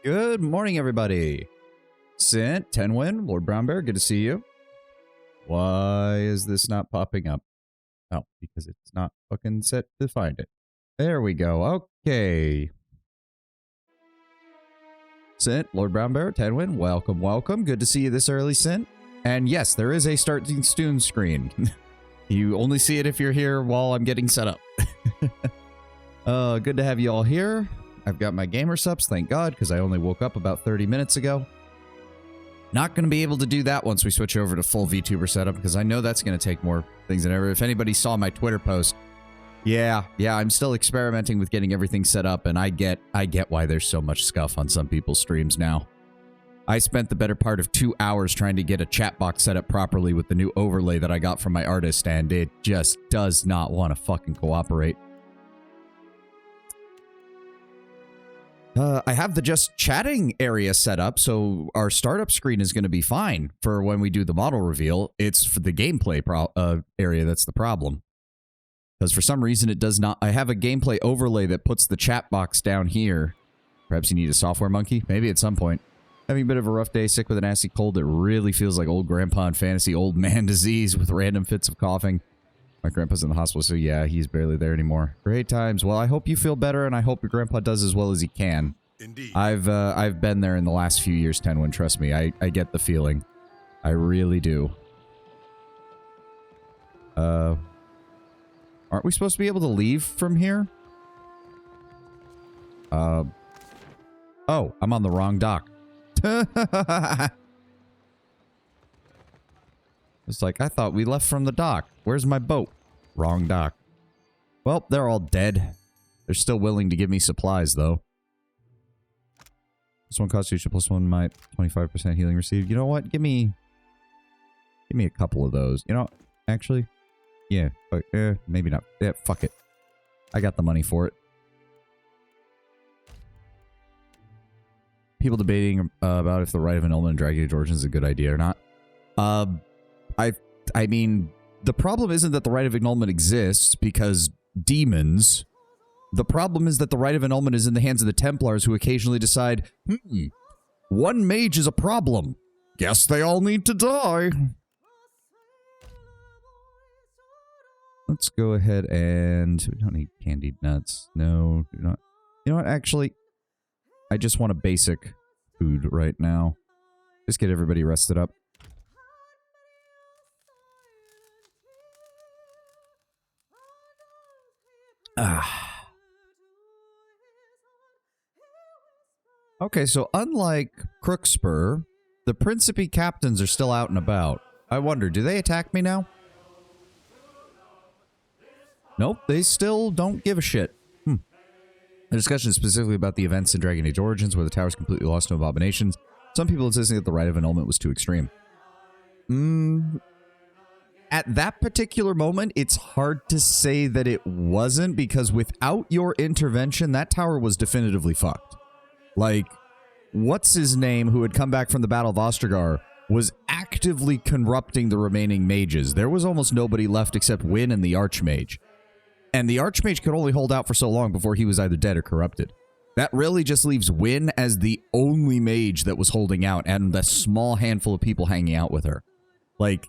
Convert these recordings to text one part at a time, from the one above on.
Good morning, everybody. Sint, Tenwin, Lord Brown Bear, good to see you. Why is this not popping up? Oh, because it's not fucking set to find it. There we go. Okay. Sint, Lord Brown Bear, Tenwin, welcome, welcome. Good to see you this early, Sint. And yes, there is a starting Stoon screen. You only see it if you're here while I'm getting set up. Good to have you all here. I've got my gamer subs, thank God, because I only woke up about 30 minutes ago. Not going to be able to do that once we switch over to full VTuber setup, because I know that's going to take more things than ever. If anybody saw my Twitter post, yeah, I'm still experimenting with getting everything set up, and I get why there's so much scuff on some people's streams now. I spent the better part of 2 hours trying to get a chat box set up properly with the new overlay that I got from my artist, and it just does not want to fucking cooperate. I have the just chatting area set up, so our startup screen is going to be fine for when we do the model reveal. It's for the gameplay area that's the problem. Because for some reason it does not... I have a gameplay overlay that puts the chat box down here. Perhaps you need a software monkey? Maybe at some point. Having a bit of a rough day, sick with a nasty cold. It really feels like old grandpa in fantasy, old man disease with random fits of coughing. My grandpa's in the hospital, so yeah, he's barely there anymore. Great times. Well, I hope you feel better, and I hope your grandpa does as well as he can. Indeed. I've been there in the last few years, Tenwin. Trust me, I get the feeling. I really do. Aren't we supposed to be able to leave from here? Oh, I'm on the wrong dock. It's like, I thought we left from the dock. Where's my boat? Wrong dock. Well, they're all dead. They're still willing to give me supplies, though. This one constitution plus one might 25% healing received. You know what? Give me a couple of those. You know, actually, yeah, maybe not. Yeah, fuck it. I got the money for it. People debating about if the Rite of Annulment in Dragon Age Origins is a good idea or not. I mean, the problem isn't that the Rite of Annulment exists because demons. The problem is that the Rite of Annulment is in the hands of the Templars, who occasionally decide, one mage is a problem. Guess they all need to die. Let's go ahead and... We don't need candied nuts. No, do not. You know what, actually... I just want a basic food right now. Just get everybody rested up. Okay, so unlike Crookspur, the Principe captains are still out and about. I wonder, do they attack me now? Nope, they still don't give a shit. The discussion is specifically about the events in Dragon Age Origins, where the tower's completely lost to abominations. Some people insisting that the Rite of Annulment was too extreme. At that particular moment, it's hard to say that it wasn't, because without your intervention, that tower was definitively fucked. Like, what's-his-name, who had come back from the Battle of Ostragar, was actively corrupting the remaining mages. There was almost nobody left except Wynn and the Archmage. And the Archmage could only hold out for so long before he was either dead or corrupted. That really just leaves Wynn as the only mage that was holding out, and the small handful of people hanging out with her. Like,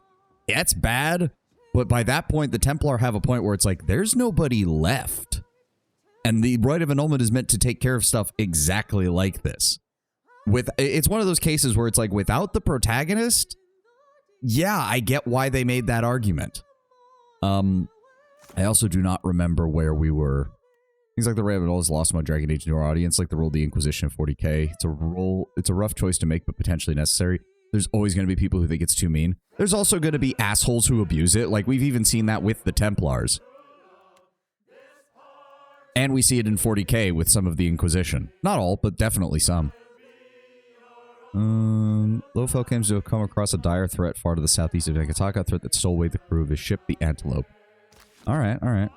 that's bad, but by that point, the Templar have a point where it's like, there's nobody left. And the Rite of Annulment is meant to take care of stuff exactly like this. It's one of those cases where it's like, without the protagonist, yeah, I get why they made that argument. I also do not remember where we were. Things like the Rite of Annulment has lost my Dragon Age to our audience, like the role of the Inquisition of 40k. It's a rough choice to make, but potentially necessary. There's always going to be people who think it's too mean. There's also going to be assholes who abuse it. Like, we've even seen that with the Templars. And we see it in 40k with some of the Inquisition. Not all, but definitely some. Lofel claims to have come across a dire threat far to the southeast of Nekataka, a threat that stole away the crew of his ship, the Antelope. Alright, alright.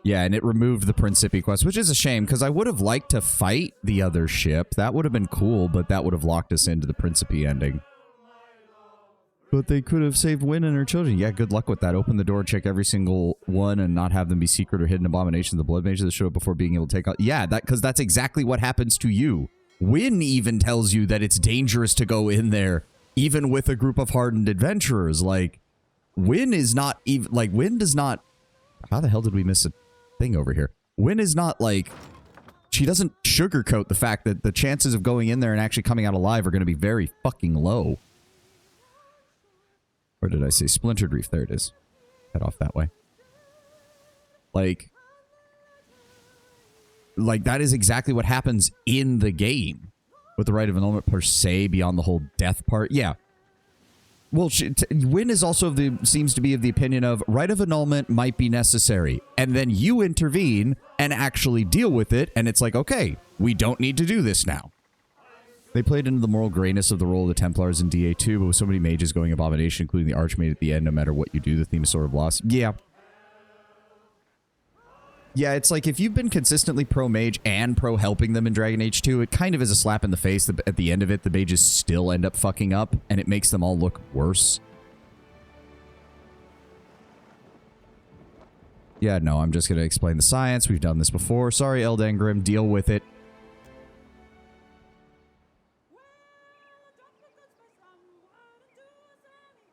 Yeah, and it removed the Principe quest, which is a shame, because I would have liked to fight the other ship. That would have been cool, but that would have locked us into the Principe ending. But they could have saved Wynn and her children. Yeah, good luck with that. Open the door, check every single one, and not have them be secret or hidden abominations. The blood mages that show up before being able to take out. Yeah, because that's exactly what happens to you. Wynn even tells you that it's dangerous to go in there, even with a group of hardened adventurers. Like, Wynn is not even... Like, Wynn does not... How the hell did we miss a thing over here? Wynn is not, like... She doesn't sugarcoat the fact that the chances of going in there and actually coming out alive are going to be very fucking low. Or did I say Splintered Reef? There it is. Head off that way. Like, that is exactly what happens in the game. With the Rite of Annulment per se, beyond the whole death part. Yeah. Well, Wynn is also seems to be of the opinion of Rite of Annulment might be necessary. And then you intervene and actually deal with it. And it's like, okay, we don't need to do this now. They played into the moral grayness of the role of the Templars in DA2, but with so many mages going Abomination, including the Archmage at the end, no matter what you do, the theme is sort of lost. Yeah. Yeah, it's like if you've been consistently pro-mage and pro-helping them in Dragon Age 2, it kind of is a slap in the face that at the end of it, the mages still end up fucking up, and it makes them all look worse. Yeah, no, I'm just going to explain the science. We've done this before. Sorry, Eldengrim, deal with it.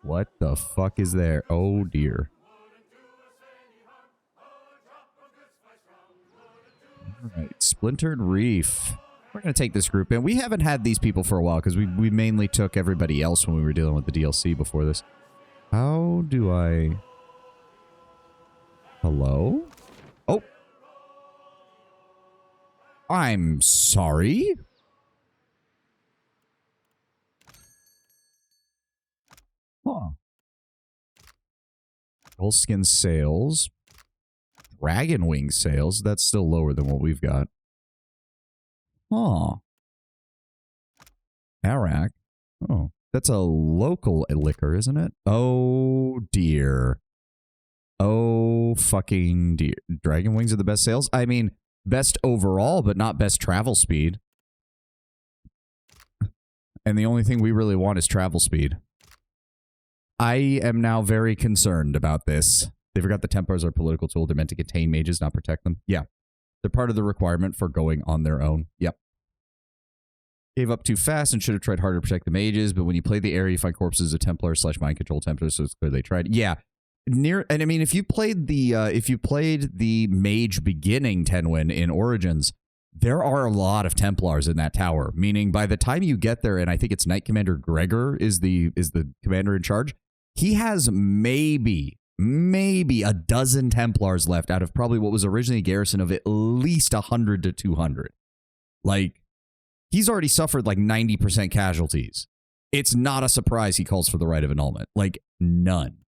What the fuck is there? Oh, dear. Alright, Splintered Reef. We're going to take this group in. We haven't had these people for a while because we mainly took everybody else when we were dealing with the DLC before this. How do I... Hello? Oh. I'm sorry? Huh. Goldskin sales. Dragon wing sales. That's still lower than what we've got. Huh. Arak. Oh. That's a local liquor, isn't it? Oh, dear. Oh, fucking dear. Dragon wings are the best sales? I mean, best overall, but not best travel speed. And the only thing we really want is travel speed. I am now very concerned about this. They forgot the Templars are a political tool. They're meant to contain mages, not protect them. Yeah. They're part of the requirement for going on their own. Yep. Gave up too fast and should have tried harder to protect the mages, but when you play the area, you find corpses of Templar / mind control Templars, so it's clear they tried. Yeah. And I mean, if you played the mage beginning Tenwin in Origins, there are a lot of Templars in that tower, meaning by the time you get there, and I think it's Knight Commander Gregor is the commander in charge, he has maybe a dozen Templars left out of probably what was originally a garrison of at least 100 to 200. Like, he's already suffered like 90% casualties. It's not a surprise he calls for the Rite of Annulment. Like, none.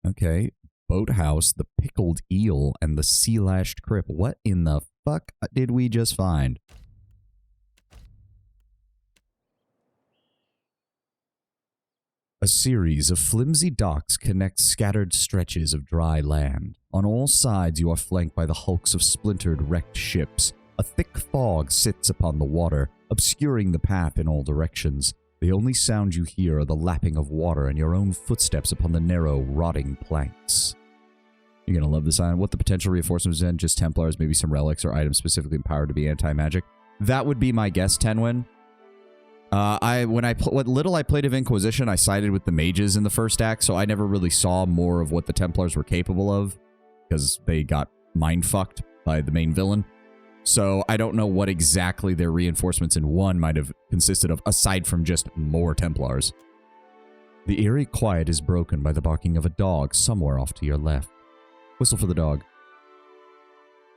Okay, Boathouse, the Pickled Eel, and the Sea-Lashed Crip. What in the fuck did we just find? A series of flimsy docks connect scattered stretches of dry land. On all sides you are flanked by the hulks of splintered, wrecked ships. A thick fog sits upon the water, obscuring the path in all directions. The only sound you hear are the lapping of water and your own footsteps upon the narrow, rotting planks. You're gonna love this island. What the potential reinforcements in? Just Templars, maybe some relics or items specifically empowered to be anti-magic. That would be my guess, Tenwin. What little I played of Inquisition, I sided with the mages in the first act, so I never really saw more of what the Templars were capable of, because they got mind-fucked by the main villain. So I don't know what exactly their reinforcements in 1 might have consisted of, aside from just more Templars. The eerie quiet is broken by the barking of a dog somewhere off to your left. Whistle for the dog.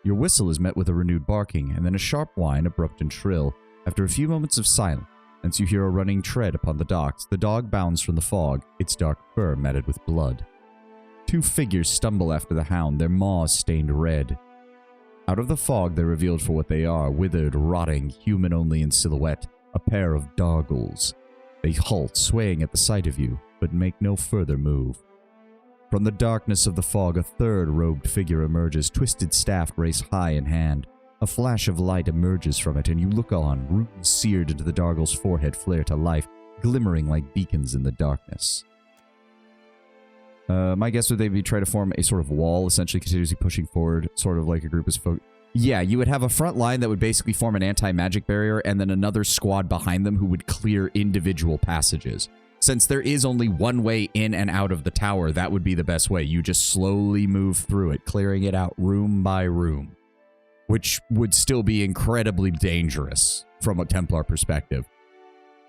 Your whistle is met with a renewed barking, and then a sharp whine, abrupt and shrill. After a few moments of silence, you hear a running tread upon the docks. The dog bounds from the fog, its dark fur matted with blood. 2 figures stumble after the hound, their maws stained red. Out of the fog, they're revealed for what they are, withered, rotting, human only in silhouette, a pair of Dargles. They halt, swaying at the sight of you, but make no further move. From the darkness of the fog, a third robed figure emerges, twisted staff raised high in hand. A flash of light emerges from it, and you look on, runes seared into the Dargle's forehead flare to life. glimmering like beacons in the darkness. My guess would they be trying to form a sort of wall, essentially continuously pushing forward, sort of like a group of folk. Yeah, you would have a front line that would basically form an anti-magic barrier, and then another squad behind them who would clear individual passages. Since there is only one way in and out of the tower, that would be the best way. You just slowly move through it, clearing it out room by room, which would still be incredibly dangerous from a Templar perspective.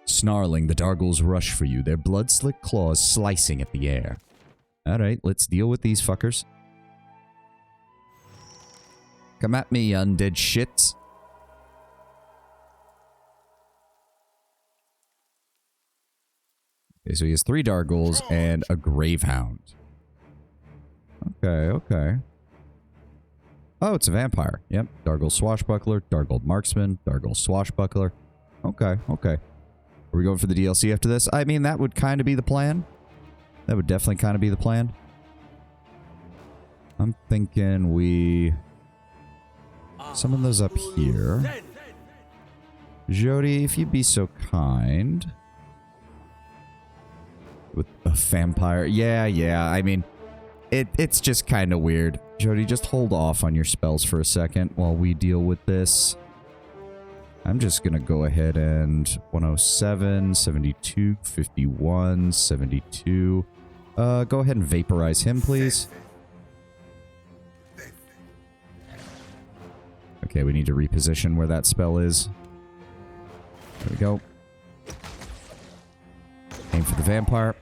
Snarling, the Dargles rush for you, their blood-slick claws slicing at the air. Alright, let's deal with these fuckers. Come at me, undead shits. Okay, so he has 3 Dargles and a Gravehound. Okay, okay. Oh, it's a vampire. Yep. Dargle Swashbuckler, Dargle Marksman, Dargle Swashbuckler. Okay, okay. Are we going for the DLC after this? I mean, that would kind of be the plan. That would definitely kind of be the plan. I'm thinking we summon those up here. Jody, if you'd be so kind. With a vampire. Yeah, I mean, it's just kind of weird. Jody, just hold off on your spells for a second while we deal with this. I'm just going to go ahead and 107, 72, 51, 72. Go ahead and vaporize him, please. Okay, we need to reposition where that spell is. There we go. Aim for the vampire.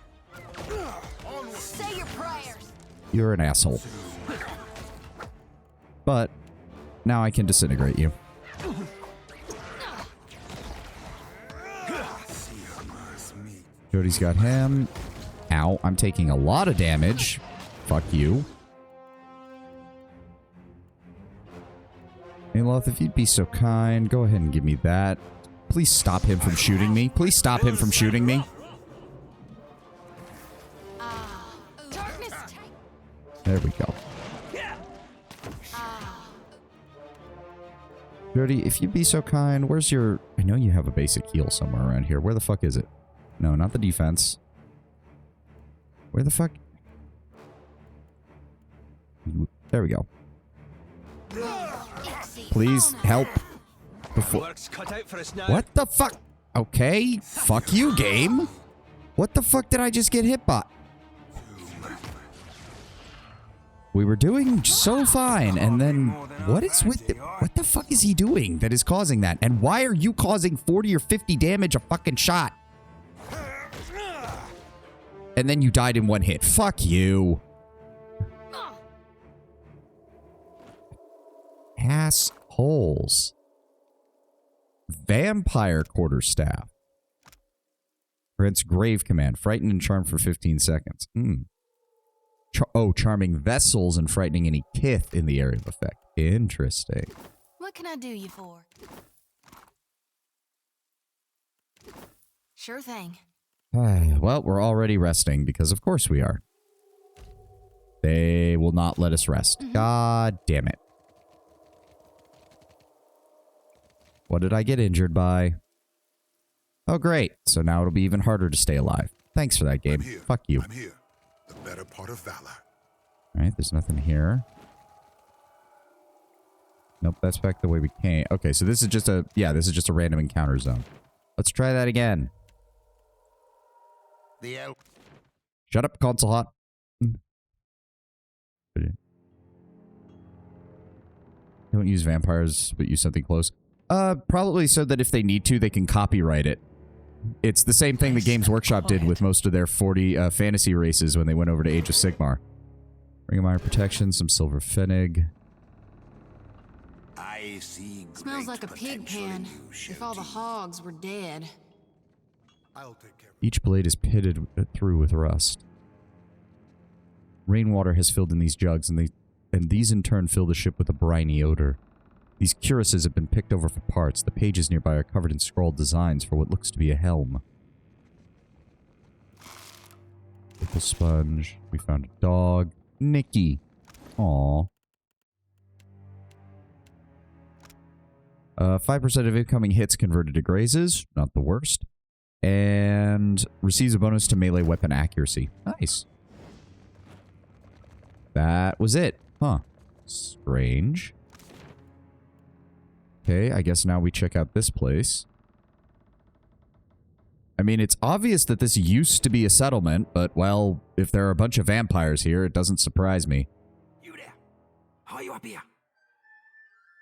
Say your prayers. You're an asshole. But now I can disintegrate you. Jody's got him. Ow, I'm taking a lot of damage. Fuck you. Aloth, if you'd be so kind, go ahead and give me that. Please stop him from shooting me. Please stop him from shooting me. There we go. Jody, if you'd be so kind, where's your... I know you have a basic heal somewhere around here. Where the fuck is it? No, not the defense. Where the fuck? There we go. Please help. Before... What the fuck? Okay. Fuck you, game. What the fuck did I just get hit by? We were doing so fine, and then what is with it? What the fuck is he doing that is causing that? And why are you causing 40 or 50 damage a fucking shot? And then you died in one hit. Fuck you. Assholes. Vampire Quarterstaff. Grants Grave Command. Frighten and charm for 15 seconds. Charming vessels and frightening any kith in the area of effect. Interesting. What can I do you for? Sure thing. Well, we're already resting because of course we are. They will not let us rest. God damn it. What did I get injured by? Oh, great. So now it'll be even harder to stay alive. Thanks for that, game. Fuck you. I'm here. The better part of valor. Alright, there's nothing here. Nope, that's back the way we came. Okay, so this is just a... Yeah, this is just a random encounter zone. Let's try that again. Shut up, console hot. Don't use vampires, but use something close. Probably so that if they need to, they can copyright it. It's the same thing the Games Workshop did with most of their 40 fantasy races when they went over to Age of Sigmar. Ring of Iron Protection, some Silver Fennig. Smells like a pig pen. If all the hogs were dead. Each blade is pitted through with rust. Rainwater has filled in these jugs, and these in turn fill the ship with a briny odor. These cuirasses have been picked over for parts. The pages nearby are covered in scrawled designs for what looks to be a helm. Pickle sponge. We found a dog. Nikki. Aww. 5% of incoming hits converted to grazes. Not the worst. And receives a bonus to melee weapon accuracy. Nice. That was it. Huh. Strange. Okay, I guess now we check out this place. I mean, it's obvious that this used to be a settlement, but, well, if there are a bunch of vampires here, it doesn't surprise me. You there? How are you up here?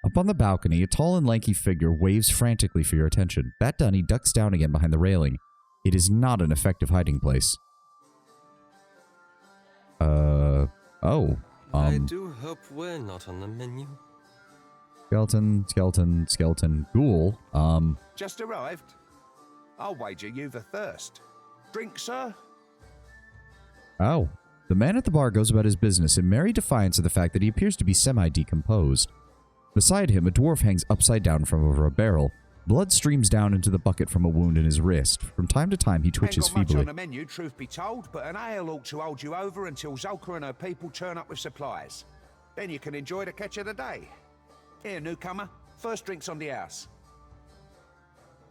Up on the balcony, a tall and lanky figure waves frantically for your attention. That done, he ducks down again behind the railing. It is not an effective hiding place. I do hope we're not on the menu. Skeleton, ghoul, Just arrived. I'll wager you've a thirst. Drink, sir? Oh. The man at the bar goes about his business in merry defiance of the fact that he appears to be semi-decomposed. Beside him, a dwarf hangs upside down from over a barrel. Blood streams down into the bucket from a wound in his wrist. From time to time, he twitches Ain't got much feebly. on the menu, truth be told, but an ale ought to hold you over until Zolka and her people turn up with supplies. Then you can enjoy the catch of the day. Here, newcomer. First drinks on the house.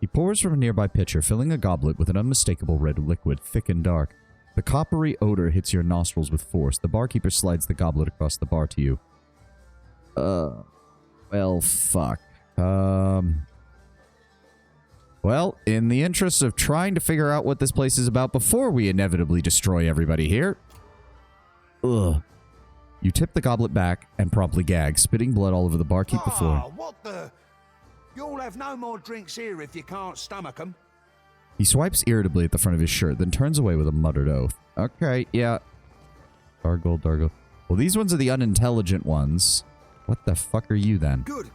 He pours from a nearby pitcher, filling a goblet with an unmistakable red liquid, thick and dark. The coppery odor hits your nostrils with force. The barkeeper slides the goblet across the bar to you. Well, fuck. Well, in the interest of trying to figure out what this place is about before we inevitably destroy everybody here. Ugh. You tip the goblet back and promptly gag, spitting blood all over the barkeep the floor. What the? You'll have no more drinks here if you can't stomach 'em. He swipes irritably at the front of his shirt, then turns away with a muttered oath. Okay, yeah. Dargle. Well, these ones are the unintelligent ones. What the fuck are you then? Good.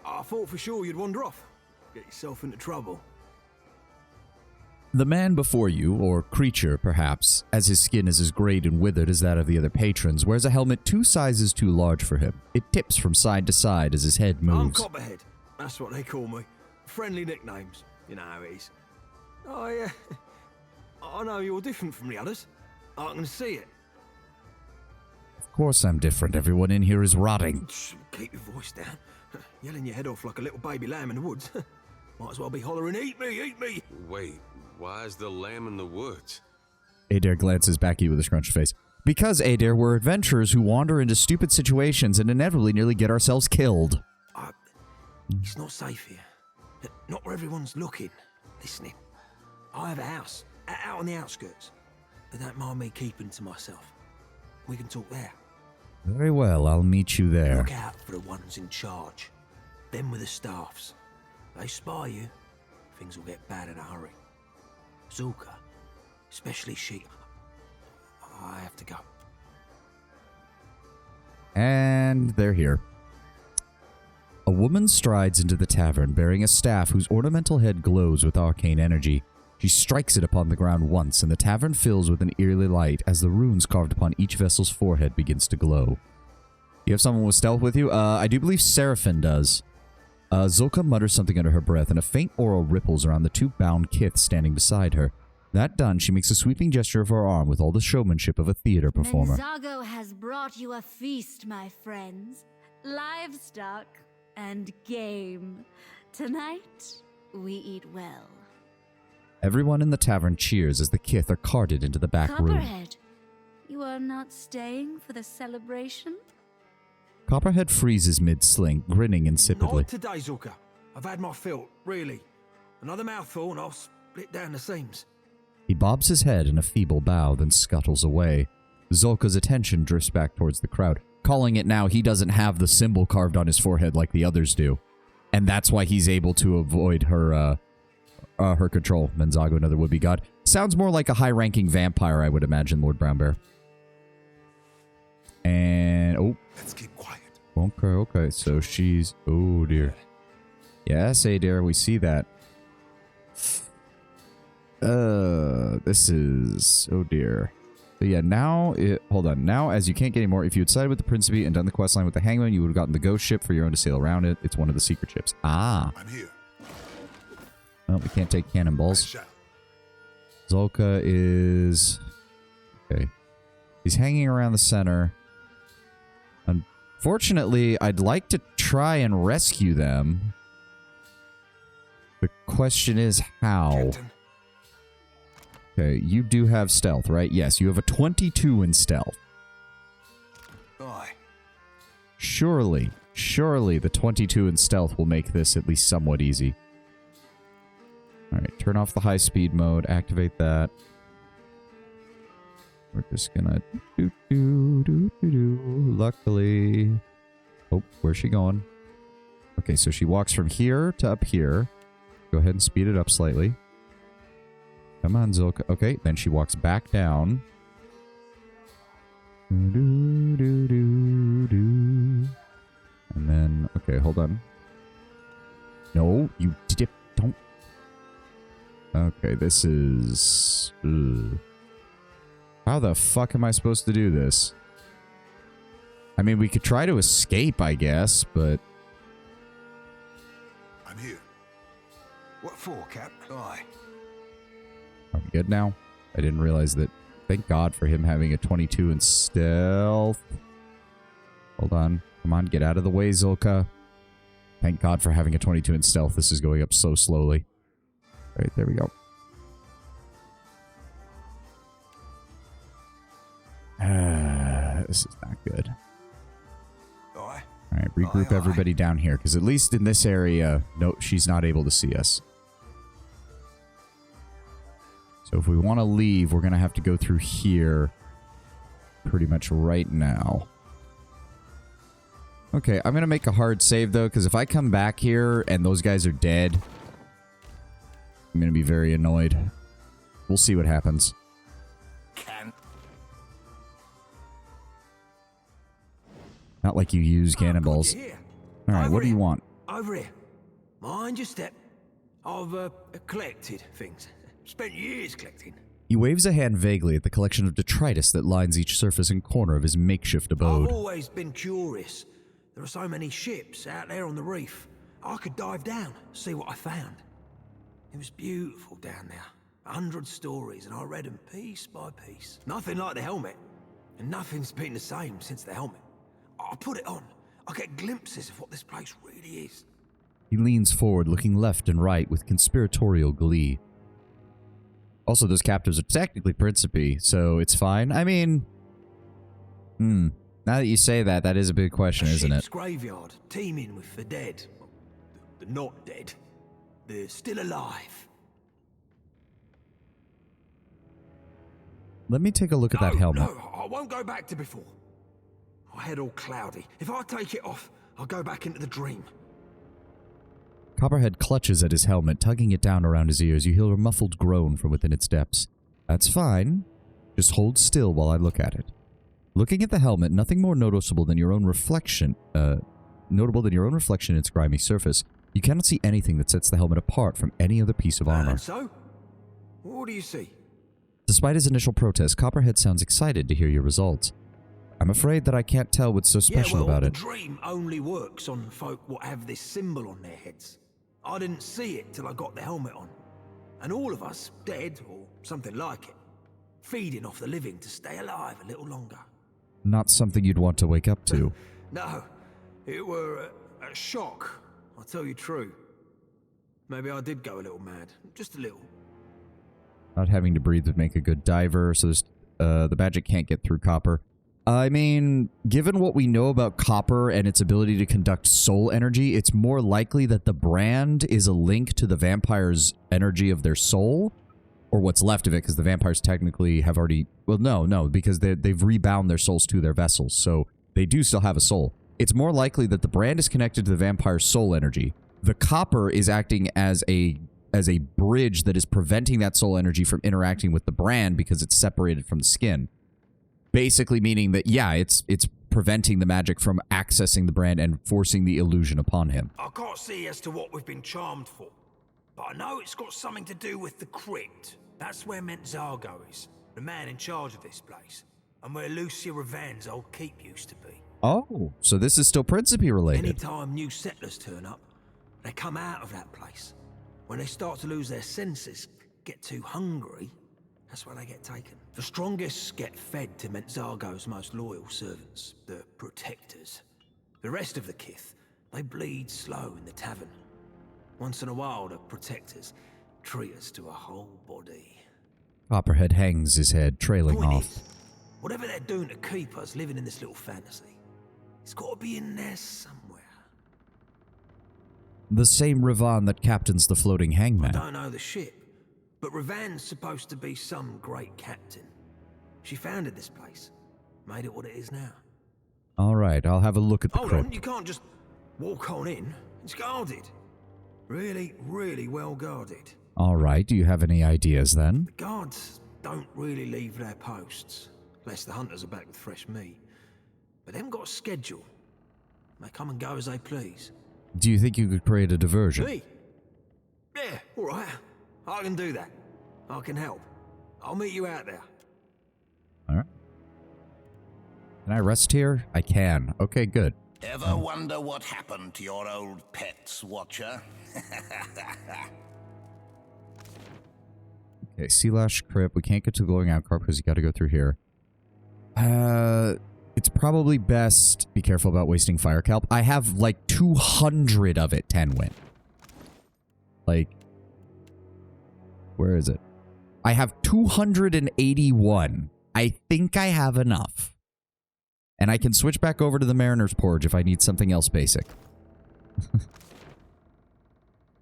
I thought for sure you'd wander off. Get yourself into trouble. The man before you, or creature perhaps, as his skin is as grayed and withered as that of the other patrons, wears a helmet 2 sizes too large for him. It tips from side to side as his head I'm moves. Copperhead. That's what they call me. Friendly nicknames. You know how it is. I know you're different from the others. I can see it. Of course I'm different. Everyone in here is rotting. Shh, keep your voice down. Yelling your head off like a little baby lamb in the woods. Might as well be hollering, eat me, eat me. Wait, why is the lamb in the woods? Adair glances back at you with a scrunched face. Because, Adair, we're adventurers who wander into stupid situations and inevitably nearly get ourselves killed. It's not safe here. Not where everyone's looking, listening. I have a house, out on the outskirts. They don't mind me keeping to myself. We can talk there. Very well, I'll meet you there. Look out for the ones in charge. Them with the staffs. They spy you, things will get bad in a hurry. Zulka, especially she. I have to go. And they're here. A woman strides into the tavern, bearing a staff whose ornamental head glows with arcane energy. She strikes it upon the ground once, and the tavern fills with an eerie light as the runes carved upon each vessel's forehead begins to glow. You have someone with stealth with you? I do believe Seraphin does. Zulka mutters something under her breath, and a faint aura ripples around the 2 bound kiths standing beside her. That done, she makes a sweeping gesture of her arm with all the showmanship of a theater performer. Menzago has brought you a feast, my friends. Livestock and game. Tonight, we eat well. Everyone in the tavern cheers as the kith are carted into the back room. Copperhead, you are not staying for the celebration? Copperhead freezes mid-sling, grinning insipidly. Not today, Zulka. I've had my fill, really. Another mouthful and I'll split down the seams. He bobs his head in a feeble bow, then scuttles away. Zolka's attention drifts back towards the crowd. Calling it now, he doesn't have the symbol carved on his forehead like the others do. And that's why he's able to avoid her control. Menzago, another would-be god. Sounds more like a high-ranking vampire, I would imagine, Lord Brownbear. And, oh. Let's keep quiet. Okay, so she's, oh dear. Yes, Adair, we see that. This is, oh dear. So yeah, now, hold on. Now, as you can't get any more, if you had sided with the Principe and done the questline with the Hangman, you would have gotten the ghost ship for your own to sail around it. It's one of the secret ships. Ah. I'm here. Well, we can't take I cannonballs. shall. Zulka is... Okay. He's hanging around the center. Unfortunately, I'd like to try and rescue them. The question is how. Captain, Okay, you do have stealth, right? Yes, you have a 22 in stealth. Aye. Surely the 22 in stealth will make this at least somewhat easy. Alright, turn off the high-speed mode, activate that. We're just gonna luckily. Oh, where's she going? Okay, so she walks from here to up here. Go ahead and speed it up slightly. Come on, Zilka. Okay, then she walks back down. And then, okay, hold on. No, you dip. Don't. Okay, this is. Ugh. How the fuck am I supposed to do this? I mean, we could try to escape, I guess, but... I'm here. What for, Cap? Aye. Are we good now? I didn't realize that. Thank God for him having a 22 in stealth. Hold on. Come on, get out of the way, Zilka. Thank God for having a 22 in stealth. This is going up so slowly. All right, there we go. This is not good. Aye. All right, regroup everybody down here, because at least in this area, no, she's not able to see us. So if we want to leave, we're going to have to go through here pretty much right now. Okay, I'm going to make a hard save, though, because if I come back here and those guys are dead, I'm going to be very annoyed. We'll see what happens. Not like you use cannonballs. Alright, what do you want? Over here. Mind your step. I've collected things. Spent years collecting. He waves a hand vaguely at the collection of detritus that lines each surface and corner of his makeshift abode. I've always been curious. There are so many ships out there on the reef. I could dive down, see what I found. It was beautiful down there. 100 stories, and I read them piece by piece. Nothing like the helmet. And nothing's been the same since the helmet. I put it on. I get glimpses of what this place really is. He leans forward, looking left and right with conspiratorial glee. Also, those captives are technically Principe, so it's fine. I mean... now that you say that, that is a big question, isn't it? Graveyard, teeming with the dead. The not dead. They're still alive. Let me take a look at that helmet. No, I won't go back to before. My head all cloudy. If I take it off, I'll go back into the dream. Copperhead clutches at his helmet, tugging it down around his ears. You hear a muffled groan from within its depths. That's fine. Just hold still while I look at it. Looking at the helmet, nothing more noticeable than your own reflection, in its grimy surface. You cannot see anything that sets the helmet apart from any other piece of armor. So? What do you see? Despite his initial protest, Copperhead sounds excited to hear your results. I'm afraid that I can't tell what's so special about it. The dream only works on folk what have this symbol on their heads. I didn't see it till I got the helmet on. And all of us, dead or something like it, feeding off the living to stay alive a little longer. Not something you'd want to wake up to. No, it were a shock, I'll tell you true. Maybe I did go a little mad, just a little. Not having to breathe would make a good diver, so the magic can't get through Copper. I mean, given what we know about copper and its ability to conduct soul energy, it's more likely that the brand is a link to the vampire's energy of their soul, or what's left of it, because the vampires technically have already... Well, no, because they've rebound their souls to their vessels, so they do still have a soul. It's more likely that the brand is connected to the vampire's soul energy. The copper is acting as a bridge that is preventing that soul energy from interacting with the brand because it's separated from the skin. Basically meaning that, yeah, it's preventing the magic from accessing the brand and forcing the illusion upon him. I can't see as to what we've been charmed for, but I know it's got something to do with the crypt. That's where Mentzago is, the man in charge of this place, and where Lucia Ravan's old keep used to be. Oh, so this is still Principe related. Anytime new settlers turn up, they come out of that place. When they start to lose their senses, get too hungry, that's when they get taken. The strongest get fed to Mentzago's most loyal servants, the protectors. The rest of the kith, they bleed slow in the tavern. Once in a while, the protectors treat us to a whole body. Copperhead hangs his head, trailing Point off. is, whatever they're doing to keep us living in this little fantasy, it's got to be in there somewhere. The same Ravan that captains the floating I hangman. don't know the ship, but Ravan's supposed to be some great captain. She founded this place, made it what it is now. All right, I'll have a look at the Hold crypt. on, you can't just walk on in. It's guarded. Really, really well guarded. All right, do you have any ideas then? The guards don't really leave their posts, unless the hunters are back with fresh meat. But they haven't got a schedule. They come and go as they please. Do you think you could create a diversion? Me? Yeah, all right. I can do that. I can help. I'll meet you out there. All right. Can I rest here? I can. Okay, good. Ever wonder what happened to your old pets, Watcher? Okay, Sea Lash Crypt. We can't get to the Glowing Outcrop because you got to go through here. It's probably best... Be careful about wasting fire kelp. I have like 200 of it, Tenwin. Like... Where is it? I have 281. I think I have enough. And I can switch back over to the Mariner's Porridge if I need something else basic.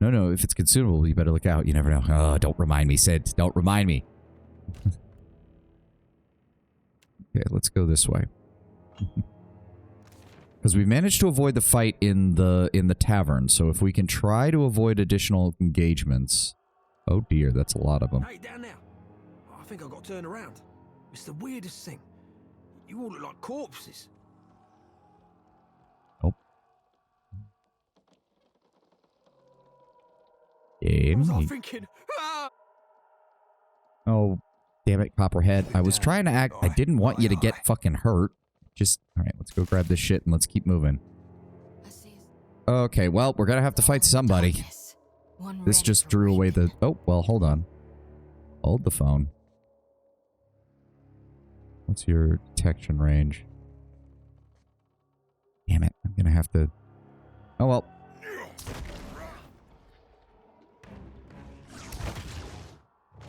No, if it's consumable, you better look out. You never know. Oh, don't remind me, Sid. Don't remind me. Okay, let's go this way. Because we managed to avoid the fight in the tavern, so if we can try to avoid additional engagements... Oh dear, that's a lot of them. Hey, down there. I think I got turned around. It's the weirdest thing. You all look like corpses. Nope. What Game. was I thinking? Ah! Oh, damn it, Copperhead. I was trying to act... I didn't want you to get fucking hurt. Just... Alright, let's go grab this shit and let's keep moving. Okay, well, we're gonna have to fight somebody. This just drew away the... Oh, well, hold on. Hold the phone. What's your detection range? Damn it, I'm gonna have to... Oh, well.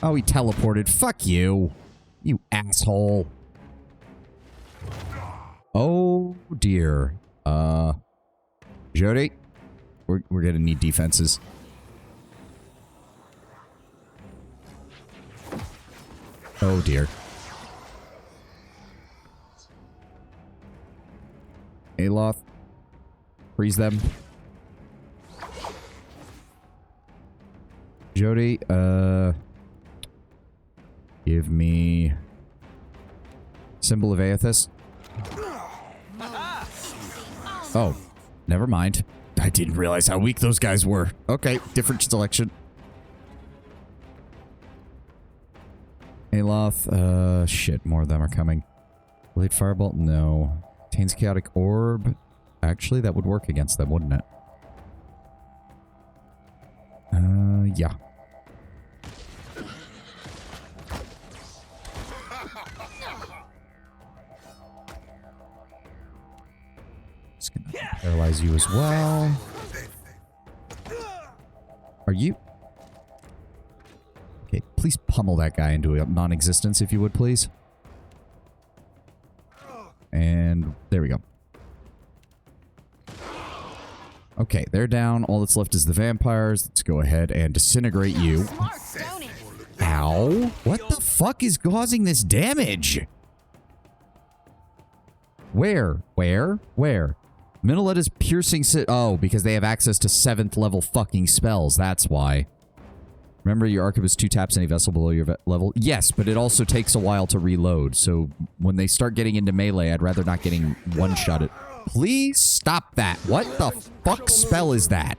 Oh, he teleported. Fuck you. You asshole. Oh, dear. Jody? We're gonna need defenses. Oh, dear. Aloth. Freeze them. Jody, give me... Symbol of Aethys. Oh, never mind. I didn't realize how weak those guys were. Okay, different selection. Aloth, shit, more of them are coming. Blade Firebolt? No. Tain's Chaotic Orb? Actually, that would work against them, wouldn't it? Yeah. Just gonna paralyze you as well. Are you... Okay, please pummel that guy into a non-existence, if you would, please. And there we go. Okay, they're down. All that's left is the vampires. Let's go ahead and disintegrate you. Ow! What the fuck is causing this damage? Where? Where? Where? Minoleta's piercing... Oh, because they have access to 7th level fucking spells. That's why. Remember, your arquebus 2 taps any vessel below your level? Yes, but it also takes a while to reload. So when they start getting into melee, I'd rather not getting one-shotted. Please stop that. What the fuck spell is that?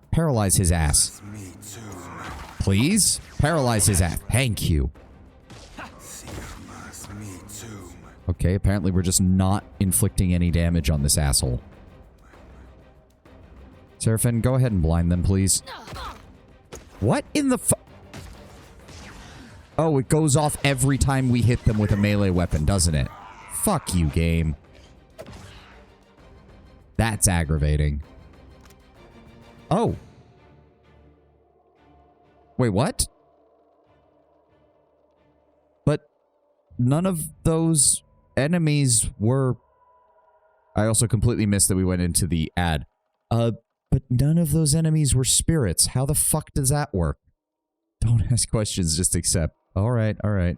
Paralyze his ass. Please? Paralyze his ass. Thank you. Okay, apparently we're just not inflicting any damage on this asshole. Seraphin, go ahead and blind them, please. What in the fu- Oh, it goes off every time we hit them with a melee weapon, doesn't it? Fuck you, game. That's aggravating. Oh. Wait, what? none of those enemies were... I also completely missed that we went into the ad. But none of those enemies were spirits. How the fuck does that work? Don't ask questions, just accept. Alright, alright.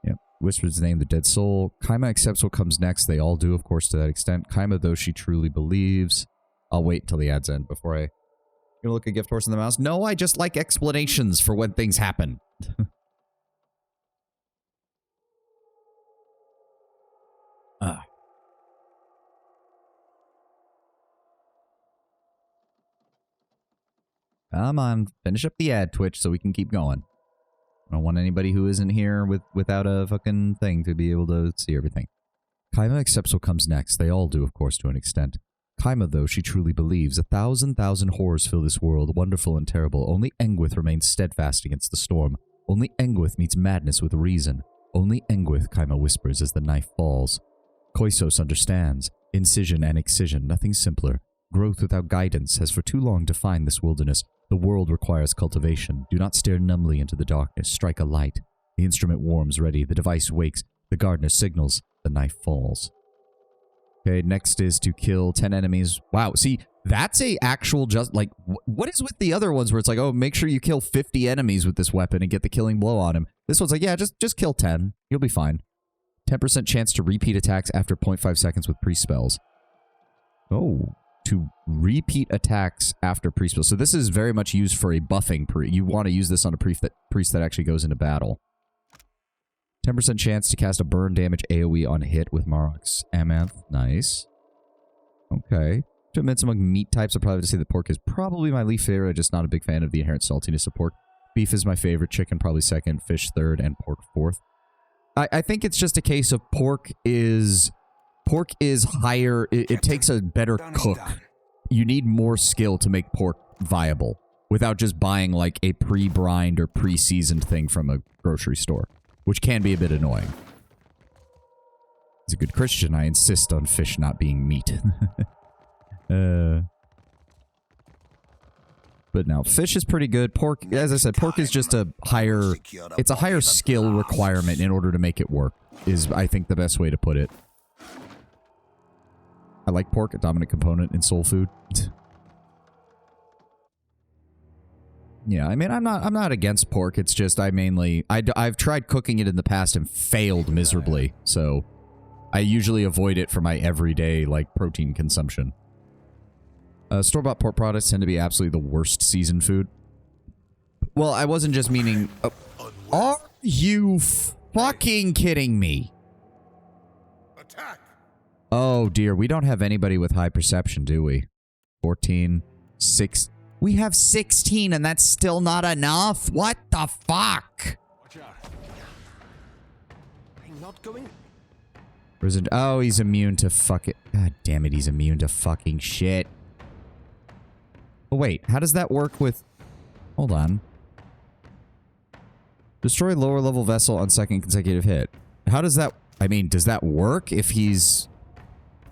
Yep. Whispers the name, the dead soul. Kaima accepts what comes next. They all do, of course, to that extent. Kaima, though she truly believes. I'll wait until the ads end before I... You gonna look a gift horse in the mouse? No, I just like explanations for when things happen. Come on, finish up the ad, Twitch, so we can keep going. I don't want anybody who isn't here without a fucking thing to be able to see everything. Kaima accepts what comes next. They all do, of course, to an extent. Kaima, though, she truly believes. 1,000 horrors fill this world, wonderful and terrible. Only Engwith remains steadfast against the storm. Only Engwith meets madness with reason. Only Engwith, Kaima whispers as the knife falls. Koisos understands. Incision and excision, nothing simpler. Growth without guidance has for too long defined this wilderness. The world requires cultivation. Do not stare numbly into the darkness. Strike a light. The instrument warms ready. The device wakes. The gardener signals. The knife falls. Okay, next is to kill 10 enemies. Wow, see, that's a actual just, like, what is with the other ones where it's like, oh, make sure you kill 50 enemies with this weapon and get the killing blow on him. This one's like, yeah, just kill 10. You'll be fine. 10% chance to repeat attacks after 0.5 seconds with pre-spells. Oh, to repeat attacks after pre-spells. So this is very much used for a buffing you want to use this on a priest that actually goes into battle. 10% chance to cast a burn damage AoE on hit with Marok's Amaranth. Nice. Okay. To admit among meat types, I'll probably have to say that pork is probably my least favorite. I'm just not a big fan of the inherent saltiness of pork. Beef is my favorite. Chicken probably second. Fish third. And pork fourth. I think it's just a case of pork is higher. It takes a better cook. You need more skill to make pork viable without just buying like a pre-brined or pre-seasoned thing from a grocery store, which can be a bit annoying. As a good Christian, I insist on fish not being meat. But no, fish is pretty good. Pork, as I said, pork is just a higher... It's a higher skill requirement in order to make it work, is, I think, the best way to put it. I like pork, a dominant component in soul food. Yeah, I mean, I'm not against pork. It's just I've tried cooking it in the past and failed miserably, so I usually avoid it for my everyday, like, protein consumption. Store-bought pork products tend to be absolutely the worst seasoned food. Well, I wasn't just meaning... are you fucking kidding me? Attack! Oh, dear. We don't have anybody with high perception, do we? 14, 6... We have 16, and that's still not enough? What the fuck? Watch out. I'm not going... Oh, he's immune to fucking... God damn it, he's immune to fucking shit. Oh, wait. How does that work with... Hold on. Destroy lower level vessel on second consecutive hit. How does that... I mean, does that work if he's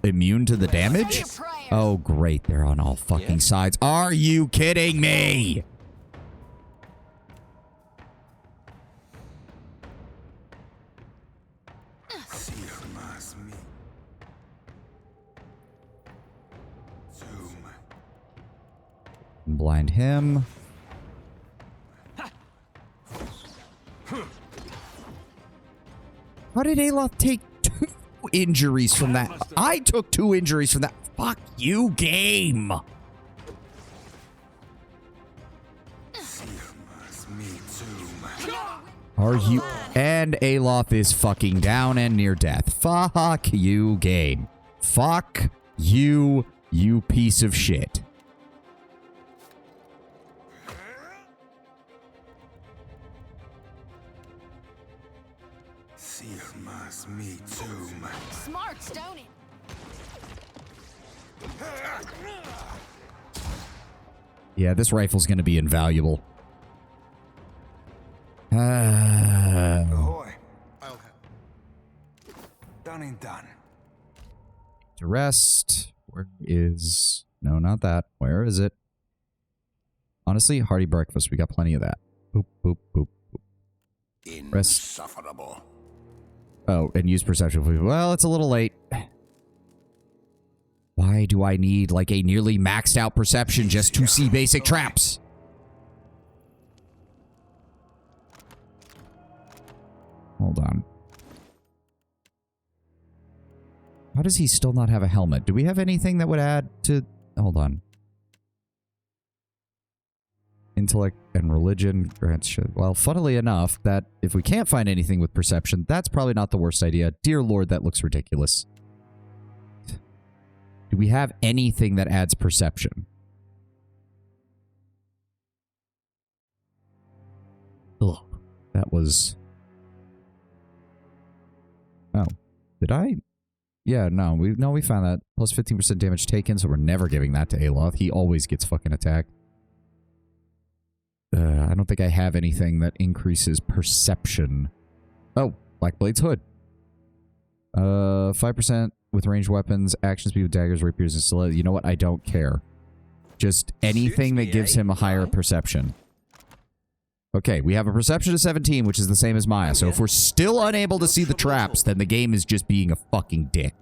immune to the damage? Oh, great. They're on all fucking sides. Are you kidding me? Blind him. How did Aloth take 2 injuries from that? I took 2 injuries from that. Fuck you, game. Are you... And Aloth is fucking down and near death. Fuck you, game. Fuck you, you piece of shit. Smart, don't it? Yeah, this rifle's gonna be invaluable. Ahoy. Done and done. To rest. Where is... No, not that. Where is it? Honestly, hearty breakfast. We got plenty of that. Boop, boop, boop, boop. Insufferable. Oh, and use perception. Well, it's a little late. Why do I need, like, a nearly maxed out perception just to see basic traps? Hold on. How does he still not have a helmet? Do we have anything that would add to... Hold on. Intellect and religion grants should... Well, funnily enough, that if we can't find anything with perception, that's probably not the worst idea. Dear Lord, that looks ridiculous. Do we have anything that adds perception? Ugh. That was... Oh. Did I? Yeah, no. We found that. Plus 15% damage taken, so we're never giving that to Aloth. He always gets fucking attacked. I don't think I have anything that increases perception. Oh, Blackblade's Hood. 5% with ranged weapons, action speed with daggers, rapiers, and stilettos. You know what? I don't care. Just anything that gives him a higher perception. Okay, we have a perception of 17, which is the same as Maya. So if we're still unable to see the traps, then the game is just being a fucking dick.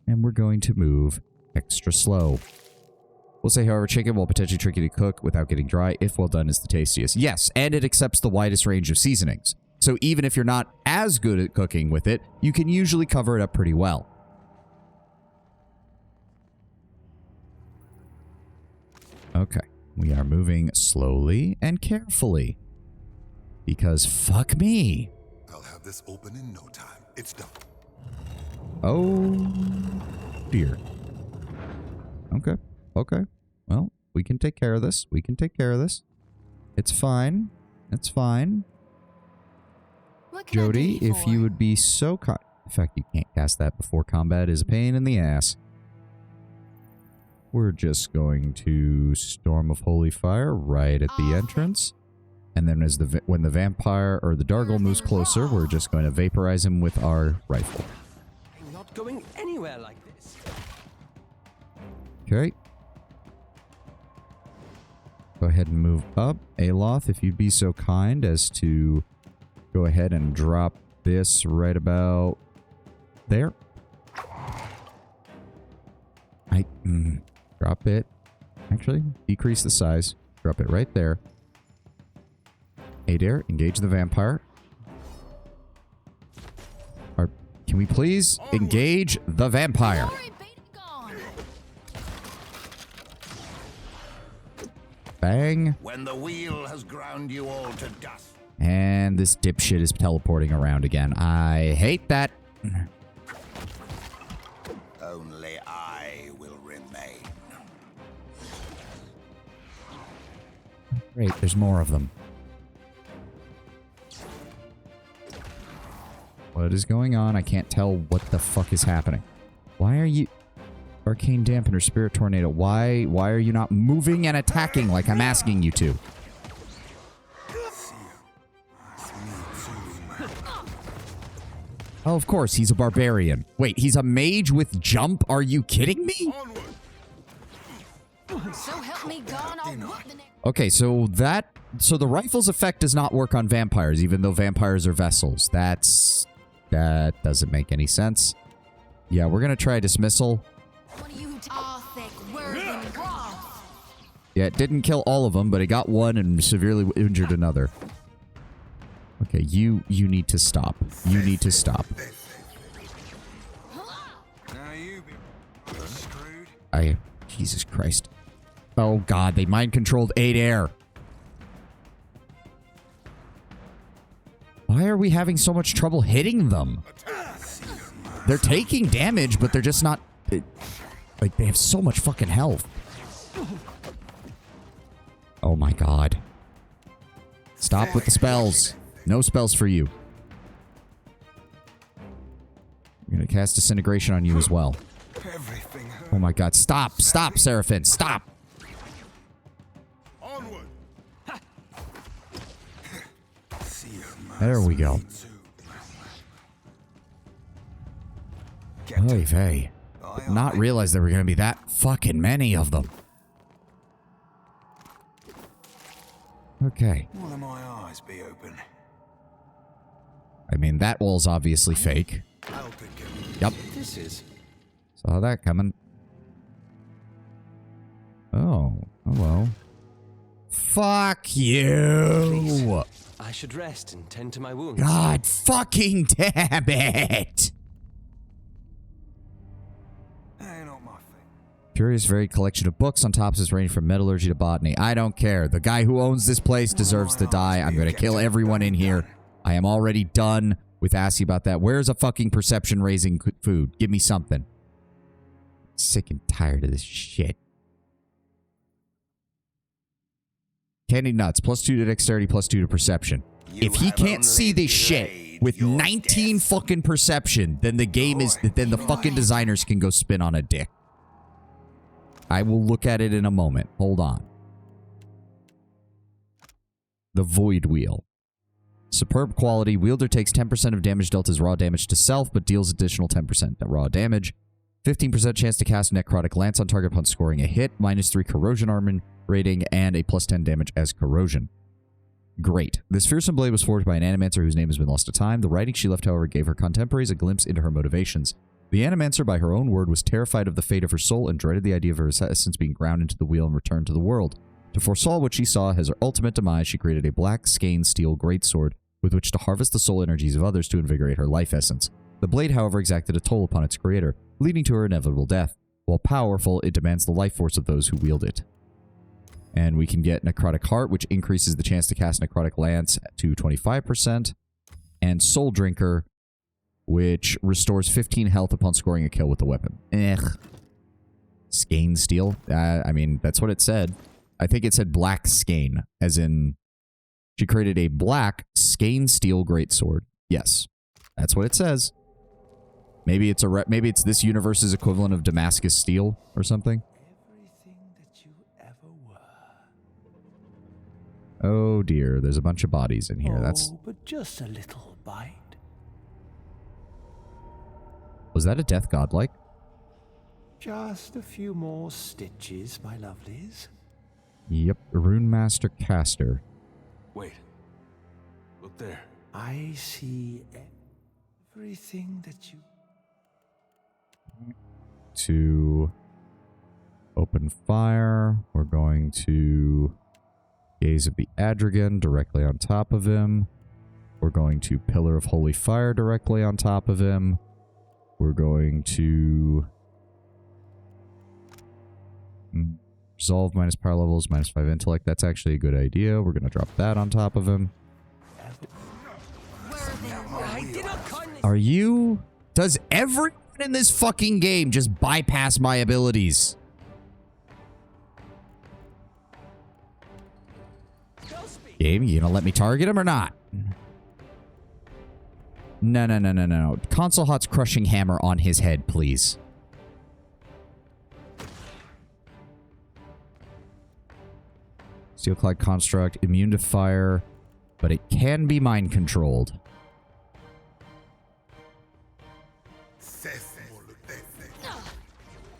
And we're going to move extra slow. We'll say, however, chicken will potentially tricky to cook without getting dry. If well done, is the tastiest. Yes, and it accepts the widest range of seasonings. So even if you're not as good at cooking with it, you can usually cover it up pretty well. Okay, we are moving slowly and carefully. Because fuck me. I'll have this open in no time. It's done. Oh, dear. Okay. Okay. Well, we can take care of this. We can take care of this. It's fine. It's fine. What can I do Jody, if for? you would be so kind... In fact, you can't cast that before combat. Is a pain in the ass. We're just going to Storm of Holy Fire right at the entrance. And then as when the vampire or the Dargle moves closer, we're just going to vaporize him with our rifle. I'm not going anywhere like this. Okay. Go ahead and move up. Aloth, if you'd be so kind as to go ahead and drop this right about there. Drop it. Actually, decrease the size. Drop it right there. Adair, engage the vampire. Can we please engage the vampire? Glory be to God. Bang. When the wheel has ground you all to dust. And this dipshit is teleporting around again. I hate that. Only I will remain. Great, there's more of them. What is going on? I can't tell what the fuck is happening. Why are you... Arcane Dampener, Spirit Tornado. Why are you not moving and attacking like I'm asking you to? Oh, of course, he's a barbarian. Wait, he's a mage with jump? Are you kidding me? So help me God, I'll whoop the next. Okay, so the rifle's effect does not work on vampires, even though vampires are vessels. That doesn't make any sense. Yeah, we're gonna try dismissal. One of you who thick, worthy God. Yeah, it didn't kill all of them, but it got one and severely injured another. Okay, you need to stop. You need to stop. Now you be screwed. Jesus Christ. Oh god, they mind controlled Adair. Why are we having so much trouble hitting them? They're taking damage, but they're just not... like, they have so much fucking health. Oh my god. Stop with the spells. No spells for you. I'm gonna cast Disintegration on you as well. Everything. Oh my god. Stop. Stop, Seraphin. Stop. Onward. There we go. Oy vey. Did not realize there were going to be that fucking many of them. Okay. Will my eyes be open? I mean, that wall's obviously fake. Yep. This is. Saw that coming. Oh, hello. Fuck you! I should rest and tend to my wounds. God fucking damn it! Ain't on my thing. Curious varied collection of books on tops is ranging from metallurgy to botany. I don't care. The guy who owns this place deserves to die. I'm gonna kill everyone in here. I am already done with asking about that. Where's a fucking perception raising food? Give me something. Sick and tired of this shit. Candy nuts. +2 to dexterity, +2 to perception. If he can't see this shit with 19 fucking perception, then the game is... Then the fucking designers can go spin on a dick. I will look at it in a moment. Hold on. The Void Wheel. Superb quality. Wielder takes 10% of damage dealt as raw damage to self, but deals additional 10% raw damage. 15% chance to cast Necrotic Lance on target upon scoring a hit. -3 corrosion armor rating, and a +10 damage as corrosion. Great. This fearsome blade was forged by an animancer whose name has been lost to time. The writing she left, however, gave her contemporaries a glimpse into her motivations. The animancer, by her own word, was terrified of the fate of her soul and dreaded the idea of her essence being ground into the wheel and returned to the world. To forestall what she saw as her ultimate demise, she created a black skein steel greatsword with which to harvest the soul energies of others to invigorate her life essence. The blade, however, exacted a toll upon its creator, leading to her inevitable death. While powerful, it demands the life force of those who wield it. And we can get Necrotic Heart, which increases the chance to cast Necrotic Lance to 25%. And Soul Drinker, which restores 15 health upon scoring a kill with the weapon. Skein Steel? I mean, that's what it said. I think it said Black Skein, as in... She created a black Skein Steel Greatsword. Yes, that's what it says. Maybe it's maybe it's this universe's equivalent of Damascus Steel or something. Everything that you ever were. Oh dear, there's a bunch of bodies in here. That's... but just a little bite. Was that a death godlike? Just a few more stitches, my lovelies. Yep, Rune Master Caster. Wait. Look there. I see everything that you... To open fire, we're going to Gaze of the Adragon directly on top of him. We're going to Pillar of Holy Fire directly on top of him. We're going to Resolve minus power levels, -5 intellect. That's actually a good idea. We're going to drop that on top of him. Are you... Does everyone in this fucking game just bypass my abilities? Game, you gonna let me target him or not? No. Console Hot's crushing hammer on his head, please. Steelclad construct, immune to fire, but it can be mind controlled.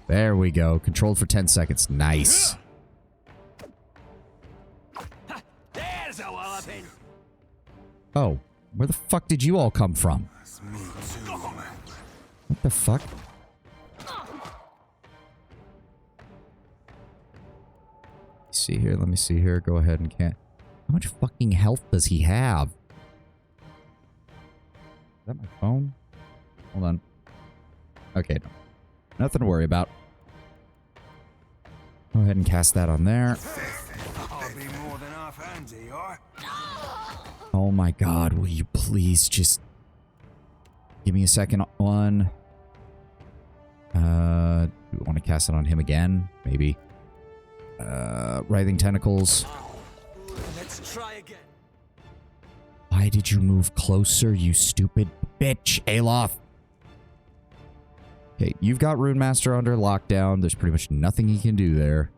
There we go. Controlled for 10 seconds. Nice. There's a walloping. Oh, where the fuck did you all come from? What the fuck? See here. Let me see here. Go ahead and can't. How much fucking health does he have? Is that my phone? Hold on. Okay, no. Nothing to worry about. Go ahead and cast that on there. I'll be more than half handy, or? Oh my god, will you please just give me a second one? Do we want to cast it on him again? Maybe. Writhing Tentacles. Let's try again. Why did you move closer, you stupid bitch, Aloth? Okay, you've got Rune Master under lockdown. There's pretty much nothing he can do there.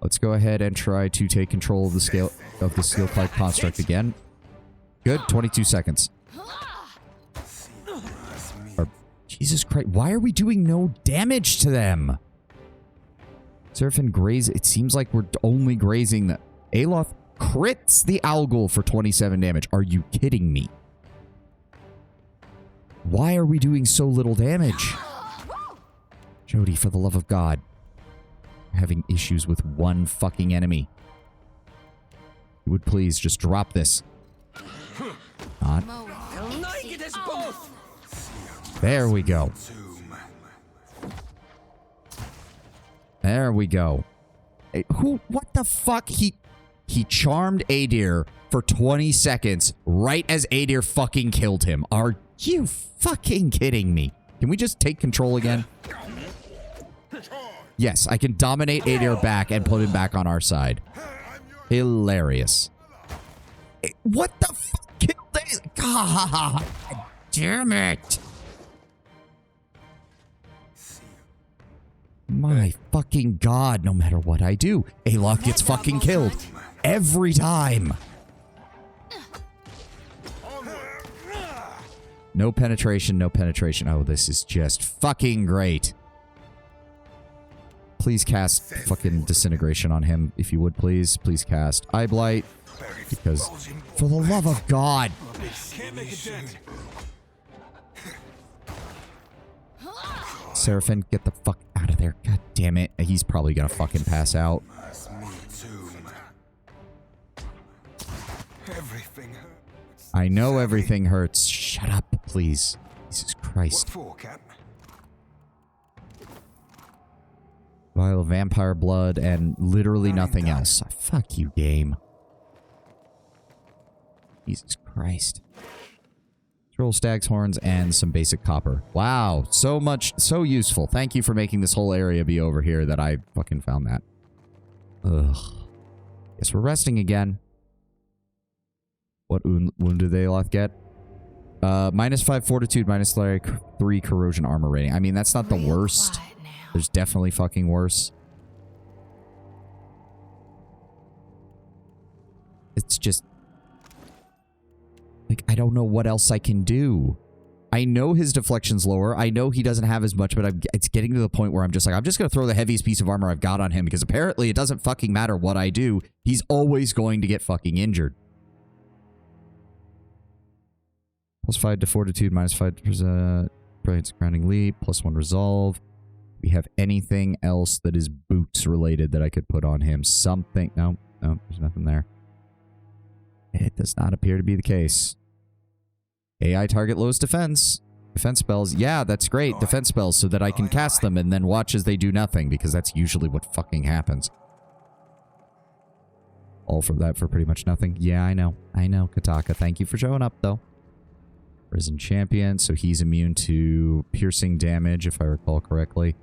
Let's go ahead and try to take control of the scale of the Steelclad construct again. Good, 22 seconds. Jesus Christ, why are we doing no damage to them? Surf and graze, it seems like we're only grazing the... Aloth, crits the Algol for 27 damage. Are you kidding me? Why are we doing so little damage? Jody, for the love of God. I'm having issues with one fucking enemy. You would please just drop this. Not. There we go. There we go. Hey, what the fuck? He charmed Adir for 20 seconds right as Adir fucking killed him. Are you fucking kidding me? Can we just take control again? Yes, I can dominate Adir back and put him back on our side. Hilarious. What the fuck killed Adir? God damn it. My fucking God, no matter what I do, Aloth gets fucking killed. Every time. No penetration, no penetration. Oh, this is just fucking great. Please cast fucking disintegration on him, if you would, please. Please cast Eye Blight. Because, for the love of God. Seraphim, get the fuck out of there. God damn it. He's probably gonna fucking pass out. I know everything hurts. Shut up, please. Jesus Christ. Vial of vampire blood and literally nothing else. Fuck you, game. Jesus Christ. Troll stag's horns and some basic copper. Wow, so much, so useful. Thank you for making this whole area be over here that I fucking found that. Ugh. Guess we're resting again. What wound did Aloth get? -5 fortitude, -3 corrosion armor rating. I mean, that's not the worst. There's definitely fucking worse. It's just... like, I don't know what else I can do. I know his deflection's lower. I know he doesn't have as much, but it's getting to the point where I'm just like, I'm just going to throw the heaviest piece of armor I've got on him because apparently it doesn't fucking matter what I do. He's always going to get fucking injured. +5 to fortitude, -5% brilliance grounding leap, +1 resolve. We have anything else that is boots related that I could put on him? Something? No, there's nothing there. It does not appear to be the case. AI target lowest defense. Defense spells. Yeah, that's great. Defense spells so that I can cast them and then watch as they do nothing because that's usually what fucking happens. All for that for pretty much nothing. Yeah, I know. I know, Kataka. Thank you for showing up, though. Risen Champion, so he's immune to piercing damage, if I recall correctly.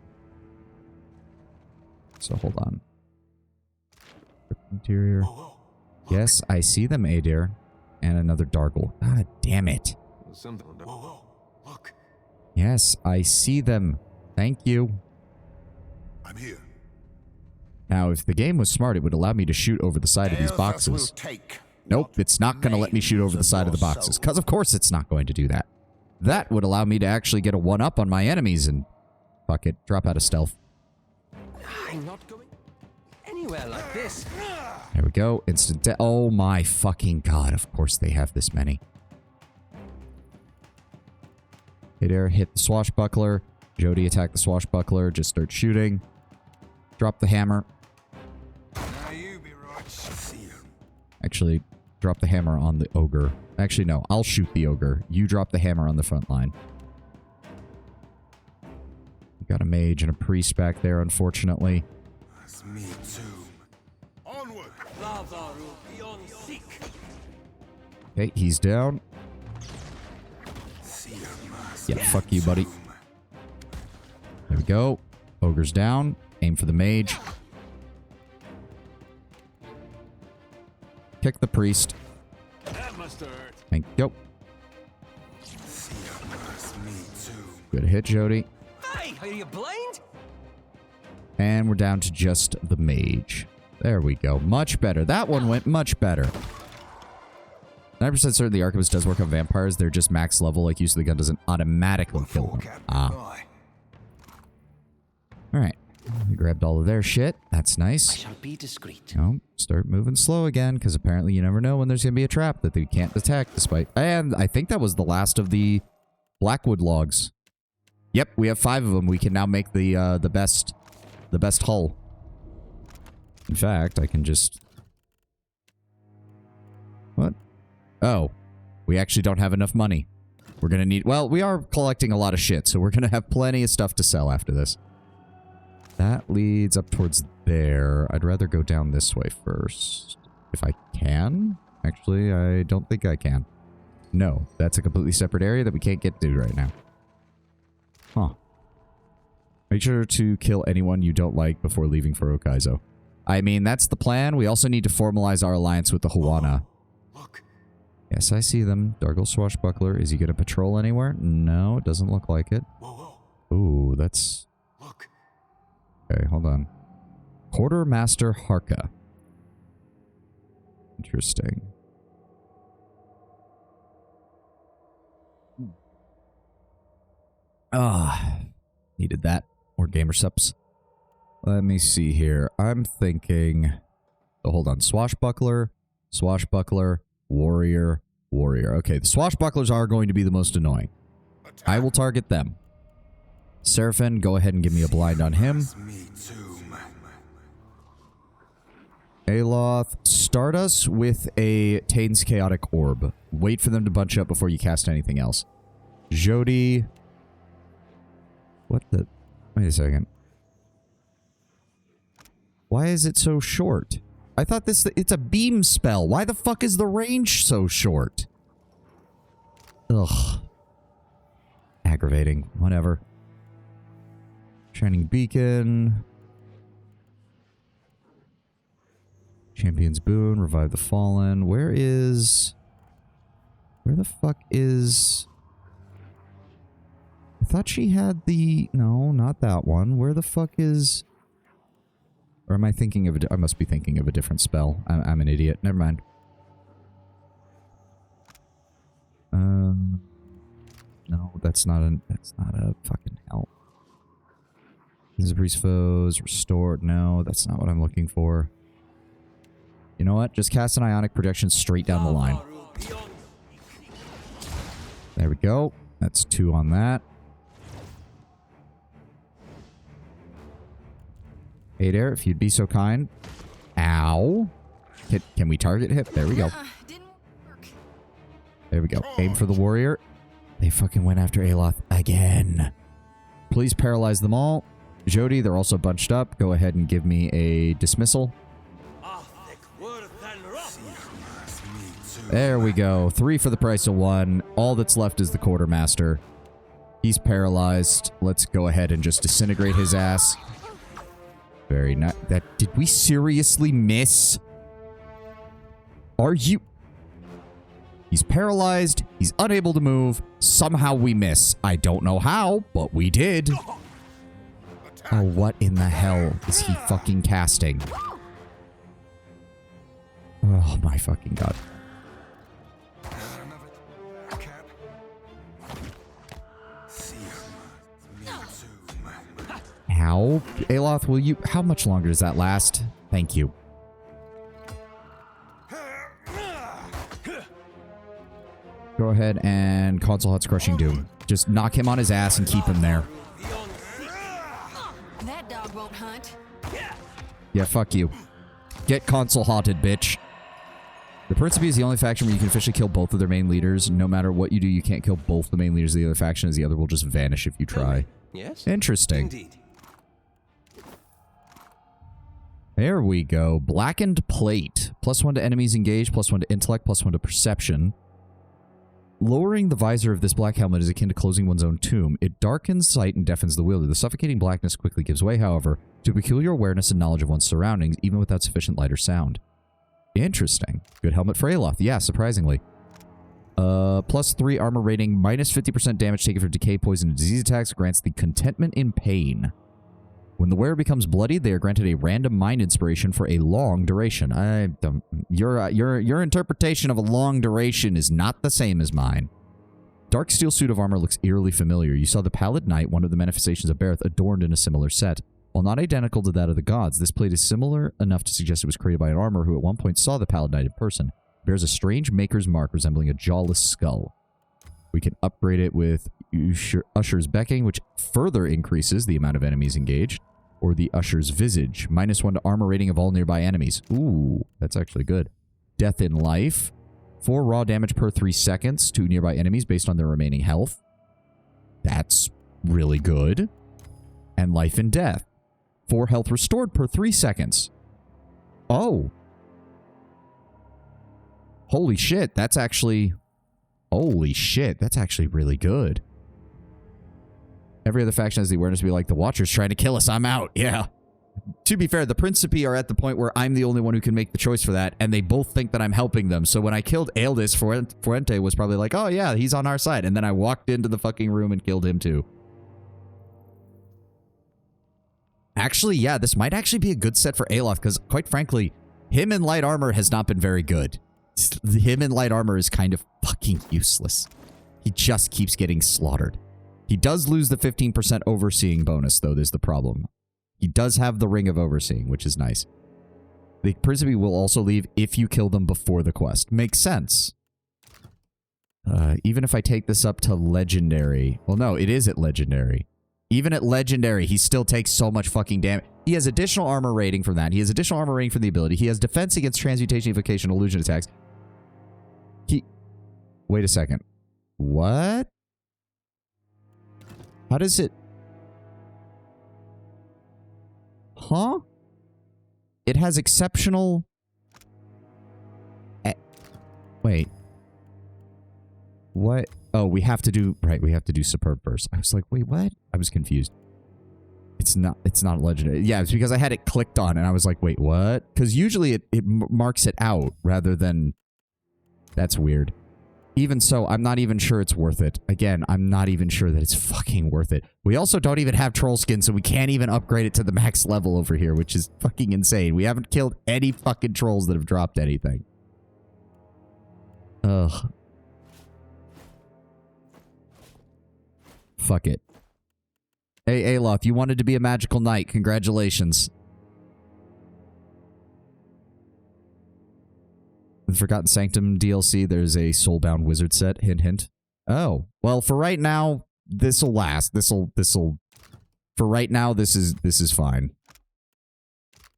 So hold on. Interior. Yes, I see them, Adir. And another Dargle. God damn it. Look. Yes, I see them. Thank you. I'm here. Now, if the game was smart, it would allow me to shoot over the side of these boxes. Nope, it's not going to let me shoot over the side of the boxes. Because of course it's not going to do that. That would allow me to actually get a 1-up on my enemies and... fuck it, drop out of stealth. I'm not going anywhere like this. There we go. Instant death. Oh my fucking God. Of course they have this many. Hit air, hit the swashbuckler. Jody attack the swashbuckler. Just start shooting. Drop the hammer. Now you be right. Actually, drop the hammer on the ogre. Actually, no. I'll shoot the ogre. You drop the hammer on the front line. We got a mage and a priest back there, unfortunately. That's me too. Onward. Okay, he's down. Yeah, fuck you, buddy. There we go. Ogre's down. Aim for the mage. Kick the priest. That must hurt. Thank you. Good hit, Jody. Hey, are you blind? And we're down to just the mage. There we go. Much better. That one went much better. 9% certain the Archivist does work on vampires. They're just max level, like use of the gun doesn't automatically kill them. Ah. Alright. We grabbed all of their shit. That's I nice. shall be discreet. Oh, start moving slow again, because apparently you never know when there's going to be a trap that they can't detect despite... And I think that was the last of the Blackwood logs. Yep, we have 5 of them. We can now make the best hull. In fact, I can just... What? Oh. We actually don't have enough money. We're going to need... Well, we are collecting a lot of shit, so we're going to have plenty of stuff to sell after this. That leads up towards there. I'd rather go down this way first. If I can? Actually, I don't think I can. No, that's a completely separate area that we can't get to right now. Huh. Make sure to kill anyone you don't like before leaving for Okaizo. I mean, that's the plan. We also need to formalize our alliance with the Huana. Look. Yes, I see them. Dargle Swashbuckler. Is he going to patrol anywhere? No, it doesn't look like it. Whoa. Ooh, that's... Look. Okay, hold on. Quartermaster Harka. Interesting. Ah, needed that. More gamer subs. Let me see here. I'm thinking... Oh, hold on. Swashbuckler, Swashbuckler, Warrior, Warrior. Okay, the Swashbucklers are going to be the most annoying. I will target them. Seraphin, go ahead and give me a blind on him. Me too, man. Aloth, start us with a Tain's Chaotic Orb. Wait for them to bunch up before you cast anything else. Jody... What the... Wait a second. Why is it so short? I thought it's a beam spell. Why the fuck is the range so short? Ugh. Aggravating. Whatever. Shining Beacon. Champion's Boon. Revive the Fallen. Where the fuck is... I thought she had the... No, not that one. Where the fuck is... Or am I thinking of I must be thinking of a different spell. I'm an idiot. Never mind. No, that's not a fucking help. Is priest foes restored? No, that's not what I'm looking for. You know what? Just cast an Ionic Projection straight down the line. There we go. That's 2 on that. Hey there, if you'd be so kind. Ow. Can we target him? There we go. Didn't work. There we go. Aim for the warrior. They fucking went after Aloth again. Please paralyze them all. Jody, they're also bunched up. Go ahead and give me a dismissal. There we go. 3 for the price of 1. All that's left is the quartermaster. He's paralyzed. Let's go ahead and just disintegrate his ass. Very nice. Did we seriously miss? Are you... He's paralyzed. He's unable to move. Somehow we miss. I don't know how, but we did. Oh, what in the hell is he fucking casting? Oh my fucking god. How? Aloth, will you... How much longer does that last? Thank you. Go ahead and Console Hut's Crushing Doom. Just knock him on his ass and keep him there. That dog won't hunt. Yeah, fuck you. Get Console Haunted, bitch. The Principe is the only faction where you can officially kill both of their main leaders. No matter what you do, you can't kill both the main leaders of the other faction, as the other will just vanish if you try. Yes? Interesting. Indeed. There we go. Blackened Plate. +1 to enemies engaged, +1 to intellect, +1 to perception. Lowering the visor of this black helmet is akin to closing one's own tomb. It darkens sight and deafens the wielder. The suffocating blackness quickly gives way, however, to peculiar awareness and knowledge of one's surroundings, even without sufficient light or sound. Interesting. Good helmet for Aloth. Yeah, surprisingly. +3 armor rating, -50% damage taken from decay, poison, and disease attacks, grants the Contentment in Pain. When the wearer becomes bloodied, they are granted a random mind inspiration for a long duration. Your interpretation of a long duration is not the same as mine. Dark steel suit of armor looks eerily familiar. You saw the Pallid Knight, one of the manifestations of Bareth, adorned in a similar set. While not identical to that of the gods, this plate is similar enough to suggest it was created by an armor who at one point saw the Paladin in person. It bears a strange maker's mark resembling a jawless skull. We can upgrade it with Usher's Becking, which further increases the amount of enemies engaged. Or the Usher's Visage, -1 to armor rating of all nearby enemies. Ooh, that's actually good. Death in Life. 4 raw damage per 3 seconds to nearby enemies based on their remaining health. That's really good. And Life in Death. 4 health restored per 3 seconds. Oh. Holy shit, that's actually... Holy shit, that's actually really good. Every other faction has the awareness to be like, the Watcher's trying to kill us, I'm out. Yeah. To be fair, the Principi are at the point where I'm the only one who can make the choice for that, and they both think that I'm helping them. So when I killed Aeldis, Fuente was probably like, oh yeah, he's on our side. And then I walked into the fucking room and killed him too. Actually, yeah, this might actually be a good set for Aloth, because quite frankly, him in light armor has not been very good. Him in light armor is kind of fucking useless. He just keeps getting slaughtered. He does lose the 15% overseeing bonus, though, is the problem. He does have the Ring of Overseeing, which is nice. The Principi will also leave if you kill them before the quest. Makes sense. Even if I take this up to Legendary... Well, no, it is at Legendary. Even at Legendary, he still takes so much fucking damage. He has additional armor rating from that. He has additional armor rating from the ability. He has defense against transmutation, evocation, illusion attacks. Wait a second. What? How does it... Huh? It has exceptional... Wait. What? Oh, we have to do... Right, we have to do Superb Burst. I was like, wait, what? I was confused. It's not legendary. Yeah, it's because I had it clicked on and I was like, wait, what? Because usually it marks it out rather than... That's weird. Even so, I'm not even sure it's worth it. Again, I'm not even sure that it's fucking worth it. We also don't even have troll skin, so we can't even upgrade it to the max level over here, which is fucking insane. We haven't killed any fucking trolls that have dropped anything. Ugh. Fuck it. Hey, Aloth, you wanted to be a magical knight. Congratulations. The Forgotten Sanctum DLC, there's a Soulbound Wizard set. Hint, hint. Oh. Well, for right now, this'll last. This'll... For right now, this is fine.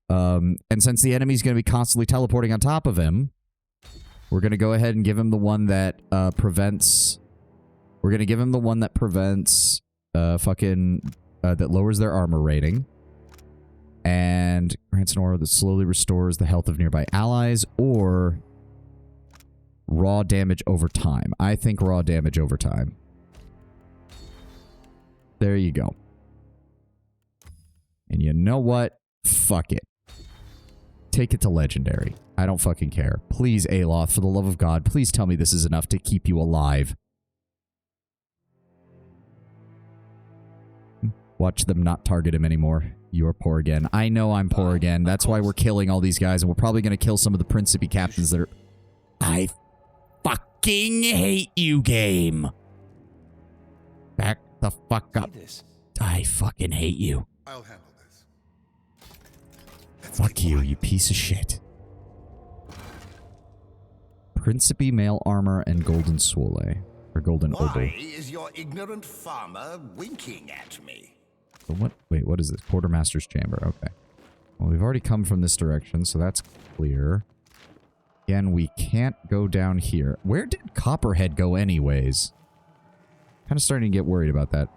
And since the enemy's going to be constantly teleporting on top of him, we're going to go ahead and give him the one that prevents... We're going to give him the one that prevents that lowers their armor rating. And grants an aura that slowly restores the health of nearby allies, or raw damage over time. I think raw damage over time. There you go. And you know what? Fuck it. Take it to Legendary. I don't fucking care. Please, Aloth, for the love of God, please tell me this is enough to keep you alive. Watch them not target him anymore. You're poor again. I know I'm poor again. That's why we're killing all these guys, and we're probably going to kill some of the Principi captains that are... I fucking hate you, game. Back the fuck up. I fucking hate you. I'll handle this. Fuck you, you piece of shit. Principi mail armor and golden swole. Or golden obol. Why is your ignorant farmer winking at me? What? Wait, what is this? Quartermaster's chamber. Okay. Well, we've already come from this direction, so that's clear. Again, we can't go down here. Where did Copperhead go anyways? Kind of starting to get worried about that.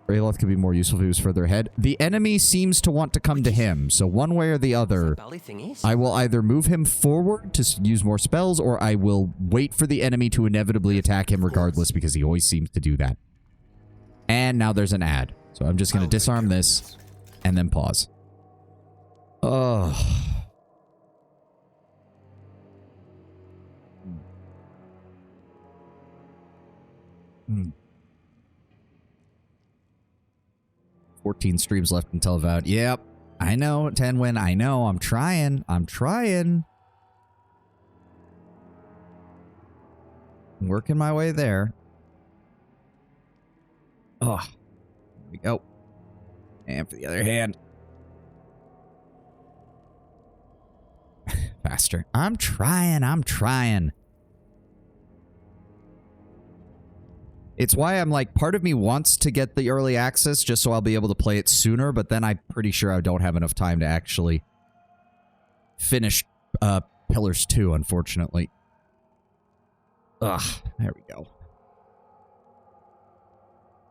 Aloth could be more useful if he was further ahead. The enemy seems to want to come to him, so one way or the other, I will either move him forward to use more spells, or I will wait for the enemy to inevitably attack him regardless, because he always seems to do that. And now there's an ad. So I'm just going to disarm this and then pause. Ugh. Hmm. 14 streams left until Avowed. Yep. I know, Tenwin. I know. I'm trying. I'm trying. I'm working my way there. Oh. There we go. And for the other hand. Faster. I'm trying. It's why I'm like, part of me wants to get the early access just so I'll be able to play it sooner, but then I'm pretty sure I don't have enough time to actually finish Pillars 2, unfortunately. Ugh, there we go.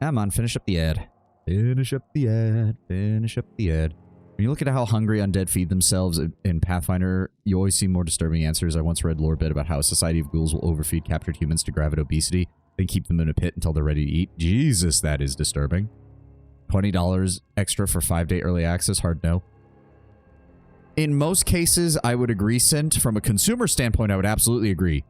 Come on, finish up the ad. Finish up the ad. Finish up the ad. When you look at how hungry undead feed themselves in Pathfinder, you always see more disturbing answers. I once read lore bit about how a society of ghouls will overfeed captured humans to gravid obesity, then keep them in a pit until they're ready to eat. Jesus, that is disturbing. $20 extra for 5-day early access, hard no. In most cases, I would agree, Sint. From a consumer standpoint, I would absolutely agree.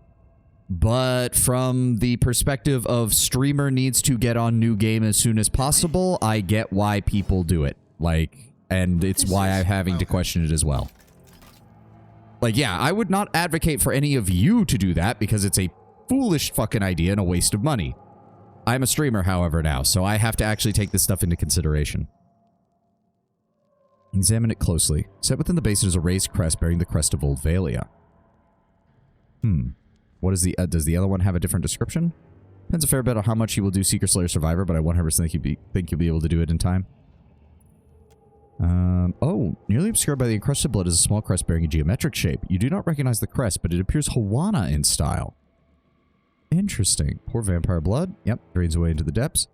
But from the perspective of streamer needs to get on new game as soon as possible, I get why people do it. Like, and it's why I'm having to question it as well. Like, yeah, I would not advocate for any of you to do that because it's a foolish fucking idea and a waste of money. I'm a streamer, however, now, so I have to actually take this stuff into consideration. Examine it closely. Set within the basin is a raised crest bearing the crest of Old Valia. What is the, does the other one have a different description? Depends a fair bit on how much you will do Seeker Slayer Survivor, but I 100% think you'll be able to do it in time. Oh, nearly obscured by the encrusted blood is a small crest bearing a geometric shape. You do not recognize the crest, but it appears Hawana in style. Interesting. Poor vampire blood. Yep, drains away into the depths.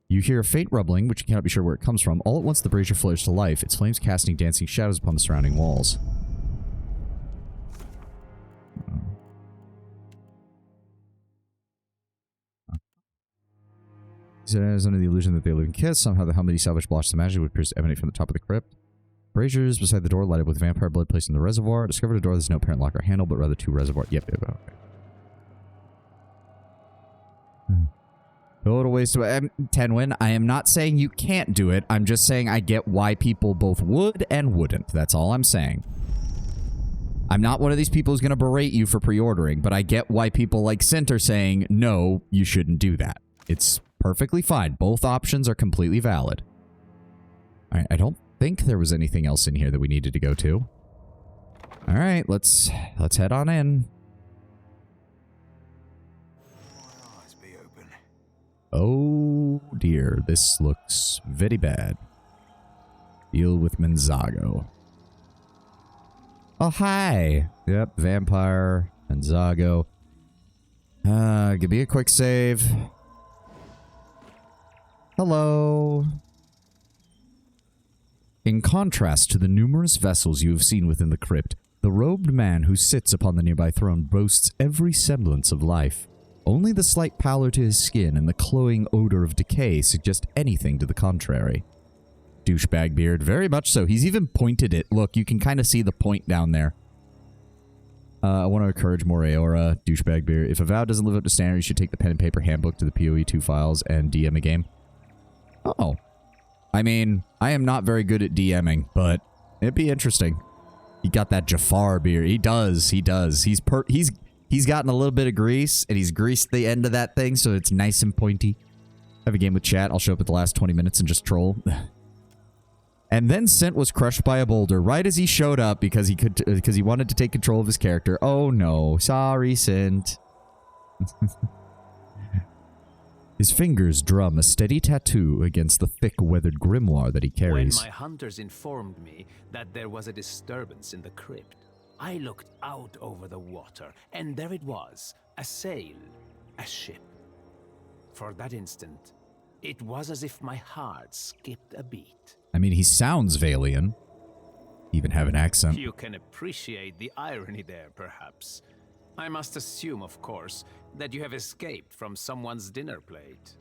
You hear a faint rumbling, which you cannot be sure where it comes from. All at once, the brazier flares to life, its flames casting dancing shadows upon the surrounding walls. He says, under the illusion that they live and kiss, somehow the helmet he salvaged blotched the magic which appears to emanate from the top of the crypt. Braziers beside the door light up with vampire blood placed in the reservoir. Discovered a door that has no apparent lock or handle, but rather two reservoirs. Yep, okay. Total waste of Tenwin, I am not saying you can't do it. I'm just saying I get why people both would and wouldn't. That's all I'm saying. I'm not one of these people who's going to berate you for pre-ordering, but I get why people like Sint are saying, no, you shouldn't do that. It's perfectly fine. Both options are completely valid. All right, I don't think there was anything else in here that we needed to go to. All right, let's head on in. Oh dear, this looks very bad. Deal with Menzago. Oh, hi. Yep, vampire, Menzago. Give me a quick save. Hello. In contrast to the numerous vessels you have seen within the crypt, the robed man who sits upon the nearby throne boasts every semblance of life. Only the slight pallor to his skin and the cloying odor of decay suggest anything to the contrary. Douchebag beard, very much so. He's even pointed it. Look, you can kind of see the point down there. I want to encourage more Aora, douchebag beard. If Avowed doesn't live up to standard, you should take the pen and paper handbook to the PoE2 files and DM a game. Oh. I mean, I am not very good at DMing, but it'd be interesting. He got that Jafar beard. He does. He's gotten a little bit of grease, and he's greased the end of that thing, so it's nice and pointy. Have a game with chat. I'll show up at the last 20 minutes and just troll. And then Sint was crushed by a boulder right as he showed up because he wanted to take control of his character. Oh no. Sorry, Sint. His fingers drum a steady tattoo against the thick, weathered grimoire that he carries. When my hunters informed me that there was a disturbance in the crypt, I looked out over the water, and there it was, a sail, a ship. For that instant, it was as if my heart skipped a beat. I mean, he sounds Valian. Even have an accent. You can appreciate the irony there, perhaps. I must assume, of course, that you have escaped from someone's dinner plate.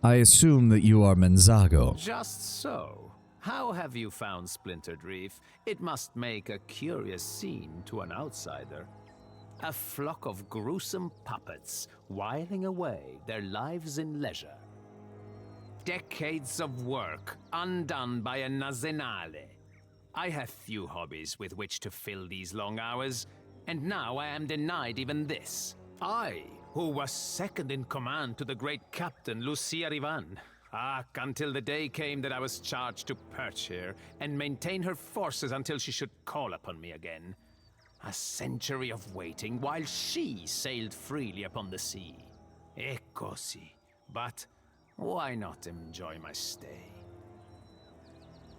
I assume that you are Menzago. Just so. How have you found Splintered Reef? It must make a curious scene to an outsider. A flock of gruesome puppets whiling away their lives in leisure. Decades of work undone by a Nazenale. I have few hobbies with which to fill these long hours, and now I am denied even this. I, who was second in command to the great captain Lucia Rivan. Until the day came that I was charged to perch here and maintain her forces until she should call upon me again. A century of waiting while she sailed freely upon the sea. E così. But why not enjoy my stay?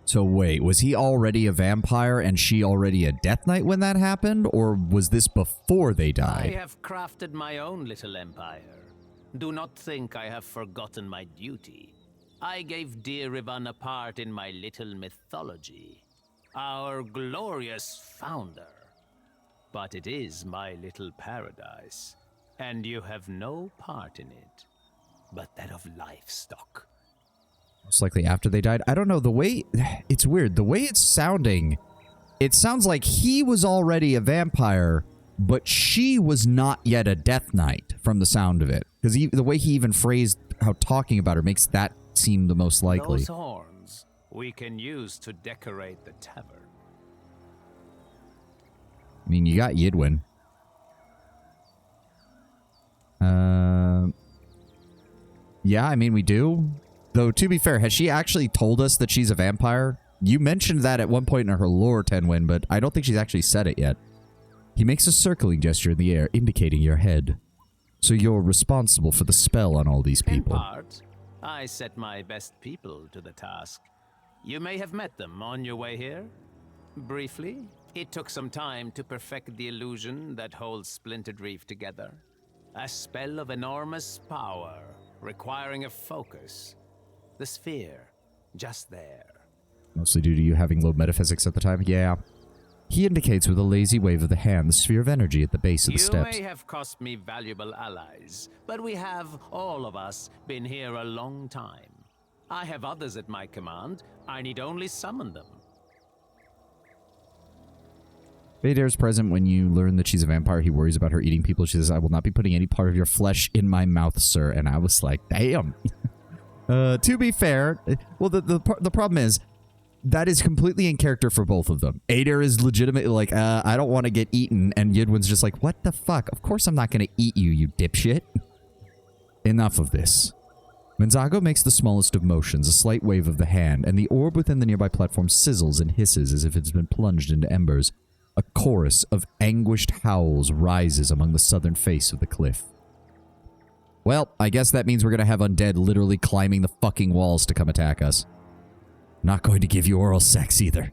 So wait, was he already a vampire and she already a Death Knight when that happened? Or was this before they I died? have crafted my own little empire. Do not think I have forgotten my duty. I gave dear Rivan a part in my little mythology. Our glorious founder. But it is my little paradise. And you have no part in it, but that of livestock. Most likely after they died. I don't know, the way... It's weird. The way it's sounding, it sounds like he was already a vampire, but she was not yet a Death Knight from the sound of it. Because the way he even phrased how talking about her makes that seem the most likely. Those horns we can use to decorate the tavern. I mean, you got Yidwin. Yeah, I mean, we do. Though, to be fair, has she actually told us that she's a vampire? You mentioned that at one point in her lore, Tenwin, but I don't think she's actually said it yet. He makes a circling gesture in the air, indicating your head. So you're responsible for the spell on all these people. In part, I set my best people to the task. You may have met them on your way here. Briefly, it took some time to perfect the illusion that holds Splintered Reef together. A spell of enormous power, requiring a focus. The sphere, just there. Mostly due to you having low metaphysics at the time? Yeah. He indicates with a lazy wave of the hand the sphere of energy at the base of the steps. You may have cost me valuable allies, but we have, all of us, been here a long time. I have others at my command. I need only summon them. Vader is present when you learn that she's a vampire. He worries about her eating people. She says, I will not be putting any part of your flesh in my mouth, sir. And I was like, damn. To be fair, well, the problem is, that is completely in character for both of them. Adair is legitimately like, I don't want to get eaten. And Yidwin's just like, what the fuck? Of course I'm not going to eat you, you dipshit. Enough of this. Menzago makes the smallest of motions, a slight wave of the hand, and the orb within the nearby platform sizzles and hisses as if it's been plunged into embers. A chorus of anguished howls rises among the southern face of the cliff. Well, I guess that means we're going to have undead literally climbing the fucking walls to come attack us. Not going to give you oral sex either.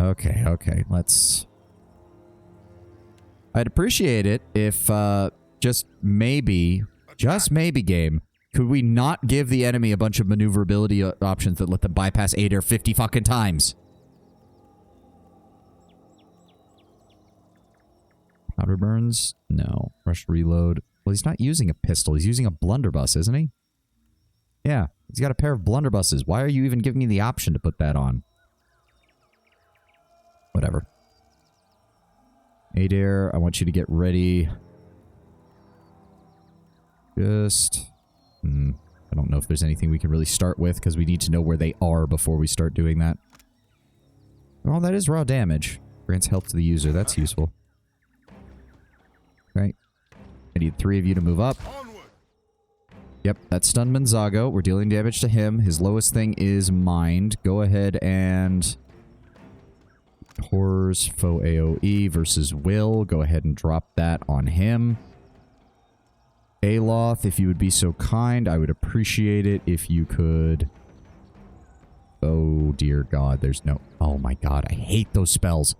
Okay, let's... I'd appreciate it if, just maybe game, could we not give the enemy a bunch of maneuverability options that let them bypass Adair 50 fucking times? Powder burns? No. Rush reload. Well, he's not using a pistol. He's using a blunderbuss, isn't he? Yeah. He's got a pair of blunderbusses. Why are you even giving me the option to put that on? Whatever. Adair, I want you to get ready. Just... I don't know if there's anything we can really start with, because we need to know where they are before we start doing that. Oh, that is raw damage. Grants health to the user. That's useful. Right. I need 3 of you to move up. Yep, that's stunned Menzago. We're dealing damage to him. His lowest thing is Mind. Go ahead and... Horrors, Foe AoE versus Will. Go ahead and drop that on him. Aloth, if you would be so kind, I would appreciate it if you could... Oh, dear God, there's no... Oh my God, I hate those spells.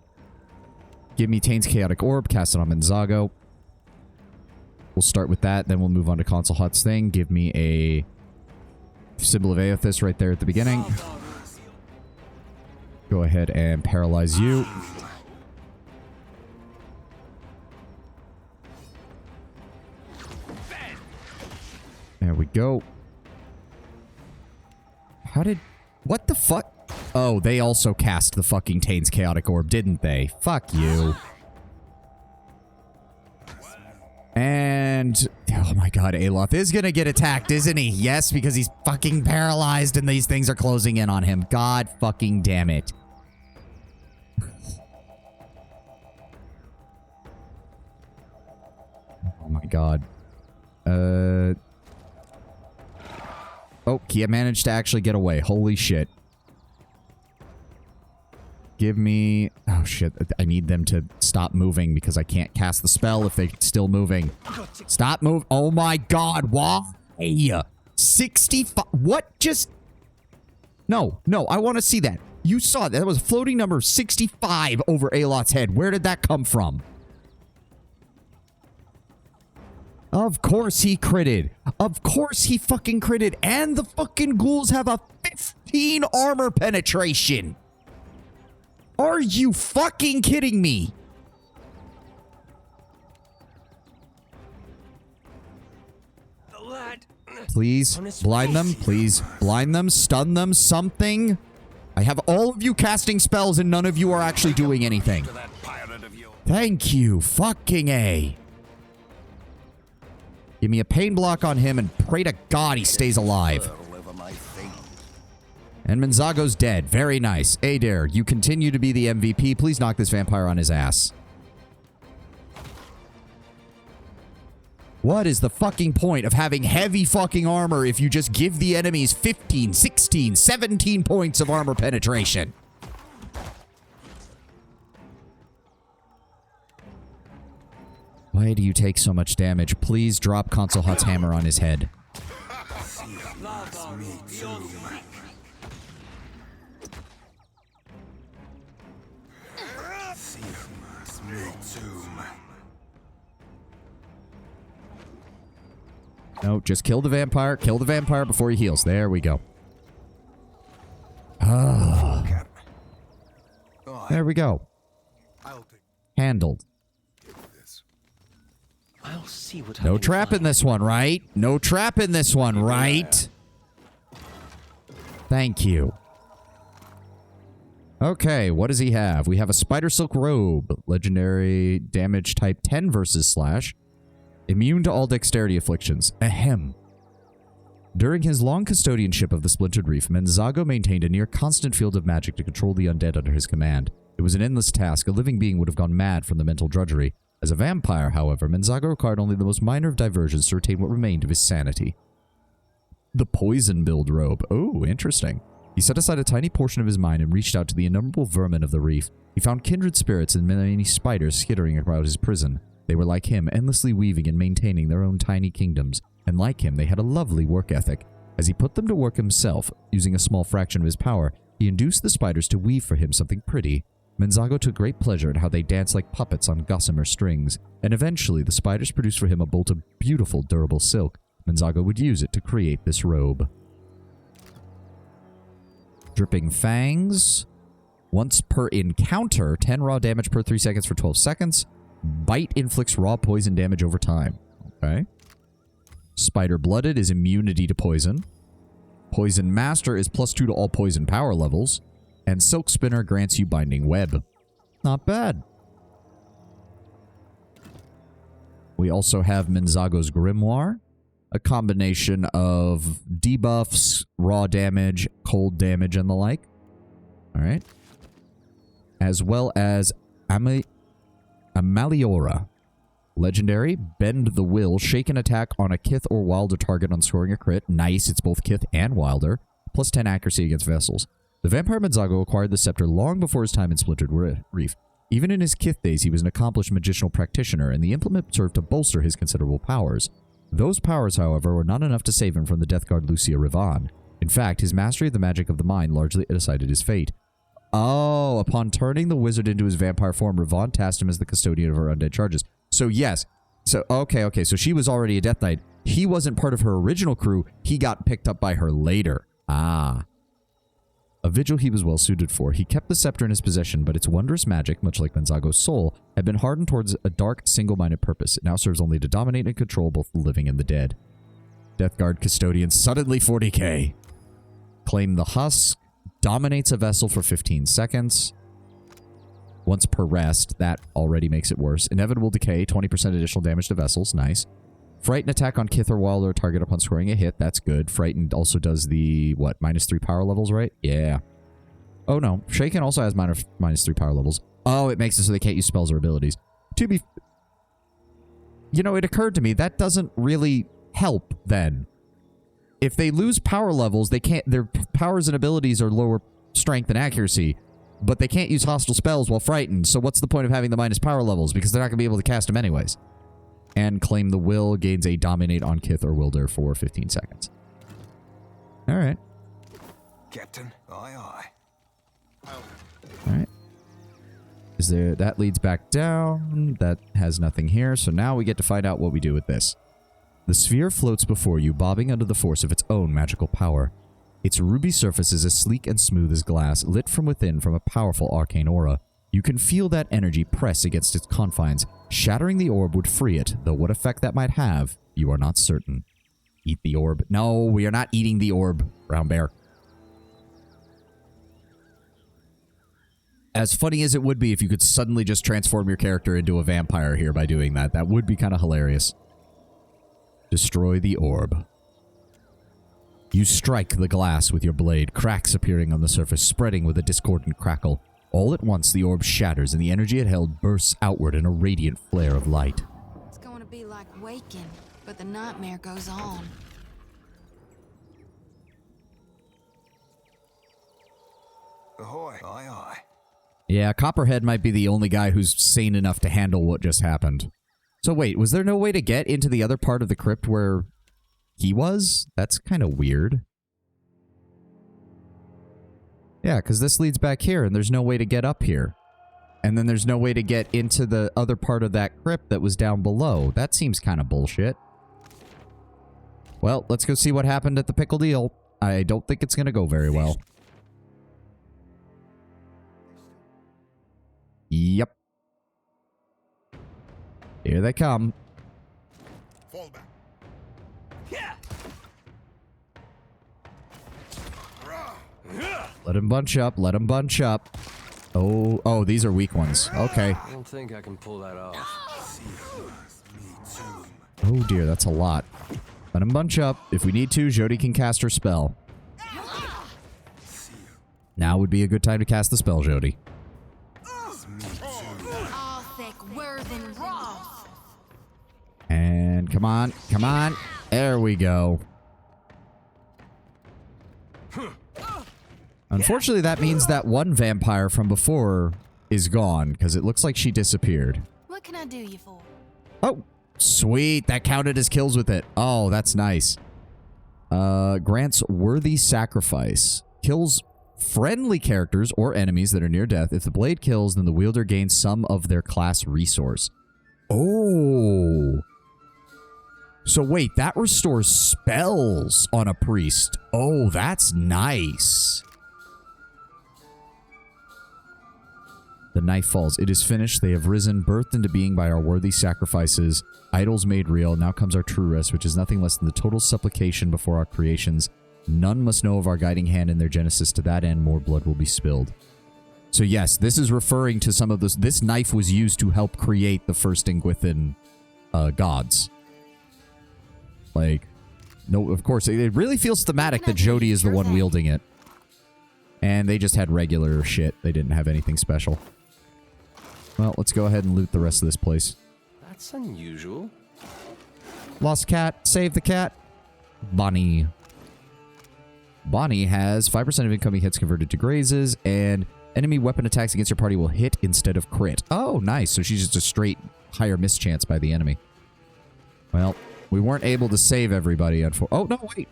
Give me Tain's Chaotic Orb, cast it on Menzago. We'll start with that, then we'll move on to Consul Hut's thing. Give me a Symbol of Aethys right there at the beginning. Go ahead and paralyze you. There we go. How did... What the fuck? Oh, they also cast the fucking Tain's Chaotic Orb, didn't they? Fuck you. And... Oh my God, Aloth is gonna get attacked, isn't he? Yes, because he's fucking paralyzed and these things are closing in on him. God fucking damn it. Oh my God. Fuck, he managed to actually get away. Holy shit. Give me... Oh, shit. I need them to stop moving because I can't cast the spell if they're still moving. Stop moving. Oh, my God. Why? 65... What just... No. No, I want to see that. You saw that. That was a floating number 65 over Alot's head. Where did that come from? Of course he critted. Of course he fucking critted. And the fucking ghouls have a 15 armor penetration. Are you fucking kidding me? Please blind them. Please blind them. Stun them. Something. I have all of you casting spells and none of you are actually doing anything. Thank you. Fucking A. Give me a pain block on him and pray to God he stays alive. And Menzago's dead. Very nice. Adair, you continue to be the MVP. Please knock this vampire on his ass. What is the fucking point of having heavy fucking armor if you just give the enemies 15, 16, 17 points of armor penetration? Why do you take so much damage? Please drop Consul Hut's hammer on his head. No, just kill the vampire. Kill the vampire before he heals. There we go. Ah. There we go. Handled. I'll see what No trap in this one, right? No trap in this one, right? Thank you. Okay, what does he have? We have a Spider Silk Robe. Legendary damage type 10 versus slash. Immune to all dexterity afflictions. Ahem. During his long custodianship of the Splintered Reef, Menzago maintained a near constant field of magic to control the undead under his command. It was an endless task. A living being would have gone mad from the mental drudgery. As a vampire, however, Menzago required only the most minor of diversions to retain what remained of his sanity. The Poison Build Robe. Oh, interesting. He set aside a tiny portion of his mind and reached out to the innumerable vermin of the reef. He found kindred spirits and many spiders skittering about his prison. They were like him, endlessly weaving and maintaining their own tiny kingdoms. And like him, they had a lovely work ethic. As he put them to work himself, using a small fraction of his power, he induced the spiders to weave for him something pretty. Menzago took great pleasure in how they danced like puppets on gossamer strings, and eventually the spiders produced for him a bolt of beautiful, durable silk. Menzago would use it to create this robe. Dripping Fangs. Once per encounter, 10 raw damage per 3 seconds for 12 seconds. Bite inflicts raw poison damage over time. Okay. Spider Blooded is immunity to poison. Poison Master is +2 to all poison power levels. And Silk Spinner grants you Binding Web. Not bad. We also have Menzago's Grimoire. A combination of debuffs, raw damage, cold damage, and the like. Alright. As well as Amaliora. Legendary, Bend the Will. Shake an attack on a Kith or Wilder target on scoring a crit. Nice, it's both Kith and Wilder. +10 accuracy against vessels. The vampire Menzago acquired the scepter long before his time in Splintered Reef. Even in his Kith days, he was an accomplished magicianal practitioner, and the implement served to bolster his considerable powers. Those powers, however, were not enough to save him from the Death Guard Lucia Rivan. In fact, his mastery of the magic of the mind largely decided his fate. Oh, upon turning the wizard into his vampire form, Rivan tasked him as the custodian of her undead charges. So yes. So, okay. So she was already a Death Knight. He wasn't part of her original crew. He got picked up by her later. Ah. A vigil he was well suited for. He kept the scepter in his possession, but its wondrous magic, much like Menzago's soul, had been hardened towards a dark, single-minded purpose. It now serves only to dominate and control both the living and the dead. Death Guard Custodian, suddenly 40k. Claim the Husk. Dominates a vessel for 15 seconds. Once per rest. That already makes it worse. Inevitable Decay, 20% additional damage to vessels. Nice. Frighten attack on Kith or Wilder target upon scoring a hit. That's good. Frightened also does the, what, -3 power levels, right? Yeah. Oh, no. Shaken also has -3 power levels. Oh, it makes it so they can't use spells or abilities. To be... You know, it occurred to me, that doesn't really help, then. if they lose power levels, they can't. Their powers and abilities are lower strength and accuracy, but they can't use hostile spells while frightened. So what's the point of having the minus power levels? Because they're not going to be able to cast them anyways. And claim the will gains a dominate on Kith or Wilder for 15 seconds. All right. Captain, aye aye. All right. Is there, that leads back down. That has nothing here. So now we get to find out what we do with this. The sphere floats before you, bobbing under the force of its own magical power. Its ruby surface is as sleek and smooth as glass, lit from within from a powerful arcane aura. You can feel that energy press against its confines. Shattering the orb would free it, though what effect that might have, you are not certain. Eat the orb. No, we are not eating the orb, Brown Bear. As funny as it would be if you could suddenly just transform your character into a vampire here by doing that. That would be kind of hilarious. Destroy the orb. You strike the glass with your blade, cracks appearing on the surface, spreading with a discordant crackle. All at once, the orb shatters, and the energy it held bursts outward in a radiant flare of light. It's going to be like waking, but the nightmare goes on. Ahoy, aye aye. Yeah, Copperhead might be the only guy who's sane enough to handle what just happened. So wait, was there no way to get into the other part of the crypt where he was? That's kind of weird. Yeah, because this leads back here, and there's no way to get up here. And then there's no way to get into the other part of that crypt that was down below. That seems kind of bullshit. Well, let's go see what happened at the Pickled Eel. I don't think it's going to go very well. Yep. Here they come. Fall back. Let him bunch up. Let him bunch up. Oh, these are weak ones. Okay. I don't think I can pull that off. Oh dear, that's a lot. Let him bunch up. If we need to, Jody can cast her spell. Now would be a good time to cast the spell, Jody. And come on, come on. There we go. Unfortunately, that means that one vampire from before is gone, because it looks like she disappeared. What can I do you for? Oh, sweet. That counted as kills with it. Oh, that's nice. Grants worthy sacrifice. Kills friendly characters or enemies that are near death. If the blade kills, then the wielder gains some of their class resource. Oh. So wait, that restores spells on a priest. Oh, that's nice. The knife falls. It is finished. They have risen, birthed into being by our worthy sacrifices. Idols made real. Now comes our true rest, which is nothing less than the total supplication before our creations. None must know of our guiding hand in their genesis. To that end, more blood will be spilled. So yes, this is referring to some of this. This knife was used to help create the first Ingwithan gods. Like, no, of course, it really feels thematic that Jody is the one wielding it. And they just had regular shit. They didn't have anything special. Well, let's go ahead and loot the rest of this place. That's unusual. Lost cat. Save the cat. Bonnie. Bonnie has 5% of incoming hits converted to grazes, and enemy weapon attacks against your party will hit instead of crit. Oh, nice. So she's just a straight higher mischance by the enemy. Well, we weren't able to save everybody. Oh, no, wait.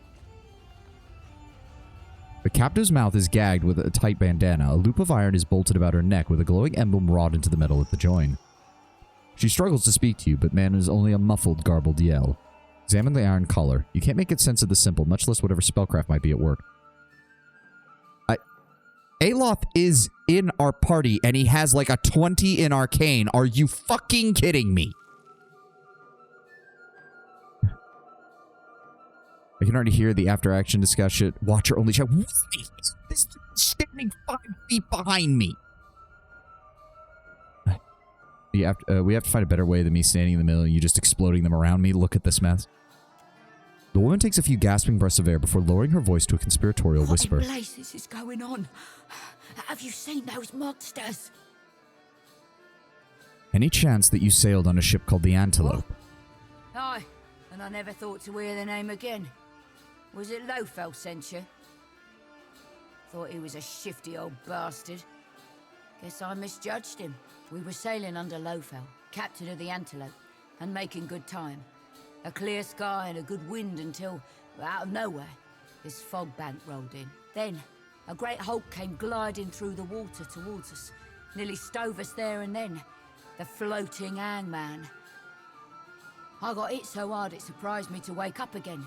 The captive's mouth is gagged with a tight bandana. A loop of iron is bolted about her neck with a glowing emblem wrought into the metal at the join. She struggles to speak to you, but manages only a muffled, garbled yell. Examine the iron collar. You can't make it sense of the symbol, much less whatever spellcraft might be at work. Aloth is in our party, and he has like a 20 in arcane. Are you fucking kidding me? I can already hear the after-action discussion. Watcher only shout. This standing 5 feet behind me. We have to find a better way than me standing in the middle and you just exploding them around me. Look at this mess. The woman takes a few gasping breaths of air before lowering her voice to a conspiratorial whisper. What in blazes is going on? Have you seen those monsters? Any chance that you sailed on a ship called the Antelope? Aye, and I never thought to hear the name again. Was it Lofel sent you? Thought he was a shifty old bastard. Guess I misjudged him. We were sailing under Lofel, captain of the Antelope, and making good time. A clear sky and a good wind until, out of nowhere, this fog bank rolled in. Then, a great hulk came gliding through the water towards us. Nearly stove us there and then. The floating hangman. I got hit so hard it surprised me to wake up again.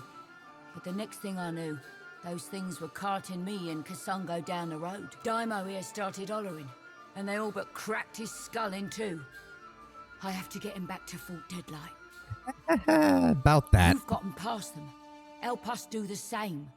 But the next thing I knew, those things were carting me and Kasungo down the road. Daimo here started hollering, and they all but cracked his skull in two. I have to get him back to Fort Deadlight. About that. You've gotten past them. Help us do the same.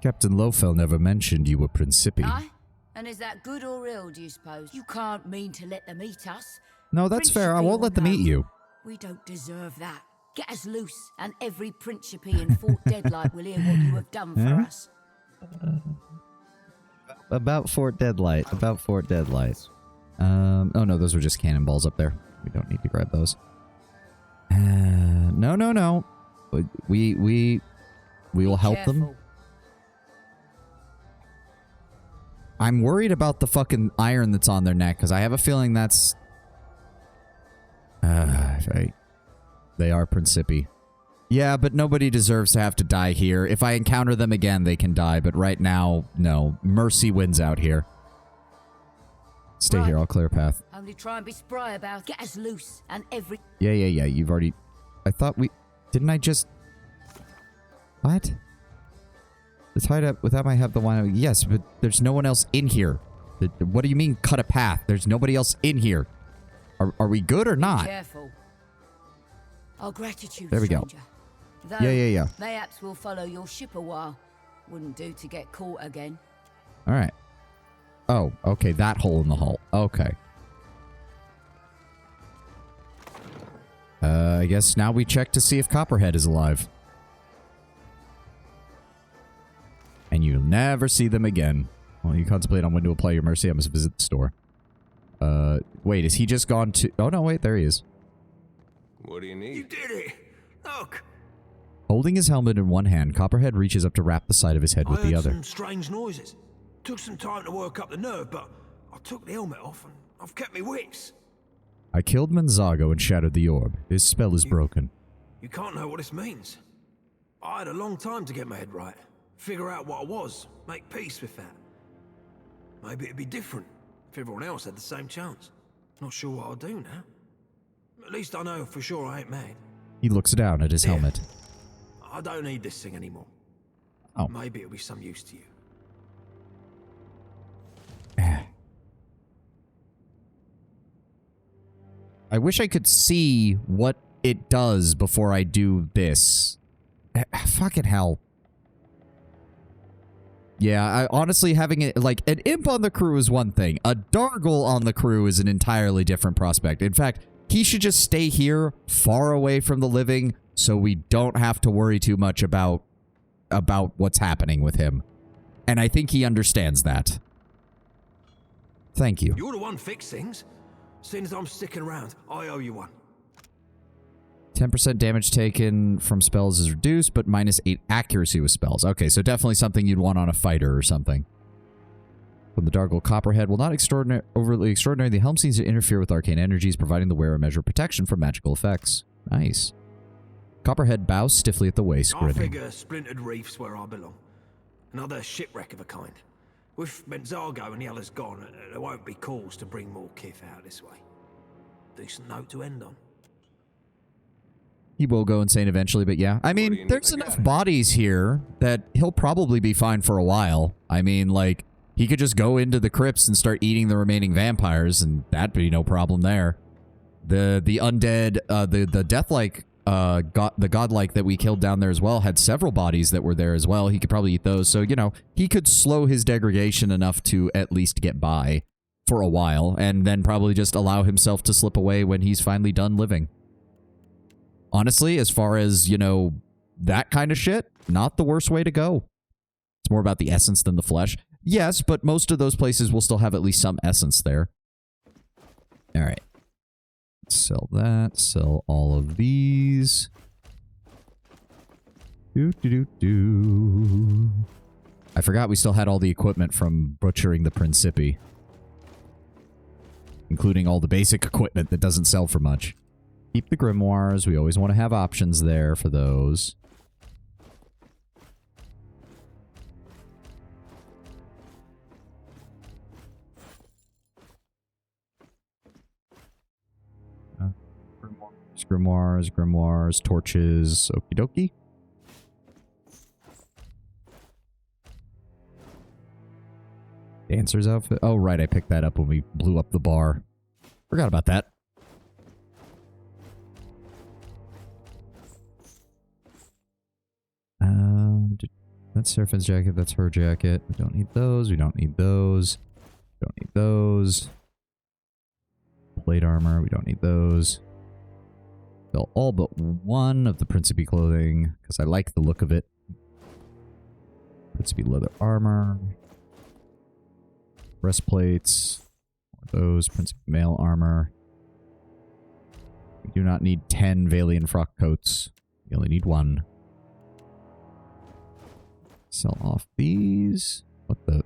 Captain Lofel never mentioned you were Principi. Aye? And is that good or ill, do you suppose? You can't mean to let them eat us. No, that's fair. I won't let them eat you. We don't deserve that. Get us loose, and every Principi in Fort Deadlight will hear what you have done for us. About Fort Deadlight. About Fort Deadlight. Oh no, those were just cannonballs up there. We don't need to grab those. No. We will help them. I'm worried about the fucking iron that's on their neck, because I have a feeling that's... right. They are Principi. Yeah, but nobody deserves to have to die here. If I encounter them again, they can die, but right now, no. Mercy wins out here. Stay here, I'll clear a path. Only try and be spry about. Get us loose, and every... Yeah, you've already... I thought we... Didn't I just... What? The tied up without my have the one... Yes, but there's no one else in here. What do you mean, cut a path? There's nobody else in here. Are we good or not? Be careful. Our gratitude, there we stranger. Go. Though Yeah. Mayhaps we'll follow your ship a while. Wouldn't do to get caught again. Alright. Oh, okay, that hole in the hull. Okay. I guess now we check to see if Copperhead is alive. And you'll never see them again. While you contemplate on when to apply your mercy, I must visit the store. Wait, is he just gone to... Oh, no, wait, there he is. What do you need? You did it! Look! Holding his helmet in one hand, Copperhead reaches up to wrap the side of his head with the other. I heard some strange noises. Took some time to work up the nerve, but I took the helmet off and I've kept me wits. I killed Manzago and shattered the orb. His spell is broken. You can't know what this means. I had a long time to get my head right. Figure out what I was. Make peace with that. Maybe it'd be different if everyone else had the same chance. Not sure what I'll do now. At least I know for sure I ain't mad. He looks down at his helmet. I don't need this thing anymore. Oh. Maybe it'll be some use to you. I wish I could see what it does before I do this. Fucking hell. Yeah, honestly, having it like an imp on the crew is one thing. A Dargle on the crew is an entirely different prospect. In fact, he should just stay here, far away from the living, so we don't have to worry too much about what's happening with him. And I think he understands that. Thank you. You're the one fix things. Since I'm sticking around, I owe you one. 10% damage taken from spells is reduced, but -8 accuracy with spells. Okay, so definitely something you'd want on a fighter or something. From the Dargle Copperhead, while not overly extraordinary, the helm seems to interfere with arcane energies, providing the wearer a measure of protection from magical effects. Nice. Copperhead bows stiffly at the waist, I grinning. figure splintered reef's where I belong. Another shipwreck of a kind. With Menzago and the others gone, there won't be cause to bring more kith out this way. Decent note to end on. He will go insane eventually, but yeah. I mean, there's enough bodies here that he'll probably be fine for a while. I mean, like, he could just go into the crypts and start eating the remaining vampires, and that'd be no problem there. The undead, the deathlike, the godlike that we killed down there as well had several bodies that were there as well. He could probably eat those. So, you know, he could slow his degradation enough to at least get by for a while, and then probably just allow himself to slip away when he's finally done living. Honestly, as far as, you know, that kind of shit, not the worst way to go. It's more about the essence than the flesh. Yes, but most of those places will still have at least some essence there. All right. Sell that. Sell all of these. I forgot we still had all the equipment from butchering the Principi. Including all the basic equipment that doesn't sell for much. Keep the grimoires. We always want to have options there for those. Grimoires, torches, okie dokie. Dancer's outfit. Oh, right, I picked that up when we blew up the bar. Forgot about that. That's Seraphine's jacket, that's her jacket. We don't need those, we don't need those. We don't need those. Plate armor, we don't need those. Fill all but one of the Principi clothing, because I like the look of it. Principi leather armor. Breastplates. Those. Principi mail armor. We do not need 10 Valian frock coats. We only need one. Sell off these. What the?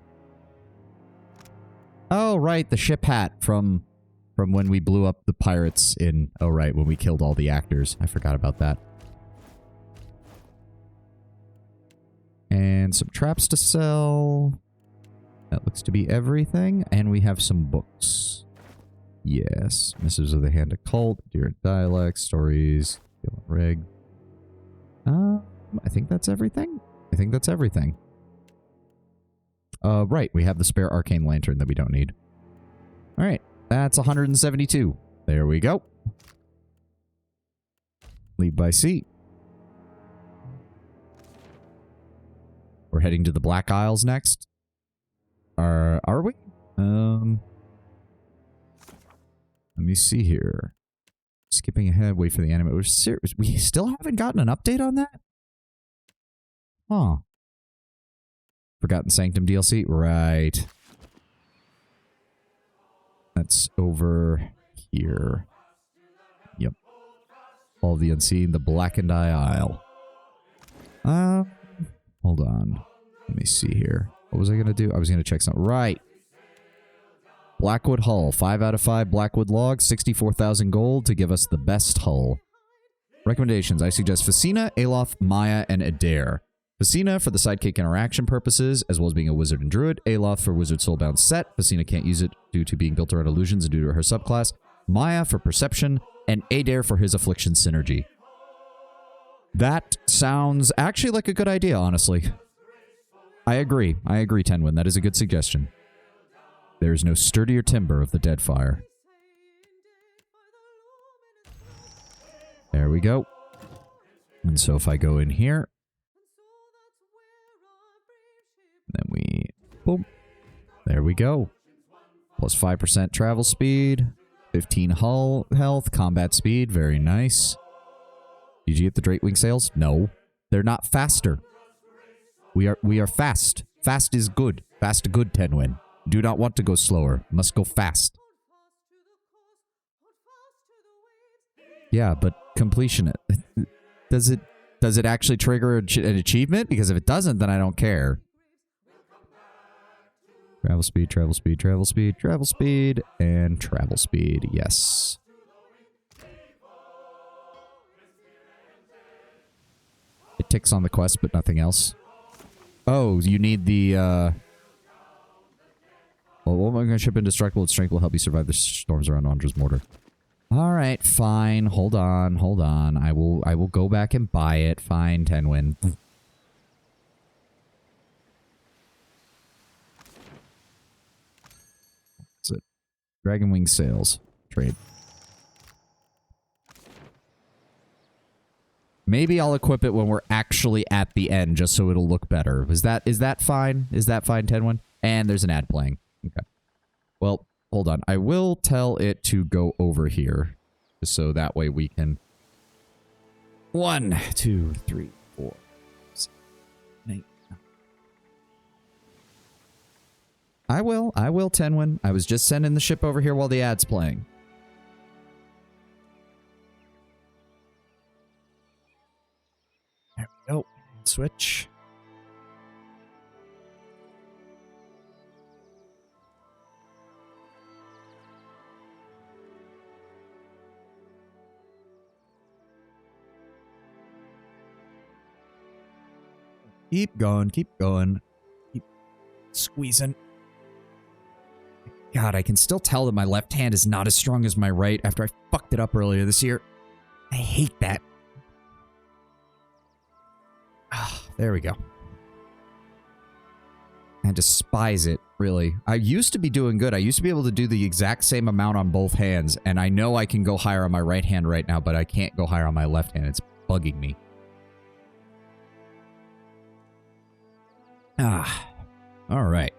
Oh, right. The ship hat from when we blew up the pirates in... Oh, right. When we killed all the actors. I forgot about that. And some traps to sell. That looks to be everything. And we have some books. Yes. Missives of the Hand Occult. Deer Dialect. Stories. Rig. I think that's everything. I think that's everything. Right. We have the spare arcane lantern that we don't need. Alright. That's 172. There we go. Lead by sea. We're heading to the Black Isles next. Are we? Let me see here. Skipping ahead, wait for the anime. We still haven't gotten an update on that? Huh. Forgotten Sanctum DLC? Right. That's over here. Yep. All the Unseen, the Blackened Eye Isle. Hold on. Let me see here. What was I going to do? I was going to check something. Right. Blackwood Hull. 5 out of 5 Blackwood logs. 64,000 gold to give us the best hull. Recommendations. I suggest Facina, Aloth, Maya, and Adair. Facina for the sidekick interaction purposes, as well as being a wizard and druid. Aloth for wizard soulbound set. Facina can't use it due to being built around illusions and due to her subclass. Maya for perception. And Adair for his affliction synergy. That sounds actually like a good idea, honestly. I agree. I agree, Tenwin. That is a good suggestion. There is no sturdier timber of the Deadfire. There we go. And so if I go in here, then we... Boom. There we go. Plus 5% travel speed. 15 hull health. Combat speed. Very nice. Did you get the Dreightwing sails? No. They're not faster. We are fast. Fast is good. Fast good, Tenwin. Do not want to go slower. Must go fast. Yeah, but completion. Does it actually trigger an achievement? Because if it doesn't, then I don't care. Travel speed, travel speed, travel speed, travel speed, and travel speed. Yes. It ticks on the quest, but nothing else. Oh, you need the, Well, what am I going to ship indestructible? Its strength will help you survive the storms around Andra's mortar. Alright, fine. Hold on, hold on. I will go back and buy it. Fine, Tenwin. That's it. Dragonwing sails. Trade. Maybe I'll equip it when we're actually at the end, just so it'll look better. Is that fine? Is that fine, Tenwin? And there's an ad playing. Okay. Well, hold on. I will tell it to go over here, just so that way we can... 1, 2, 3, 4, 6, 8. I will, Tenwin. I was just sending the ship over here while the ad's playing. There we go. switch. Keep going, keep going. Keep squeezing. God, I can still tell that my left hand is not as strong as my right after I fucked it up earlier this year. I hate that. Ah, there we go. I despise it, really. I used to be doing good. I used to be able to do the exact same amount on both hands, and I know I can go higher on my right hand right now, but I can't go higher on my left hand. It's bugging me. Ah, all right.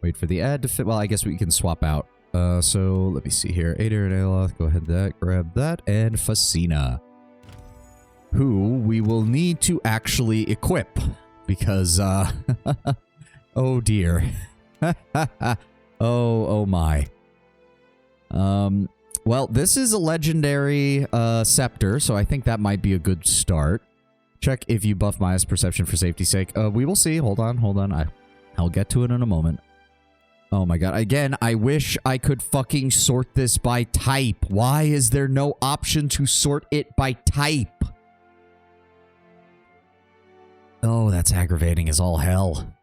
Wait for the ad to fit. Well, I guess we can swap out. So let me see here. Ader and Aloth, go ahead that, grab that, and Facina, who we will need to actually equip because, oh dear. oh my. Well, this is a legendary scepter, so I think that might be a good start. Check if you buff Maya's perception for safety's sake. We will see. Hold on. I'll get to it in a moment. Oh my god. Again, I wish I could fucking sort this by type. Why is there no option to sort it by type? Oh, that's aggravating as all hell.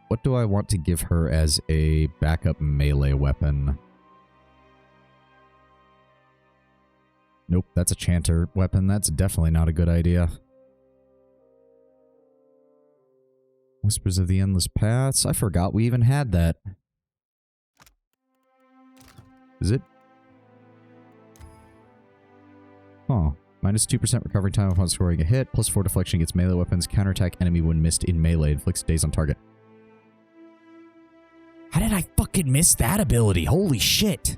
What do I want to give her as a backup melee weapon? Nope, that's a chanter weapon. That's definitely not a good idea. Whispers of the Endless Paths. I forgot we even had that. Is it? Huh. Minus 2% recovery time upon scoring a hit. Plus 4 deflection against melee weapons. Counterattack enemy when missed in melee. Inflicts daze on target. How did I fucking miss that ability? Holy shit.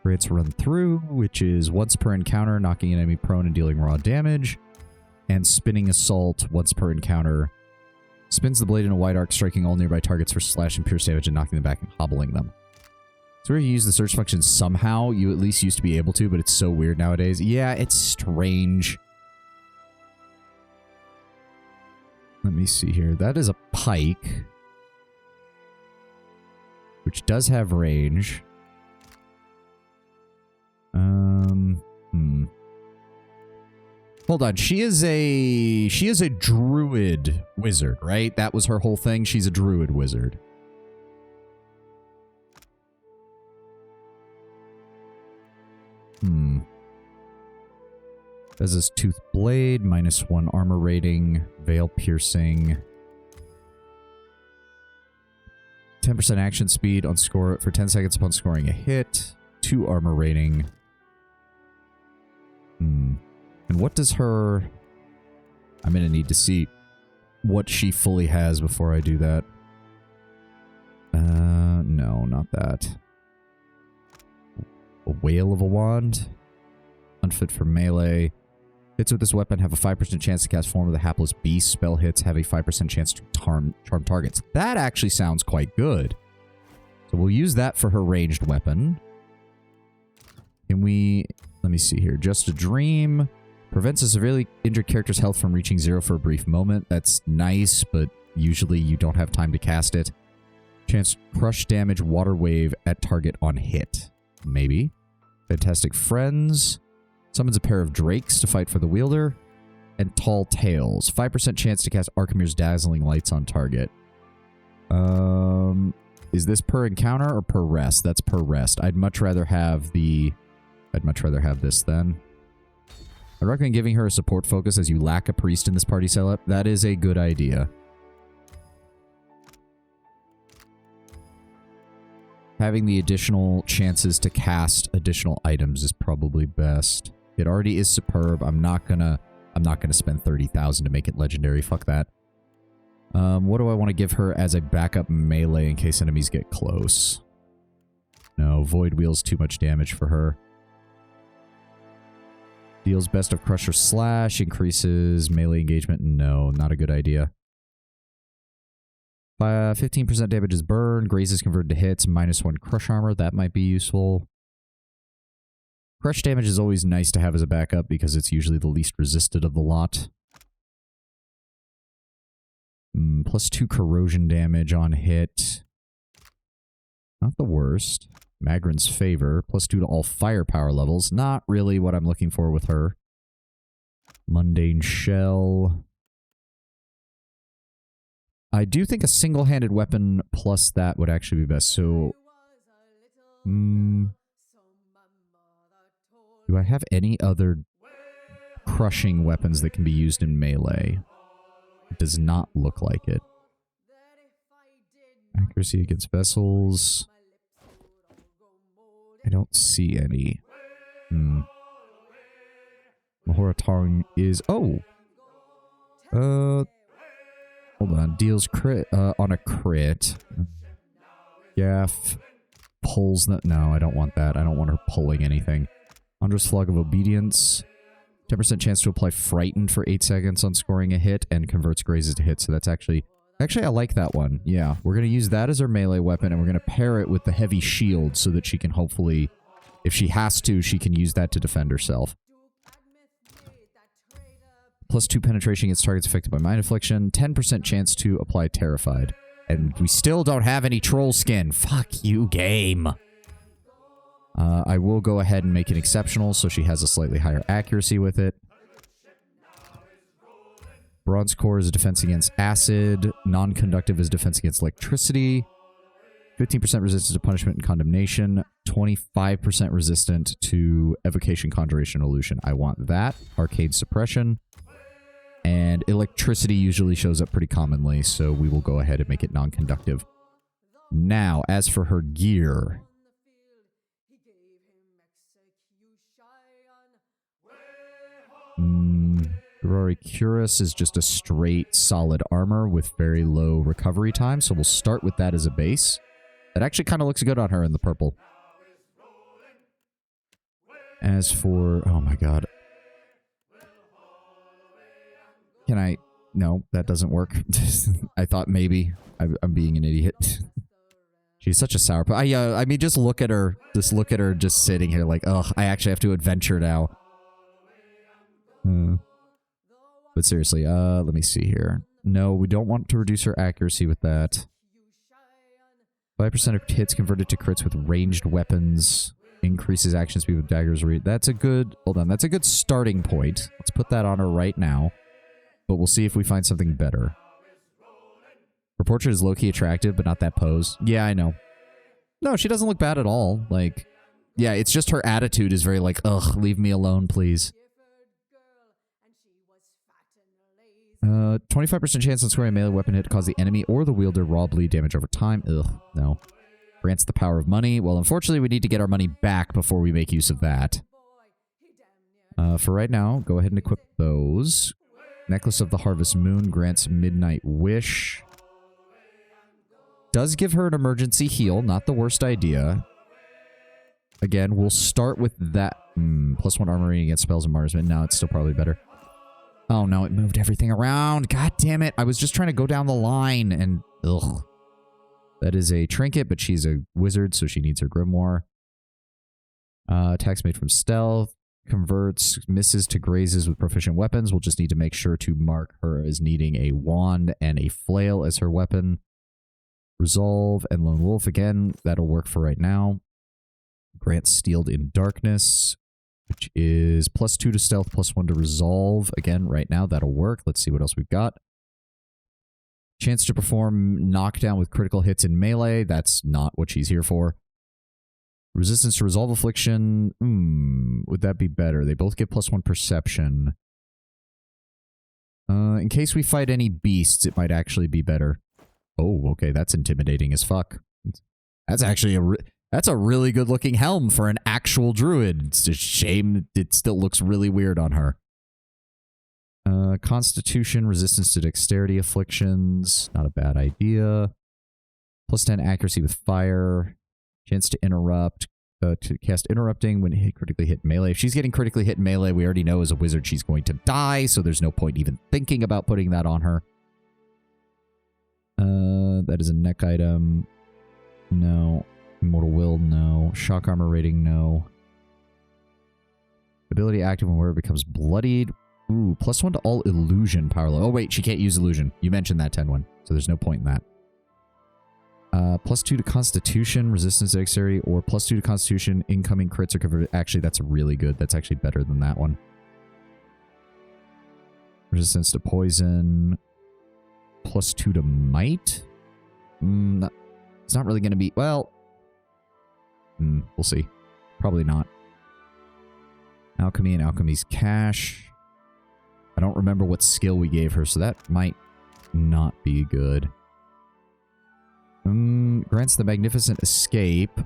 Grants run through, which is once per encounter, knocking an enemy prone and dealing raw damage. And spinning assault once per encounter. Spins the blade in a wide arc, striking all nearby targets for slash and pierce damage and knocking them back and hobbling them. So where you use the search function somehow, you at least used to be able to, but it's so weird nowadays. Yeah, it's strange. Let me see here. That is a pike. Which does have range. Hold on, she is a druid wizard, right? That was her whole thing. She's a druid wizard. Bez's Tooth Blade, -1 armor rating, Veil Piercing. 10% action speed on score for 10 seconds upon scoring a hit. 2 armor rating. And what does her... I'm going to need to see what she fully has before I do that. No, not that. A Whale of a Wand. Unfit for melee. Hits with this weapon have a 5% chance to cast Form of the Hapless Beast. Spell hits have a 5% chance to charm targets. That actually sounds quite good. So we'll use that for her ranged weapon. Can we... Let me see here. Just a Dream. Prevents a severely injured character's health from reaching 0 for a brief moment. That's nice, but usually you don't have time to cast it. Chance to crush damage water wave at target on hit. Maybe. Fantastic Friends. Summons a pair of drakes to fight for the wielder. And Tall Tales. 5% chance to cast Archimir's Dazzling Lights on target. Is this per encounter or per rest? That's per rest. I'd much rather have this then. I recommend giving her a support focus as you lack a priest in this party setup. That is a good idea. Having the additional chances to cast additional items is probably best. It already is superb. I'm not gonna spend 30,000 to make it legendary. Fuck that. What do I want to give her as a backup melee in case enemies get close? No, Void Wheel's too much damage for her. Deals Best of Crusher Slash, increases melee engagement. No, not a good idea. 15% damage is burn. Graze is converted to hits. -1 crush armor. That might be useful. Crush damage is always nice to have as a backup because it's usually the least resisted of the lot. +2 corrosion damage on hit. Not the worst. Magrin's favor. +2 to all firepower levels. Not really what I'm looking for with her. Mundane shell. I do think a single-handed weapon plus that would actually be best. So, do I have any other crushing weapons that can be used in melee? It does not look like it. Accuracy against vessels. I don't see any. Mahora Tongue is... Oh! Hold on. Deals crit on a crit. Gaff pulls... No, I don't want that. I don't want her pulling anything. Hunter's Slug of Obedience. 10% chance to apply Frightened for 8 seconds on scoring a hit and converts grazes to hits. So that's actually... Actually, I like that one. Yeah, we're going to use that as our melee weapon, and we're going to pair it with the heavy shield so that she can hopefully... If she has to, she can use that to defend herself. +2 penetration against targets affected by Mind Affliction. 10% chance to apply Terrified. And we still don't have any troll skin. Fuck you, game. I will go ahead and make it exceptional so she has a slightly higher accuracy with it. Bronze Core is a defense against acid. Non-conductive is defense against electricity. 15% resistance to punishment and condemnation. 25% resistant to evocation, conjuration, illusion. I want that. Arcade suppression. And electricity usually shows up pretty commonly, so we will go ahead and make it non-conductive. Now, as for her gear... Ferrari Cuirass is just a straight, solid armor with very low recovery time, so we'll start with that as a base. That actually kind of looks good on her in the purple. As for... Oh my god. Can I... No, that doesn't work. I thought maybe. I'm being an idiot. She's such a sourpuss. I mean, just look at her. Just look at her just sitting here like, ugh, I actually have to adventure now. But seriously, let me see here. No, we don't want to reduce her accuracy with that. 5% of hits converted to crits with ranged weapons. Increases action speed with daggers. That's a good... Hold on, that's a good starting point. Let's put that on her right now. But we'll see if we find something better. Her portrait is low-key attractive, but not that pose. Yeah, I know. No, she doesn't look bad at all. Like, yeah, it's just her attitude is very like, ugh, leave me alone, please. 25% chance on scoring a melee weapon hit to cause the enemy or the wielder raw bleed damage over time. Ugh, no. Grants the power of money. Well, unfortunately, we need to get our money back before we make use of that. For right now, go ahead and equip those. Necklace of the Harvest Moon grants Midnight Wish. Does give her an emergency heal. Not the worst idea. Again, we'll start with that. +1 armor rating against spells and martyrsmen. No, it's still probably better. Oh no, it moved everything around. God damn it. I was just trying to go down the line and... Ugh. That is a trinket, but she's a wizard, so she needs her grimoire. Attacks made from stealth. Converts misses to grazes with proficient weapons. We'll just need to make sure to mark her as needing a wand and a flail as her weapon. Resolve and Lone Wolf. Again, that'll work for right now. Grants Steeled in Darkness, which is +2 to stealth, +1 to resolve. Again, right now, that'll work. Let's see what else we've got. Chance to perform knockdown with critical hits in melee. That's not what she's here for. Resistance to resolve affliction. Would that be better? They both get +1 perception. In case we fight any beasts, it might actually be better. Oh, okay, that's intimidating as fuck. That's actually that's a really good looking helm for an actual druid. It's a shame it still looks really weird on her. Constitution, resistance to dexterity afflictions. Not a bad idea. +10 accuracy with fire. Chance to interrupt. To cast interrupting when critically hit melee. If she's getting critically hit melee, we already know as a wizard she's going to die, so there's no point even thinking about putting that on her. That is a neck item. No. Immortal Will, no. Shock armor rating, no. Ability active when wearer becomes bloodied. Ooh, +1 to all illusion power level. Oh, wait, she can't use illusion. You mentioned that, Tenwin, so there's no point in that. +2 to Constitution, Resistance to Dexterity, or +2 to Constitution, incoming crits are converted. Actually, that's really good. That's actually better than that one. Resistance to Poison, +2 to Might. It's not really going to be... Well, we'll see. Probably not. Alchemy and Alchemy's Cash. I don't remember what skill we gave her, so that might not be good. Grants the Magnificent Escape.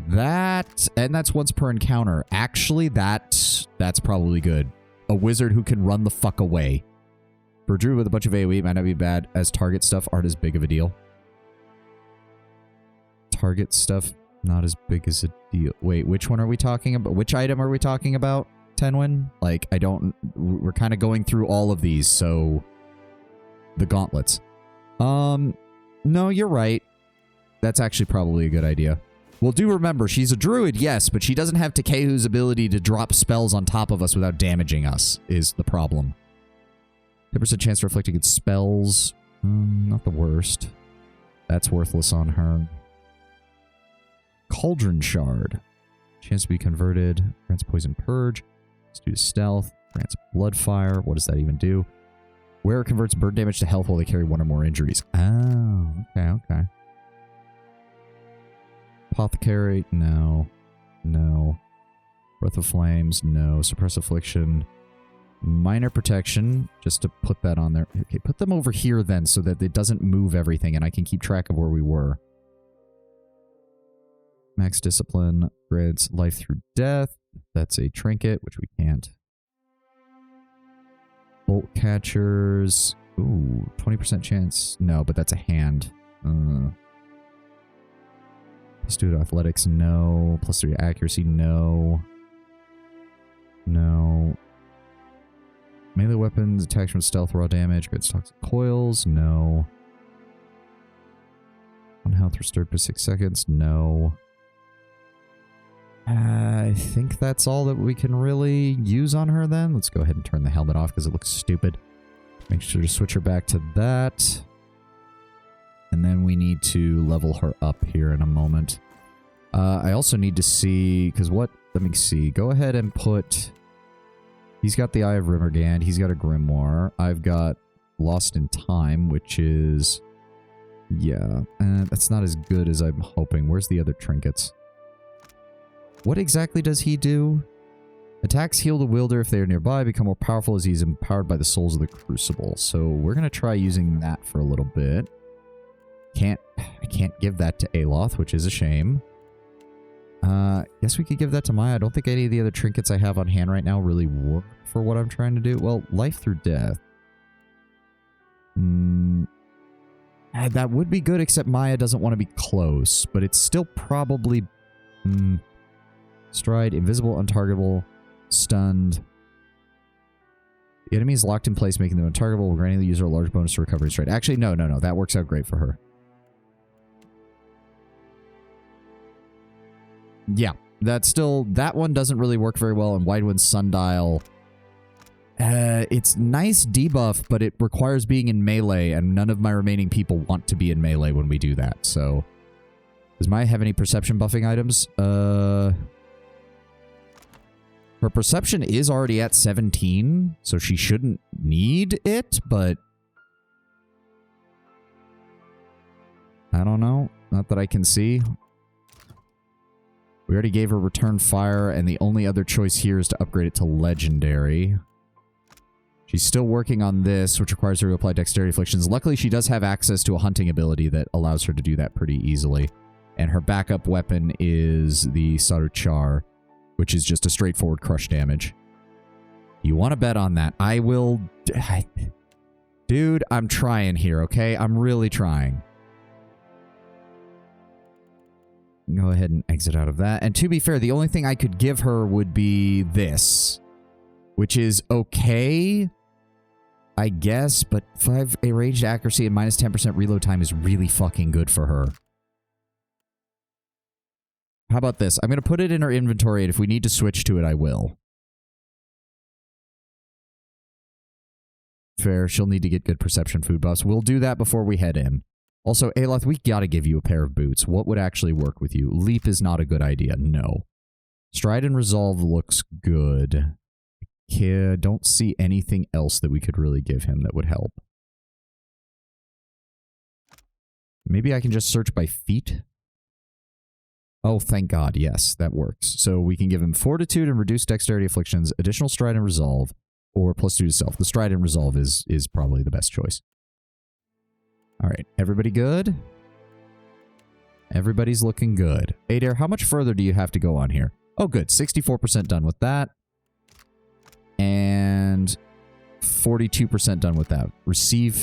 That, and that's once per encounter. Actually, that's probably good. A wizard who can run the fuck away. For a druid with a bunch of AoE, it might not be bad, as target stuff aren't as big of a deal. Target stuff, not as big as a deal. Wait, which one are we talking about? Which item are we talking about, Tenwin? Like, I don't... We're kind of going through all of these, so... The gauntlets. No, you're right. That's actually probably a good idea. Well, do remember, she's a druid, yes, but she doesn't have Takehu's ability to drop spells on top of us without damaging us, is the problem. 10% chance to reflect against spells. Not the worst. That's worthless on her. Cauldron Shard. Chance to be converted. Grants Poison Purge. Let's do Stealth. Grants Bloodfire. What does that even do? Wearer converts burn damage to health while they carry one or more injuries. Oh, okay. Apothecary, no. No. Breath of Flames, no. Suppress Affliction. Minor Protection, just to put that on there. Okay, put them over here then so that it doesn't move everything and I can keep track of where we were. Max Discipline grants life through death. That's a trinket, which we can't. Bolt Catchers. Ooh, 20% chance. No, but that's a hand. +2 to Athletics, no. +3 to Accuracy, no. No. Melee weapons, attacks from stealth, raw damage, grants toxic coils, no. 1 health restored per 6 seconds, no. I think that's all that we can really use on her then. Let's go ahead and turn the helmet off because it looks stupid. Make sure to switch her back to that. And then we need to level her up here in a moment. I also need to see... Because what... Let me see. Go ahead and put... He's got the Eye of Rimmergand. He's got a Grimoire. I've got Lost in Time, which is... Yeah. That's not as good as I'm hoping. Where's the other trinkets? What exactly does he do? Attacks heal the wielder if they are nearby, become more powerful as he's empowered by the souls of the Crucible. So we're going to try using that for a little bit. I can't give that to Aloth, which is a shame. Guess we could give that to Maya. I don't think any of the other trinkets I have on hand right now really work for what I'm trying to do. Well, life through death. That would be good, except Maya doesn't want to be close, but it's still probably... Stride, invisible, untargetable, stunned. The enemy is locked in place, making them untargetable, granting the user a large bonus to recovery stride. Actually, no. That works out great for her. Yeah, that one doesn't really work very well in Widewind Sundial. It's nice debuff, but it requires being in melee, and none of my remaining people want to be in melee when we do that, so... Does Maya have any perception buffing items? Her perception is already at 17, so she shouldn't need it, but... I don't know. Not that I can see. We already gave her Return Fire, and the only other choice here is to upgrade it to Legendary. She's still working on this, which requires her to apply Dexterity Afflictions. Luckily, she does have access to a hunting ability that allows her to do that pretty easily. And her backup weapon is the Saruchar, which is just a straightforward crush damage. You want to bet on that? I will... Dude, I'm trying here, okay? I'm really trying. Go ahead and exit out of that. And to be fair, the only thing I could give her would be this, which is okay, I guess, but 5 ranged accuracy and minus 10% reload time is really fucking good for her. How about this? I'm going to put it in her inventory, and if we need to switch to it, I will. Fair. She'll need to get good perception food buffs. We'll do that before we head in. Also, Aloth, we gotta give you a pair of boots. What would actually work with you? Leap is not a good idea. No. Stride and Resolve looks good. Yeah, don't see anything else that we could really give him that would help. Maybe I can just search by feet? Oh, thank God. Yes, that works. So we can give him Fortitude and Reduced Dexterity Afflictions, additional Stride and Resolve, or +2 to Self. The Stride and Resolve is probably the best choice. Alright, everybody good? Everybody's looking good. Adair, how much further do you have to go on here? Oh, good. 64% done with that. And 42% done with that. Receive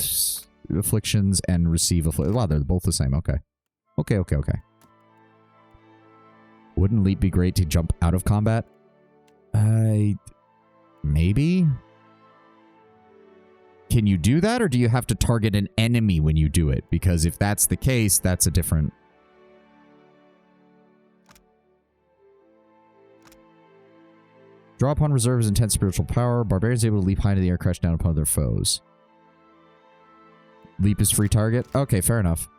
afflictions and receive afflictions. Wow, they're both the same. Okay. Okay. Wouldn't leap be great to jump out of combat? Maybe? Can you do that, or do you have to target an enemy when you do it? Because if that's the case, that's a different... Draw upon reserves intense spiritual power. Barbarians able to leap high into the air, crash down upon their foes. Leap is free target? Okay, fair enough.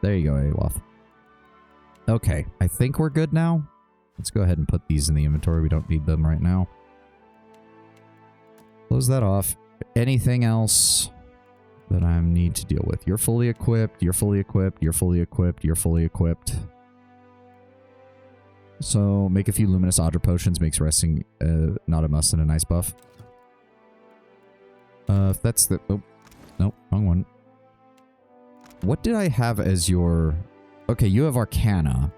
There you go, Aloth. Okay, I think we're good now. Let's go ahead and put these in the inventory. We don't need them right now. Close that off. Anything else that I need to deal with? You're fully equipped. You're fully equipped. You're fully equipped. You're fully equipped. So, make a few luminous Audra potions. Makes resting not a must and a nice buff. If that's the... Oh, no, wrong one. What did I have as your... Okay, you have Arcana.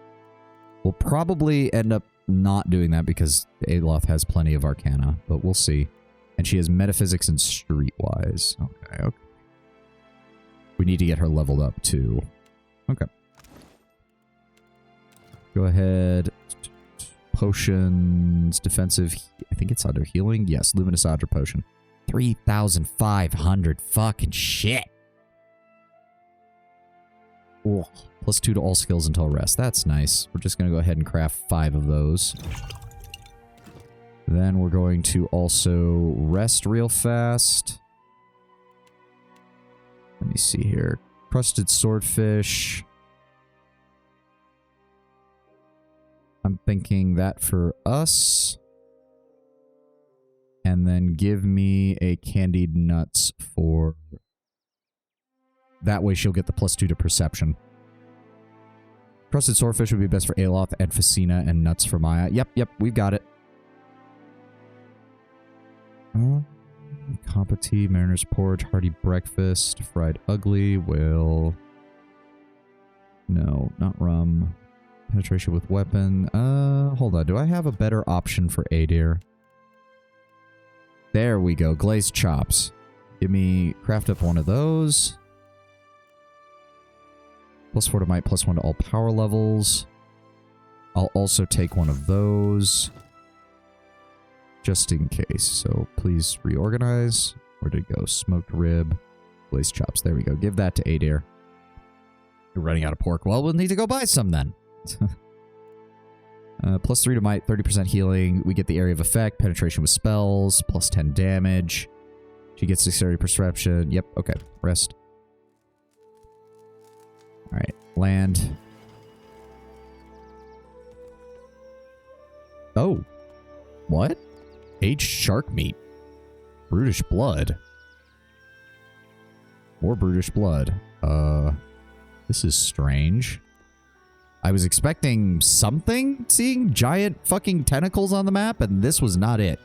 We'll probably end up not doing that because Aloth has plenty of Arcana, but we'll see. And she has Metaphysics and Streetwise. Okay. We need to get her leveled up too. Okay. Go ahead. Potions. Defensive. I think it's under healing. Yes, Luminous Audra Potion. 3,500 fucking shit. Oh, +2 to all skills until rest. That's nice. We're just going to go ahead and craft 5 of those. Then we're going to also rest real fast. Let me see here. Crusted Swordfish. I'm thinking that for us. And then give me a Candied Nuts for... That way she'll get the +2 to Perception. Crusted Swordfish would be best for Aloth, Edfacina, and Nuts for Maya. Yep, we've got it. Compati, Mariner's Porridge, Hearty Breakfast, Fried Ugly, will... No, not rum. Penetration with Weapon. Hold on. Do I have a better option for Adair? There we go. Glazed Chops. Give me... Craft up one of those. +4 to might, +1 to all power levels. I'll also take one of those. Just in case. So please reorganize. Where did it go? Smoked rib. Glazed chops. There we go. Give that to Adair. You're running out of pork. Well, we'll need to go buy some then. +3 to might, 30% healing. We get the area of effect. Penetration with spells. +10 damage. She gets dexterity perception. Yep. Okay. Rest. Alright, land. Oh. What? Aged shark meat. Brutish blood. More brutish blood. This is strange. I was expecting something, seeing giant fucking tentacles on the map, and this was not it.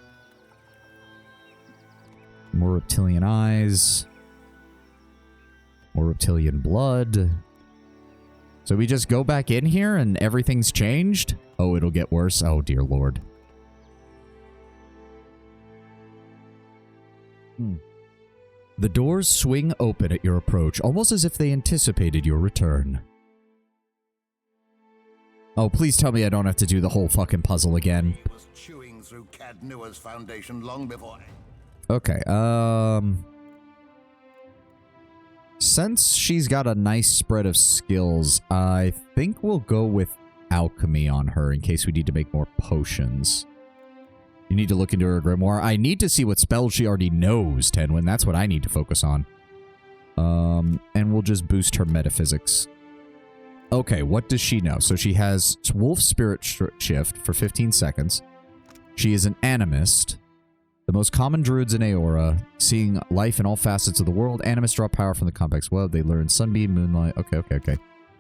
More reptilian eyes. More reptilian blood. So we just go back in here and everything's changed? Oh, it'll get worse. Oh, dear Lord. The doors swing open at your approach, almost as if they anticipated your return. Oh, please tell me I don't have to do the whole fucking puzzle again. He was chewing through Cad Newer's foundation long before. Okay, since she's got a nice spread of skills, I think we'll go with alchemy on her in case we need to make more potions. You need to look into her grimoire. I need to see what spells she already knows, Tenwin. That's what I need to focus on. And we'll just boost her metaphysics. Okay, what does she know? So she has Wolf Spirit Shift for 15 seconds. She is an animist. The most common druids in Aora, seeing life in all facets of the world. Animists draw power from the complex web. They learn Sunbeam, Moonlight. Okay.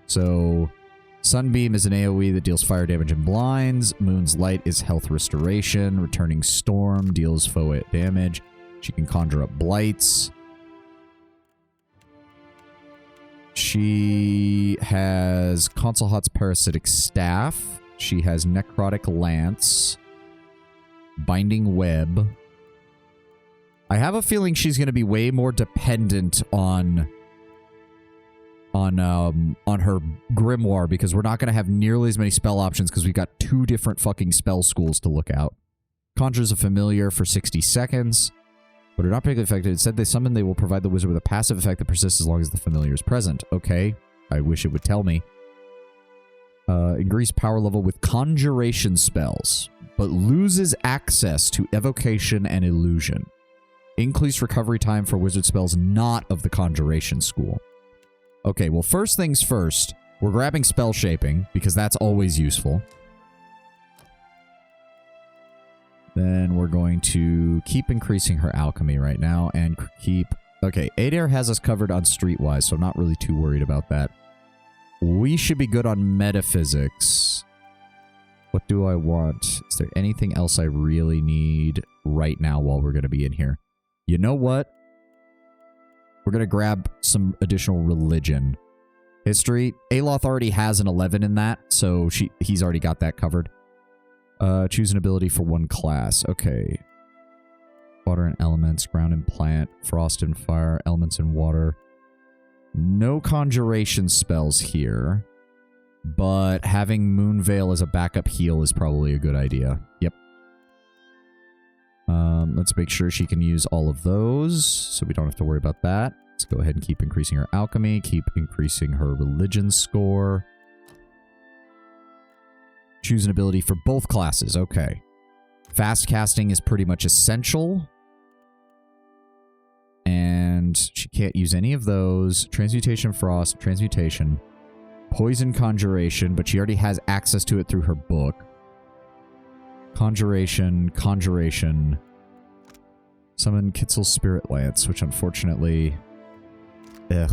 So, Sunbeam is an AoE that deals fire damage and blinds. Moon's Light is health restoration. Returning Storm deals foe damage. She can conjure up blights. She has Consulhat's Parasitic Staff. She has Necrotic Lance. Binding Web. I have a feeling she's going to be way more dependent on her grimoire because we're not going to have nearly as many spell options because we've got 2 different fucking spell schools to look out. Conjures a familiar for 60 seconds. But are not particularly effective. It said they summon, they will provide the wizard with a passive effect that persists as long as the familiar is present. Okay. I wish it would tell me. Increase power level with conjuration spells, but loses access to evocation and illusion. Increase recovery time for wizard spells not of the conjuration school. Okay, well, first things first, we're grabbing spell shaping because that's always useful. Then we're going to keep increasing her alchemy right now and keep... Okay, Adair has us covered on Streetwise, so I'm not really too worried about that. We should be good on metaphysics. What do I want? Is there anything else I really need right now while we're going to be in here? You know what? We're going to grab some additional religion. History. Aloth already has an 11 in that, so he's already got that covered. Choose an ability for one class. Okay. Water and elements, ground and plant, frost and fire, elements and water. No conjuration spells here, but having Moonveil as a backup heal is probably a good idea. Yep. Let's make sure she can use all of those, so we don't have to worry about that. Let's go ahead and keep increasing her alchemy, keep increasing her religion score. Choose an ability for both classes. Okay. Fast casting is pretty much essential. And she can't use any of those. Transmutation Frost, Transmutation. Poison Conjuration, but she already has access to it through her book. Conjuration, Conjuration. Summon Kitzel's Spirit Lance, which unfortunately... I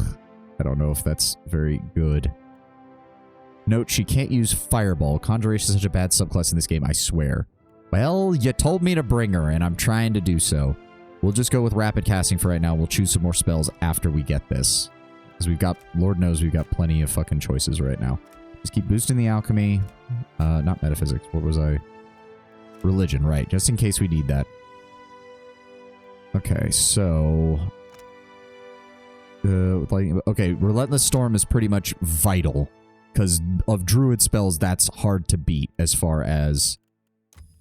don't know if that's very good. Note, she can't use Fireball. Conjuration is such a bad subclass in this game, I swear. Well, you told me to bring her, and I'm trying to do so. We'll just go with Rapid Casting for right now. We'll choose some more spells after we get this. Because we've got, Lord knows we've got plenty of fucking choices right now. Just keep boosting the alchemy. Not metaphysics. What was I? Religion, right. Just in case we need that. Okay, so... okay, Relentless Storm is pretty much vital. Because of druid spells, that's hard to beat as far as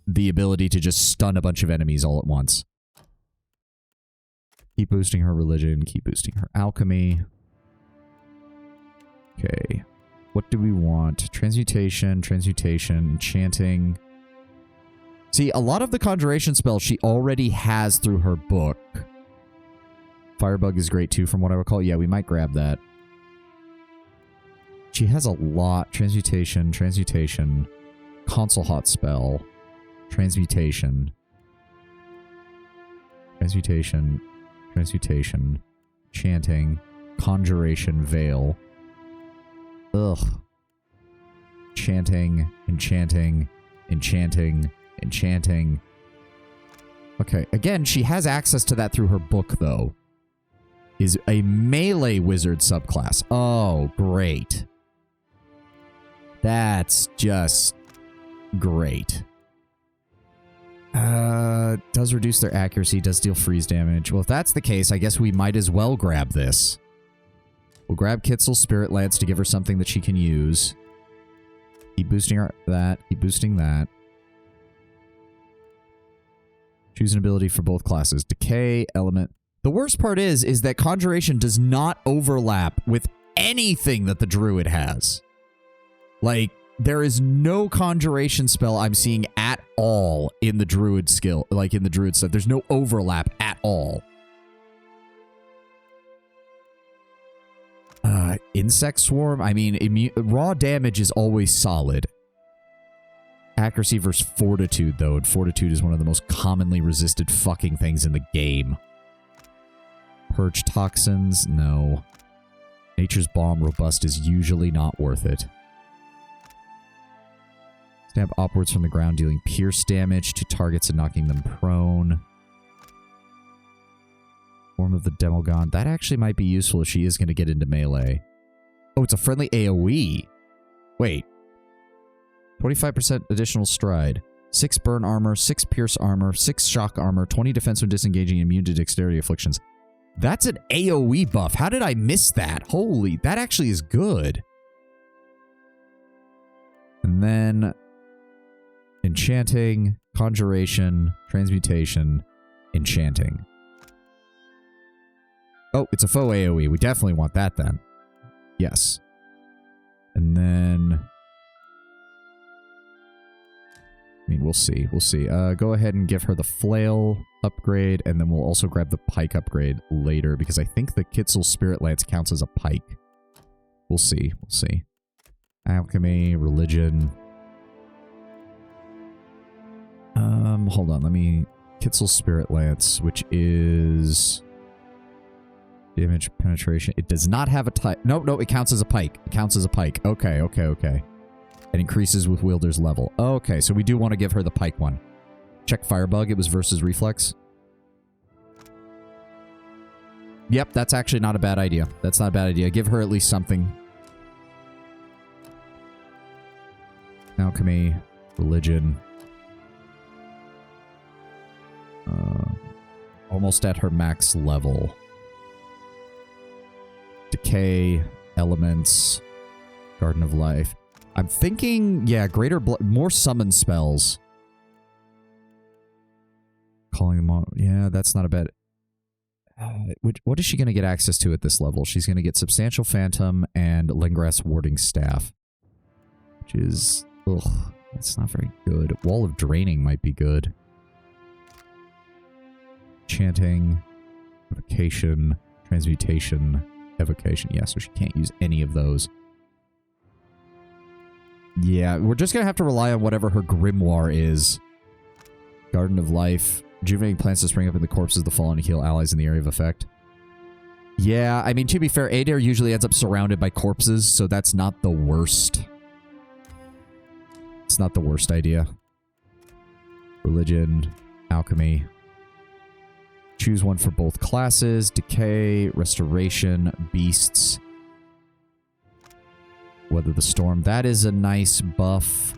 the ability to just stun a bunch of enemies all at once. Keep boosting her religion, keep boosting her alchemy. Okay. What do we want? Transmutation, transmutation, enchanting. See, a lot of the conjuration spells she already has through her book. Firebug is great too, from what I recall. Yeah, we might grab that. She has a lot. Transmutation, transmutation, Consulhat spell, transmutation, transmutation, transmutation, chanting, conjuration, veil. Ugh. Chanting, enchanting, enchanting, enchanting. Okay, again, she has access to that through her book, though. Is a melee wizard subclass. Oh, great. That's just great. Does reduce their accuracy, does deal freeze damage. Well, if that's the case, I guess we might as well grab this. We'll grab Kitzel's Spirit Lance to give her something that she can use. Keep boosting that. Keep boosting that. Choose an ability for both classes. Decay, element. The worst part is that Conjuration does not overlap with anything that the Druid has. Like, there is no Conjuration spell I'm seeing at all in the Druid skill, like in the Druid stuff. There's no overlap at all. Insect Swarm, I mean, raw damage is always solid. Accuracy versus Fortitude, though, and Fortitude is one of the most commonly resisted fucking things in the game. Purge Toxins, no. Nature's Bomb, Robust is usually not worth it. Stab upwards from the ground, dealing pierce damage to targets and knocking them prone. Form of the Demogon. That actually might be useful if she is going to get into melee. Oh, it's a friendly AoE. Wait. 25% additional stride. 6 burn armor, 6 pierce armor, 6 shock armor, 20 defense when disengaging, immune to dexterity afflictions. That's an AoE buff. How did I miss that? Holy, that actually is good. And then Enchanting, Conjuration, Transmutation, Enchanting. Oh, it's a faux AoE. We definitely want that then. Yes. And then... I mean, we'll see. We'll see. Go ahead and give her the Flail upgrade, and then we'll also grab the Pike upgrade later, because I think the Kitzel Spirit Lance counts as a Pike. We'll see. We'll see. Alchemy, Religion. Hold on. Let me... Kitzel Spirit Lance, which is... Damage, penetration. It does not have a type. No, it counts as a pike. It counts as a pike. Okay. It increases with wielder's level. Okay, so we do want to give her the pike one. Check Firebug. It was versus Reflex. Yep, that's actually not a bad idea. That's not a bad idea. Give her at least something. Alchemy, Religion. Almost at her max level. Decay, Elements, Garden of Life. I'm thinking, yeah, more summon spells. Calling them on. Yeah, that's not a bad... what is she going to get access to at this level? She's going to get Substantial Phantom and Lingrass Warding Staff. Which is... Ugh, that's not very good. Wall of Draining might be good. Chanting, Evocation, Transmutation... Evocation. Yeah, so she can't use any of those. Yeah, we're just going to have to rely on whatever her grimoire is. Garden of Life. Rejuvenating plants to spring up in the corpses of the fallen and heal allies in the area of effect. Yeah, I mean, to be fair, Adair usually ends up surrounded by corpses, so that's not the worst. It's not the worst idea. Religion. Alchemy. Choose one for both classes. Decay, Restoration, Beasts. Weather the Storm. That is a nice buff.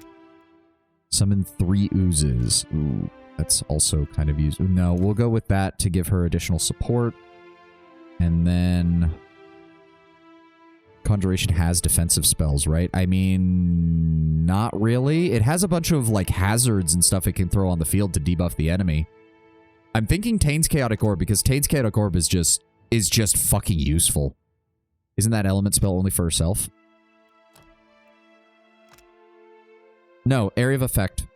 Summon 3 oozes. Ooh, that's also kind of useful. No, we'll go with that to give her additional support. And then... Conjuration has defensive spells, right? I mean, not really. It has a bunch of, like, hazards and stuff it can throw on the field to debuff the enemy. I'm thinking Tain's Chaotic Orb, because Tain's Chaotic Orb is just fucking useful. Isn't that element spell only for herself? No, Area of Effect.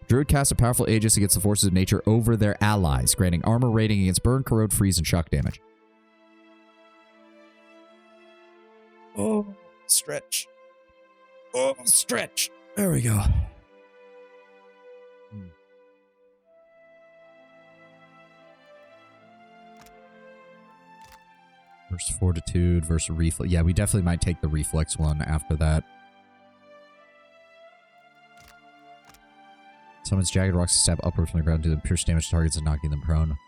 Druid casts a powerful Aegis against the forces of nature over their allies, granting armor rating against burn, corrode, freeze, and shock damage. Oh, stretch. Oh, stretch. There we go. Versus Fortitude, versus Reflex. Yeah, we definitely might take the Reflex one after that. Summons Jagged Rocks to stab upward from the ground, dealing pierce damage to targets and knocking them prone.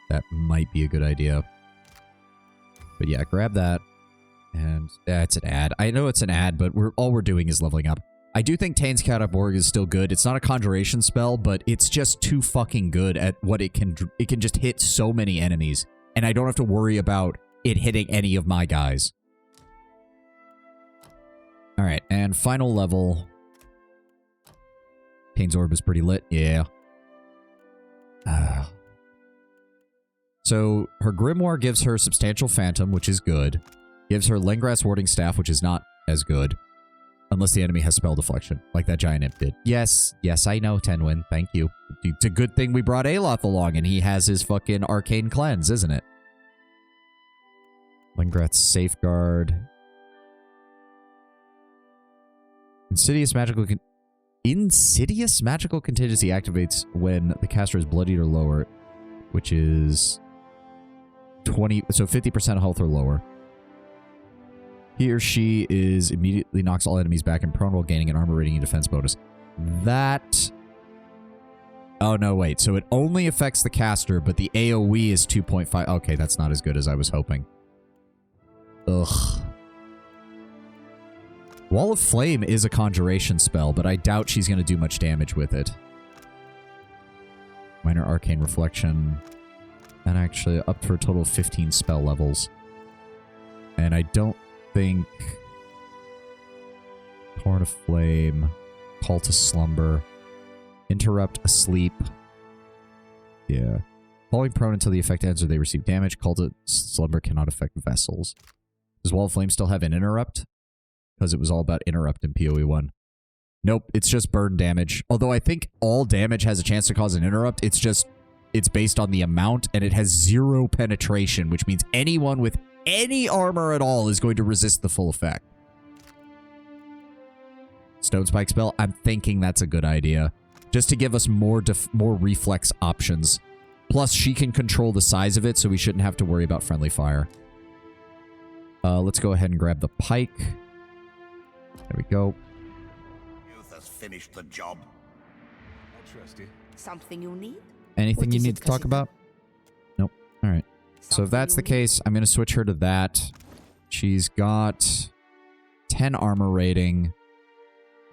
That might be a good idea. But yeah, grab that. And it's an ad. I know it's an ad, but all we're doing is leveling up. I do think Tain's Chaotic Orb is still good. It's not a conjuration spell, but it's just too fucking good at what it can just hit so many enemies. And I don't have to worry about it hitting any of my guys. Alright, and final level. Kane's orb is pretty lit. Yeah. So her grimoire gives her substantial phantom, which is good. Gives her Lengrath's warding staff, which is not as good. Unless the enemy has spell deflection, like that giant imp did. Yes, I know, Tenwin. Thank you. It's a good thing we brought Aloth along and he has his fucking arcane cleanse, isn't it? Lengrath's safeguard. Insidious magical contingency activates when the caster is bloodied or lower, which is 20, so 50% health or lower. He or she is immediately knocks all enemies back and prone while gaining an armor rating and defense bonus. That... Oh, no, wait. So it only affects the caster, but the AoE is 2.5. Okay, that's not as good as I was hoping. Ugh. Wall of Flame is a conjuration spell, but I doubt she's going to do much damage with it. Minor Arcane Reflection. And actually up for a total of 15 spell levels. And I don't think... Torrent of Flame. Call to Slumber. Interrupt Asleep. Yeah. Falling prone until the effect ends or they receive damage. Call to Slumber cannot affect vessels. Does Wall of Flame still have an interrupt? Because it was all about interrupt in PoE 1. Nope, it's just burn damage. Although I think all damage has a chance to cause an interrupt. It's just, it's based on the amount, and it has 0 penetration, which means anyone with any armor at all is going to resist the full effect. Stone Spike spell, I'm thinking that's a good idea. Just to give us more reflex options. Plus, she can control the size of it, so we shouldn't have to worry about friendly fire. Let's go ahead and grab the pike. There we go. Youth has finished the job. I trust you. Something you need? Anything you need to talk about? Nope. All right. So if that's the case, I'm going to switch her to that. She's got 10 armor rating.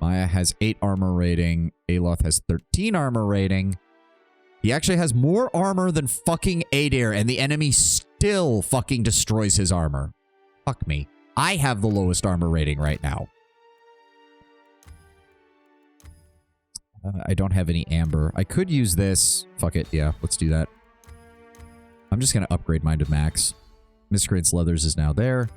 Maya has 8 armor rating. Aloth has 13 armor rating. He actually has more armor than fucking Adair, and the enemy still fucking destroys his armor. Fuck me. I have the lowest armor rating right now. I don't have any amber. I could use this. Fuck it. Yeah, let's do that. I'm just going to upgrade mine to max. Miscreant's Leathers is now there.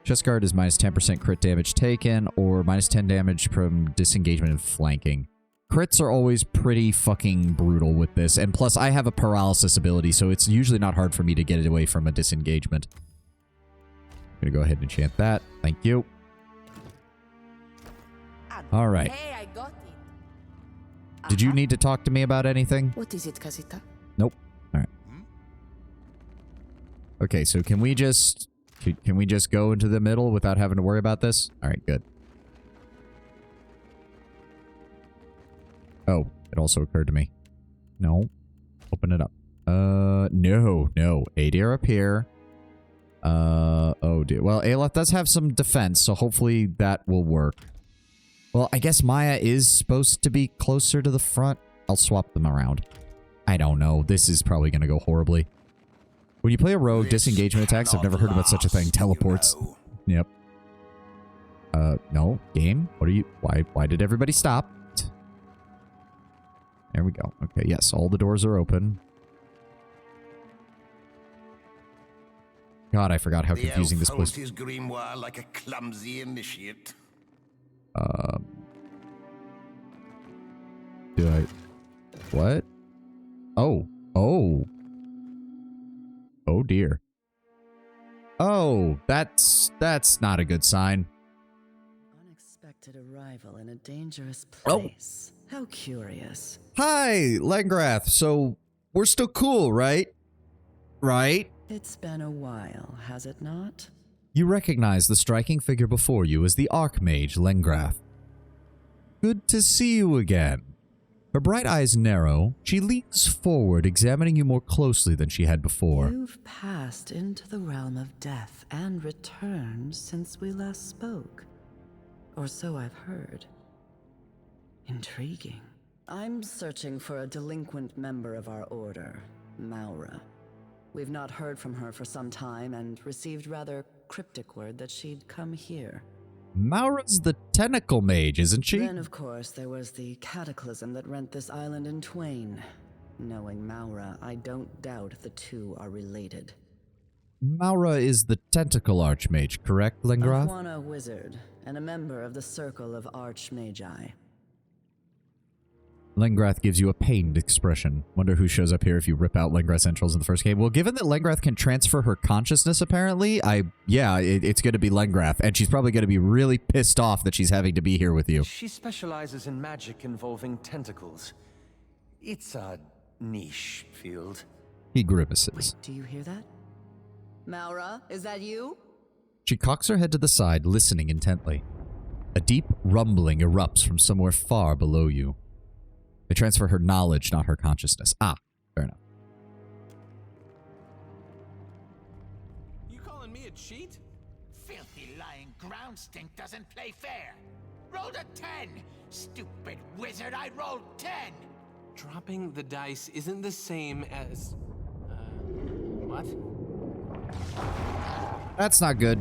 Chest guard is minus 10% crit damage taken or minus 10 damage from disengagement and flanking. Crits are always pretty fucking brutal with this. And plus, I have a paralysis ability, so it's usually not hard for me to get it away from a disengagement. I'm going to go ahead and enchant that. Thank you. All right. Hey, I got it. Did you need to talk to me about anything? What is it, Casita? Nope. All right. Okay, so can we just go into the middle without having to worry about this? All right, good. Oh, it also occurred to me. No. Open it up. No. Adair up here. Oh dear. Well, Aloth does have some defense, so hopefully that will work. Well, I guess Maya is supposed to be closer to the front. I'll swap them around. I don't know. This is probably going to go horribly. When you play a rogue, disengagement attacks, I've never heard about such a thing. Teleports. Yep. No. Game? What are you... Why did everybody stop? There we go. Okay, yes. All the doors are open. God, I forgot how confusing this place... his grimoire like a clumsy initiate. Do I... What? Oh. Oh. Oh, dear. Oh, that's not a good sign. Unexpected arrival in a dangerous place. Oh. How curious. Hi, Lengrath. So, we're still cool, right? Right? It's been a while, has it not? You recognize the striking figure before you as the Archmage Lengrath. Good to see you again. Her bright eyes narrow. She leans forward, examining you more closely than she had before. You've passed into the realm of death and returned since we last spoke. Or so I've heard. Intriguing. I'm searching for a delinquent member of our order, Maura. We've not heard from her for some time and received rather cryptic word that she'd come here. Maura's the tentacle mage, isn't she? Then, of course, there was the cataclysm that rent this island in twain. Knowing Maura, I don't doubt the two are related. Maura is the tentacle archmage, correct, Lengrath? A wizard, and a member of the Circle of Archmagi. Lengrath gives you a pained expression. Wonder who shows up here if you rip out Lengrath's entrails in the first game. Well, given that Lengrath can transfer her consciousness, apparently, it's going to be Lengrath, and she's probably going to be really pissed off that she's having to be here with you. She specializes in magic involving tentacles. It's a niche field. He grimaces. Wait, do you hear that? Maura, is that you? She cocks her head to the side, listening intently. A deep rumbling erupts from somewhere far below you. They transfer her knowledge, not her consciousness. Ah, fair enough. You calling me a cheat? Filthy lying ground stink doesn't play fair. Rolled a 10. Stupid wizard, I rolled 10. Dropping the dice isn't the same as... what? That's not good.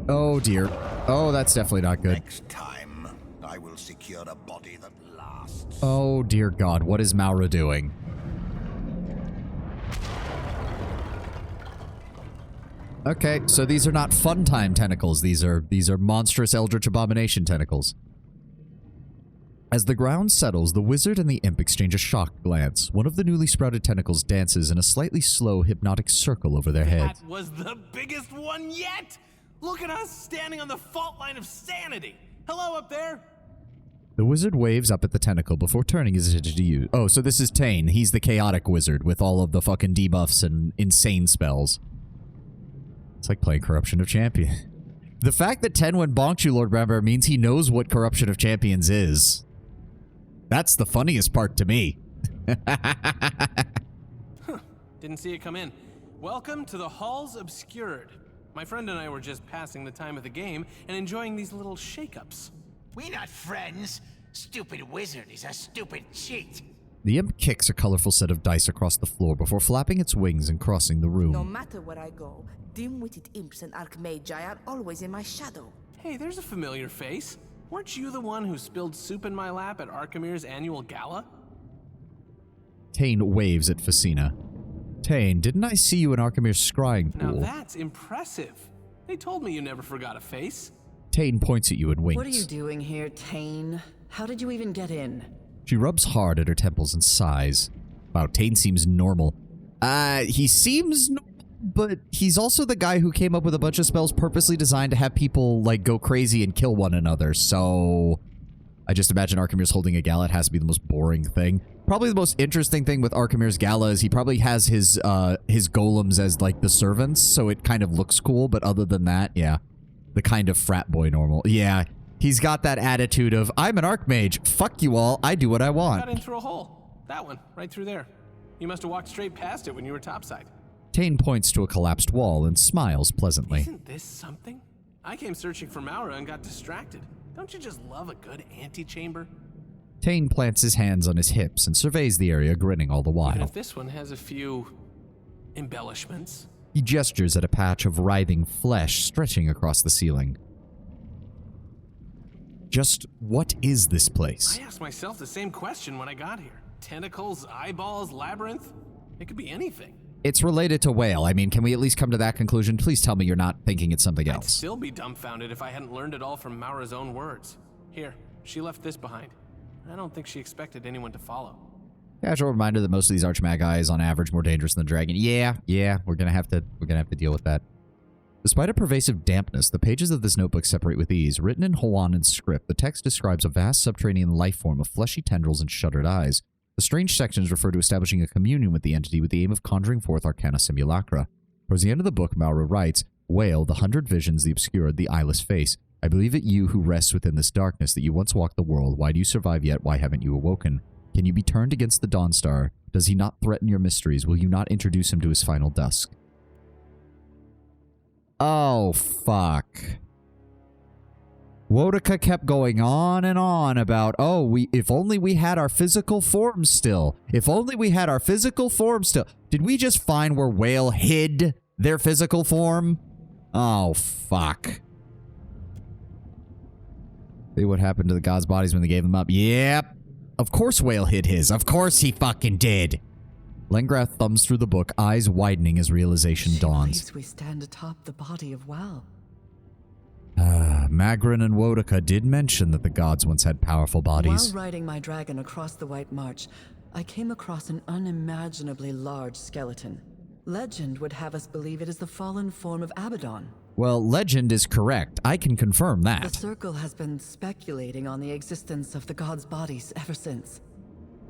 Oh, dear. Oh, that's definitely not good. Next time, I will secure a body that lasts. Oh, dear God. What is Maura doing? Okay, so these are not fun time tentacles. These are monstrous eldritch abomination tentacles. As the ground settles, the wizard and the imp exchange a shocked glance. One of the newly sprouted tentacles dances in a slightly slow, hypnotic circle over their heads. That was the biggest one yet! Look at us standing on the fault line of sanity! Hello up there! The wizard waves up at the tentacle before turning his attention to you. Oh, so this is Tane. He's the chaotic wizard with all of the fucking debuffs and insane spells. It's like playing Corruption of Champion. The fact that Tenwen bonked you, Lord Bramber, means he knows what Corruption of Champions is. That's the funniest part to me. Didn't see it come in. Welcome to the Halls Obscured. My friend and I were just passing the time of the game and enjoying these little shake-ups. We not friends. Stupid wizard is a stupid cheat. The imp kicks a colorful set of dice across the floor before flapping its wings and crossing the room. No matter where I go, dim-witted imps and archmagi are always in my shadow. Hey, there's a familiar face. Weren't you the one who spilled soup in my lap at Archimir's annual gala? Tane waves at Facina. Tane, didn't I see you in Archimir's scrying pool? Now that's impressive. They told me you never forgot a face. Tane points at you and winks. What are you doing here, Tane? How did you even get in? She rubs hard at her temples and sighs. Wow, Tane seems normal. He seems normal, but he's also the guy who came up with a bunch of spells purposely designed to have people, like, go crazy and kill one another, so... I just imagine Archimir's holding a gala. It has to be the most boring thing. Probably the most interesting thing with Archimir's gala is he probably has his golems as, like, the servants, so it kind of looks cool, but other than that, yeah. The kind of frat boy normal. Yeah, he's got that attitude of, I'm an archmage, fuck you all, I do what I want. Got in through a hole. That one, right through there. You must have walked straight past it when you were topside. Tane points to a collapsed wall and smiles pleasantly. Isn't this something? I came searching for Maura and got distracted. Don't you just love a good antechamber? Tane plants his hands on his hips and surveys the area, grinning all the while. Even if this one has a few embellishments. He gestures at a patch of writhing flesh stretching across the ceiling. Just what is this place? I asked myself the same question when I got here. Tentacles, eyeballs, labyrinth? It could be anything. It's related to whale. I mean, can we at least come to that conclusion? Please tell me you're not thinking it's something else. I'd still be dumbfounded if I hadn't learned it all from Maura's own words. Here, she left this behind. I don't think she expected anyone to follow. Casual reminder that most of these archmagi is on average more dangerous than the dragon. Yeah, we're gonna have to deal with that. Despite a pervasive dampness, the pages of this notebook separate with ease. Written in Hawaiian script, the text describes a vast subterranean life form of fleshy tendrils and shuttered eyes. The strange sections refer to establishing a communion with the entity with the aim of conjuring forth arcana simulacra. Towards the end of the book, Maura writes, Whale, the 100 visions, the obscured, the eyeless face. I believe it you who rests within this darkness, that you once walked the world. Why do you survive yet? Why haven't you awoken? Can you be turned against the Dawnstar? Does he not threaten your mysteries? Will you not introduce him to his final dusk? Oh, fuck. Wodaka kept going on and on about, if only we had our physical form still. If only we had our physical form still. Did we just find where Whale hid their physical form? Oh, fuck. See what happened to the gods' bodies when they gave them up. Yep. Of course Whale hid his. Of course he fucking did. Lengrath thumbs through the book, eyes widening as realization dawns. Believes we stand atop the body of Wal. Magrin and Wodaka did mention that the gods once had powerful bodies. While riding my dragon across the White March, I came across an unimaginably large skeleton. Legend would have us believe it is the fallen form of Abaddon. Well, legend is correct. I can confirm that. The Circle has been speculating on the existence of the gods' bodies ever since.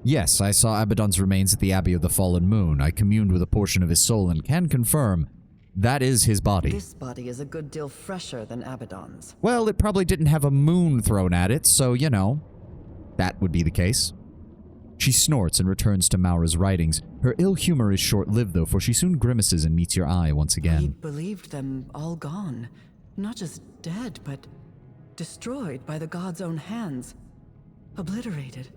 Yes, I saw Abaddon's remains at the Abbey of the Fallen Moon. I communed with a portion of his soul and can confirm that is his body. This body is a good deal fresher than Abaddon's. Well, it probably didn't have a moon thrown at it, so, you know, that would be the case. She snorts and returns to Maura's writings. Her ill humor is short-lived, though, for she soon grimaces and meets your eye once again. He believed them all gone. Not just dead, but destroyed by the gods' own hands. Obliterated.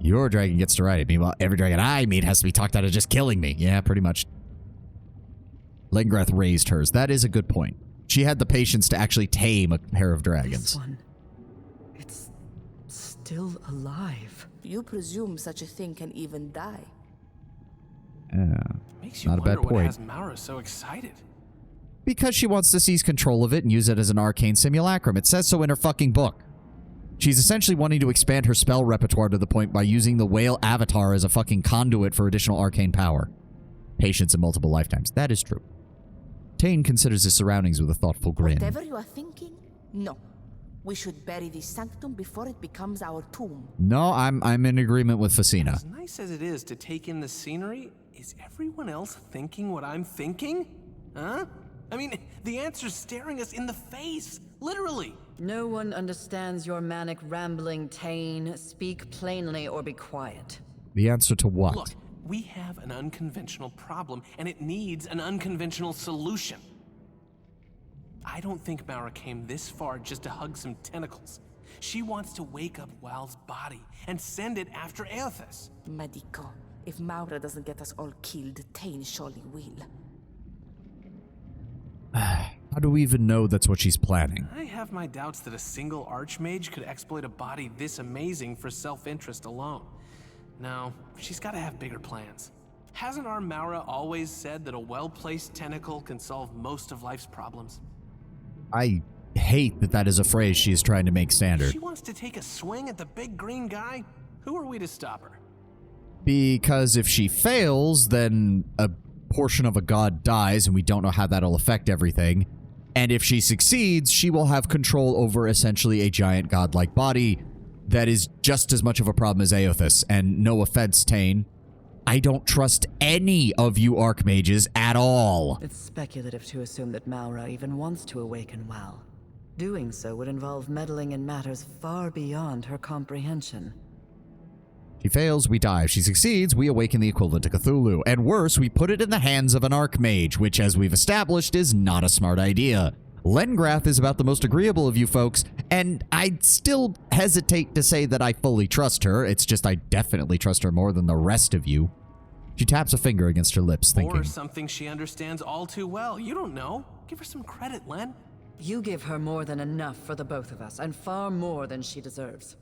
Your dragon gets to ride it. Meanwhile, every dragon I meet has to be talked out of just killing me. Yeah, pretty much. Lengrath raised hers. That is a good point. She had the patience to actually tame a pair of dragons. This one, it's still alive. You presume such a thing can even die. Makes you not a wonder bad point. What has Maura so excited? Because she wants to seize control of it and use it as an arcane simulacrum. It says so in her fucking book. She's essentially wanting to expand her spell repertoire to the point by using the whale avatar as a fucking conduit for additional arcane power. Patience in multiple lifetimes. That is true. Tane considers his surroundings with a thoughtful grin. Whatever you are thinking, no. We should bury this sanctum before it becomes our tomb. No, I'm in agreement with Facina. As nice as it is to take in the scenery, is everyone else thinking what I'm thinking? Huh? I mean, the answer's staring us in the face, literally. No one understands your manic rambling, Tane. Speak plainly or be quiet. The answer to what? Look, we have an unconventional problem, and it needs an unconventional solution. I don't think Maura came this far just to hug some tentacles. She wants to wake up Wal's body and send it after Eothas. Medico, if Maura doesn't get us all killed, Tane surely will. How do we even know that's what she's planning? I have my doubts that a single archmage could exploit a body this amazing for self-interest alone. No, she's got to have bigger plans. Hasn't our Maura always said that a well-placed tentacle can solve most of life's problems? I hate that that is a phrase she is trying to make standard. She wants to take a swing at the big green guy? Who are we to stop her? Because if she fails, then a portion of a god dies, and we don't know how that'll affect everything. And if she succeeds, she will have control over essentially a giant godlike body that is just as much of a problem as Eothas. And no offense, Tane, I don't trust any of you archmages at all. It's speculative to assume that Maura even wants to awaken Wal. Doing so would involve meddling in matters far beyond her comprehension. She fails, we die. If she succeeds, we awaken the equivalent to Cthulhu. And worse, we put it in the hands of an archmage, which, as we've established, is not a smart idea. Lengrath is about the most agreeable of you folks, and I'd still hesitate to say that I fully trust her. It's just I definitely trust her more than the rest of you. She taps a finger against her lips, thinking. Or something she understands all too well. You don't know. Give her some credit, Len. You give her more than enough for the both of us, and far more than she deserves.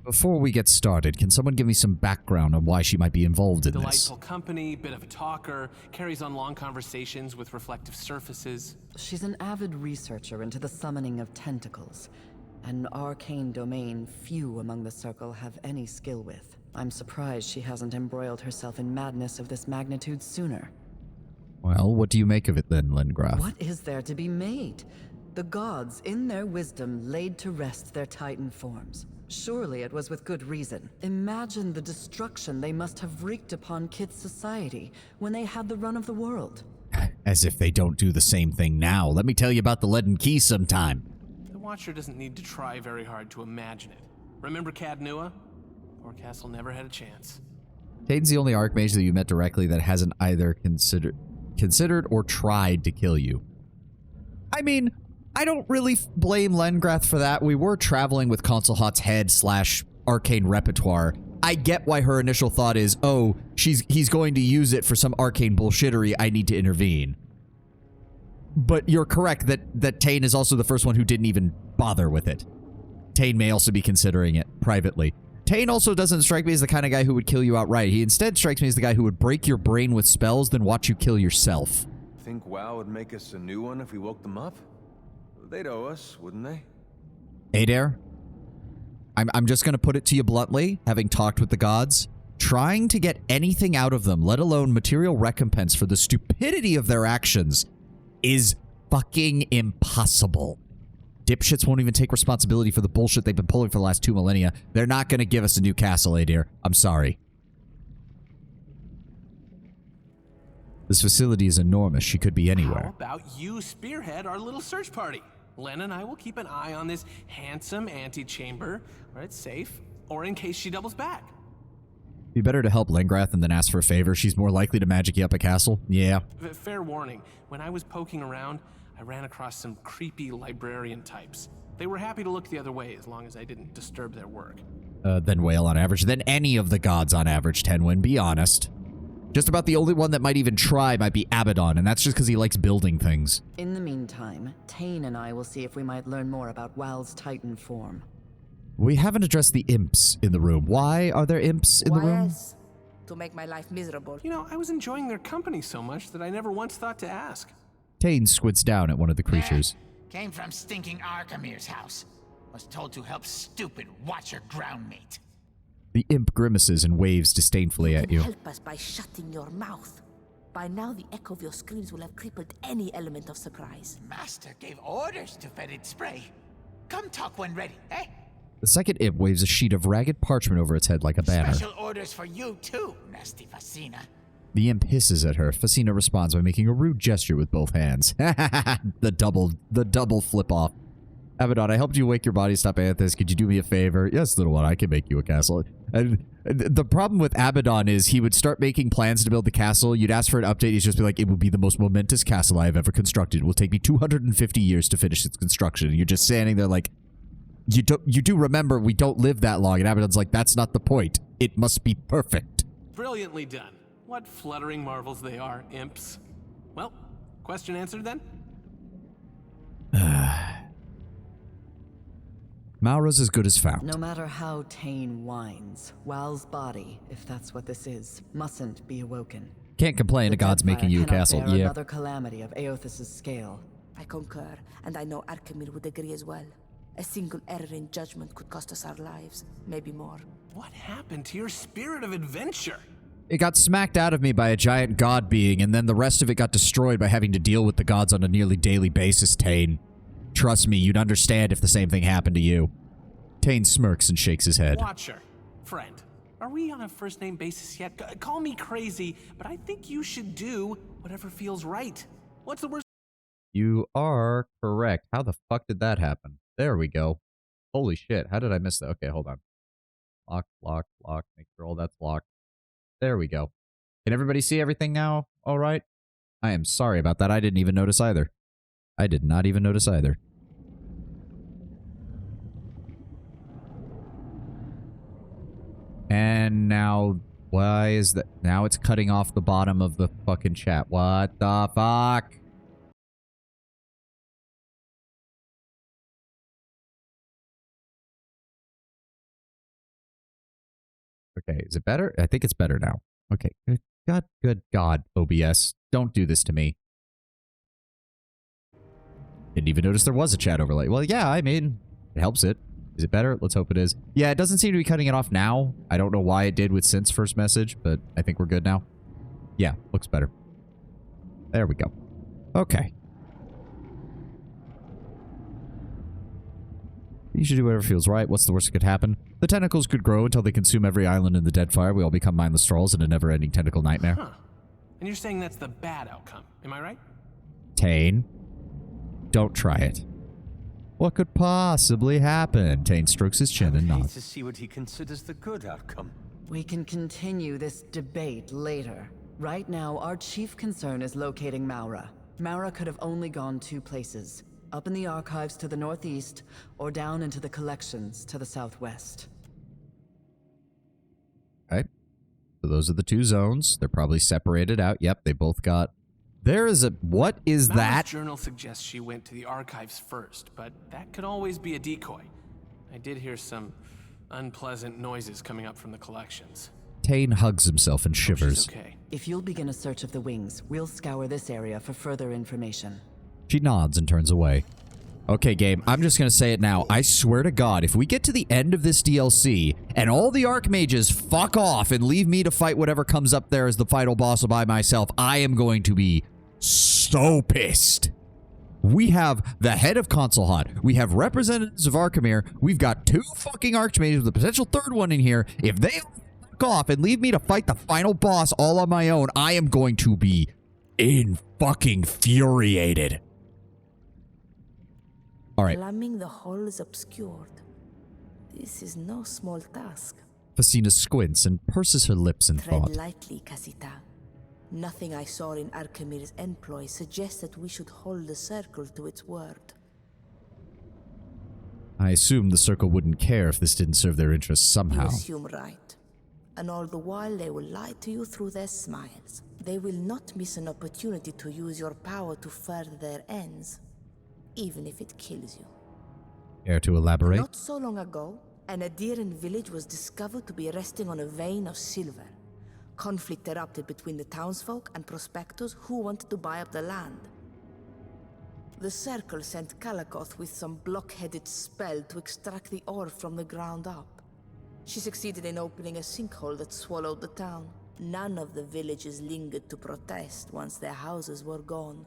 Before we get started, can someone give me some background on why she might be involved in this? Delightful company, bit of a talker, carries on long conversations with reflective surfaces. She's an avid researcher into the summoning of tentacles, an arcane domain few among the Circle have any skill with. I'm surprised she hasn't embroiled herself in madness of this magnitude sooner. Well, what do you make of it then, Lengrath? What is there to be made? The gods, in their wisdom, laid to rest their Titan forms. Surely it was with good reason. Imagine the destruction they must have wreaked upon Kit's society when they had the run of the world. As if they don't do the same thing now. Let me tell you about the Leaden Key sometime. The Watcher doesn't need to try very hard to imagine it. Remember Cadnua? Poor Castle never had a chance. Tane's the only archmage that you met directly that hasn't either considered or tried to kill you. I mean, I don't really blame Lengrath for that. We were traveling with Consulhat's head / arcane repertoire. I get why her initial thought is, oh, he's going to use it for some arcane bullshittery, I need to intervene. But you're correct that Tane is also the first one who didn't even bother with it. Tane may also be considering it privately. Tane also doesn't strike me as the kind of guy who would kill you outright. He instead strikes me as the guy who would break your brain with spells, then watch you kill yourself. Think WoW would make us a new one if we woke them up? They'd owe us, wouldn't they? Adair, I'm just going to put it to you bluntly, having talked with the gods. Trying to get anything out of them, let alone material recompense for the stupidity of their actions, is fucking impossible. Dipshits won't even take responsibility for the bullshit they've been pulling for the last 2 millennia. They're not going to give us a new castle, Adair. I'm sorry. This facility is enormous. She could be anywhere. How about you spearhead our little search party? Len and I will keep an eye on this handsome antechamber, where it's safe, or in case she doubles back. Be better to help Lengrath than ask for a favor. She's more likely to magic you up a castle. Yeah. Fair warning, when I was poking around, I ran across some creepy librarian types. They were happy to look the other way as long as I didn't disturb their work. Then Whale on average. Then any of the gods on average, Tenwin, be honest. Just about the only one that might even try might be Abaddon, and that's just because he likes building things. In the meantime, Tane and I will see if we might learn more about Wal's Titan form. We haven't addressed the imps in the room. Why are there imps in the room? Yes, to make my life miserable. You know, I was enjoying their company so much that I never once thought to ask. Tane squints down at one of the creatures. Came from stinking Arkamir's house. Was told to help stupid Watcher groundmate. The imp grimaces and waves disdainfully at you. Help us by shutting your mouth. By now, the echo of your screams will have crippled any element of surprise. Master gave orders to fetid spray. Come talk when ready, eh? The second imp waves a sheet of ragged parchment over its head like a banner. Special orders for you too, nasty Facina. The imp hisses at her. Facina responds by making a rude gesture with both hands. The double flip off. Abaddon, I helped you wake your body, stop Anthus. Could you do me a favor? Yes, little one, I can make you a castle. And the problem with Abaddon is he would start making plans to build the castle. You'd ask for an update. He'd just be like, it will be the most momentous castle I have ever constructed. It will take me 250 years to finish its construction. And you're just standing there like, you do remember we don't live that long. And Abaddon's like, that's not the point. It must be perfect. Brilliantly done. What fluttering marvels they are, imps. Well, question answered then? Maura's as good as found. No matter how Tane whines, Wal's body, if that's what this is, mustn't be awoken. Can't complain, a god's making you a castle. Bear Yeah. Another calamity of Aothus's scale. I concur, and I know Arkamir would agree as well. A single error in judgment could cost us our lives, maybe more. What happened to your spirit of adventure? It got smacked out of me by a giant god being, and then the rest of it got destroyed by having to deal with the gods on a nearly daily basis, Tane. Trust me, you'd understand if the same thing happened to you. Tane smirks and shakes his head. Watcher, friend, are we on a first-name basis yet? Call me crazy, but I think you should do whatever feels right. What's the worst? You are correct. How the fuck did that happen? There we go. Holy shit, how did I miss that? Okay, hold on. Lock, lock, lock. Make sure all that's locked. There we go. Can everybody see everything now? All right. I am sorry about that. I didn't even notice either. I did not even notice either. And now, why is that? Now it's cutting off the bottom of the fucking chat. What the fuck? Okay, is it better? I think it's better now. Okay, good God, OBS. Don't do this to me. Didn't even notice there was a chat overlay. Well, yeah, I mean, it helps it. Is it better? Let's hope it is. Yeah, it doesn't seem to be cutting it off now. I don't know why it did with Sint's first message, but I think we're good now. Yeah, looks better. There we go. Okay. You should do whatever feels right. What's the worst that could happen? The tentacles could grow until they consume every island in the Deadfire. We all become mindless trolls in a never-ending tentacle nightmare. Huh. And you're saying that's the bad outcome, am I right? Tane, don't try it. What could possibly happen? Tane strokes his chin and nods. To see what he considers the good outcome. We can continue this debate later. Right now, our chief concern is locating Maura. Maura could have only gone 2 places. Up in the archives to the northeast, or down into the collections to the southwest. Okay. So those are the 2 zones. They're probably separated out. Yep, they both got There is a... What is Mal's that? journal suggests she went to the archives first, but that could always be a decoy. I did hear some unpleasant noises coming up from the collections. Tane hugs himself and shivers. Okay. If you'll begin a search of the wings, we'll scour this area for further information. She nods and turns away. Okay, game, I'm just gonna say it now. I swear to God, if we get to the end of this DLC and all the Archmages fuck off and leave me to fight whatever comes up there as the final boss by myself, I am going to be so pissed. We have the head of Console Hot. We have representatives of Archimere. We've got 2 fucking Archmages with a potential 3rd one in here. If they fuck off and leave me to fight the final boss all on my own, I am going to be infuriated. All right. Plumbing the hall is obscured. This is no small task. Facina squints and purses her lips in Tread thought. lightly, Casita. Nothing I saw in Archimere's employ suggests that we should hold the circle to its word. I assume the Circle wouldn't care if this didn't serve their interests somehow. You assume right. And all the while they will lie to you through their smiles. They will not miss an opportunity to use your power to further their ends, even if it kills you. Care to elaborate? Not so long ago, an Adiran village was discovered to be resting on a vein of silver. Conflict erupted between the townsfolk and prospectors who wanted to buy up the land. The Circle sent Kalakoth with some block-headed spell to extract the ore from the ground up. She succeeded in opening a sinkhole that swallowed the town. None of the villagers lingered to protest once their houses were gone.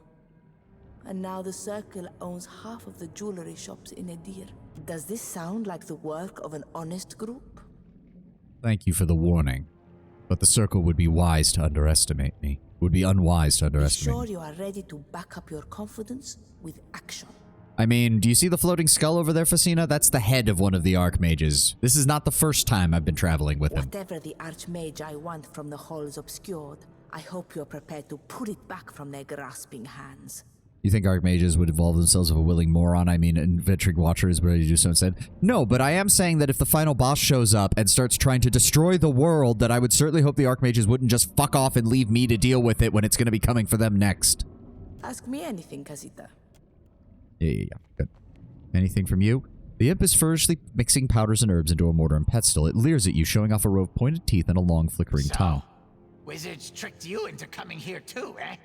And now the Circle owns half of the jewelry shops in Edir. Does this sound like the work of an honest group? Thank you for the warning. But the Circle would be wise to underestimate me. Would be unwise to underestimate Be me. sure you are ready to back up your confidence with action. I mean, do you see the floating skull over there, Facina? That's the head of one of the Archmages. This is not the first time I've been traveling with him. Whatever the Archmage I want from the halls obscured, I hope you're prepared to put it back from their grasping hands. You think Archmages would involve themselves of a willing moron? I mean, Adventuring Watcher is ready to do so instead. No, but I am saying that if the final boss shows up and starts trying to destroy the world, that I would certainly hope the Archmages wouldn't just fuck off and leave me to deal with it when it's going to be coming for them next. Ask me anything, Casita. Yeah. Good. Anything from you? The imp is feverishly mixing powders and herbs into a mortar and pestle. It leers at you, showing off a row of pointed teeth and a long flickering tongue. Wizards tricked you into coming here too, eh?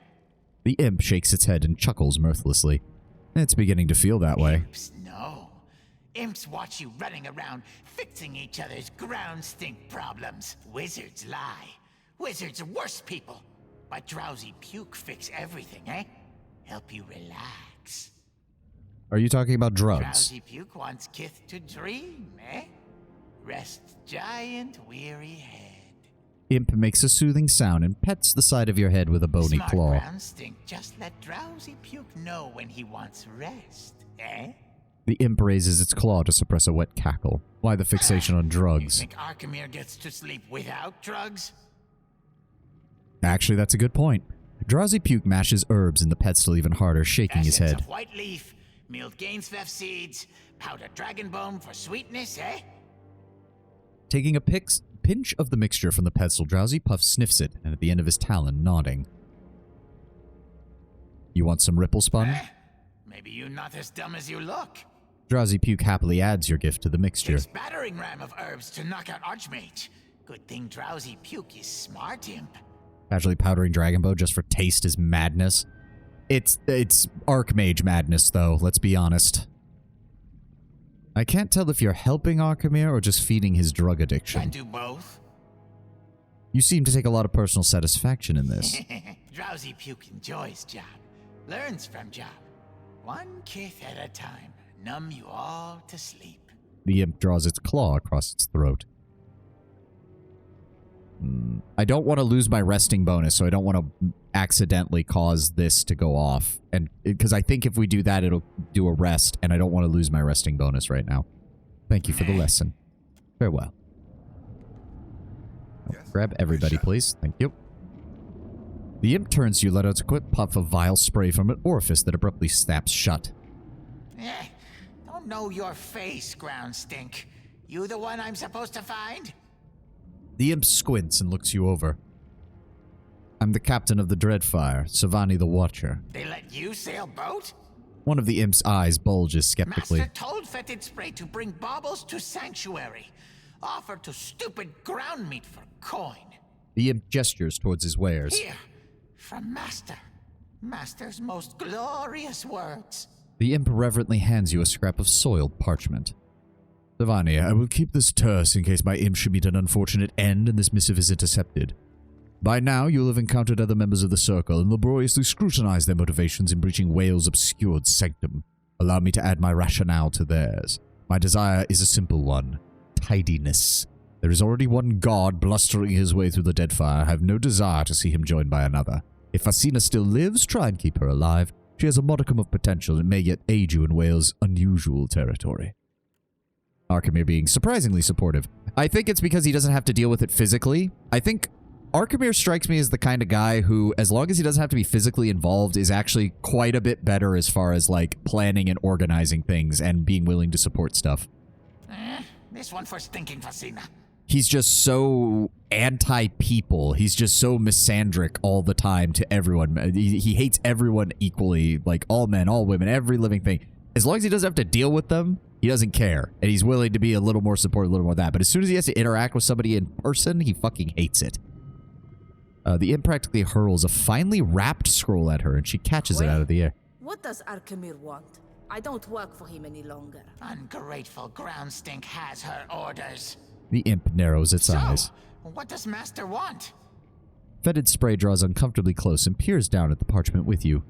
The imp shakes its head and chuckles mirthlessly. It's beginning to feel that way. Imps, no. Imps watch you running around fixing each other's ground stink problems. Wizards lie. Wizards are worse people. But drowsy puke fix everything, eh? Help you relax. Are you talking about drugs? Drowsy puke wants Kith to dream, eh? Rest giant weary head. Imp makes a soothing sound and pets the side of your head with a bony Smart claw. ground stink just let drowsy puke know when he wants rest, eh? The imp raises its claw to suppress a wet cackle. Why the fixation on drugs? You think Archimere gets to sleep without drugs? Actually, that's a good point. Drowsy Puke mashes herbs in the pestle even harder, shaking his Essence head. of white leaf, milled Gainsfeff seeds, powdered dragon bone for sweetness, eh? Taking a pinch of the mixture from the pestle, Drowsy Puff sniffs it, and at the end of his talon, nodding. You want some ripple sponge? Maybe you're not as dumb as you look. Drowsy Puke happily adds your gift to the mixture. Takes battering ram of herbs to knock out Archmage. Good thing Drowsy Puke is smart, imp. Casually powdering Dragonbow just for taste is madness. It's Archmage madness, though, let's be honest. I can't tell if you're helping Archimere or just feeding his drug addiction. Can do both. You seem to take a lot of personal satisfaction in this. Drowsy Puke enjoys job. Learns from job. One kith at a time. Numb you all to sleep. The imp draws its claw across its throat. I don't want to lose my resting bonus, so I don't want to accidentally cause this to go off. And because I think if we do that, it'll do a rest, and I don't want to lose my resting bonus right now. Thank you for the lesson. Farewell. Grab everybody, please. Thank you. The imp turns to you, let out a quick puff of vile spray from an orifice that abruptly snaps shut. Don't know your face, ground stink. You the one I'm supposed to find? The imp squints and looks you over. I'm the captain of the Dreadfire, Savani the Watcher. They let you sail boat? One of the imp's eyes bulges skeptically. Master told Fetid Spray to bring baubles to Sanctuary. Offer to stupid ground meat for coin. The imp gestures towards his wares. Here, from Master. Master's most glorious words. The imp reverently hands you a scrap of soiled parchment. Savani, I will keep this terse in case my imp should meet an unfortunate end and this missive is intercepted. By now, you'll have encountered other members of the Circle and laboriously scrutinized their motivations in breaching Whale's obscured sanctum. Allow me to add my rationale to theirs. My desire is a simple one. Tidiness. There is already one god blustering his way through the Deadfire. I have no desire to see him joined by another. If Fasina still lives, try and keep her alive. She has a modicum of potential and may yet aid you in Whale's unusual territory. Arkemir being surprisingly supportive. I think it's because he doesn't have to deal with it physically. I think Arkemir strikes me as the kind of guy who, as long as he doesn't have to be physically involved, is actually quite a bit better as far as, like, planning and organizing things and being willing to support stuff. This one for stinking Fasina. He's just so anti-people. He's just so misandric all the time to everyone. He hates everyone equally, like all men, all women, every living thing. As long as he doesn't have to deal with them, he doesn't care. And he's willing to be a little more supportive, a little more of that. But as soon as he has to interact with somebody in person, he fucking hates it. The imp practically hurls a finely wrapped scroll at her, and she catches it out of the air. What does Arkemir want? I don't work for him any longer. Ungrateful ground stink has her orders. The imp narrows its eyes. What does Master want? Fetid Spray draws uncomfortably close and peers down at the parchment with you.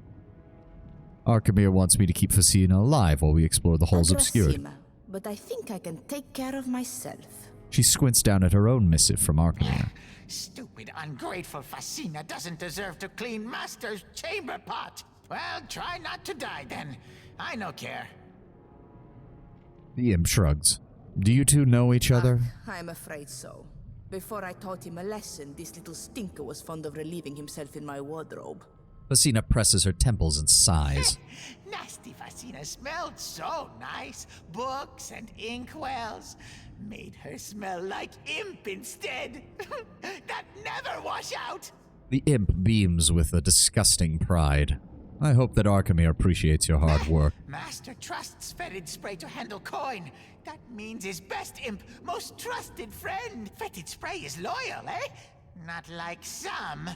Arkemir wants me to keep Fasina alive while we explore the holes obscured. But I think I can take care of myself. She squints down at her own missive from Arkemir. Stupid, ungrateful Fasina doesn't deserve to clean Master's chamber pot. Well, try not to die then. I no care. The imp shrugs. Do you two know each other? I'm afraid so. Before I taught him a lesson, this little stinker was fond of relieving himself in my wardrobe. Fasina presses her temples and sighs. Nasty Fasina smelled so nice. Books and inkwells. Made her smell like imp instead. That never wash out. The imp beams with a disgusting pride. I hope that Arkemir appreciates your hard work. Master trusts Fetid Spray to handle coin. That means his best imp, most trusted friend. Fetid Spray is loyal, eh? Not like some.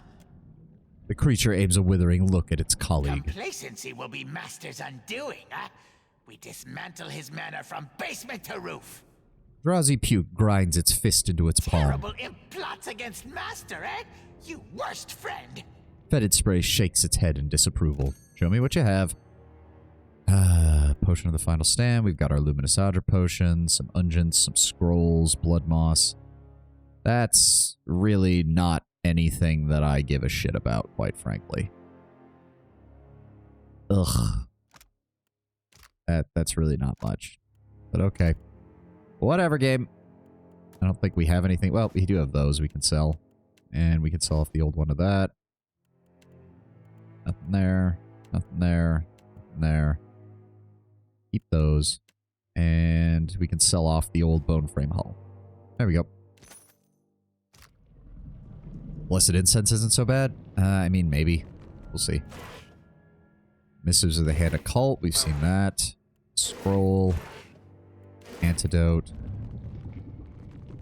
The creature aims a withering look at its colleague. Complacency will be Master's undoing, huh? We dismantle his manor from basement to roof. Drowsy Puke grinds its fist into its palm. Terrible imp plots against Master, eh? You worst friend. Fetid Spray shakes its head in disapproval. Show me what you have. Potion of the Final Stand. We've got our Luminous Adra potion, some unguents, some scrolls, blood moss. That's really not anything that I give a shit about, quite frankly. Ugh. That's really not much. But okay. Whatever, game. I don't think we have anything. Well, we do have those we can sell. And we can sell off the old one of that. Nothing there. Nothing there. Nothing there. Keep those. And we can sell off the old bone frame hull. There we go. Blessed Incense isn't so bad. I mean, maybe. We'll see. Missives of the Hand Occult. We've seen that. Scroll. Antidote.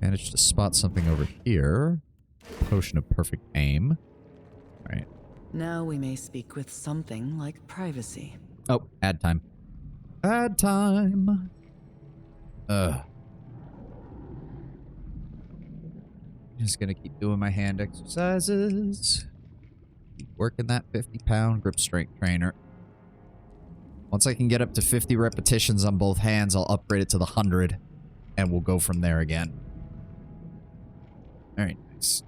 Managed to spot something over here. Potion of Perfect Aim. Alright. Now we may speak with something like privacy. Oh, ad time. Ad time! Ugh. Just gonna keep doing my hand exercises. Keep working that 50-pound grip strength trainer. Once I can get up to 50 repetitions on both hands, I'll upgrade it to the 100. And we'll go from there again. Very nice.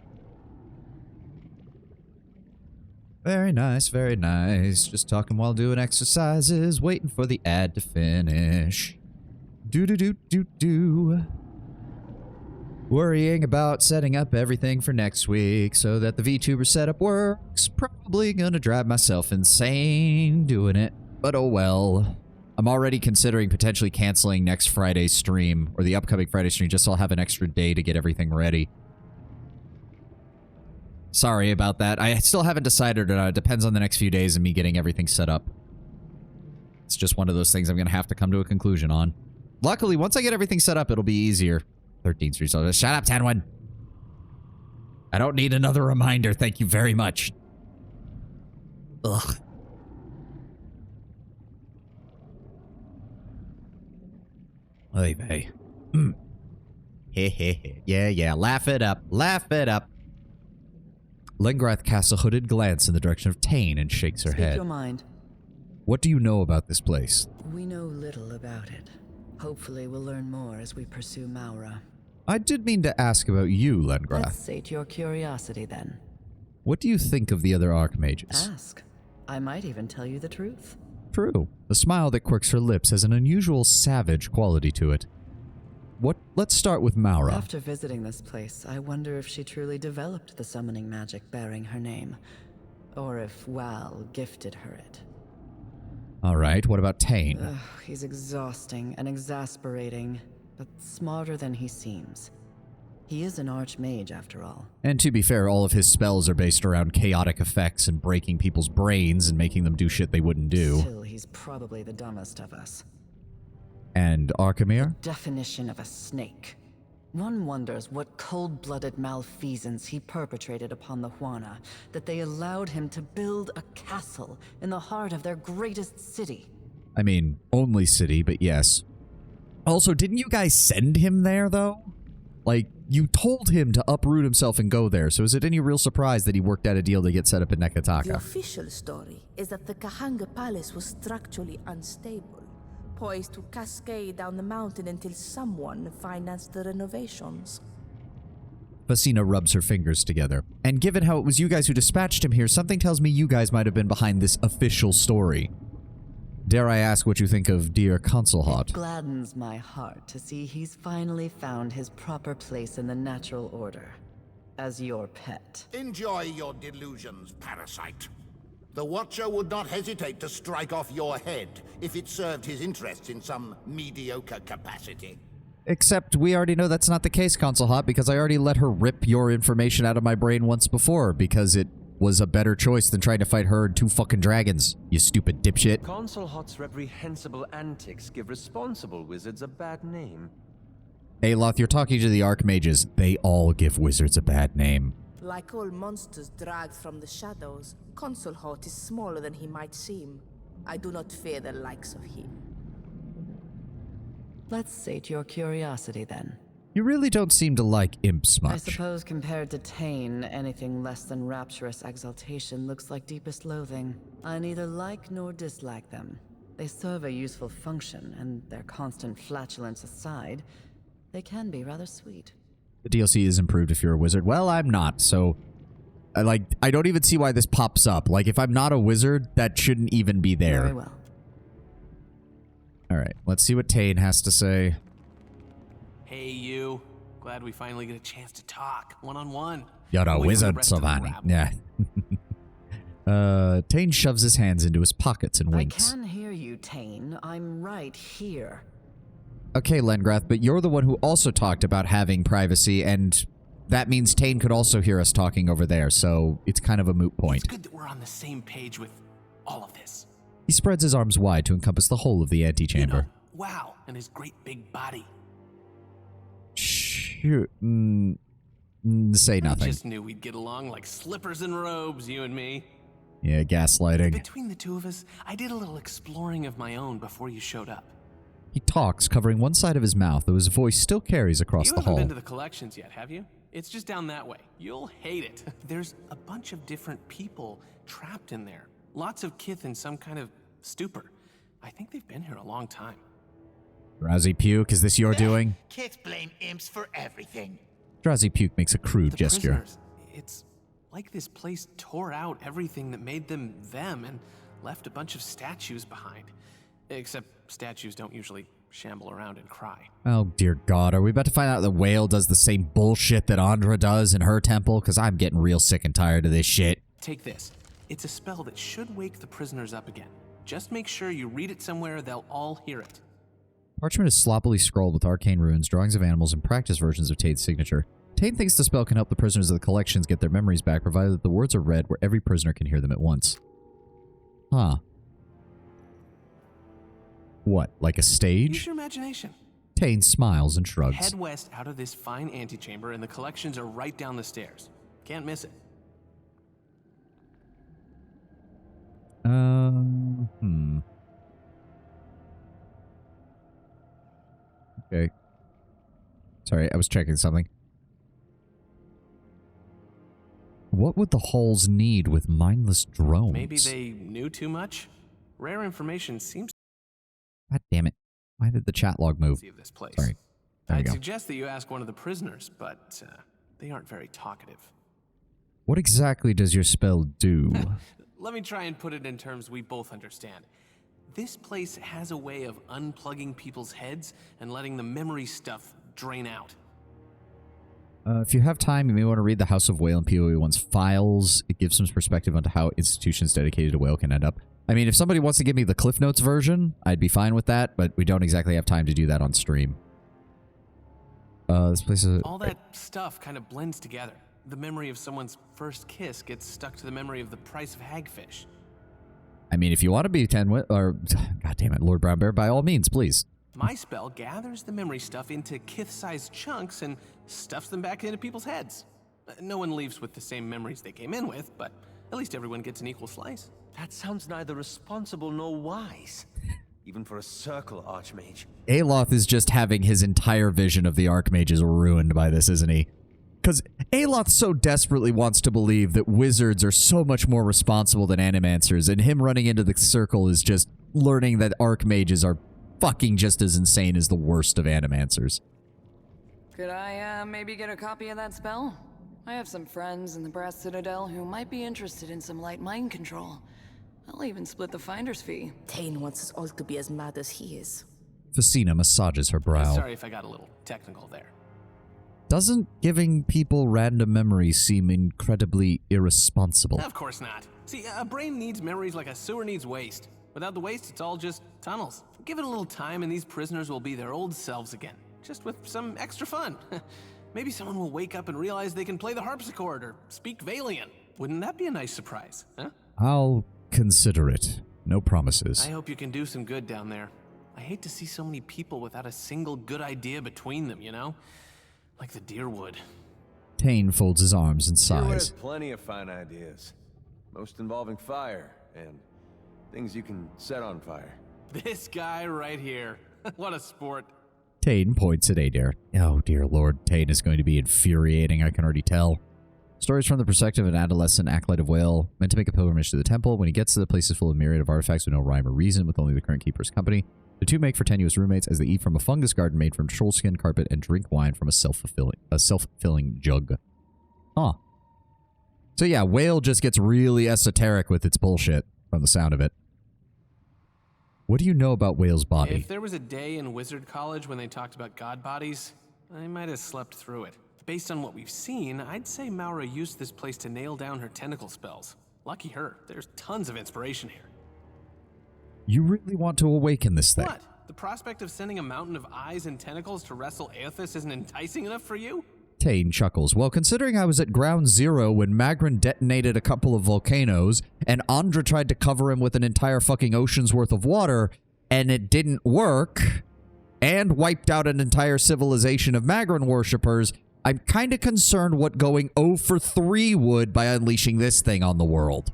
Very nice, very nice. Just talking while doing exercises, waiting for the ad to finish. Do-do-do-do-do. Worrying about setting up everything for next week so that the VTuber setup works. Probably gonna drive myself insane doing it, but oh well. I'm already considering potentially canceling next Friday's stream, or the upcoming Friday stream, just so I'll have an extra day to get everything ready. Sorry about that. I still haven't decided. It depends on the next few days and me getting everything set up. It's just one of those things I'm going to have to come to a conclusion on. Luckily, once I get everything set up, it'll be easier. 13th Street. So shut up, Tanwin. I don't need another reminder. Thank you very much. Ugh. Oy vey. Yeah. Laugh it up. Laugh it up. Lengrath casts a hooded glance in the direction of Tane and shakes her Speak head. your mind. What do you know about this place? We know little about it. Hopefully we'll learn more as we pursue Maura. I did mean to ask about you, Lengrath. Let's sate your curiosity then. What do you think of the other Archmages? Ask. I might even tell you the truth. True. The smile that quirks her lips has an unusual savage quality to it. Let's start with Maura. After visiting this place, I wonder if she truly developed the summoning magic bearing her name, or if Wal gifted her it. Alright, what about Tane? He's exhausting and exasperating, but smarter than he seems. He is an archmage, after all. And to be fair, all of his spells are based around chaotic effects and breaking people's brains and making them do shit they wouldn't do. Still, he's probably the dumbest of us. And Archimere? Definition of a snake. One wonders what cold-blooded malfeasance he perpetrated upon the Huana, that they allowed him to build a castle in the heart of their greatest city. I mean, only city, but yes. Also, didn't you guys send him there, though? Like, you told him to uproot himself and go there, so is it any real surprise that he worked out a deal to get set up in Nekataka? The official story is that the Kahanga Palace was structurally unstable, poised to cascade down the mountain until someone financed the renovations. Fasina rubs her fingers together. And given how it was you guys who dispatched him here, something tells me you guys might have been behind this official story. Dare I ask what you think of dear Consulhot? It gladdens my heart to see he's finally found his proper place in the natural order. As your pet. Enjoy your delusions, parasite. The Watcher would not hesitate to strike off your head if it served his interests in some mediocre capacity. Except we already know that's not the case, Consulhot, because I already let her rip your information out of my brain once before, because it was a better choice than trying to fight her and 2 fucking dragons, you stupid dipshit. Consulhot's reprehensible antics give responsible wizards a bad name. Aloth, you're talking to the Archmages. They all give wizards a bad name. Like all monsters dragged from the shadows, Consulhot is smaller than he might seem. I do not fear the likes of him. Let's sate your curiosity then. You really don't seem to like imps much. I suppose compared to Tane, anything less than rapturous exaltation looks like deepest loathing. I neither like nor dislike them. They serve a useful function, and their constant flatulence aside, they can be rather sweet. The DLC is improved if you're a wizard. Well, I'm not, so I don't even see why this pops up. Like, if I'm not a wizard, that shouldn't even be there. Very well. Alright, let's see what Tane has to say. Hey, you. Glad we finally get a chance to talk, one-on-one. You're a wizard, Sylvani. Yeah. Tane shoves his hands into his pockets and winks. I can hear you, Tane. I'm right here. Okay, Lengrath, but you're the one who also talked about having privacy, and that means Tane could also hear us talking over there, so it's kind of a moot point. It's good that we're on the same page with all of this. He spreads his arms wide to encompass the whole of the antechamber. You know, wow, and his great big body. Shoot. Say nothing. I just knew we'd get along like slippers and robes, you and me. Yeah, gaslighting. Between the two of us, I did a little exploring of my own before you showed up. He talks, covering one side of his mouth, though his voice still carries across the hall. You haven't been to the collections yet, have you? It's just down that way. You'll hate it. There's a bunch of different people trapped in there. Lots of kith in some kind of stupor. I think they've been here a long time. Drowsy Puke, is this your doing? Kids blame imps for everything. Drowsy Puke makes a crude gesture. Prisoners, it's like this place tore out everything that made them them and left a bunch of statues behind. Except statues don't usually shamble around and cry. Oh, dear God. Are we about to find out the whale does the same bullshit that Andra does in her temple? Because I'm getting real sick and tired of this shit. Take this. It's a spell that should wake the prisoners up again. Just make sure you read it somewhere they'll all hear it. Parchment is sloppily scrolled with arcane runes, drawings of animals, and practice versions of Tate's signature. Tane thinks the spell can help the prisoners of the collections get their memories back, provided that the words are read where every prisoner can hear them at once. Huh. What, like a stage? Use your imagination. Tane smiles and shrugs. Head west out of this fine antechamber, and the collections are right down the stairs. Can't miss it. Okay. Sorry, I was checking something. What would the halls need with mindless drones? Maybe they knew too much? Rare information seems... God damn it. Why did the chat log move? ...of this place. Sorry. There we I'd go. suggest that you ask one of the prisoners, but they aren't very talkative. What exactly does your spell do? Let me try and put it in terms we both understand. This place has a way of unplugging people's heads and letting the memory stuff drain out. If you have time, you may want to read the House of Whale and POE1's files. It gives some perspective onto how institutions dedicated to whale can end up. I mean, if somebody wants to give me the Cliff Notes version, I'd be fine with that, but we don't exactly have time to do that on stream. This place is... All that stuff kind of blends together. The memory of someone's first kiss gets stuck to the memory of the price of hagfish. I mean, if you want to be 10 or... God damn it, Lord Brown Bear, by all means, please. My spell gathers the memory stuff into kith-sized chunks and stuffs them back into people's heads. No one leaves with the same memories they came in with, but at least everyone gets an equal slice. That sounds neither responsible nor wise. Even for a circle archmage. Aloth is just having his entire vision of the archmages ruined by this, isn't he? Because Aloth so desperately wants to believe that wizards are so much more responsible than animancers, and him running into the circle is just learning that archmages are fucking just as insane as the worst of animancers. Could I, maybe get a copy of that spell? I have some friends in the Brass Citadel who might be interested in some light mind control. I'll even split the finder's fee. Tane wants us all to be as mad as he is. Facina massages her brow. Sorry if I got a little technical there. Doesn't giving people random memories seem incredibly irresponsible? Of course not. See, a brain needs memories like a sewer needs waste. Without the waste, it's all just tunnels. Give it a little time and these prisoners will be their old selves again. Just with some extra fun. Maybe someone will wake up and realize they can play the harpsichord or speak Valian. Wouldn't that be a nice surprise, huh? I'll consider it. No promises. I hope you can do some good down there. I hate to see so many people without a single good idea between them, you know? Like the deer would. Tane folds his arms and Deerwood has sighs. plenty of fine ideas. Most involving fire and things you can set on fire. This guy right here. What a sport. Tane points at Adair. Oh, dear Lord. Tane is going to be infuriating, I can already tell. Stories from the perspective of an adolescent acolyte of Whale, meant to make a pilgrimage to the temple. When he gets to the place is full of myriad of artifacts with no rhyme or reason, with only the current keeper's company. The two make for tenuous roommates as they eat from a fungus garden made from trollskin carpet and drink wine from a self-filling jug. Huh. So yeah, Whale just gets really esoteric with its bullshit, from the sound of it. What do you know about Whale's body? If there was a day in Wizard College when they talked about god bodies, I might have slept through it. Based on what we've seen, I'd say Maura used this place to nail down her tentacle spells. Lucky her. There's tons of inspiration here. You really want to awaken this thing? What? The prospect of sending a mountain of eyes and tentacles to wrestle Aethys isn't enticing enough for you? Tane chuckles. Well, considering I was at ground zero when Magrin detonated a couple of volcanoes and Andra tried to cover him with an entire fucking ocean's worth of water and it didn't work and wiped out an entire civilization of Magrin worshippers, I'm kind of concerned what going 0 for 3 would by unleashing this thing on the world.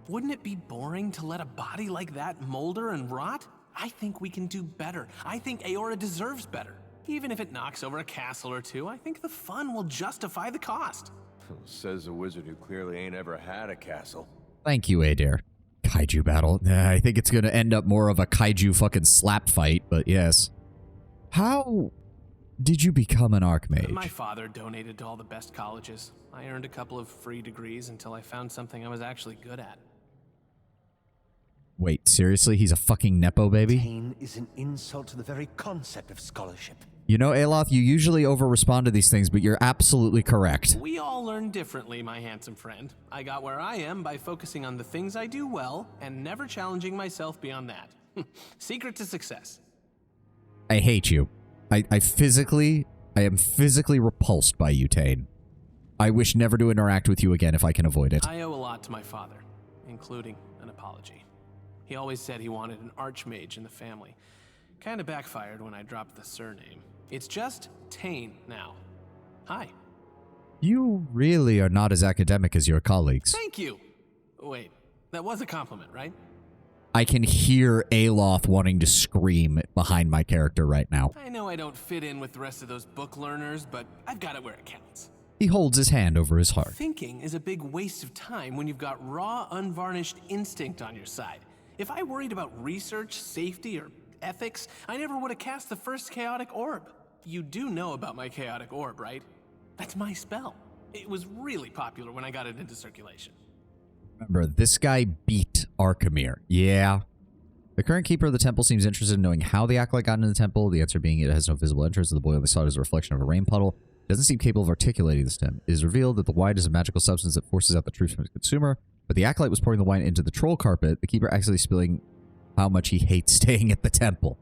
Wouldn't it be boring to let a body like that molder and rot? I think we can do better. I think Aora deserves better. Even if it knocks over a castle or two, I think the fun will justify the cost. Says a wizard who clearly ain't ever had a castle. Thank you, Adair. Kaiju battle. I think it's going to end up more of a kaiju fucking slap fight, but yes. How did you become an archmage? My father donated to all the best colleges. I earned a couple of free degrees until I found something I was actually good at. Wait, seriously? He's a fucking Nepo baby? Pain is an insult to the very concept of scholarship. You know, Aloth, you usually over-respond to these things, but you're absolutely correct. We all learn differently, my handsome friend. I got where I am by focusing on the things I do well and never challenging myself beyond that. Secret to success. I hate you. I physically I am physically repulsed by you, Tane. I wish never to interact with you again if I can avoid it. I owe a lot to my father, including an apology. He always said he wanted an archmage in the family. Kinda backfired when I dropped the surname. It's just Tane now. Hi. You really are not as academic as your colleagues. Thank you! Wait, that was a compliment, right? I can hear Aloth wanting to scream behind my character right now. I know I don't fit in with the rest of those book learners, but I've got it where it counts. He holds his hand over his heart. Thinking is a big waste of time when you've got raw, unvarnished instinct on your side. If I worried about research, safety, or ethics, I never would have cast the first chaotic orb. You do know about my chaotic orb, right? That's my spell. It was really popular when I got it into circulation. Remember, this guy beat Archimere. Yeah. The current keeper of the temple seems interested in knowing how the acolyte got into the temple. The answer being it has no visible entrance, and the boy only saw it as a reflection of a rain puddle. It doesn't seem capable of articulating this to him. It is revealed that the wine is a magical substance that forces out the truth from its consumer, but the acolyte was pouring the wine into the troll carpet, the keeper accidentally spilling how much he hates staying at the temple.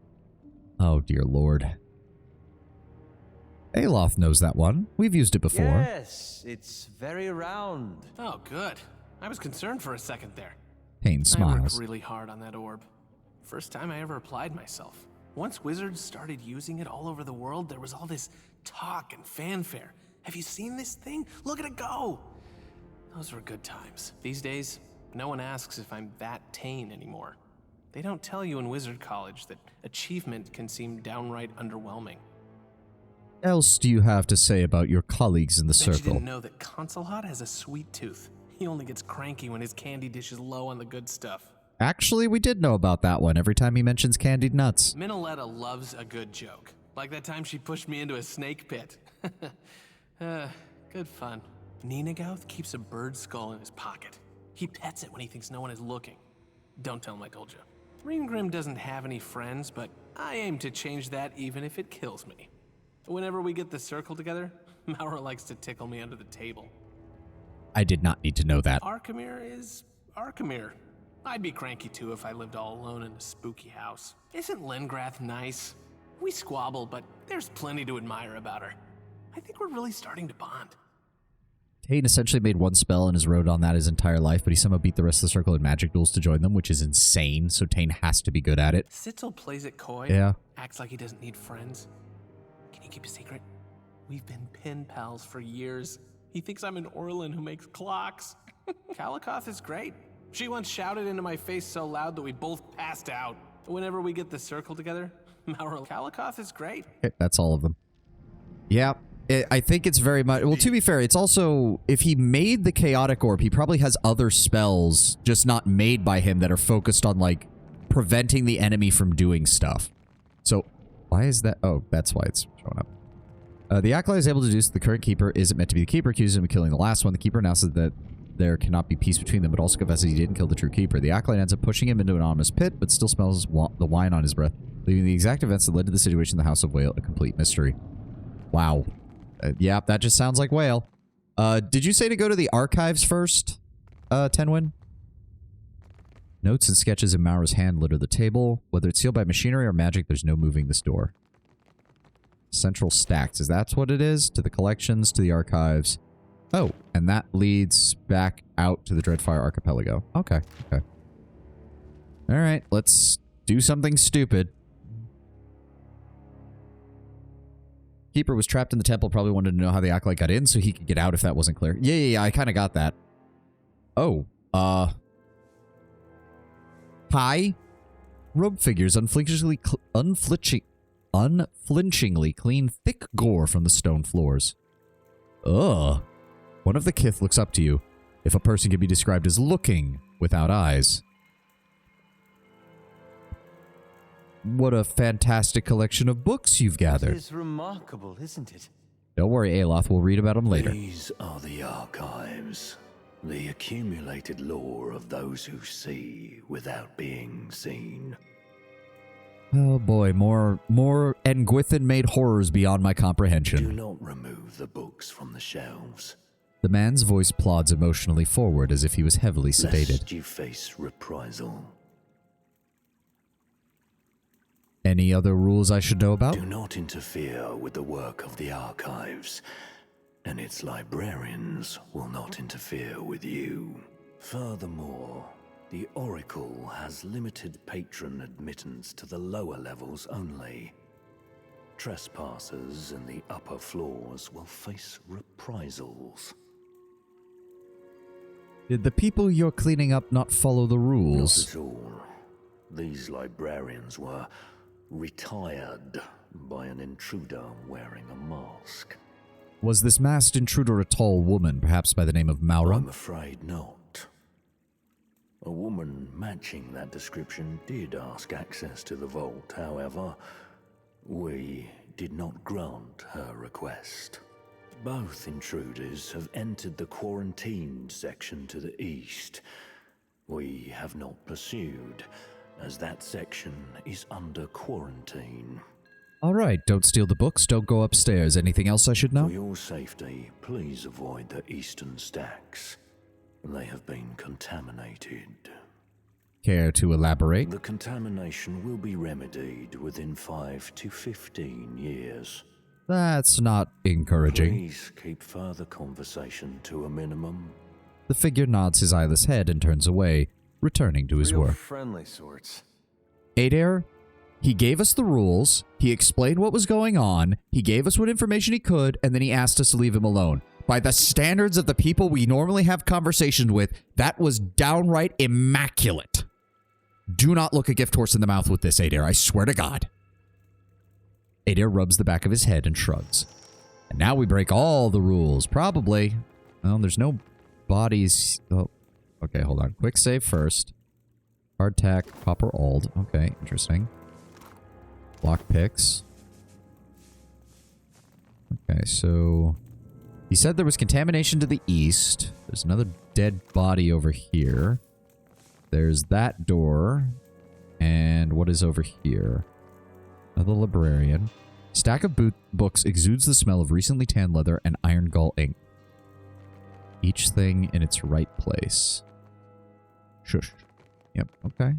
Oh, dear lord. Aloth knows that one. We've used it before. Yes, it's very round. Oh, good. I was concerned for a second there. Tane I smiles. worked really hard on that orb. First time I ever applied myself. Once wizards started using it all over the world, there was all this talk and fanfare. Have you seen this thing? Look at it go! Those were good times. These days, no one asks if I'm that Tane anymore. They don't tell you in Wizard College that achievement can seem downright underwhelming. What else do you have to say about your colleagues in the Bet you circle? didn't know that Consulhot has a sweet tooth. He only gets cranky when his candy dish is low on the good stuff. Actually, we did know about that one every time he mentions candied nuts. Minoletta loves a good joke. Like that time she pushed me into a snake pit. Good fun. Ninagauth keeps a bird skull in his pocket. He pets it when he thinks no one is looking. Don't tell him I told you. Ringrim doesn't have any friends, but I aim to change that even if it kills me. Whenever we get the circle together, Maura likes to tickle me under the table. I did not need to know that. Archimere is Archimere. I'd be cranky too if I lived all alone in a spooky house. Isn't Lengrath nice? We squabble, but there's plenty to admire about her. I think we're really starting to bond. Tane essentially made one spell and has rode on that his entire life, but he somehow beat the rest of the circle in magic duels to join them, which is insane, so Tane has to be good at it. Sitzel plays it coy. Yeah. Acts like he doesn't need friends. Can you keep a secret? We've been pen pals for years. He thinks I'm an Orlin who makes clocks. Kalikoth is great. She once shouted into my face so loud that we both passed out. Whenever we get the circle together, Maura, Kalikoth is great. Okay, that's all of them. Yeah, I think it's very much... Well, to be fair, it's also... If he made the Chaotic Orb, he probably has other spells, just not made by him, that are focused on, like, preventing the enemy from doing stuff. So, why is that... Oh, that's why it's showing up. The acolyte is able to deduce that the current keeper isn't meant to be the keeper, accuses him of killing the last one. The keeper announces that there cannot be peace between them, but also confesses he didn't kill the true keeper. The acolyte ends up pushing him into an ominous pit, but still smells the wine on his breath, leaving the exact events that led to the situation in the House of Whale a complete mystery. Wow. Yeah, that just sounds like Whale. Did you say to go to the archives first, Tenwin? Notes and sketches in Maura's hand litter the table. Whether it's sealed by machinery or magic, there's no moving this door. Central stacks. Is that what it is? To the collections, to the archives. Oh, and that leads back out to the Dreadfire Archipelago. Okay, okay. Alright, let's do something stupid. Keeper was trapped in the temple, probably wanted to know how the acolyte got in so he could get out if that wasn't clear. Yeah, I kind of got that. Oh, Hi. Robe figures unflinchingly clean thick gore from the stone floors. Ugh. One of the kith looks up to you, if a person can be described as looking without eyes. What a fantastic collection of books you've gathered. It is remarkable, isn't it? Don't worry, Aloth. We'll read about them later. These are the archives. The accumulated lore of those who see without being seen. Oh boy, more Engwithan-made horrors beyond my comprehension. Do not remove the books from the shelves. The man's voice plods emotionally forward as if he was heavily sedated. Lest you face reprisal. Any other rules I should know about? Do not interfere with the work of the archives, and its librarians will not interfere with you. Furthermore, the Oracle has limited patron admittance to the lower levels only. Trespassers in the upper floors will face reprisals. Did the people you're cleaning up not follow the rules? Not at all. These librarians were retired by an intruder wearing a mask. Was this masked intruder a tall woman, perhaps by the name of Maura? I'm afraid not. A woman matching that description did ask access to the vault, however, we did not grant her request. Both intruders have entered the quarantined section to the east. We have not pursued, as that section is under quarantine. Alright, don't steal the books, don't go upstairs. Anything else I should know? For your safety, please avoid the eastern stacks. They have been contaminated. Care to elaborate? The contamination will be remedied within 5 to 15 years. That's not encouraging. Please keep further conversation to a minimum. The figure nods his eyeless head and turns away, returning to his Real work. friendly sorts. Adair, he gave us the rules, he explained what was going on, he gave us what information he could, and then he asked us to leave him alone. By the standards of the people we normally have conversations with, that was downright immaculate. Do not look a gift horse in the mouth with this, Adair, I swear to God. Adair rubs the back of his head and shrugs. And now we break all the rules. Probably. Well, there's no bodies. Oh, okay, hold on. Quick save first. Hardtack, copper old. Okay, interesting. Lock picks. Okay, so he said there was contamination to the east. There's another dead body over here. There's that door. And what is over here? Another librarian. Stack of books exudes the smell of recently tanned leather and iron gall ink. Each thing in its right place. Shush. Yep, okay.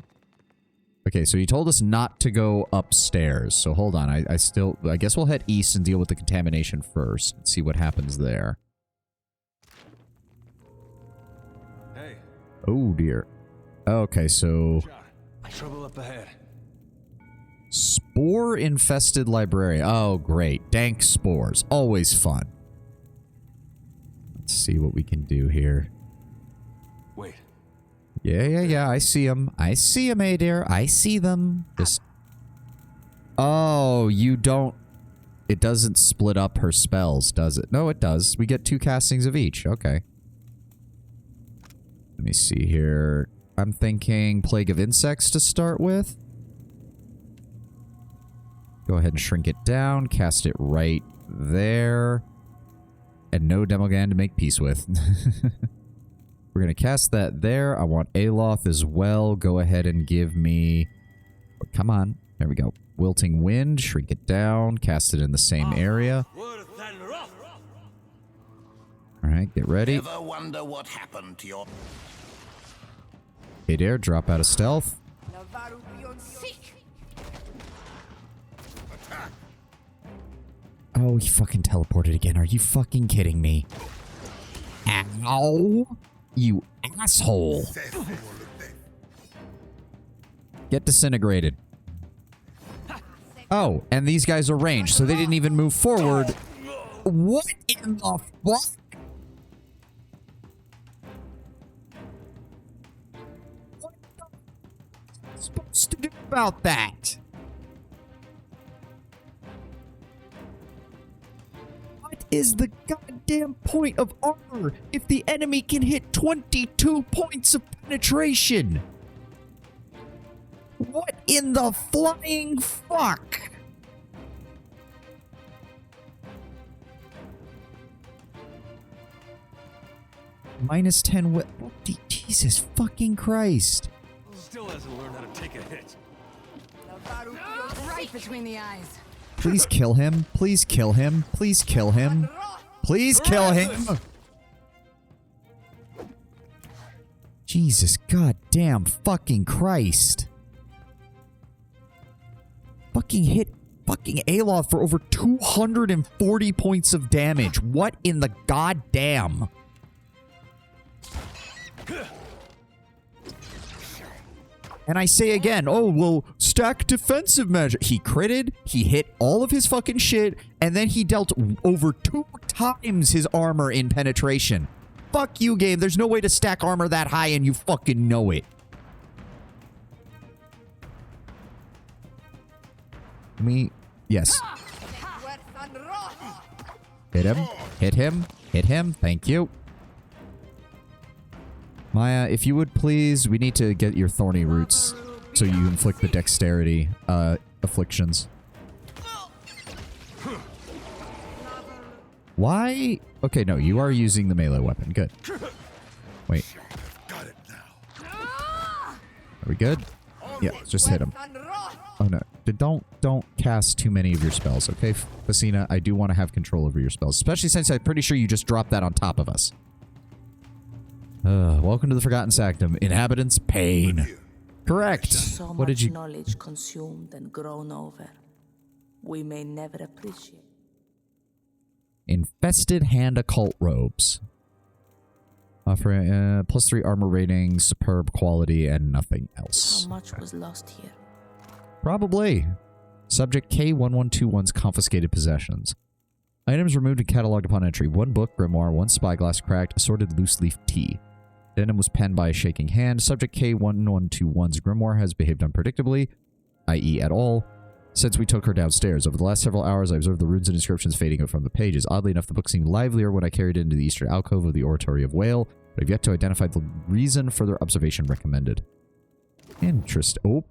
Okay, so he told us not to go upstairs. So hold on, I guess we'll head east and deal with the contamination first. And see what happens there. Hey. Oh dear. Okay, so Trouble up ahead. Spore-infested librarian. Oh, great. Dank spores. Always fun. Let's see what we can do here. Wait. Yeah. I see them. I see them, Adair. I see them. Just... Oh, you don't... It doesn't split up her spells, does it? No, it does. We get 2 castings of each. Okay. Let me see here. I'm thinking Plague of Insects to start with. Go ahead and shrink it down. Cast it right there. And no Demogan to make peace with. We're going to cast that there. I want Aloth as well. Go ahead and give me... Oh, come on. There we go. Wilting Wind. Shrink it down. Cast it in the same area. Alright, get ready. Ever wonder what happened to your... Adair, drop out of stealth. Oh, he fucking teleported again. Are you fucking kidding me? Ow! You asshole! Get disintegrated. Oh, and these guys are ranged, so they didn't even move forward. What in the fuck? What am I supposed to do about that? What is the goddamn point of armor if the enemy can hit 22 points of penetration? What in the flying fuck? Minus 10 Jesus fucking Christ. Still hasn't learned how to take a hit. Right between the eyes. Please kill him. Please kill him. Please kill him. Please kill him. Jesus goddamn fucking Christ. Fucking fucking hit fucking Aloth for over 240 points of damage. What in the goddamn? And I say again, oh, well, stack defensive measure. He critted, he hit all of his fucking shit, and then he dealt over 2 times his armor in penetration. Fuck you, game. There's no way to stack armor that high, and you fucking know it. Yes. Hit him. Hit him. Hit him. Thank you. Maya, if you would please, we need to get your thorny roots so you inflict the dexterity afflictions. Why? Okay, no, you are using the melee weapon. Good. Wait. Are we good? Yeah, just hit him. Oh no. Don't cast too many of your spells, okay, Facina? I do want to have control over your spells, especially since I'm pretty sure you just dropped that on top of us. Welcome to the Forgotten Sanctum. Inhabitants, pain. Correct. So What did much you... knowledge consumed and grown over. We may never appreciate. Infested hand occult robes. Offering +3 armor rating, superb quality, and nothing else. How much was lost here? Probably. Subject K1121's confiscated possessions. Items removed and cataloged upon entry. 1 book, grimoire, 1 spyglass cracked, assorted loose leaf tea. Addendum was penned by a shaking hand. Subject K1121's grimoire has behaved unpredictably, i.e. at all, since we took her downstairs. Over the last several hours, I observed the runes and inscriptions fading from the pages. Oddly enough, the book seemed livelier when I carried it into the eastern alcove of the Oratory of Whale, but I've yet to identify the reason. Further observation recommended. Interest. Oh.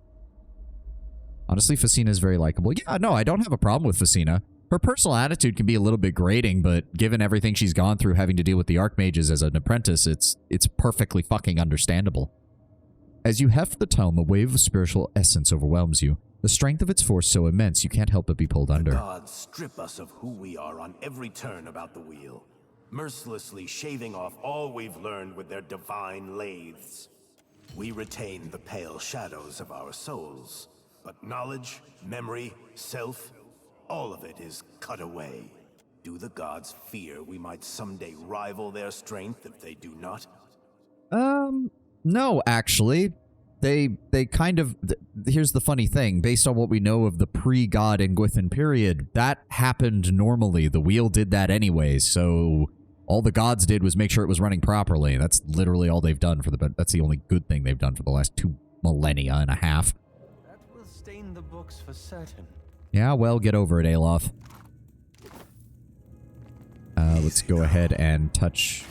Honestly, Facina is very likable. Yeah, no, I don't have a problem with Facina. Her personal attitude can be a little bit grating, but given everything she's gone through having to deal with the Archmages as an apprentice, it's perfectly fucking understandable. As you heft the tome, a wave of spiritual essence overwhelms you. The strength of its force so immense you can't help but be pulled under. The gods strip us of who we are on every turn about the wheel, mercilessly shaving off all we've learned with their divine lathes. We retain the pale shadows of our souls, but knowledge, memory, self, all of it is cut away. Do the gods fear we might someday rival their strength if they do not? No, actually. They kind of... Here's the funny thing. Based on what we know of the pre-God Ingwithan period, that happened normally. The wheel did that anyway, so all the gods did was make sure it was running properly. That's literally all they've done for the... That's the only good thing they've done for the last 2 millennia and a half. That will stain the books for certain. Yeah, well, get over it, Aloth. Let's go ahead and touch...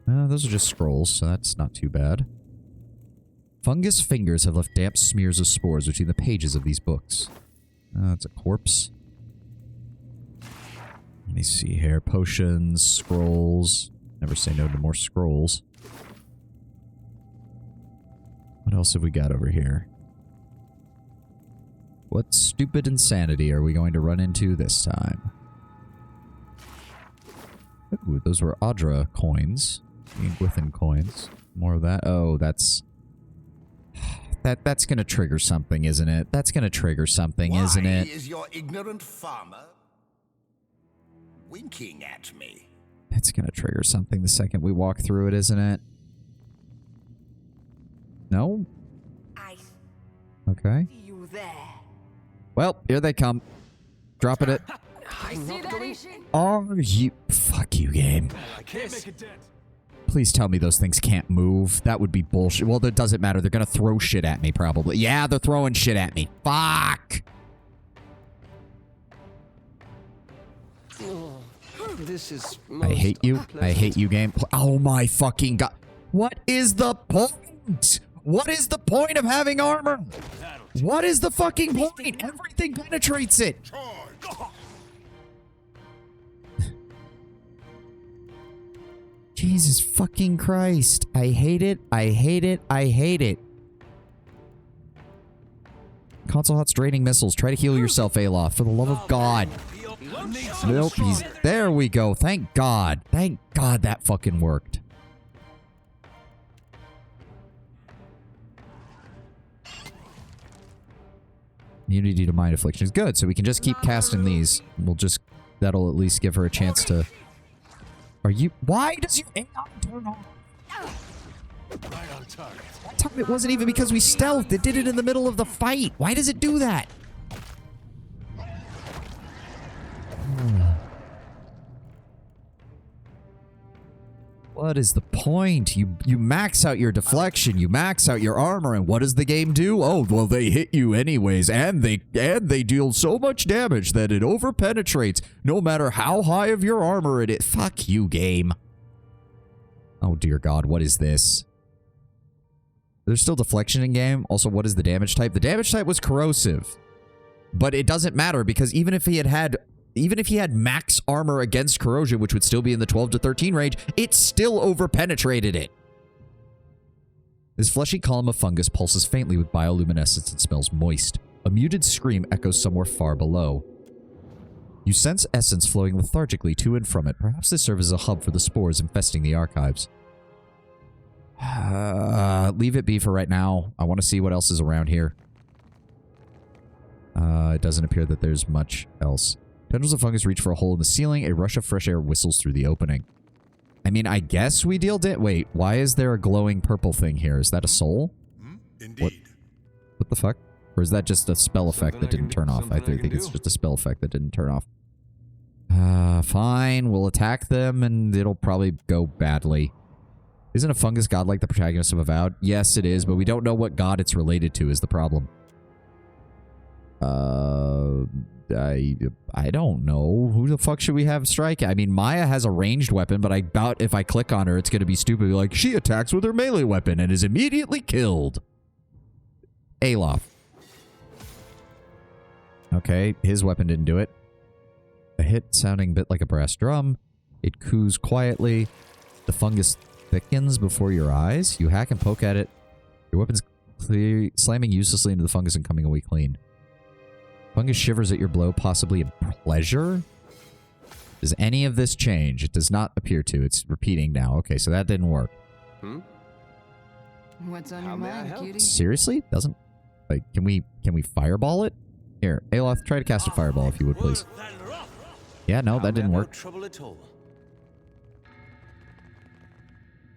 those are just scrolls, so that's not too bad. Fungus fingers have left damp smears of spores between the pages of these books. It's a corpse. Let me see here. Potions, scrolls. Never say no to more scrolls. What else have we got over here? What stupid insanity are we going to run into this time? Ooh, those were Audra coins. Ingwithan coins. More of that. Oh, that's... That's gonna trigger something, isn't it? That's gonna trigger something, isn't it? Why is your ignorant farmer winking at me? It's gonna trigger something the second we walk through it, isn't it? No? Okay. You there? Well, here they come. Dropping it. I see that Are you... Fuck you, game. I can't make a dent. Please tell me those things can't move. That would be bullshit. Well, that doesn't matter. They're gonna throw shit at me, probably. Yeah, they're throwing shit at me. Fuck! This is I hate you. I hate you, game. Oh my fucking god. What is the point? What is the point of having armor? What is the fucking point? Everything penetrates it. Jesus fucking Christ. I hate it. I hate it. I hate it. Console Hot's draining missiles. Try to heal yourself, Aloth. For the love of God. Nope. There we go. Thank God. Thank God that fucking worked. Immunity to mind afflictions. Good, so we can just keep casting these. That'll at least give her a chance to... Why does your AI turn off? Right on target. That time it wasn't even because we stealthed. It did it in the middle of the fight. Why does it do that? What is the point? You max out your deflection, you max out your armor, and what does the game do? Oh, well, they hit you anyways, and they deal so much damage that it overpenetrates no matter how high of your armor it is. Fuck you, game. Oh dear God, what is this? There's still deflection in game. Also, what is the damage type? The damage type was corrosive. But it doesn't matter because even if he had max armor against corrosion, which would still be in the 12 to 13 range, it still overpenetrated it. This fleshy column of fungus pulses faintly with bioluminescence and smells moist. A muted scream echoes somewhere far below. You sense essence flowing lethargically to and from it. Perhaps this serves as a hub for the spores infesting the archives. Leave it be for right now. I want to see what else is around here. It doesn't appear that there's much else. Tendrils of fungus reach for a hole in the ceiling. A rush of fresh air whistles through the opening. I mean, I guess we deal it. Wait, why is there a glowing purple thing here? Is that a soul? Indeed. What the fuck? Or is that just a spell effect that didn't turn off? I think it's just a spell effect that didn't turn off. Fine. We'll attack them and it'll probably go badly. Isn't a fungus god like the protagonist of Avowed? Yes, it is, but we don't know what god it's related to is the problem. I don't know. Who the fuck should we have strike? I mean, Maya has a ranged weapon, but I doubt if I click on her, it's going to be stupid. Like, she attacks with her melee weapon and is immediately killed. Alof. Okay, his weapon didn't do it. A hit sounding a bit like a brass drum. It coos quietly. The fungus thickens before your eyes. You hack and poke at it. Your weapon's slamming uselessly into the fungus and coming away clean. Fungus shivers at your blow, possibly in pleasure? Does any of this change? It does not appear to. It's repeating now. Okay, so that didn't work. What's on your mind, cutie? Seriously? Doesn't... Like, can we fireball it? Here, Aloth, try to cast a fireball if you would, please. Yeah, no, that didn't work. Trouble at all.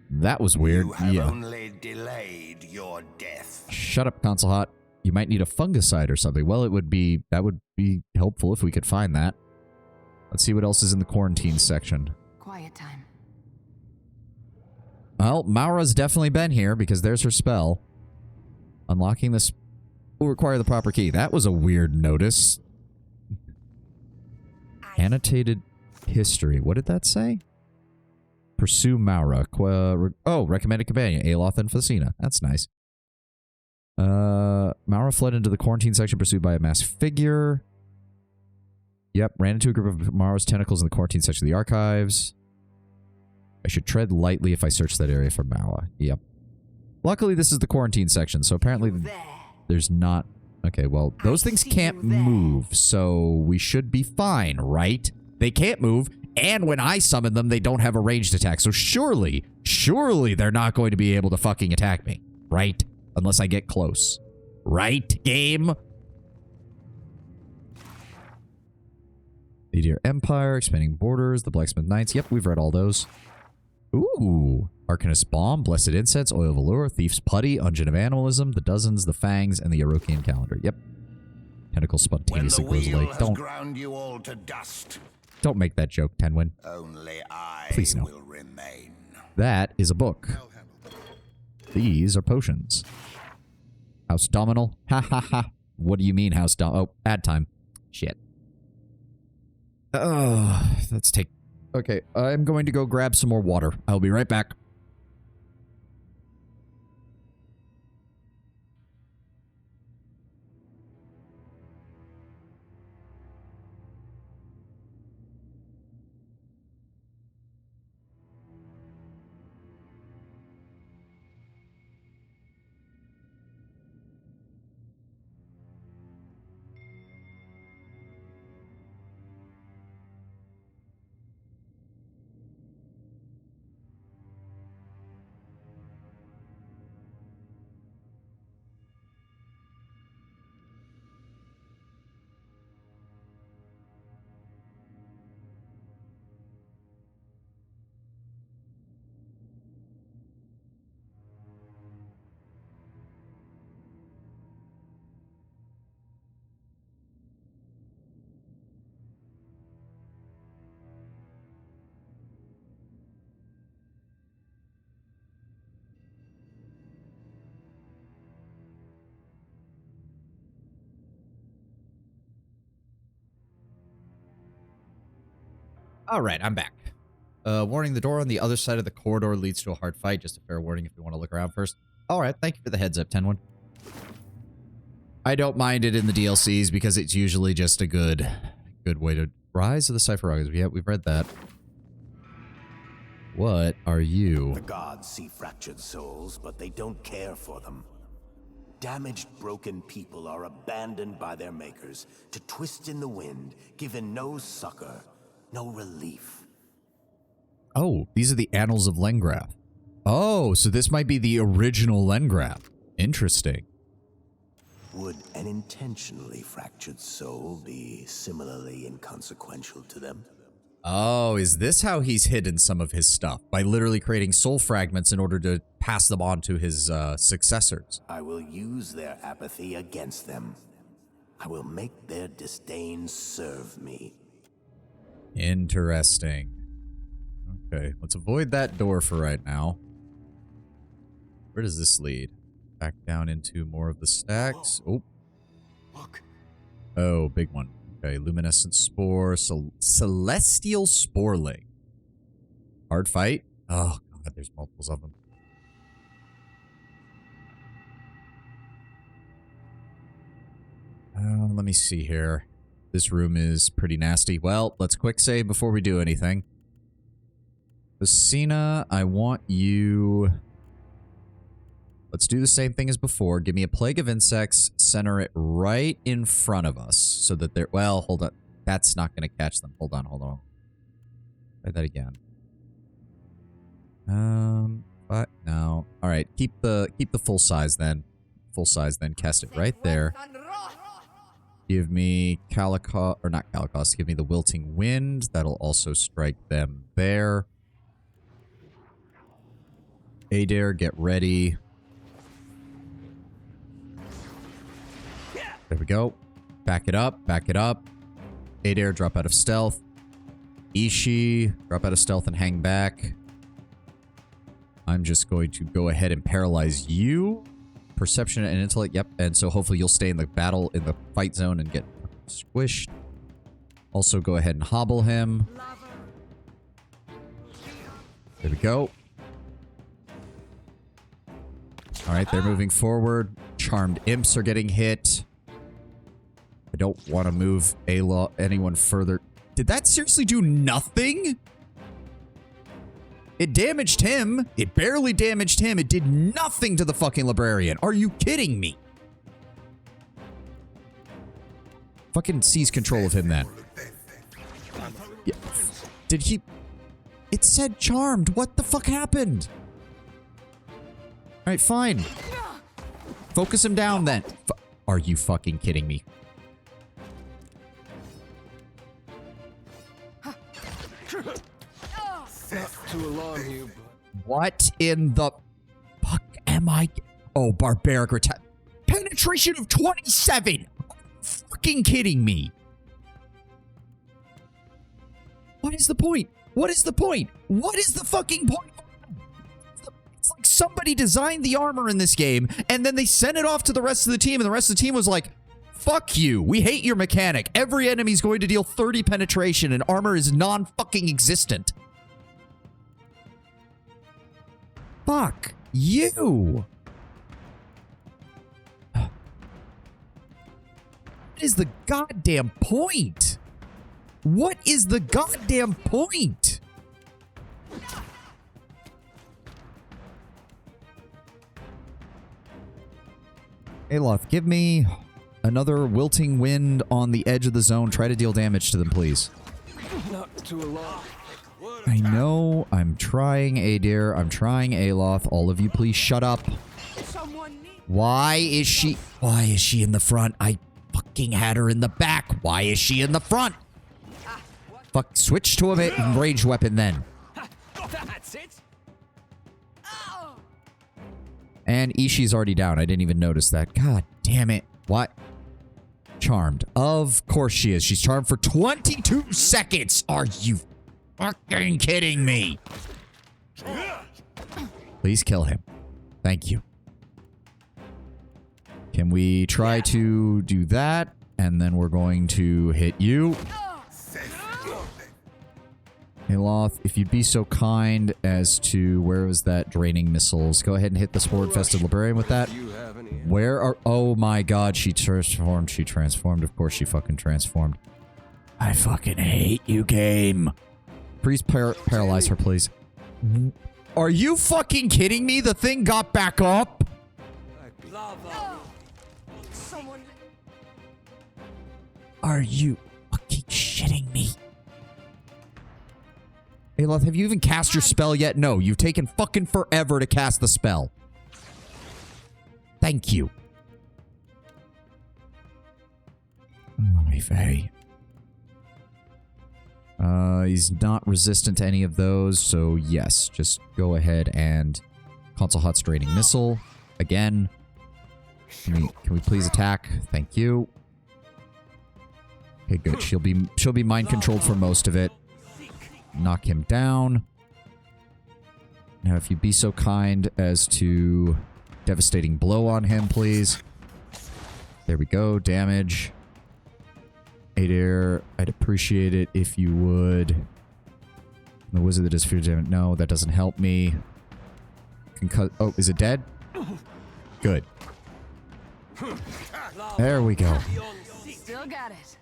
That was weird. You have only delayed your death. Shut up, Console Hot. You might need a fungicide or something. Well, that would be helpful if we could find that. Let's see what else is in the quarantine section. Quiet time. Well, Maura's definitely been here because there's her spell. Unlocking this will require the proper key. That was a weird notice. Annotated history. What did that say? Pursue Maura. Recommended companion. Aloth and Facina. That's nice. Maura fled into the quarantine section pursued by a masked figure. Yep, ran into a group of Maura's tentacles in the quarantine section of the archives. I should tread lightly if I search that area for Maura. Yep. Luckily, this is the quarantine section, so apparently there's not... Okay, well, those things can't move, so we should be fine, right? They can't move, and when I summon them, they don't have a ranged attack, so surely they're not going to be able to fucking attack me, right? Unless I get close. Right, game? Meteor Empire, Expanding Borders, the Blacksmith Knights. Yep, we've read all those. Ooh. Arcanist Balm, Blessed Incense, Oil of Allure, Thief's Putty, Ungeon of Animalism, the Dozens, the Fangs, and the Orokian Calendar. Yep. Tentacle spontaneously grows away. Ground you all to dust. Don't make that joke, Tenwin. Only I Please no. will remain. That is a book. These are potions. House Dominal. Ha ha ha. What do you mean, House Dom? Oh, ad time. Shit. Let's take... Okay, I'm going to go grab some more water. I'll be right back. All right, I'm back. Warning, the door on the other side of the corridor leads to a hard fight. Just a fair warning if you want to look around first. All right, thank you for the heads up, 10-1. I don't mind it in the DLCs because it's usually just a good way to... Rise of the Cypher. Yeah, we've read that. What are you? The gods see fractured souls, but they don't care for them. Damaged, broken people are abandoned by their makers to twist in the wind, given no succor, no relief. Oh, these are the Annals of Lengraf. Oh, so this might be the original Lengraf. Interesting. Would an intentionally fractured soul be similarly inconsequential to them? Oh, is this how he's hidden some of his stuff? By literally creating soul fragments in order to pass them on to his successors. I will use their apathy against them. I will make their disdain serve me. Interesting. Okay, let's avoid that door for right now. Where does this lead? Back down into more of the stacks. Oh. Look. Oh, big one. Okay, luminescent spore, celestial sporling. Hard fight. Oh god, there's multiples of them. Let me see here. This room is pretty nasty. Well, let's quick save before we do anything. Lucina, I want you... Let's do the same thing as before. Give me a plague of insects. Center it right in front of us so that they're... Well, hold on. That's not going to catch them. Hold on, hold on. Try that again. But no. All right, keep the full size then. Full size then. Cast it right there. Give me Calicos, or not Calicos. Give me the Wilting Wind. That'll also strike them there. Adair, get ready. There we go. Back it up. Back it up. Adair, drop out of stealth. Ishi, drop out of stealth and hang back. I'm just going to go ahead and paralyze you. Perception and intellect. Yep. And so hopefully you'll stay in the battle, in the fight zone and get squished. Also go ahead and hobble him. There we go. All right, they're moving forward. Charmed imps are getting hit. I don't want to move anyone further. Did that seriously do nothing? It damaged him. It barely damaged him. It did nothing to the fucking librarian. Are you kidding me? Fucking seize control of him then. Yeah. Did he... It said charmed. What the fuck happened? Alright, fine. Focus him down then. Are you fucking kidding me? To alarm you, What in the fuck am I? Oh, barbaric attack. Penetration of 27. Fucking kidding me. What is the point? What is the point? What is the fucking point? It's like somebody designed the armor in this game, and then they sent it off to the rest of the team, and the rest of the team was like, fuck you. We hate your mechanic. Every enemy's going to deal 30 penetration, and armor is non-fucking existent. Fuck you. What is the goddamn point? What is the goddamn point? Aloth, give me another wilting wind on the edge of the zone. Try to deal damage to them, please. not to alarm. I know. I'm trying, Adair. I'm trying, Aloth. All of you, please shut up. Why is she in the front? I fucking had her in the back. Why is she in the front? Fuck, switch to a ranged weapon then. That's it. And Ishi's already down. I didn't even notice that. God damn it. What? Charmed. Of course she is. She's charmed for 22 seconds. Are you fucking kidding me? Please kill him. Thank you. Can we try to do that? And then we're going to hit you. Aloth, if you'd be so kind as to... Where was that draining missiles? Go ahead and hit the spore-infested librarian with that. Where are... Oh my god, she transformed. She transformed. Of course she fucking transformed. I fucking hate you, game. Please paralyze her, please. Are you fucking kidding me? The thing got back up? Are you fucking shitting me? Aloth, have you even cast your spell yet? No, you've taken fucking forever to cast the spell. Thank you. Oh, Faye. He's not resistant to any of those, so yes, just go ahead and console hot draining missile again. Can we please attack? Thank you. Okay, good. She'll be mind controlled for most of it. Knock him down. Now, if you'd be so kind as to devastating blow on him, please. There we go. Damage. Adair, I'd appreciate it if you would. The wizard that does fear damage. No, that doesn't help me. Oh, is it dead? Good. There we go. Still got it.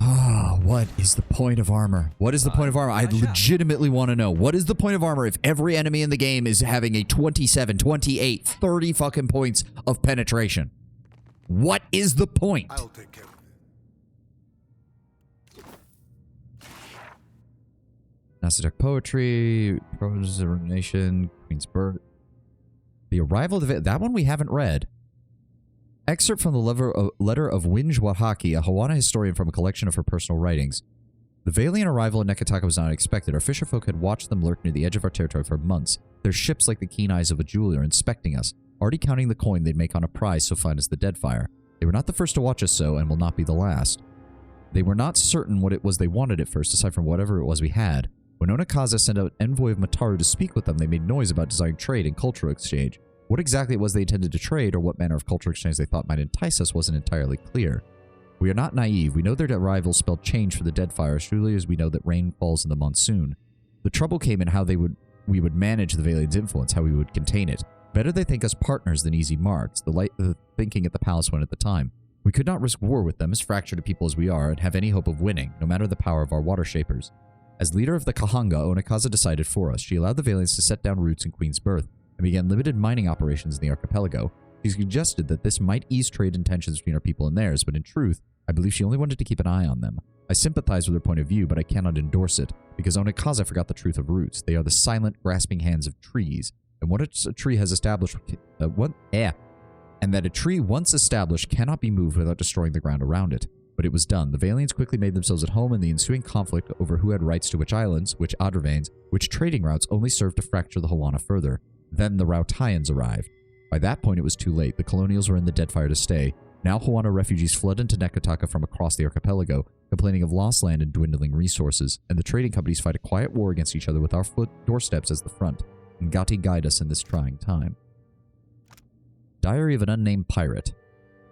Ah, what is the point of armor? What is the point of armor? I legitimately want to know. What is the point of armor if every enemy in the game is having a 27, 28, 30 fucking points of penetration? What is the point? I'll take care of it. Nasdaq Poetry, Prose Rumination, Queen's Birth. The Arrival of the... That one we haven't read. Excerpt from the letter of Winj Wahaki, a Hawana historian from a collection of her personal writings. The Valiant arrival in Nekataka was not unexpected. Our fisherfolk had watched them lurk near the edge of our territory for months, their ships like the keen eyes of a jeweler inspecting us, already counting the coin they'd make on a prize so fine as the Deadfire. They were not the first to watch us so, and will not be the last. They were not certain what it was they wanted at first, aside from whatever it was we had. When Onakaza sent out an envoy of Mataru to speak with them, they made noise about desiring trade and cultural exchange. What exactly it was they intended to trade, or what manner of cultural exchange they thought might entice us, wasn't entirely clear. We are not naive. We know their arrival spelled change for the Deadfire, as surely as we know that rain falls in the monsoon. The trouble came in how we would manage the Valiant's influence, how we would contain it. Better they think us partners than easy marks, the thinking at the palace went at the time. We could not risk war with them, as fractured a people as we are, and have any hope of winning, no matter the power of our water shapers. As leader of the Kahanga, Onakaza decided for us. She allowed the Valiants to set down roots in Queen's Birth, and began limited mining operations in the archipelago. She suggested that this might ease trade and tensions between our people and theirs, but in truth, I believe she only wanted to keep an eye on them. I sympathize with her point of view, but I cannot endorse it, because Onakaza forgot the truth of roots. They are the silent, grasping hands of trees, and what a tree has established... And that a tree once established cannot be moved without destroying the ground around it. But it was done. The Valiants quickly made themselves at home, and the ensuing conflict over who had rights to which islands, which Adravanes, which trading routes only served to fracture the Hawana further. Then the Rautaians arrived. By that point, it was too late. The colonials were in the Deadfire to stay. Now Hawana refugees flood into Nekataka from across the archipelago, complaining of lost land and dwindling resources, and the trading companies fight a quiet war against each other with our doorsteps as the front. Ngati guide us in this trying time. Diary of an Unnamed Pirate.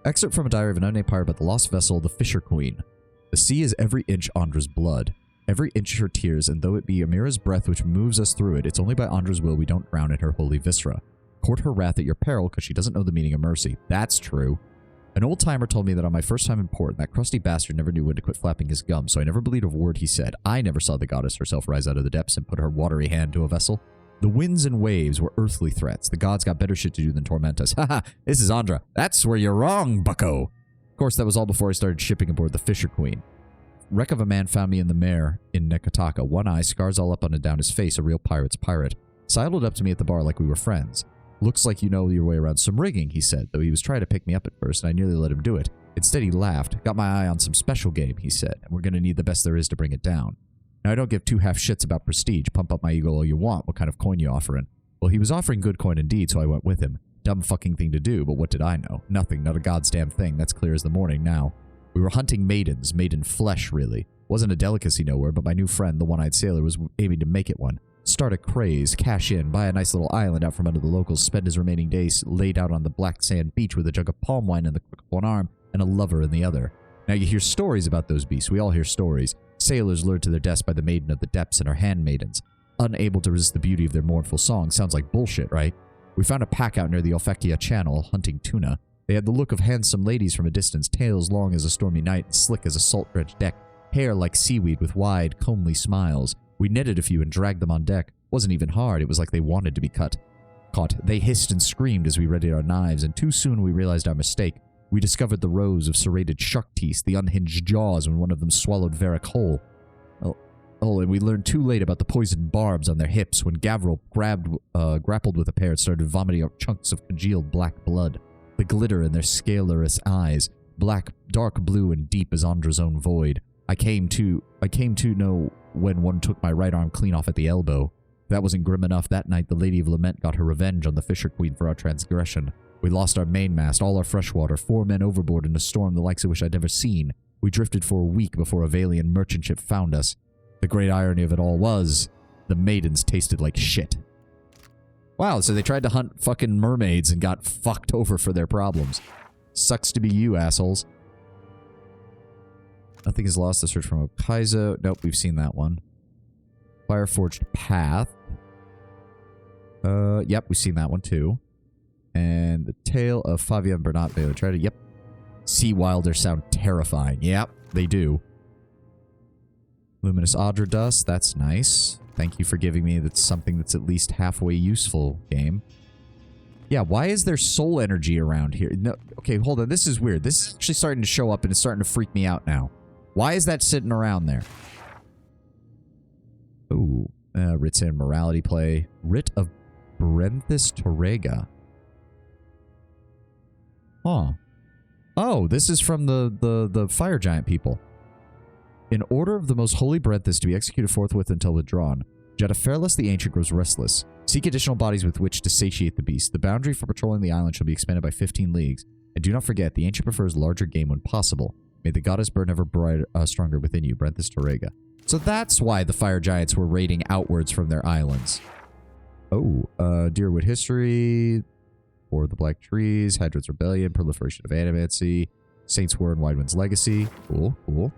Excerpt from a diary of an unnamed pirate about the lost vessel, the Fisher Queen. The sea is every inch Andra's blood, every inch her tears, and though it be Amira's breath which moves us through it, it's only by Andra's will we don't drown in her holy viscera. Court her wrath at your peril, because she doesn't know the meaning of mercy. That's true. An old-timer told me that on my first time in port, that crusty bastard never knew when to quit flapping his gum, so I never believed a word he said. I never saw the goddess herself rise out of the depths and put her watery hand to a vessel. The winds and waves were earthly threats. The gods got better shit to do than torment us. Haha, this is Andra. That's where you're wrong, bucko. Of course, that was all before I started shipping aboard the Fisher Queen. Wreck of a man found me in the mare in Nekataka. One eye, scars all up and down his face, a real pirate's pirate. Sidled up to me at the bar like we were friends. Looks like you know your way around some rigging, he said, though he was trying to pick me up at first, and I nearly let him do it. Instead, he laughed. Got my eye on some special game, he said, and we're going to need the best there is to bring it down. Now, I don't give two half shits about prestige. Pump up my ego all you want. What kind of coin you offering? Well, he was offering good coin indeed, so I went with him. Dumb fucking thing to do, but what did I know? Nothing, not a god's damn thing. That's clear as the morning now. We were hunting maidens, maiden flesh, really. Wasn't a delicacy nowhere, but my new friend, the one-eyed sailor, was aiming to make it one. Start a craze, cash in, buy a nice little island out from under the locals, spend his remaining days laid out on the black sand beach with a jug of palm wine in the crook of one arm and a lover in the other. Now you hear stories about those beasts. We all hear stories. Sailors lured to their deaths by the maiden of the depths and her handmaidens. Unable to resist the beauty of their mournful song. Sounds like bullshit, right? We found a pack out near the Olfectia Channel, hunting tuna. They had the look of handsome ladies from a distance, tails long as a stormy night and slick as a salt-drenched deck, hair like seaweed with wide, comely smiles. We netted a few and dragged them on deck. Wasn't even hard, it was like they wanted to be caught. They hissed and screamed as we readied our knives, and too soon we realized our mistake. We discovered the rows of serrated shark teeth, the unhinged jaws when one of them swallowed Varric whole. Oh, and we learned too late about the poisoned barbs on their hips when Gavril grappled with a pair and started vomiting out chunks of congealed black blood. The glitter in their scaleless eyes, black, dark blue and deep as Andra's own void. I came to know when one took my right arm clean off at the elbow. If that wasn't grim enough, that night the Lady of Lament got her revenge on the Fisher Queen for our transgression. We lost our mainmast, all our fresh water, 4 men overboard in a storm the likes of which I'd never seen. We drifted for a week before a Valian merchant ship found us. The great irony of it all was, the maidens tasted like shit. Wow, so they tried to hunt fucking mermaids and got fucked over for their problems. Sucks to be you, assholes. Nothing is lost. The search from Okaizo. Nope, we've seen that one. Fireforged Path. Yep, we've seen that one too. And the Tale of Favia and Bernat Baylor. Try to, yep. Sea Wilder sound terrifying. Yep, they do. Luminous Audra Dust. That's nice. Thank you for giving me that's something that's at least halfway useful, game. Yeah, why is there soul energy around here? No, okay, hold on. This is weird. This is actually starting to show up and it's starting to freak me out now. Why is that sitting around there? Ooh, Writs and Morality Play. Writ of Brenthis Torrega. Huh. Oh, this is from the Fire Giant people. In order of the most holy Brenthis to be executed forthwith until withdrawn, Jetaferlis the Ancient grows restless. Seek additional bodies with which to satiate the beast. The boundary for patrolling the island shall be expanded by 15 leagues. And do not forget, the Ancient prefers larger game when possible. May the goddess burn ever brighter, stronger within you, Brenthis Torrega. So that's why the Fire Giants were raiding outwards from their islands. Oh, Deerwood History, War of the Black Trees, Hadrod's Rebellion, Proliferation of Animancy, Saints War and Widewind's Legacy. Cool, cool.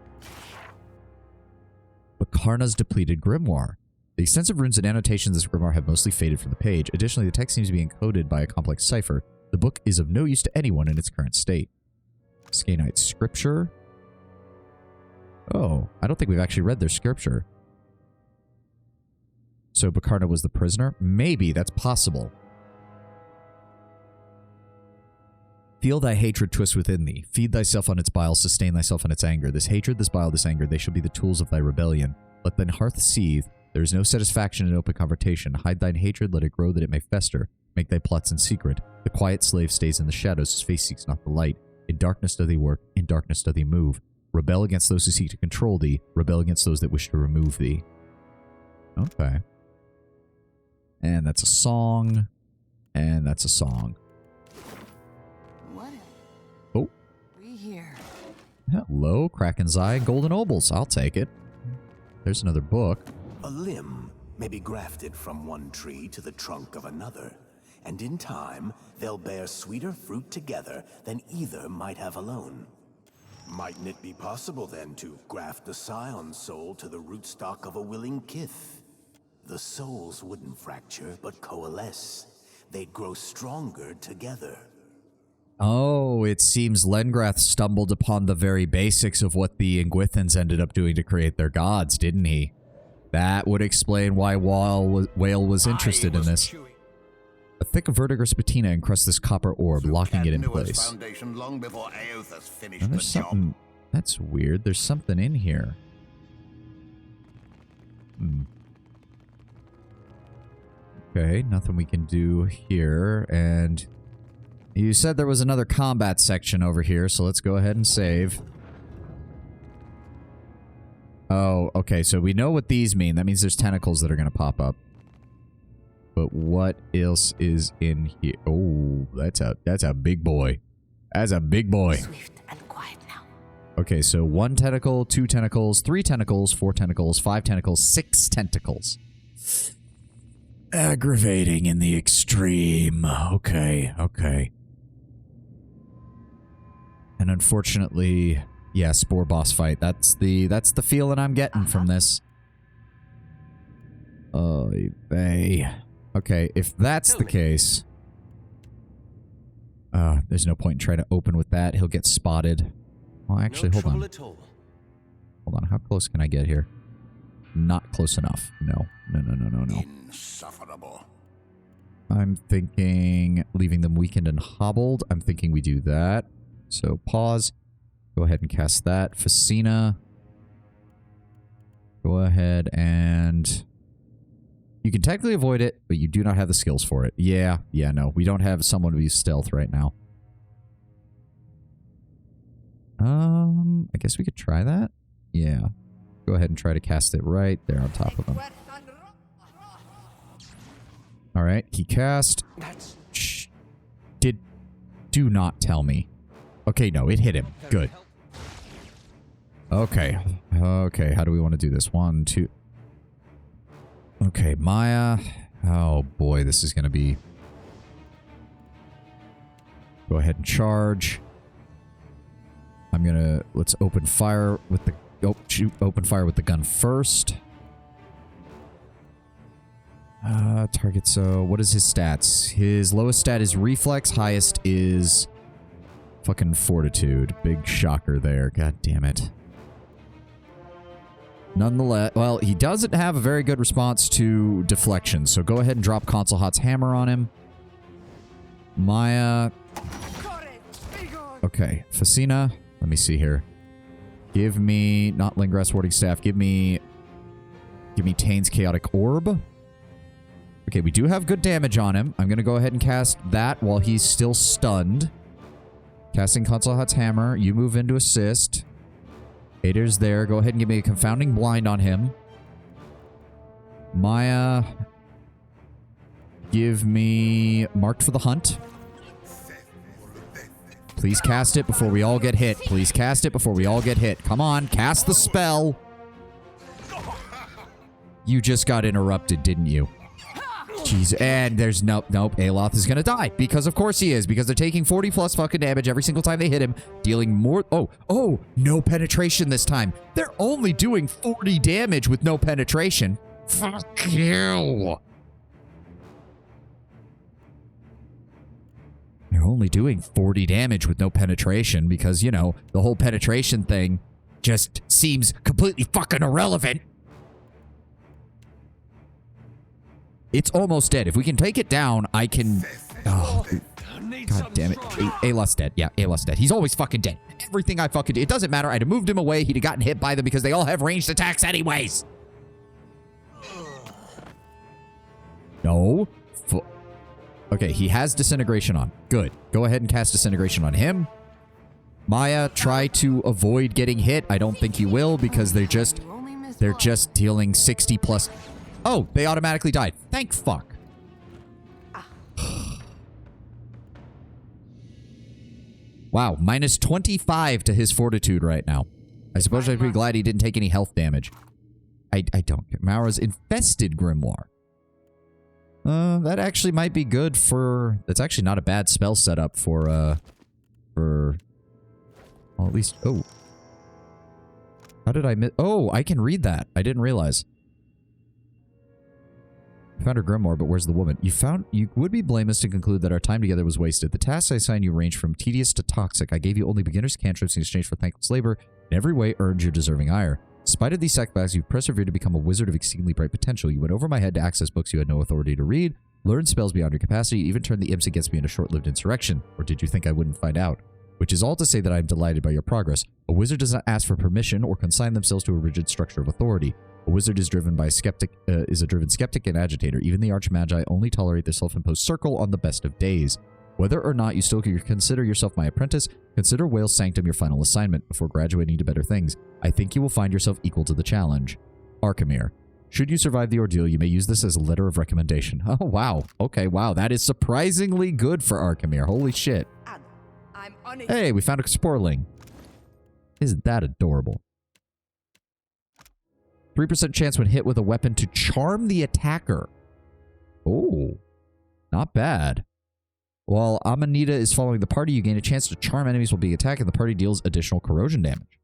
Bakarna's Depleted Grimoire. The extensive runes and annotations of this grimoire have mostly faded from the page. Additionally, the text seems to be encoded by a complex cipher. The book is of no use to anyone in its current state. Skanite Scripture. Oh, I don't think we've actually read their scripture. So Bakarna was the prisoner? Maybe, that's possible. Feel thy hatred twist within thee. Feed thyself on its bile, sustain thyself on its anger. This hatred, this bile, this anger, they shall be the tools of thy rebellion. Let thine hearth seethe. There is no satisfaction in open confrontation. Hide thine hatred, let it grow that it may fester. Make thy plots in secret. The quiet slave stays in the shadows, his face seeks not the light. In darkness doth he work, in darkness doth he move. Rebel against those who seek to control thee. Rebel against those that wish to remove thee. Okay. And that's a song. And that's a song. Oh. We here. Hello, Kraken's Eye, Golden Obols. I'll take it. There's another book. A limb may be grafted from one tree to the trunk of another, and in time, they'll bear sweeter fruit together than either might have alone. Mightn't it be possible, then, to graft the scion's soul to the rootstock of a willing kith? The souls wouldn't fracture, but coalesce. They'd grow stronger together. Oh, it seems Lengrath stumbled upon the very basics of what the Ingwithans ended up doing to create their gods, didn't he? That would explain why Whale was interested in this. A thick verdigris patina encrusts this copper orb, locking it in place. Long before Eothas finished And there's something... That's weird. There's something in here. Okay, nothing we can do here, and... You said there was another combat section over here, so let's go ahead and save. Oh, okay, so we know what these mean. That means there's tentacles that are going to pop up. But what else is in here? Oh, that's a big boy. That's a big boy. Swift and quiet now. Okay, so 1 tentacle, 2 tentacles, 3 tentacles, 4 tentacles, 5 tentacles, 6 tentacles. Aggravating in the extreme. Okay, okay. And unfortunately, Yeah, Spore boss fight. That's the feeling I'm getting from this. Oh, they. Okay, if that's the case... there's no point in trying to open with that. He'll get spotted. Oh, actually, hold on. Hold on, how close can I get here? Not close enough. No. Insufferable. I'm thinking leaving them weakened and hobbled. I'm thinking we do that. So, pause. Go ahead and cast that. Facina. Go ahead and... You can technically avoid it, but you do not have the skills for it. Yeah, no. We don't have someone who use stealth right now. I guess we could try that? Yeah. Go ahead and try to cast it right there on top of him. Alright, he cast. Shh. Do not tell me. Okay, no, it hit him. Good. Okay. Okay, how do we want to do this? 1, 2... Okay, Maya. Oh boy, this is going to be... Go ahead and charge. I'm going to... Let's open fire with the... Oh, shoot. Open fire with the gun first. Target, so... What is his stats? His lowest stat is reflex. Highest is... Fucking fortitude. Big shocker there. God damn it. Nonetheless, well, he doesn't have a very good response to deflection, so go ahead and drop Consul Hot's hammer on him. Maya. Okay, Facina. Let me see here. Give me, not Lingrass Warding Staff, give me Tane's Chaotic Orb. Okay, we do have good damage on him. I'm going to go ahead and cast that while he's still stunned. Casting Consul Hot's hammer. You move in to assist. Ader's there. Go ahead and give me a Confounding Blind on him. Maya. Give me Marked for the Hunt. Please cast it before we all get hit. Please cast it before we all get hit. Come on, cast the spell. You just got interrupted, didn't you? Jeez, and there's nope. Aloth is gonna die. Because of course he is. Because they're taking 40 plus fucking damage every single time they hit him. Dealing more... Oh, no penetration this time. They're only doing 40 damage with no penetration. Fuck you. They're only doing 40 damage with no penetration because, you know, the whole penetration thing just seems completely fucking irrelevant. It's almost dead. If we can take it down, I can... Oh, God damn it. Aloth's dead. Yeah, Aloth's dead. He's always fucking dead. Everything I fucking do. It doesn't matter. I'd have moved him away. He'd have gotten hit by them because they all have ranged attacks anyways. No. Okay, he has Disintegration on. Good. Go ahead and cast Disintegration on him. Maya, try to avoid getting hit. I don't think you will because they're just dealing 60 plus... Oh, they automatically died. Thank fuck. Wow, minus 25 to his fortitude right now. I suppose I'd be glad he didn't take any health damage. I don't care. Maura's Infested Grimoire. That actually might be good for... That's actually not a bad spell setup for... Well, at least... Oh. How did I miss... Oh, I can read that. I didn't realize. Found her grimoire, but where's the woman? You would be blameless to conclude that our time together was wasted. The tasks I assigned you range from tedious to toxic. I gave you only beginner's cantrips in exchange for thankless labor. In every way earned your deserving ire. In spite of these setbacks, you've persevered to become a wizard of exceedingly bright potential. You went over my head to access books you had no authority to read, learned spells beyond your capacity, even turned the imps against me in a short-lived insurrection. Or did you think I wouldn't find out? Which is all to say that I am delighted by your progress. A wizard does not ask for permission or consign themselves to a rigid structure of authority. A wizard is driven by a driven skeptic and agitator. Even the archmagi only tolerate their self-imposed circle on the best of days. Whether or not you still consider yourself my apprentice, consider Whale's Sanctum your final assignment before graduating to better things. I think you will find yourself equal to the challenge. Arkemir. Should you survive the ordeal, you may use this as a letter of recommendation. Oh, wow. Okay, wow. That is surprisingly good for Arkemir. Holy shit. Hey, we found a sporling. Isn't that adorable? 3% chance when hit with a weapon to charm the attacker. Oh, not bad. While Amanita is following the party, you gain a chance to charm enemies while being attacked, and the party deals additional corrosion damage.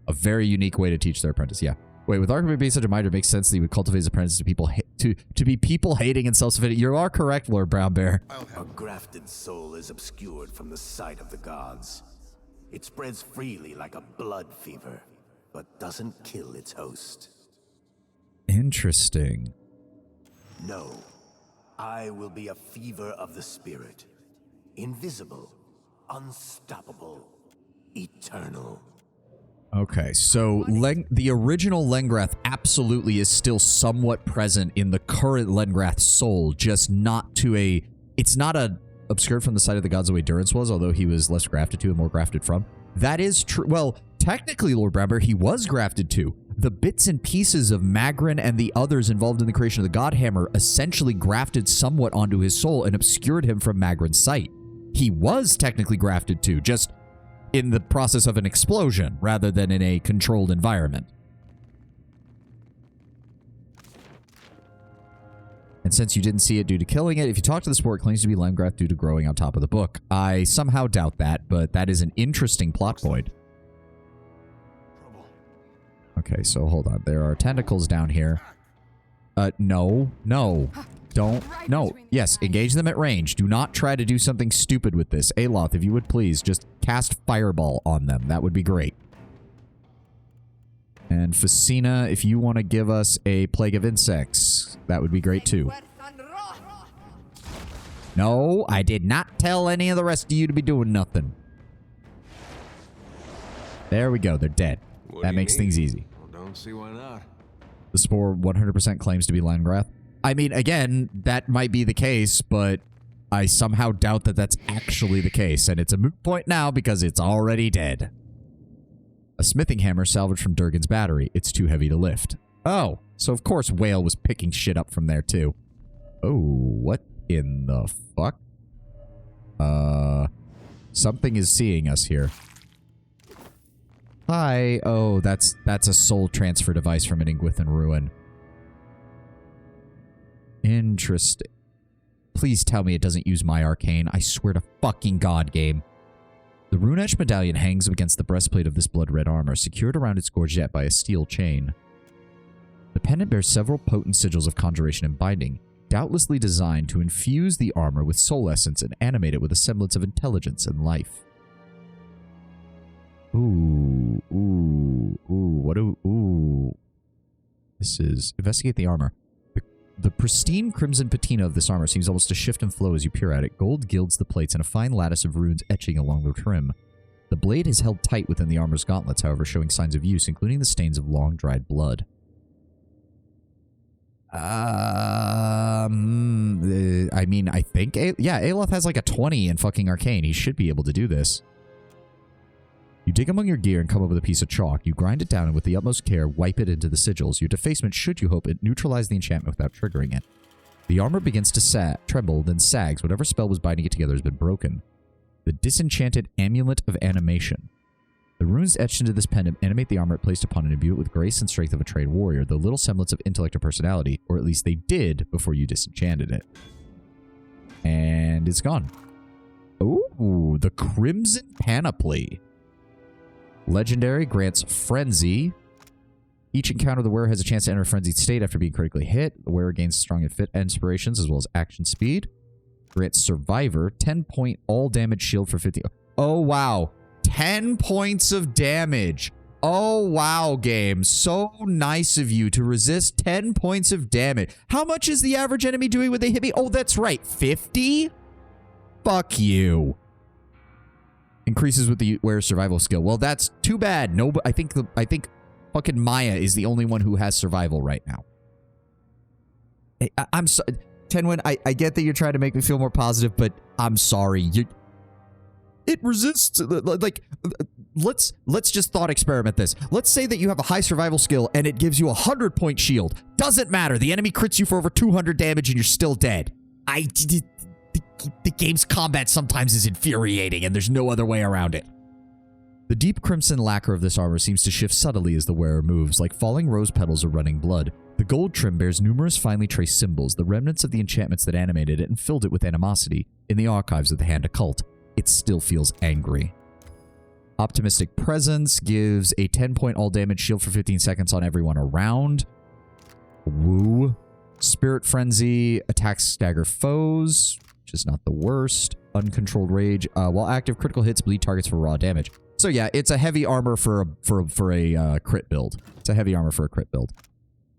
A very unique way to teach their apprentice. Yeah. Wait, with Archimate being such a minor, it makes sense that he would cultivate his apprentice to people to be people-hating and self-sufficient. You are correct, Lord Brown Bear. A grafted soul is obscured from the sight of the gods. It spreads freely like a blood fever, but doesn't kill its host. Interesting. No, I will be a fever of the spirit. Invisible, unstoppable, eternal. Okay, so the original Lengrath absolutely is still somewhat present in the current Lengrath soul, just not to a... It's not a obscured from the sight of the gods the way Durance was, although he was less grafted to and more grafted from. That is true. Well, technically, Lord Brownbear, he was grafted to. The bits and pieces of Magrin and the others involved in the creation of the Godhammer essentially grafted somewhat onto his soul and obscured him from Magrin's sight. He was technically grafted to, just in the process of an explosion rather than in a controlled environment. And since you didn't see it due to killing it, if you talk to the sport, it claims to be Lengrath due to growing on top of the book. I somehow doubt that, but that is an interesting plot point. Okay, so hold on. There are tentacles down here. No. Don't. No. Yes, engage them at range. Do not try to do something stupid with this. Aloth, if you would please, just cast Fireball on them. That would be great. And Facina, if you want to give us a Plague of Insects, that would be great too. No, I did not tell any of the rest of you to be doing nothing. There we go. They're dead. That makes things easy. Well, don't see why not. The spore 100% claims to be Lengrath. I mean, again, that might be the case, but I somehow doubt that that's actually the case, and it's a moot point now because it's already dead. A smithing hammer salvaged from Durgan's battery. It's too heavy to lift. Oh, so of course Whale was picking shit up from there too. Oh, what in the fuck? Something is seeing us here. Hi. Oh, that's a soul transfer device from an Ingwithan ruin. Interesting. Please tell me it doesn't use my arcane. I swear to fucking God, game. The rune-etched medallion hangs against the breastplate of this blood-red armor, secured around its gorget by a steel chain. The pendant bears several potent sigils of conjuration and binding, doubtlessly designed to infuse the armor with soul essence and animate it with a semblance of intelligence and life. Ooh. This is... Investigate the armor. The pristine crimson patina of this armor seems almost to shift and flow as you peer at it. Gold gilds the plates and a fine lattice of runes etching along the trim. The blade is held tight within the armor's gauntlets, however, showing signs of use, including the stains of long-dried blood. I mean, I think... yeah, Aloth has like a 20 in fucking Arcane. He should be able to do this. You dig among your gear and come up with a piece of chalk. You grind it down and with the utmost care wipe it into the sigils. Your defacement, should you hope, it neutralize the enchantment without triggering it. The armor begins to tremble, then sags. Whatever spell was binding it together has been broken. The disenchanted Amulet of Animation. The runes etched into this pendant animate the armor it placed upon and imbue it with grace and strength of a trained warrior, though little semblance of intellect or personality, or at least they did before you disenchanted it. And it's gone. Ooh, the Crimson Panoply. Legendary, grants Frenzy. Each encounter the wearer has a chance to enter a frenzied state after being critically hit. The wearer gains strong and fit inspirations as well as action speed. Grants Survivor, 10-point all damage shield for 50. Oh, wow. 10 points of damage. Oh, wow, game. So nice of you to resist 10 points of damage. How much is the average enemy doing when they hit me? Oh, that's right. 50? Fuck you. Increases with the wearer's survival skill. Well, that's too bad. No, I think fucking Maya is the only one who has survival right now. I'm sorry, Tenwin. I get that you're trying to make me feel more positive, but I'm sorry. It resists. Like, let's just thought experiment this. Let's say that you have a high survival skill and it gives you a 100-point shield. Doesn't matter. The enemy crits you for over 200 damage and you're still dead. The game's combat sometimes is infuriating, and there's no other way around it. The deep crimson lacquer of this armor seems to shift subtly as the wearer moves, like falling rose petals or running blood. The gold trim bears numerous finely traced symbols, the remnants of the enchantments that animated it and filled it with animosity. In the archives of the Hand Occult, it still feels angry. Optimistic Presence gives a 10-point all damage shield for 15 seconds on everyone around. Woo. Spirit Frenzy attacks stagger foes, which is not the worst. Uncontrolled Rage. While active, critical hits bleed targets for raw damage. So yeah, it's a heavy armor for a crit build. It's a heavy armor for a crit build.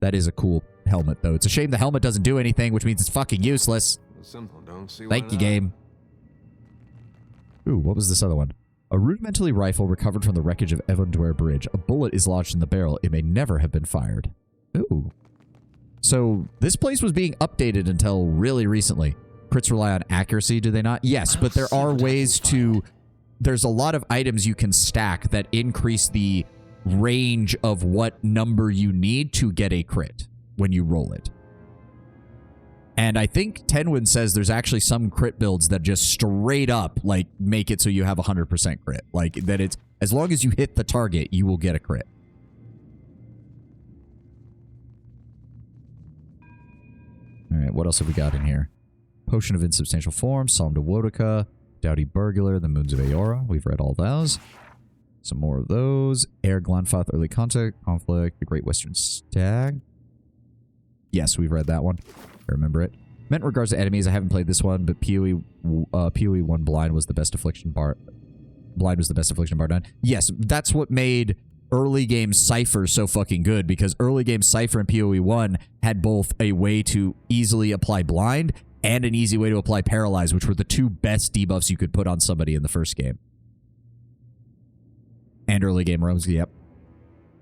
That is a cool helmet, though. It's a shame the helmet doesn't do anything, which means it's fucking useless. Simple, don't see Thank you, game. Ooh, what was this other one? A rudimentary rifle recovered from the wreckage of Avowed Bridge. A bullet is lodged in the barrel. It may never have been fired. Ooh. So this place was being updated until really recently. Crits rely on accuracy, do they not? Yes, but there are ways to... There's a lot of items you can stack that increase the range of what number you need to get a crit when you roll it. And I think Tenwin says there's actually some crit builds that just straight up, like, make it so you have 100% crit. Like, that it's... As long as you hit the target, you will get a crit. Alright, what else have we got in here? Potion of Insubstantial Form, Psalm de Woedica, Doughty Burglar, the Moons of Aora. We've read all those. Some more of those. Air Glanfath, Early Conflict, The Great Western Stag. Yes, we've read that one. I remember it. Meant in regards to enemies, I haven't played this one, but PoE 1 Blind was the best affliction bar. Blind was the best affliction bar done. Yes, that's what made early game Cypher so fucking good, because early game Cypher and PoE 1 had both a way to easily apply Blind and an easy way to apply Paralyze, which were the two best debuffs you could put on somebody in the first game. And early game Roams, yep.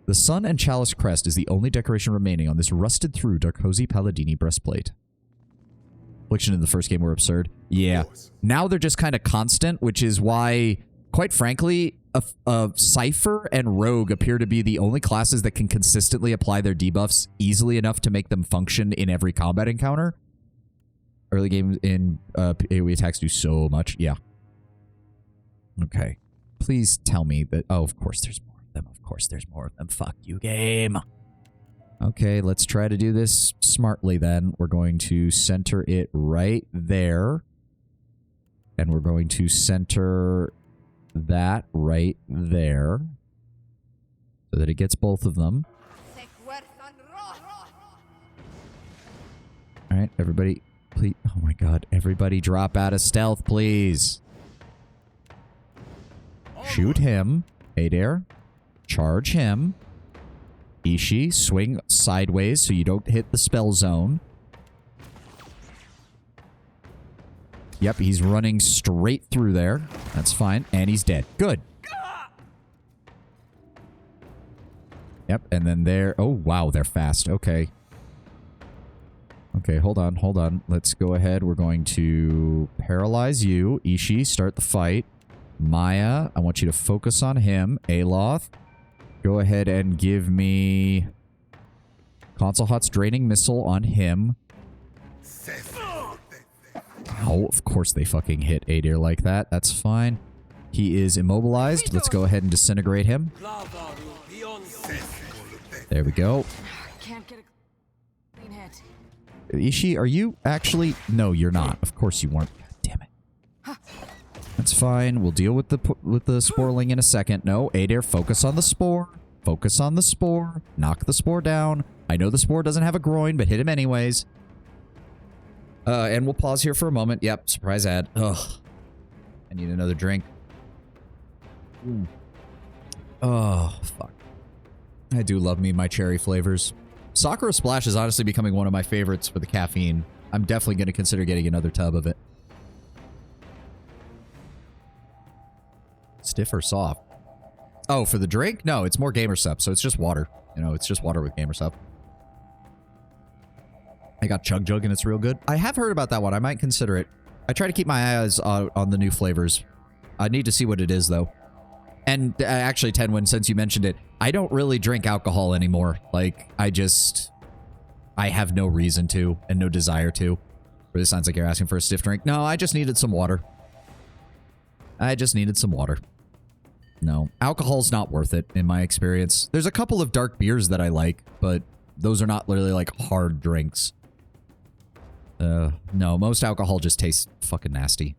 The Sun and Chalice Crest is the only decoration remaining on this rusted-through Darkosi Palladini breastplate. Affliction in the first game were absurd. Yeah. Now they're just kind of constant, which is why, quite frankly, a Cypher and Rogue appear to be the only classes that can consistently apply their debuffs easily enough to make them function in every combat encounter. Early game in AoE attacks do so much. Yeah. Okay. Please tell me that... Oh, of course there's more of them. Of course there's more of them. Fuck you, game. Okay, let's try to do this smartly then. We're going to center it right there. And we're going to center that right there. So that it gets both of them. Alright, everybody... Please, oh my god, everybody drop out of stealth, please. Shoot him. Adair. Charge him. Ishii, swing sideways so you don't hit the spell zone. Yep, he's running straight through there. That's fine. And he's dead. Good. Yep, and then there... Oh, wow, they're fast. Okay. Okay, hold on, hold on. Let's go ahead. We're going to paralyze you. Ishii, start the fight. Maya, I want you to focus on him. Aloth, go ahead and give me Console Hot's Draining Missile on him. Oh, of course they fucking hit Adair like that. That's fine. He is immobilized. Let's go ahead and disintegrate him. There we go. Can't get a clean hit. Ishii, are you actually... No, you're not. Of course you weren't. God damn it. That's fine. We'll deal with the Sporling in a second. No, Adair, focus on the Spore. Focus on the Spore. Knock the Spore down. I know the Spore doesn't have a groin, but hit him anyways. And we'll pause here for a moment. Yep, surprise ad. Ugh. I need another drink. Ooh. Oh, fuck. I do love me my cherry flavors. Sakura Splash is honestly becoming one of my favorites for the caffeine. I'm definitely going to consider getting another tub of it. Stiff or soft? Oh, for the drink? No, it's more Gamer Sup, so it's just water. You know, it's just water with Gamer Sup. I got Chug Jug and it's real good. I have heard about that one. I might consider it. I try to keep my eyes on the new flavors. I need to see what it is, though. And actually, Tenwin, since you mentioned it, I don't really drink alcohol anymore. Like, I have no reason to and no desire to. Really sounds like you're asking for a stiff drink. No, I just needed some water. I just needed some water. No, alcohol's not worth it, in my experience. There's a couple of dark beers that I like, but those are not really, like, hard drinks. No, most alcohol just tastes fucking nasty.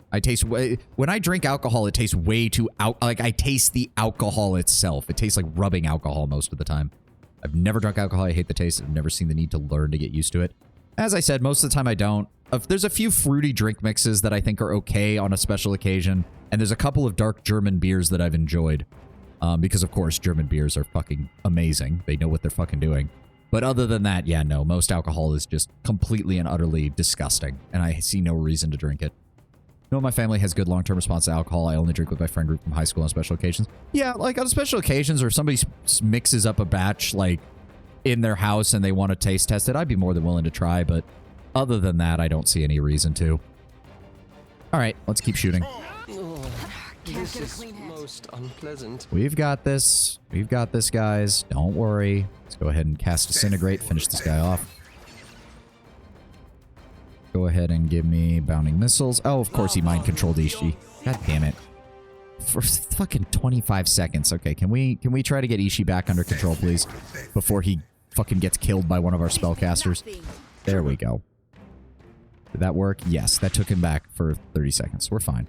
When I drink alcohol, it tastes way too like I taste the alcohol itself. It tastes like rubbing alcohol most of the time. I've never drunk alcohol. I hate the taste. I've never seen the need to learn to get used to it. As I said, most of the time I don't. There's a few fruity drink mixes that I think are okay on a special occasion, and there's a couple of dark German beers that I've enjoyed. Because, of course, German beers are fucking amazing. They know what they're fucking doing. But other than that, yeah, no, most alcohol is just completely and utterly disgusting, and I see no reason to drink it. No, my family has good long-term response to alcohol. I only drink with my friend group from high school on special occasions. Yeah, like on special occasions, or if somebody mixes up a batch, like, in their house and they want to taste test it, I'd be more than willing to try, but other than that, I don't see any reason to. All right, let's keep shooting. This is most unpleasant. We've got this. We've got this, guys. Don't worry. Let's go ahead and cast Disintegrate. Finish this guy off. Go ahead and give me Bounding Missiles. Oh, of course he mind-controlled Ishii. God damn it. For fucking 25 seconds. Okay, can we try to get Ishii back under control, please? Before he fucking gets killed by one of our spellcasters. There we go. Did that work? Yes, that took him back for 30 seconds. We're fine.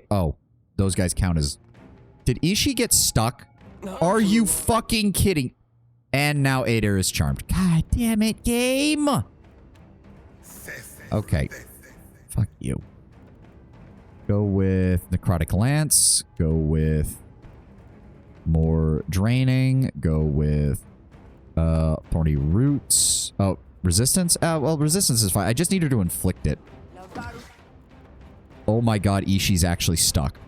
Oh. Those guys count as... Did Ishii get stuck? Are you fucking kidding? And now Adair is charmed. God damn it, game! Okay. Fuck you. Go with Necrotic Lance. Go with more Draining. Go with Thorny Roots. Oh, Resistance? Well, Resistance is fine. I just need her to inflict it. Oh my god, Ishii's actually stuck.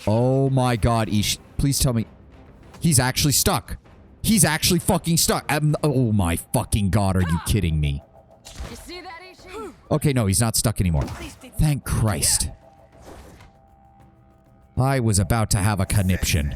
Oh my god, Ishii. Please tell me. He's actually stuck. He's actually fucking stuck. Oh my fucking god, are you kidding me? You see that, Ishii? Okay, no, he's not stuck anymore. Thank Christ. I was about to have a conniption.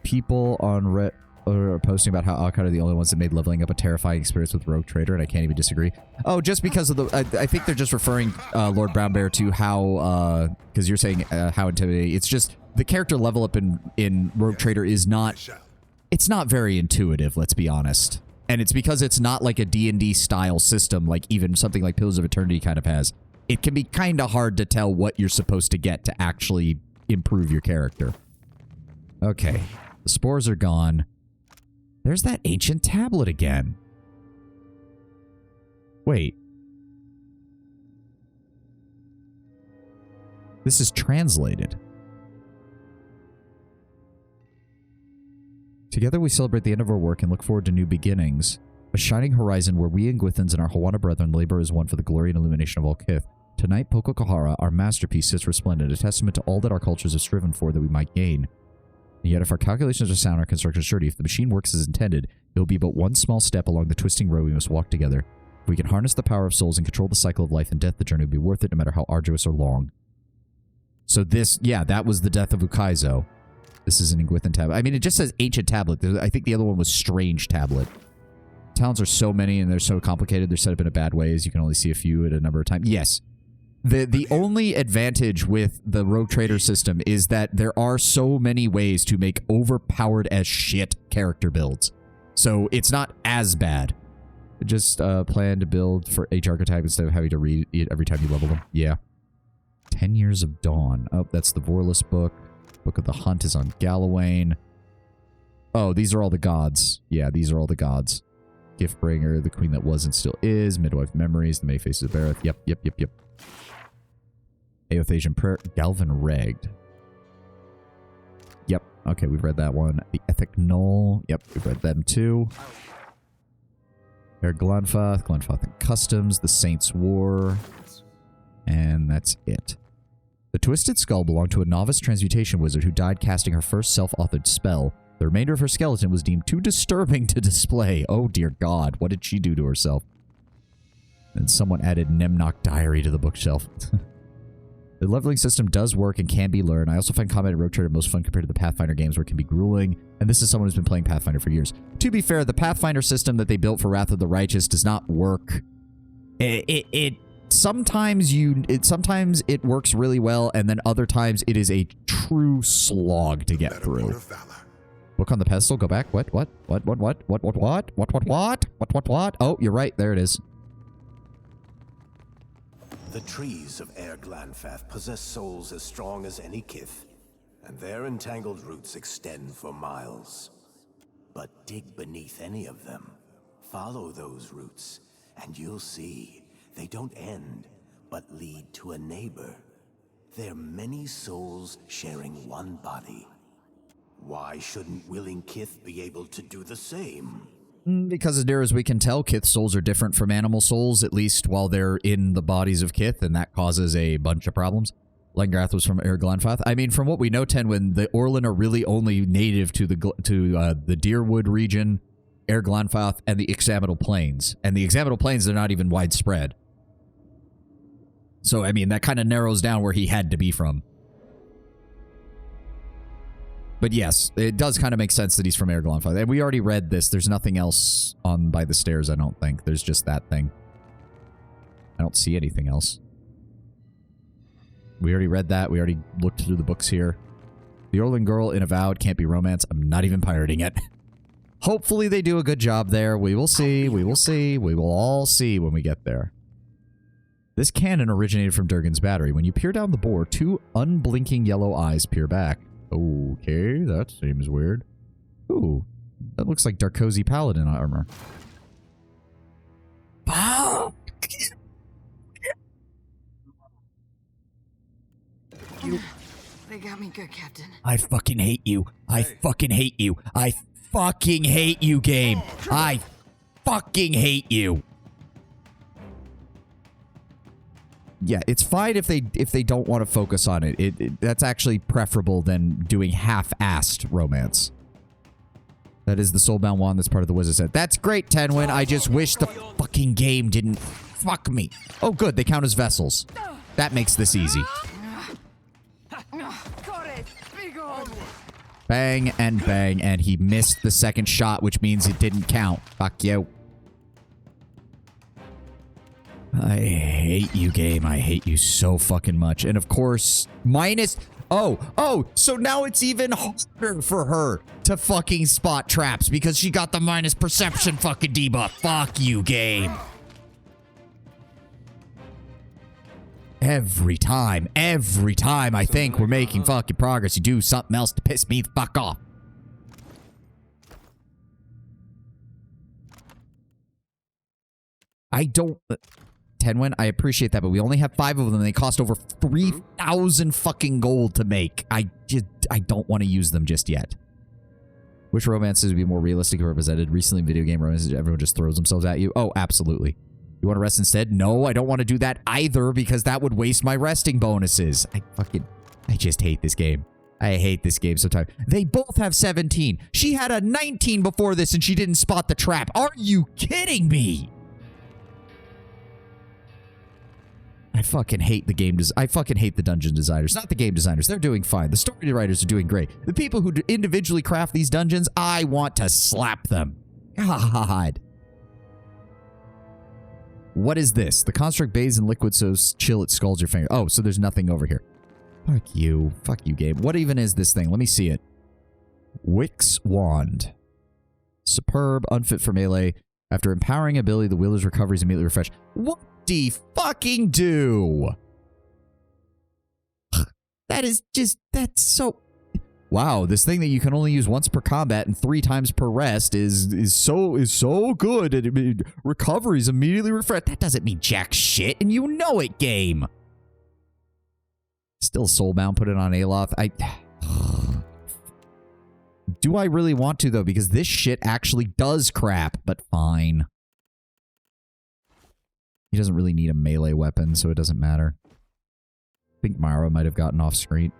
People on Reddit are posting about how Alcott are the only ones that made leveling up a terrifying experience with Rogue Trader, and I can't even disagree. Oh, just because of the... I think they're just referring, Lord Brownbear, to how... Because you're saying how intimidating... It's just... The character level up in Rogue Trader is not... It's not very intuitive, let's be honest. And it's because it's not like a D&D style system, like even something like Pillars of Eternity kind of has. It can be kind of hard to tell what you're supposed to get to actually improve your character. Okay. The spores are gone. There's that ancient tablet again. Wait. This is translated. Together we celebrate the end of our work and look forward to new beginnings. A shining horizon where we Ingwithans and our Hawana brethren labor as one for the glory and illumination of all Kith. Tonight, Pokokahara, our masterpiece, sits resplendent, a testament to all that our cultures have striven for that we might gain. And yet, if our calculations are sound, our construction is sturdy, if the machine works as intended, it will be but one small step along the twisting road we must walk together. If we can harness the power of souls and control the cycle of life and death, the journey will be worth it, no matter how arduous or long. So this, yeah, that was the death of Ukaizo. This is an Ingwithan tablet. I mean, it just says ancient tablet. I think the other one was strange tablet. Talents are so many and they're so complicated. They're set up in a bad way, as you can only see a few at a number of times. Yes. The only advantage with the Rogue Trader system is that there are so many ways to make overpowered as shit character builds. So it's not as bad. Just plan to build for each archetype instead of having to read it every time you level them. Yeah. 10 Years of Dawn. Oh, that's the Vorlus book. Book of the Hunt is on Gallowayne. Oh, these are all the gods. Yeah, these are all the gods. Giftbringer, the Queen That Was and Still Is, Midwife Memories, the May Faces of Bareth. Yep. Aothasian Prayer, Galvin Regged. Yep, okay, we've read that one. The Ethic Knoll. Yep, we've read them too. Glunfath and Customs, The Saints' War. And that's it. The Twisted Skull belonged to a novice transmutation wizard who died casting her first self-authored spell. The remainder of her skeleton was deemed too disturbing to display. Oh dear God, what did she do to herself? And someone added Nemnock Diary to the bookshelf. The leveling system does work and can be learned. I also find combat in Rogue Trader most fun compared to the Pathfinder games where it can be grueling. And this is someone who's been playing Pathfinder for years. To be fair, the Pathfinder system that they built for Wrath of the Righteous does not work. Sometimes it works really well, and then other times it is a true slog to get through. Book on the pedestal. Go back. What? Oh, you're right. There it is. The trees of Air Glanfath possess souls as strong as any kith, and their entangled roots extend for miles. But dig beneath any of them, follow those roots, and you'll see they don't end, but lead to a neighbor. They're many souls sharing one body. Why shouldn't willing kith be able to do the same? Because as near as we can tell, Kith souls are different from animal souls, at least while they're in the bodies of Kith, and that causes a bunch of problems. Lengrath was from Air Glanfath. I mean, from what we know, Tenwin, the Orlin are really only native to the Deerwood region, Air Glanfath, and the Examinal Plains. And the Examinal Plains, they're not even widespread. So, I mean, that kind of narrows down where he had to be from. But yes, it does kind of make sense that he's from Air Glanfath. And we already read this. There's nothing else on by the stairs, I don't think. There's just that thing. I don't see anything else. We already read that. We already looked through the books here. The Orlin girl in Avowed can't be romance. I'm not even pirating it. Hopefully they do a good job there. We will see. We will see. We will all see when we get there. This cannon originated from Durgan's battery. When you peer down the bore, 2 unblinking yellow eyes peer back. Okay, that seems weird. Ooh, that looks like Darkozy Paladin armor. They got me good, Captain. I fucking hate you. I fucking hate you. I fucking hate you, game. I fucking hate you. Yeah, it's fine if they don't want to focus on it. That's actually preferable than doing half-assed romance. That is the soulbound wand that's part of the wizard set. That's great, Tenwin. I just wish the fucking game didn't fuck me. Oh, good. They count as vessels. That makes this easy. Bang and bang, and he missed the second shot, which means it didn't count. Fuck you. I hate you, game. I hate you so fucking much. And of course, minus... Oh, so now it's even harder for her to fucking spot traps because she got the minus perception fucking debuff. Fuck you, game. Every time I think we're making fucking progress, you do something else to piss me the fuck off. I don't... Tenwin, I appreciate that, but we only have 5 of them, and they cost over 3,000 fucking gold to make. I don't want to use them just yet. Which romances would be more realistic and represented? Recently, video game romances, everyone just throws themselves at you. Oh, absolutely. You want to rest instead? No, I don't want to do that either, because that would waste my resting bonuses. I just hate this game. I hate this game sometimes. They both have 17. She had a 19 before this, and she didn't spot the trap. Are you kidding me? I fucking hate the game. I fucking hate the dungeon designers. Not the game designers. They're doing fine. The story writers are doing great. The people who individually craft these dungeons, I want to slap them. God. What is this? The construct bathes in liquid so chill it scalds your finger. Oh, so there's nothing over here. Fuck you. Fuck you, game. What even is this thing? Let me see it. Wick's Wand. Superb. Unfit for melee. After empowering ability, the wielder's recovery is immediately refreshed. What do fucking do? That is just... That's so... Wow, this thing that you can only use once per combat and 3 times per rest is so good. And recovery is immediately refreshed. That doesn't mean jack shit, and you know it, game. Still soulbound. Put it on Aloth. Do I really want to, though? Because this shit actually does crap, but fine. He doesn't really need a melee weapon, so it doesn't matter. I think Mara might have gotten off screen.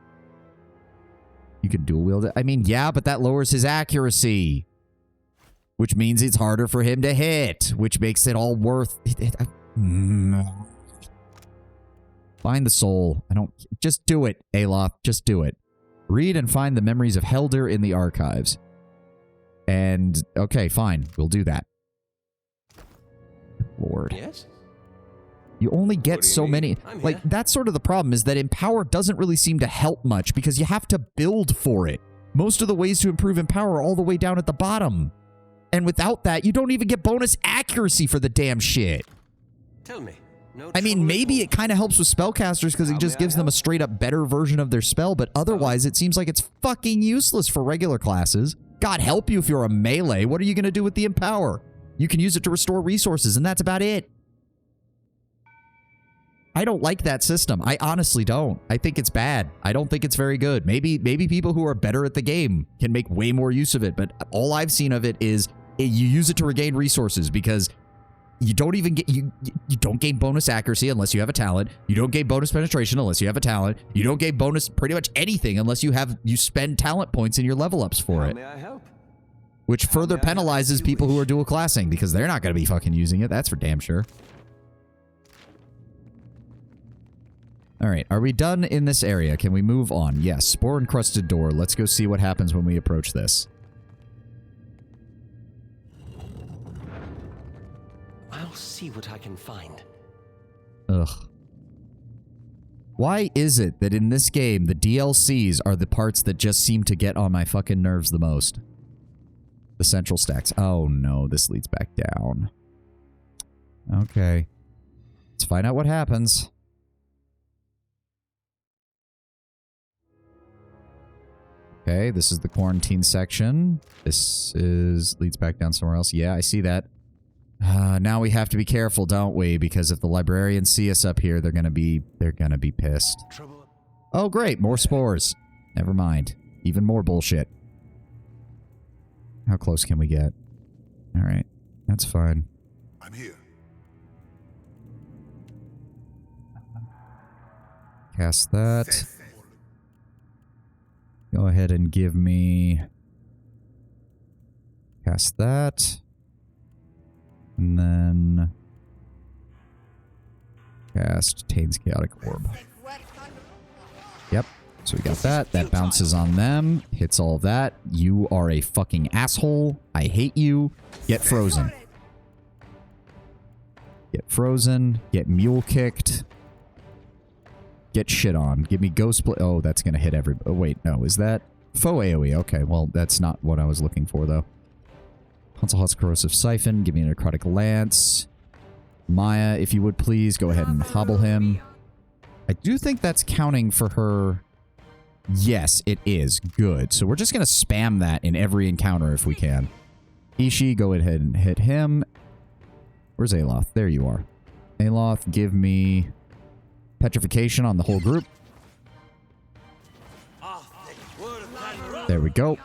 You can dual wield it. I mean, yeah, but that lowers his accuracy. Which means it's harder for him to hit. Which makes it all worth... Find the soul. I don't... Just do it, Aloth. Just do it. Read and find the memories of Helder in the archives. And, okay, fine. We'll do that. Lord. Yes? You only get so many. Like, that's sort of the problem, is that Empower doesn't really seem to help much because you have to build for it. Most of the ways to improve in power are all the way down at the bottom. And without that, you don't even get bonus accuracy for the damn shit. Tell me. No I mean, maybe it kind of helps with spellcasters because it just gives them a straight up better version of their spell, but otherwise it seems like it's fucking useless for regular classes. God help you if you're a melee. What are you going to do with the Empower? You can use it to restore resources, and that's about it. I don't like that system. I honestly don't. I think it's bad. I don't think it's very good. Maybe people who are better at the game can make way more use of it, but all I've seen of it is you use it to regain resources because you don't even get you don't gain bonus accuracy unless you have a talent. You don't gain bonus penetration unless you have a talent. You don't gain bonus pretty much anything unless you spend talent points in your level ups for it. May I help? Which further penalizes people who are dual classing because they're not going to be fucking using it. That's for damn sure. All right, are we done in this area? Can we move on? Yes, spore-encrusted door. Let's go see what happens when we approach this. I'll see what I can find. Ugh. Why is it that in this game, the DLCs are the parts that just seem to get on my fucking nerves the most? The central stacks. Oh no, this leads back down. Okay. Let's find out what happens. Okay, this is the quarantine section. This leads back down somewhere else. Yeah, I see that. Now we have to be careful, don't we? Because if the librarians see us up here, they're gonna be pissed. Oh, great, more spores. Never mind. Even more bullshit. How close can we get? All right, that's fine. I'm here. Cast that. Go ahead and give me... Cast that. And then... Cast Tain's Chaotic Orb. Yep. So we got that. That bounces on them. Hits all of that. You are a fucking asshole. I hate you. Get frozen. Get frozen. Get mule kicked. Get shit on. Give me Ghost Blade. Oh, that's going to hit everybody. Oh, wait, no. Is that foe AoE? Okay, well, that's not what I was looking for, though. Console Hot's Corrosive Siphon. Give me a Necrotic Lance. Maya, if you would please, go ahead and hobble him. I do think that's counting for her. Yes, it is. Good. So we're just going to spam that in every encounter if we can. Ishi, go ahead and hit him. Where's Aloth? There you are. Aloth, give me... Petrification on the whole group. There we go.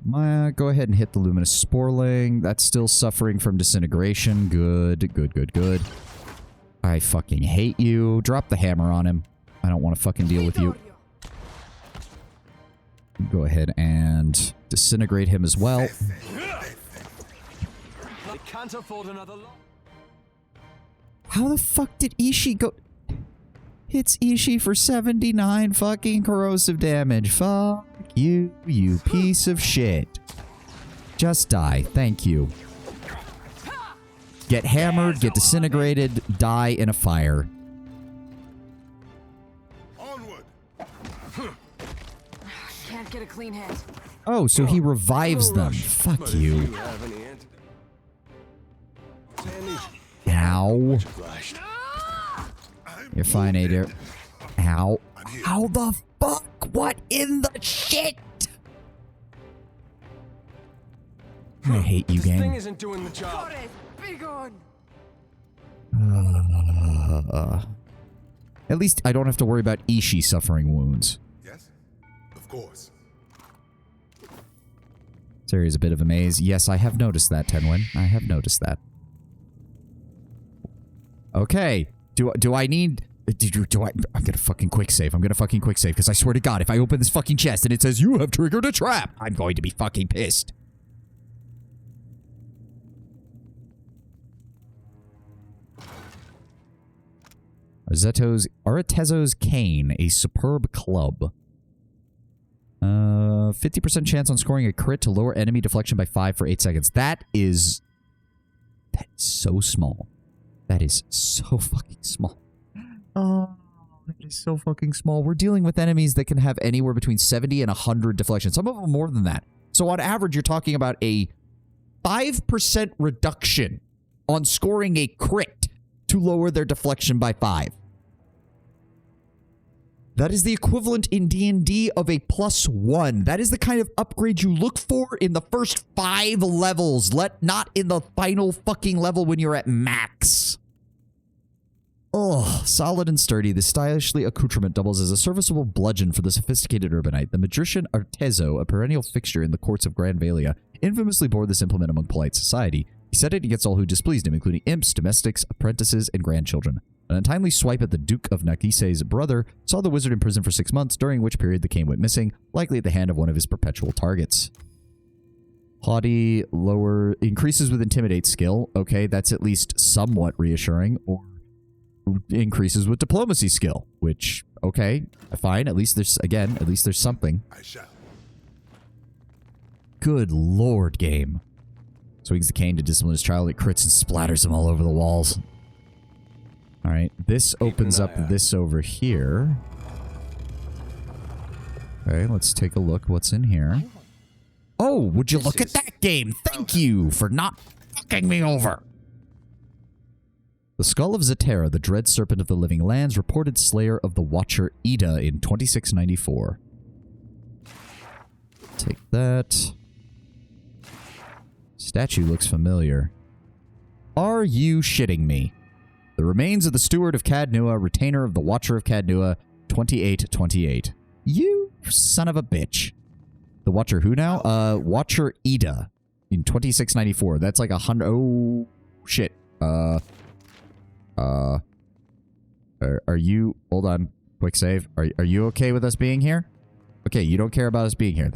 Maya, go ahead and hit the Luminous Sporling. That's still suffering from disintegration. Good, good, good, good. I fucking hate you. Drop the hammer on him. I don't want to fucking deal with you. Go ahead and disintegrate him as well. They can't afford another How the fuck did Ishi go... Hits Ishi for 79 fucking corrosive damage. Fuck you, you piece of shit. Just die. Thank you. Get hammered, get disintegrated, die in a fire. Onward. Can't get a clean hit. Oh, so he revives them. Fuck you. Ow. You're fine, Adair. Ow. How the fuck? What in the shit? I hate you, This thing game. isn't doing the job. At least I don't have to worry about Ishi suffering wounds. Yes, of course. This area is a bit of a maze. Yes, I have noticed that, Tenwin. I have noticed that. Okay. Do I need... I'm gonna fucking quick save. I'm gonna fucking quick save, because I swear to God, if I open this fucking chest and it says, you have triggered a trap, I'm going to be fucking pissed. Artezo's Cane, a superb club. 50% chance on scoring a crit to lower enemy deflection by 5 for 8 seconds. That is so small. That is so fucking small. Oh, that is He's so fucking small. We're dealing with enemies that can have anywhere between 70 and 100 deflections. Some of them more than that. So on average, you're talking about a 5% reduction on scoring a crit to lower their deflection by 5. That is the equivalent in D&D of a +1. That is the kind of upgrade you look for in the first 5 levels, not in the final fucking level when you're at max. Oh, solid and sturdy, this stylishly accoutrement doubles as a serviceable bludgeon for the sophisticated urbanite. The magician Artezo, a perennial fixture in the courts of Grand Valia, infamously bore this implement among polite society. He set it against all who displeased him, including imps, domestics, apprentices, and grandchildren. An untimely swipe at the Duke of Nagise's brother saw the wizard in prison for 6 months, during which period the cane went missing, likely at the hand of one of his perpetual targets. Haughty, lower, increases with intimidate skill. Okay, that's at least somewhat reassuring. Or increases with diplomacy skill, which, okay, fine. At least there's, again, at least there's something. I shall. Good lord, game. Swings the cane to discipline his child. It crits and splatters him all over the walls. All right, this opens up this over here. Okay, let's take a look what's in here. Oh, would you look at that game? Thank you for not fucking me over. The skull of Zetera, the dread serpent of the living lands, reported slayer of the Watcher Ida in 2694. Take that. Statue looks familiar. Are you shitting me? The remains of the Steward of Cadnua, retainer of the Watcher of Cadnua, 2828. You son of a bitch. The Watcher who now? Watcher Ida in 2694. That's like 100. Oh, shit. Are you... Hold on. Quick save. Are you okay with us being here? Okay, you don't care about us being here.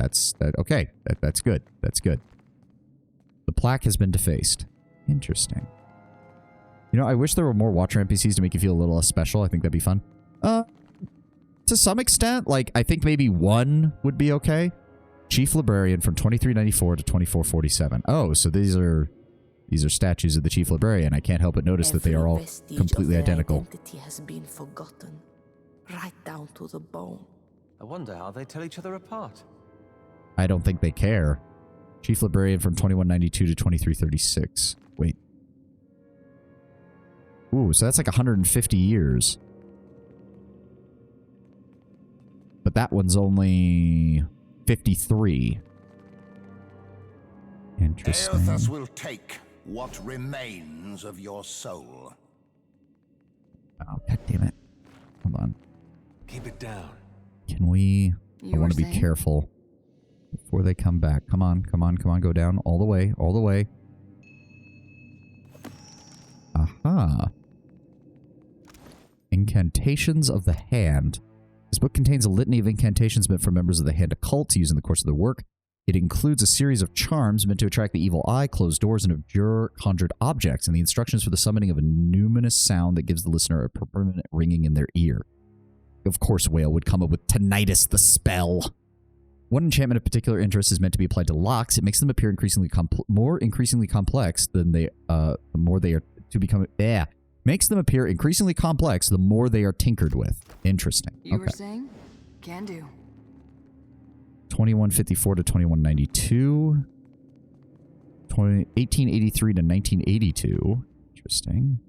Okay. That's good. That's good. The plaque has been defaced. Interesting. You know, I wish there were more Watcher NPCs to make you feel a little less special. I think that'd be fun. To some extent, like, I think maybe one would be okay. Chief Librarian from 2394 to 2447. Oh, so these are statues of the Chief Librarian. I can't help but notice that they are all completely identical. Identity has been forgotten, right down to the bone. I wonder how they tell each other apart. I don't think they care. Chief Librarian from 2192 to 2336. Wait. Ooh, so that's like 150 years. But that one's only 53. Interesting. Eothas will take what remains of your soul. Oh, god damn it. Hold on. Keep it down. Can we... I want to be saying? careful before they come back. Come on, come on, come on. Go down all the way, all the way. Aha. Incantations of the Hand. This book contains a litany of incantations meant for members of the Hand occult to use in the course of their work. It includes a series of charms meant to attract the evil eye, close doors, and abjure conjured objects, and the instructions for the summoning of a numinous sound that gives the listener a permanent ringing in their ear. Of course, Whale would come up with Tinnitus the Spell. One enchantment of particular interest is meant to be applied to locks. It makes them appear increasingly complex than they, the more they are to become... Makes them appear increasingly complex the more they are tinkered with. Interesting. You were saying? Can do. 2154 to 2192. 1883 to 1982. Interesting.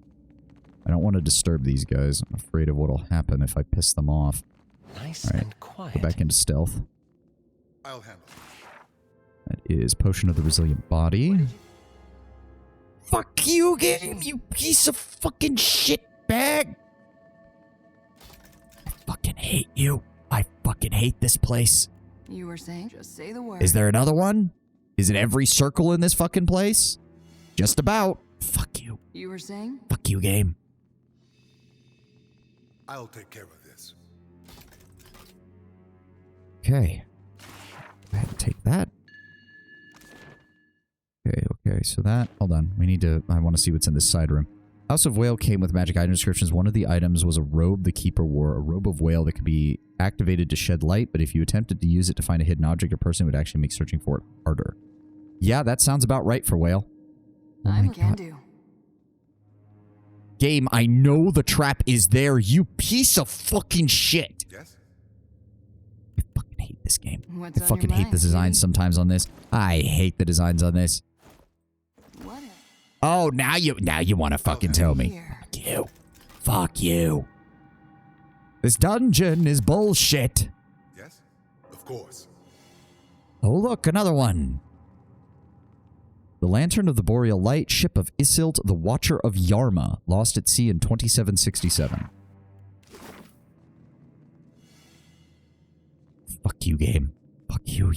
I don't want to disturb these guys. I'm afraid of what'll happen if I piss them off. Nice and quiet. Go back into stealth. I'll handle it. That is Potion of the Resilient Body. Fuck you, game, you piece of fucking shit bag. I fucking hate you. I fucking hate this place. You were saying? Just say the word. Is there another one? Is it every circle in this fucking place? Just about. Fuck you. You were saying? Fuck you, game. I'll take care of this. Okay. Go ahead and take that. Okay, so that... Hold on. We need to... I want to see what's in this side room. House of Whale came with magic item descriptions. One of the items was a robe the keeper wore. A robe of whale that could be activated to shed light, but if you attempted to use it to find a hidden object or person, it would actually make searching for it harder. Yeah, that sounds about right for Whale. Oh I'm my can God. do. Game, I know the trap is there, you piece of fucking shit. Yes? I fucking hate this game. What's I on fucking your hate mind, the designs sweetie? sometimes on this. I hate the designs on this. What? Oh, now you want to fucking tell me. Fuck you. Fuck you. This dungeon is bullshit. Yes? Of course. Oh, look, another one. The Lantern of the Boreal Light, ship of Isilt, the Watcher of Yarma, lost at sea in 2767. Fuck you, game. Fuck you.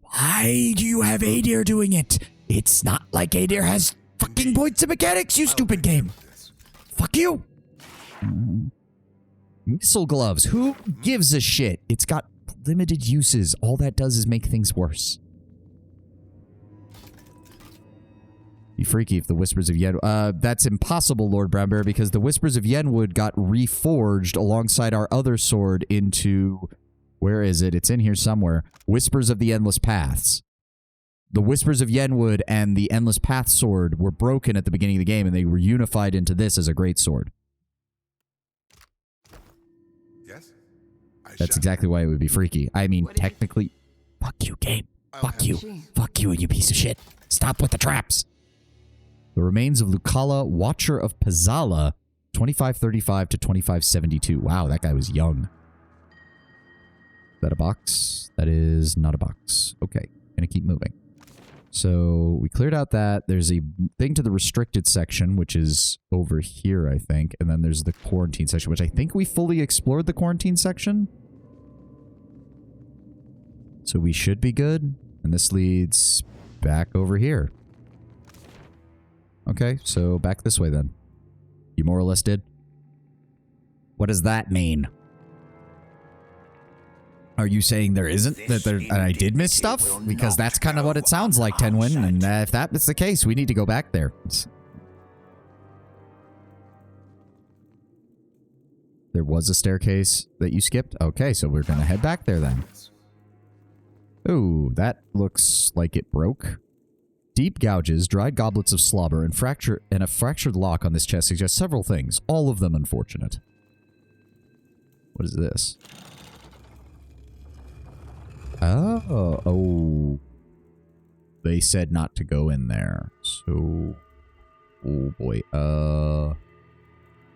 Why do you have Adir doing it? It's not like Adir has fucking points of mechanics, you stupid game. Fuck you. Missile gloves. Who gives a shit? It's got limited uses. All that does is make things worse. Be freaky if the Whispers of Yen... that's impossible, Lord Brownbear, because the Whispers of Yenwood got reforged alongside our other sword into... Where is it? It's in here somewhere. Whispers of the Endless Paths. The Whispers of Yenwood and the Endless Path sword were broken at the beginning of the game, and they were unified into this as a great sword. Yes? That's exactly why it would be freaky. I mean, technically... Fuck you, game. Fuck you. Fuck you, you piece of shit. Stop with the traps. The remains of Lucala, Watcher of Pazala, 2535 to 2572. Wow, that guy was young. Is that a box? That is not a box. Okay, gonna keep moving. So we cleared out that. There's a thing to the restricted section, which is over here, I think. And then there's the quarantine section, which I think we fully explored the quarantine section. So we should be good. And this leads back over here. Okay, so back this way then. You more or less did? What does that mean? Are you saying there isn't? That there, and I did miss stuff? Because that's kind of what it sounds like, Tenwin. And if that is the case, we need to go back there. There was a staircase that you skipped? Okay, so we're going to head back there then. Ooh, that looks like it broke. Deep gouges, dried goblets of slobber, and a fractured lock on this chest suggest several things, all of them unfortunate. What is this? Oh. They said not to go in there. So, oh boy.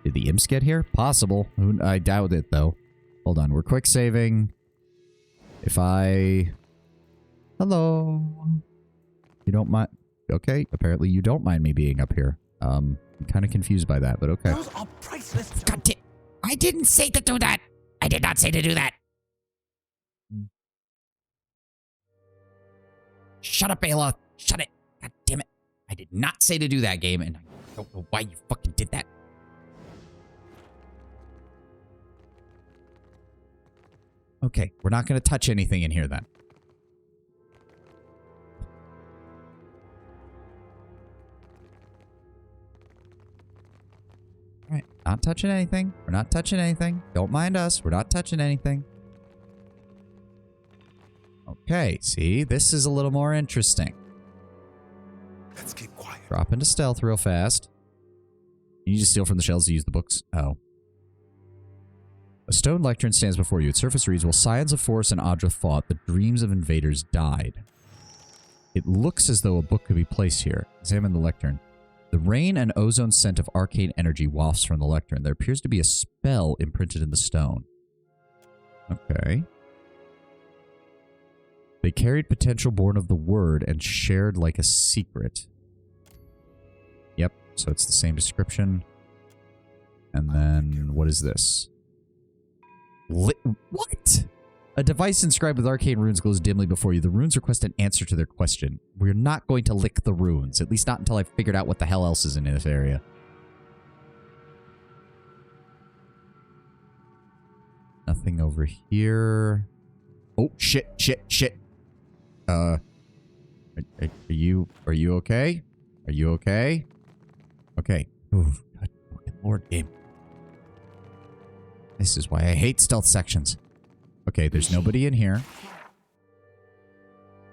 Did the imps get here? Possible. I doubt it though. Hold on, we're quick saving. If I... Hello. You don't mind... Okay, apparently you don't mind me being up here. I'm kind of confused by that, but okay. Those are priceless. God damn... I didn't say to do that! I did not say to do that! Shut up, Ayla! Shut it! God damn it! I did not say to do that, game, and I don't know why you fucking did that. Okay, we're not going to touch anything in here then. Alright, not touching anything. We're not touching anything. Don't mind us. We're not touching anything. Okay, see? This is a little more interesting. Let's keep quiet. Drop into stealth real fast. You need to steal from the shelves to use the books. Oh. A stone lectern stands before you. Its surface reads, while Scions of Forest and Audra fought, the dreams of invaders died. It looks as though a book could be placed here. Examine the lectern. The rain and ozone scent of arcane energy wafts from the lectern. There appears to be a spell imprinted in the stone. Okay. They carried potential born of the word and shared like a secret. Yep, so it's the same description. And then, what is this? What? A device inscribed with arcane runes glows dimly before you. The runes request an answer to their question. We're not going to lick the runes, at least not until I've figured out what the hell else is in this area. Nothing over here. Oh, shit. Are you okay? Are you okay? Okay. Ooh, God fucking Lord, game. This is why I hate stealth sections. Okay, there's nobody in here.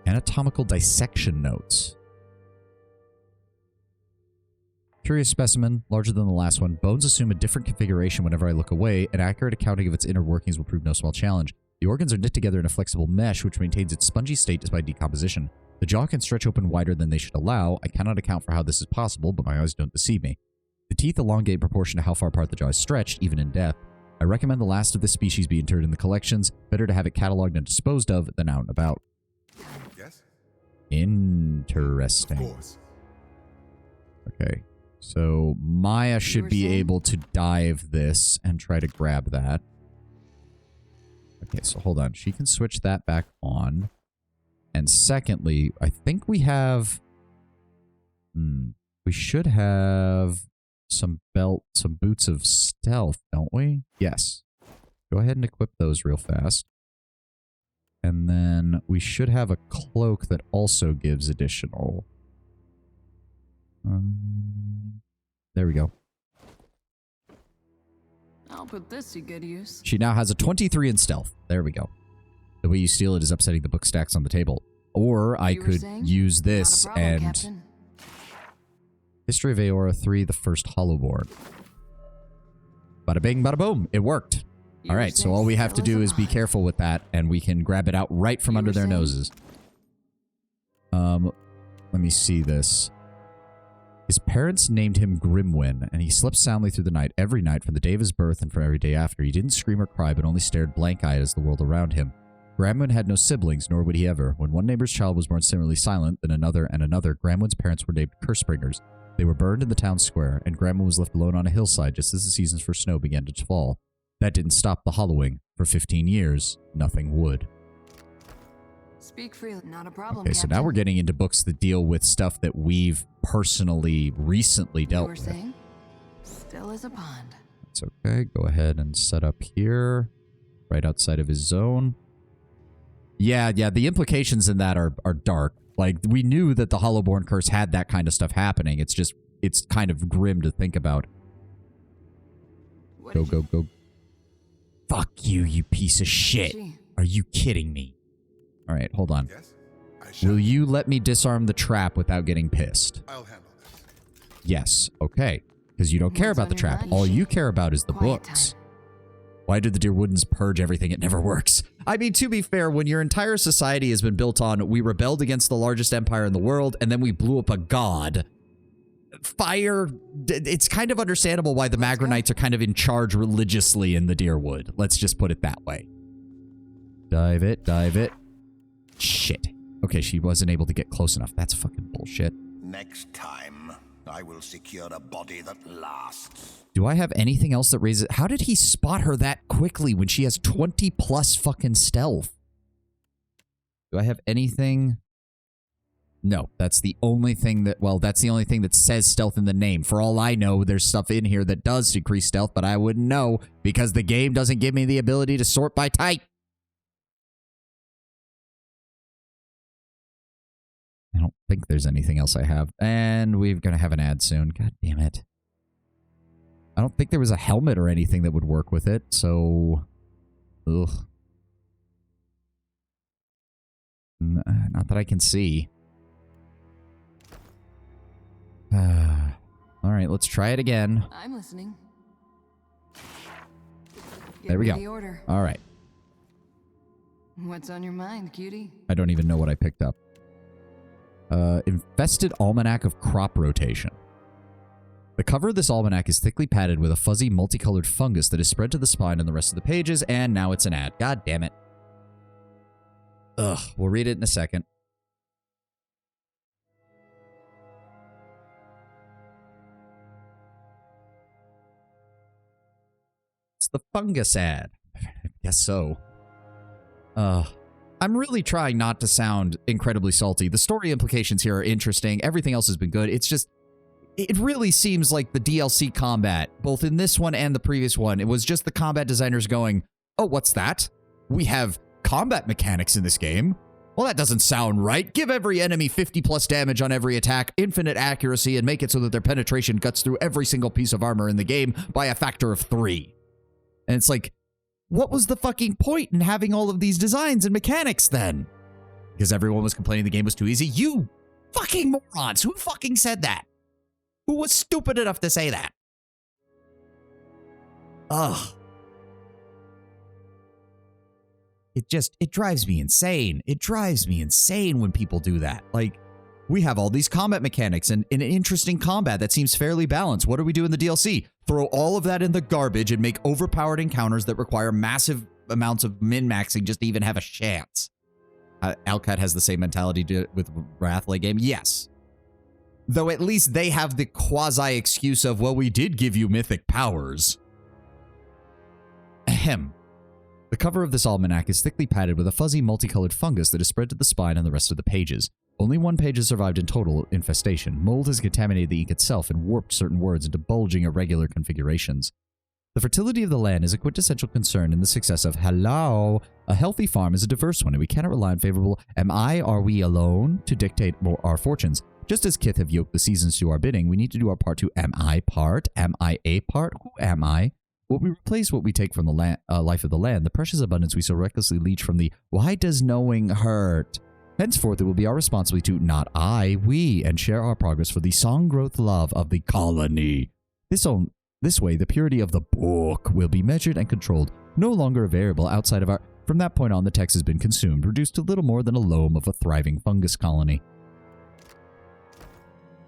Anatomical dissection notes. Curious specimen, larger than the last one. Bones assume a different configuration whenever I look away. An accurate accounting of its inner workings will prove no small challenge. The organs are knit together in a flexible mesh, which maintains its spongy state despite decomposition. The jaw can stretch open wider than they should allow. I cannot account for how this is possible, but my eyes don't deceive me. The teeth elongate in proportion to how far apart the jaw is stretched, even in death. I recommend the last of this species be interred in the collections. Better to have it cataloged and disposed of than out and about. Yes? Interesting. Of course. Okay. So Maya should be able to dive this and try to grab that. Okay, so hold on. She can switch that back on. And secondly, I think we have... we should have some boots of stealth, don't we? Yes. Go ahead and equip those real fast. And then we should have a cloak that also gives additional... there we go. I'll put this to good use. She now has a 23 in stealth. There we go. The way you steal it is upsetting the book stacks on the table. Or I could use this and... Captain. History of Aora 3, the first Hollowborn. Bada bing, bada boom. It worked. All right, so all we have to do is be careful with that, and we can grab it out right from under their noses. Let me see this. His parents named him Grimwin, and he slept soundly through the night, every night, from the day of his birth and for every day after. He didn't scream or cry, but only stared blank-eyed as the world around him. Gramwin had no siblings, nor would he ever. When one neighbor's child was born similarly silent, then another and another, Gramwin's parents were named Cursebringers. They were burned in the town square, and Gramwin was left alone on a hillside just as the seasons for snow began to fall. That didn't stop the hollowing. For 15 years, nothing would. Speak freely, not a problem. Okay, so now we're getting into books that deal with stuff that we've personally recently dealt with. Saying? Still as a pond. That's okay. Go ahead and set up here, right outside of his zone. Yeah, the implications in that are dark. Like, we knew that the Hollowborn curse had that kind of stuff happening. It's just, it's kind of grim to think about. Go. Fuck you, you piece of shit. Are you kidding me? All right, hold on. Yes, will you let me disarm the trap without getting pissed? I'll handle this. Yes, okay. Because you don't care about the trap. All you care about is the books. Why do the Dear Woodens purge everything? It never works. I mean, to be fair, when your entire society has been built on, we rebelled against the largest empire in the world, and then we blew up a god. Fire, it's kind of understandable why the Magranites are kind of in charge religiously in the Deerwood. Let's just put it that way. Dive it. Shit. Okay, she wasn't able to get close enough. That's fucking bullshit. Next time, I will secure a body that lasts. Do I have anything else that raises... How did he spot her that quickly when she has 20 plus fucking stealth? Do I have anything... No, that's the only thing that... Well, that's the only thing that says stealth in the name. For all I know, there's stuff in here that does decrease stealth, but I wouldn't know because the game doesn't give me the ability to sort by type. I don't think there's anything else I have. And we're going to have an ad soon. God damn it. I don't think there was a helmet or anything that would work with it, so... Ugh. Not that I can see. Alright, let's try it again. I'm listening. There we go. The order. Alright. What's on your mind, cutie? I don't even know what I picked up. Infested Almanac of Crop Rotation. The cover of this almanac is thickly padded with a fuzzy, multicolored fungus that is spread to the spine and the rest of the pages, and now it's an ad. God damn it. Ugh, we'll read it in a second. It's the fungus ad. I guess so. I'm really trying not to sound incredibly salty. The story implications here are interesting. Everything else has been good. It's just... It really seems like the DLC combat, both in this one and the previous one, it was just the combat designers going, oh, what's that? We have combat mechanics in this game? Well, that doesn't sound right. Give every enemy 50 plus damage on every attack, infinite accuracy, and make it so that their penetration cuts through every single piece of armor in the game by a factor of 3. And it's like, what was the fucking point in having all of these designs and mechanics then? Because everyone was complaining the game was too easy? You fucking morons! Who fucking said that? Who was stupid enough to say that? Ugh. It drives me insane. It drives me insane when people do that. Like, we have all these combat mechanics and an interesting combat that seems fairly balanced. What do we do in the DLC? Throw all of that in the garbage and make overpowered encounters that require massive amounts of min-maxing just to even have a chance. Alcat has the same mentality with Wrath late game. Yes. Though at least they have the quasi-excuse of, well, we did give you mythic powers. Ahem. The cover of this almanac is thickly padded with a fuzzy, multicolored fungus that is spread to the spine and the rest of the pages. Only one page has survived in total infestation. Mold has contaminated the ink itself and warped certain words into bulging, irregular configurations. The fertility of the land is a quintessential concern in the success of Hello. A healthy farm is a diverse one, and we cannot rely on favorable are we alone to dictate our fortunes. Just as Kith have yoked the seasons to our bidding, we need to do our part to am I part? Am I a part? Who am I? Will we replace what we take from the life of the land, the precious abundance we so recklessly leech from the why does knowing hurt? Henceforth, it will be our responsibility to not I, we, and share our progress for the song growth love of the colony. This way, the purity of the book will be measured and controlled, no longer a variable outside of our... From that point on, the text has been consumed, reduced to little more than a loam of a thriving fungus colony.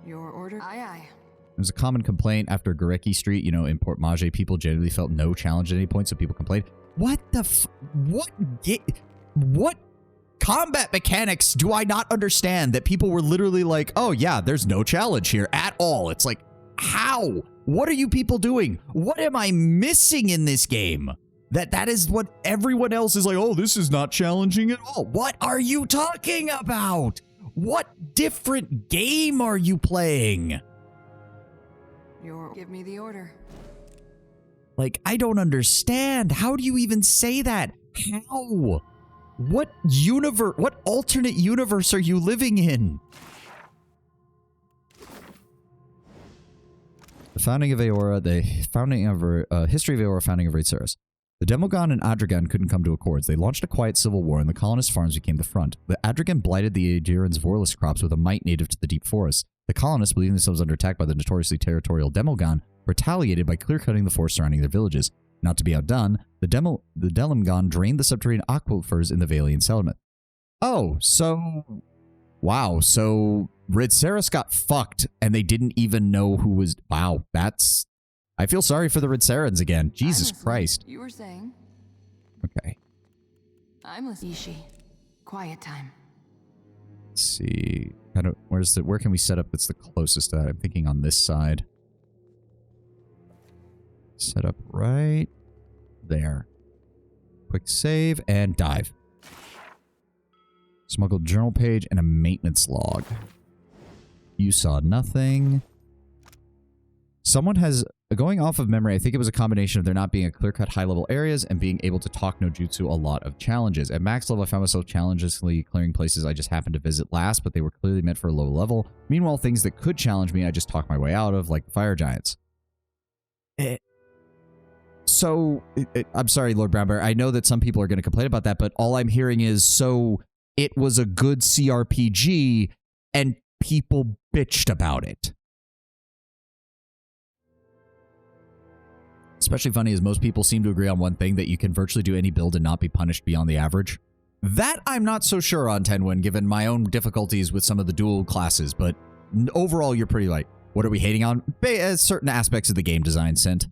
Your order? Aye, aye. There's a common complaint after Gorecki Street, you know, in Port Maje, people generally felt no challenge at any point, so people complained. What the what combat mechanics do I not understand that people were literally like, oh yeah, there's no challenge here at all. It's like, how? What are you people doing? What am I missing in this game? That is what everyone else is like, oh, this is not challenging at all. What are you talking about? What different game are you playing? Give me the order. Like, I don't understand. How do you even say that? How? What universe, what alternate universe are you living in? The founding of Aora, history of Aora, founding of Raidceris. The Demogon and Adragan couldn't come to accords. They launched a quiet civil war, and the colonist farms became the front. The Adragan blighted the Aedirans' Vorlus crops with a might native to the deep forests. The colonists, believing themselves under attack by the notoriously territorial Demogon, retaliated by clear-cutting the forest surrounding their villages. Not to be outdone, the Delimgon drained the subterranean aquifers in the Valian settlement. Oh, so... Wow, so Raidceris got fucked, and they didn't even know who was... Wow, that's... I feel sorry for the Raidcerans again. Jesus Christ. You were saying? Okay. I'm listening. Ishi. Quiet time. Let's see. Where can we set up that's the closest to that? I'm thinking on this side. Set up right there. Quick save and dive. Smuggled journal page and a maintenance log. You saw nothing. Someone has, going off of memory, I think it was a combination of there not being a clear-cut high-level areas and being able to talk no jutsu a lot of challenges. At max level, I found myself challengelessly clearing places I just happened to visit last, but they were clearly meant for a low level. Meanwhile, things that could challenge me, I just talk my way out of, like the fire giants. I'm sorry, Lord Brownbear. I know that some people are going to complain about that, but all I'm hearing is, so it was a good CRPG and people bitched about it. Especially funny is most people seem to agree on one thing, that you can virtually do any build and not be punished beyond the average. That I'm not so sure on, Tenwin, given my own difficulties with some of the dual classes, but overall you're pretty like, what are we hating on? Certain aspects of the game design sent.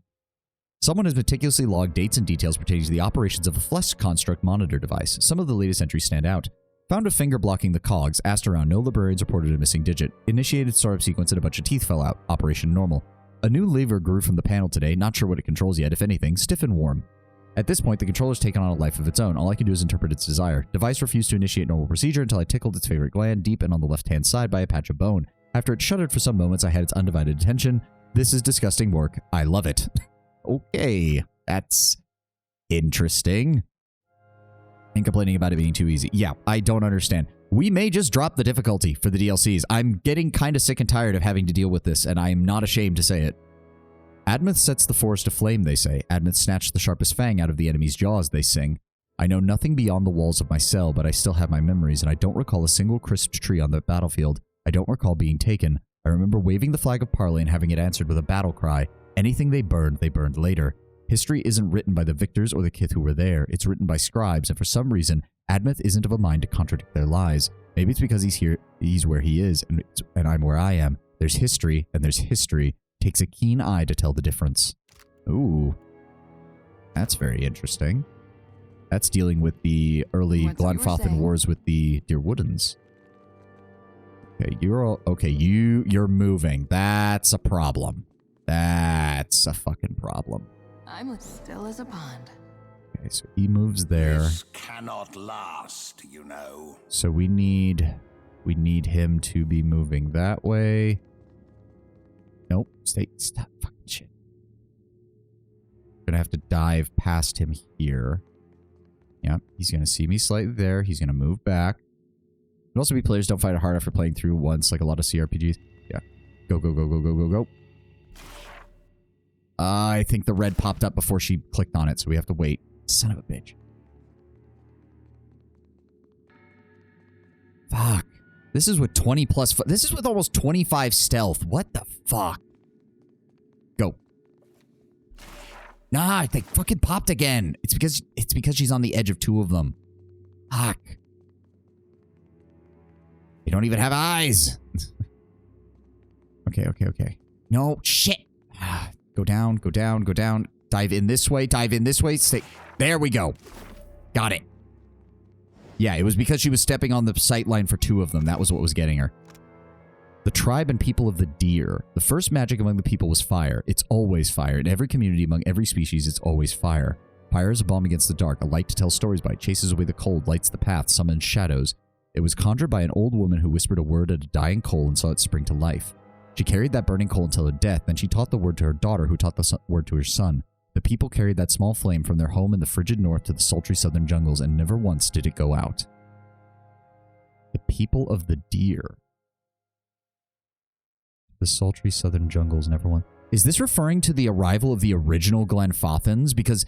Someone has meticulously logged dates and details pertaining to the operations of a flesh construct monitor device. Some of the latest entries stand out. Found a finger blocking the cogs, asked around, no librarians reported a missing digit. Initiated startup sequence and a bunch of teeth fell out. Operation normal. A new lever grew from the panel today, not sure what it controls yet, if anything, stiff and warm. At this point, the controller's taken on a life of its own. All I can do is interpret its desire. Device refused to initiate normal procedure until I tickled its favorite gland deep and on the left-hand side by a patch of bone. After it shuddered for some moments, I had its undivided attention. This is disgusting work. I love it. Okay, that's interesting. And complaining about it being too easy. Yeah, I don't understand. We may just drop the difficulty for the DLCs. I'm getting kind of sick and tired of having to deal with this, and I'm not ashamed to say it. Admeth sets the forest aflame, they say. Admeth snatched the sharpest fang out of the enemy's jaws, they sing. I know nothing beyond the walls of my cell, but I still have my memories, and I don't recall a single crisped tree on the battlefield. I don't recall being taken. I remember waving the flag of parley and having it answered with a battle cry. Anything they burned later. History isn't written by the victors or the kith who were there. It's written by scribes, and for some reason, Admeth isn't of a mind to contradict their lies. Maybe it's because he's where he is, and I'm where I am. There's history, and there's history. Takes a keen eye to tell the difference. Ooh. That's very interesting. That's dealing with the early Glenfathan wars with the Deerwoodens. Okay, you're moving. That's a problem. That's a fucking problem. I'm still as a pond. Okay, so he moves there. This cannot last, you know. So we need him to be moving that way. Nope. Stop fucking shit. Gonna have to dive past him here. Yep, he's gonna see me slightly there. He's gonna move back. Could also be players don't fight it hard after playing through once, like a lot of CRPGs. Yeah. Go, go, go, go, go, go, go. I think the red popped up before she clicked on it, so we have to wait. Son of a bitch. Fuck. This is with 20 plus... This is with almost 25 stealth. What the fuck? Go. Nah, they fucking popped again. It's because she's on the edge of two of them. Fuck. They don't even have eyes. Okay. No, shit. Go down, go down, go down. Dive in this way, stay... There we go. Got it. Yeah, it was because she was stepping on the sight line for two of them. That was what was getting her. The tribe and people of the deer. The first magic among the people was fire. It's always fire. In every community, among every species, it's always fire. Fire is a balm against the dark, a light to tell stories by. It chases away the cold, lights the path, summons shadows. It was conjured by an old woman who whispered a word at a dying coal and saw it spring to life. She carried that burning coal until her death, then she taught the word to her daughter, who taught the word to her son. The people carried that small flame from their home in the frigid north to the sultry southern jungles, and never once did it go out. The people of the deer. The sultry southern jungles never once... Is this referring to the arrival of the original Glenfathans? Because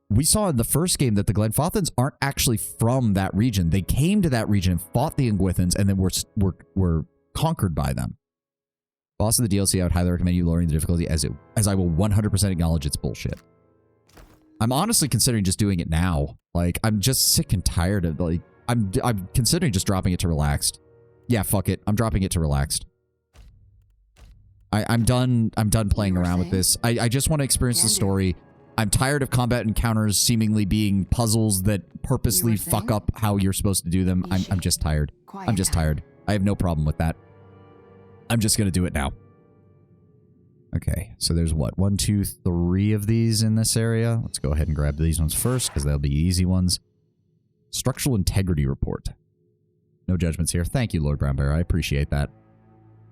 we saw in the first game that the Glenfathans aren't actually from that region. They came to that region and fought the Ingwithans, and then were conquered by them. Boss of the DLC, I would highly recommend you lowering the difficulty, as I will 100% acknowledge it's bullshit. I'm honestly considering just doing it now. Like, I'm just sick and tired of, like... I'm considering just dropping it to relaxed. Yeah, fuck it. I'm dropping it to relaxed. I'm done playing around with this. I just want to experience the story. I'm tired of combat encounters seemingly being puzzles that purposely fuck up how you're supposed to do them. I'm just tired. I'm just tired. I have no problem with that. I'm just going to do it now. Okay, so there's what? 1, 2, 3 of these in this area. Let's go ahead and grab these ones first, because they'll be easy ones. Structural integrity report. No judgments here. Thank you, Lord Brownbear. I appreciate that.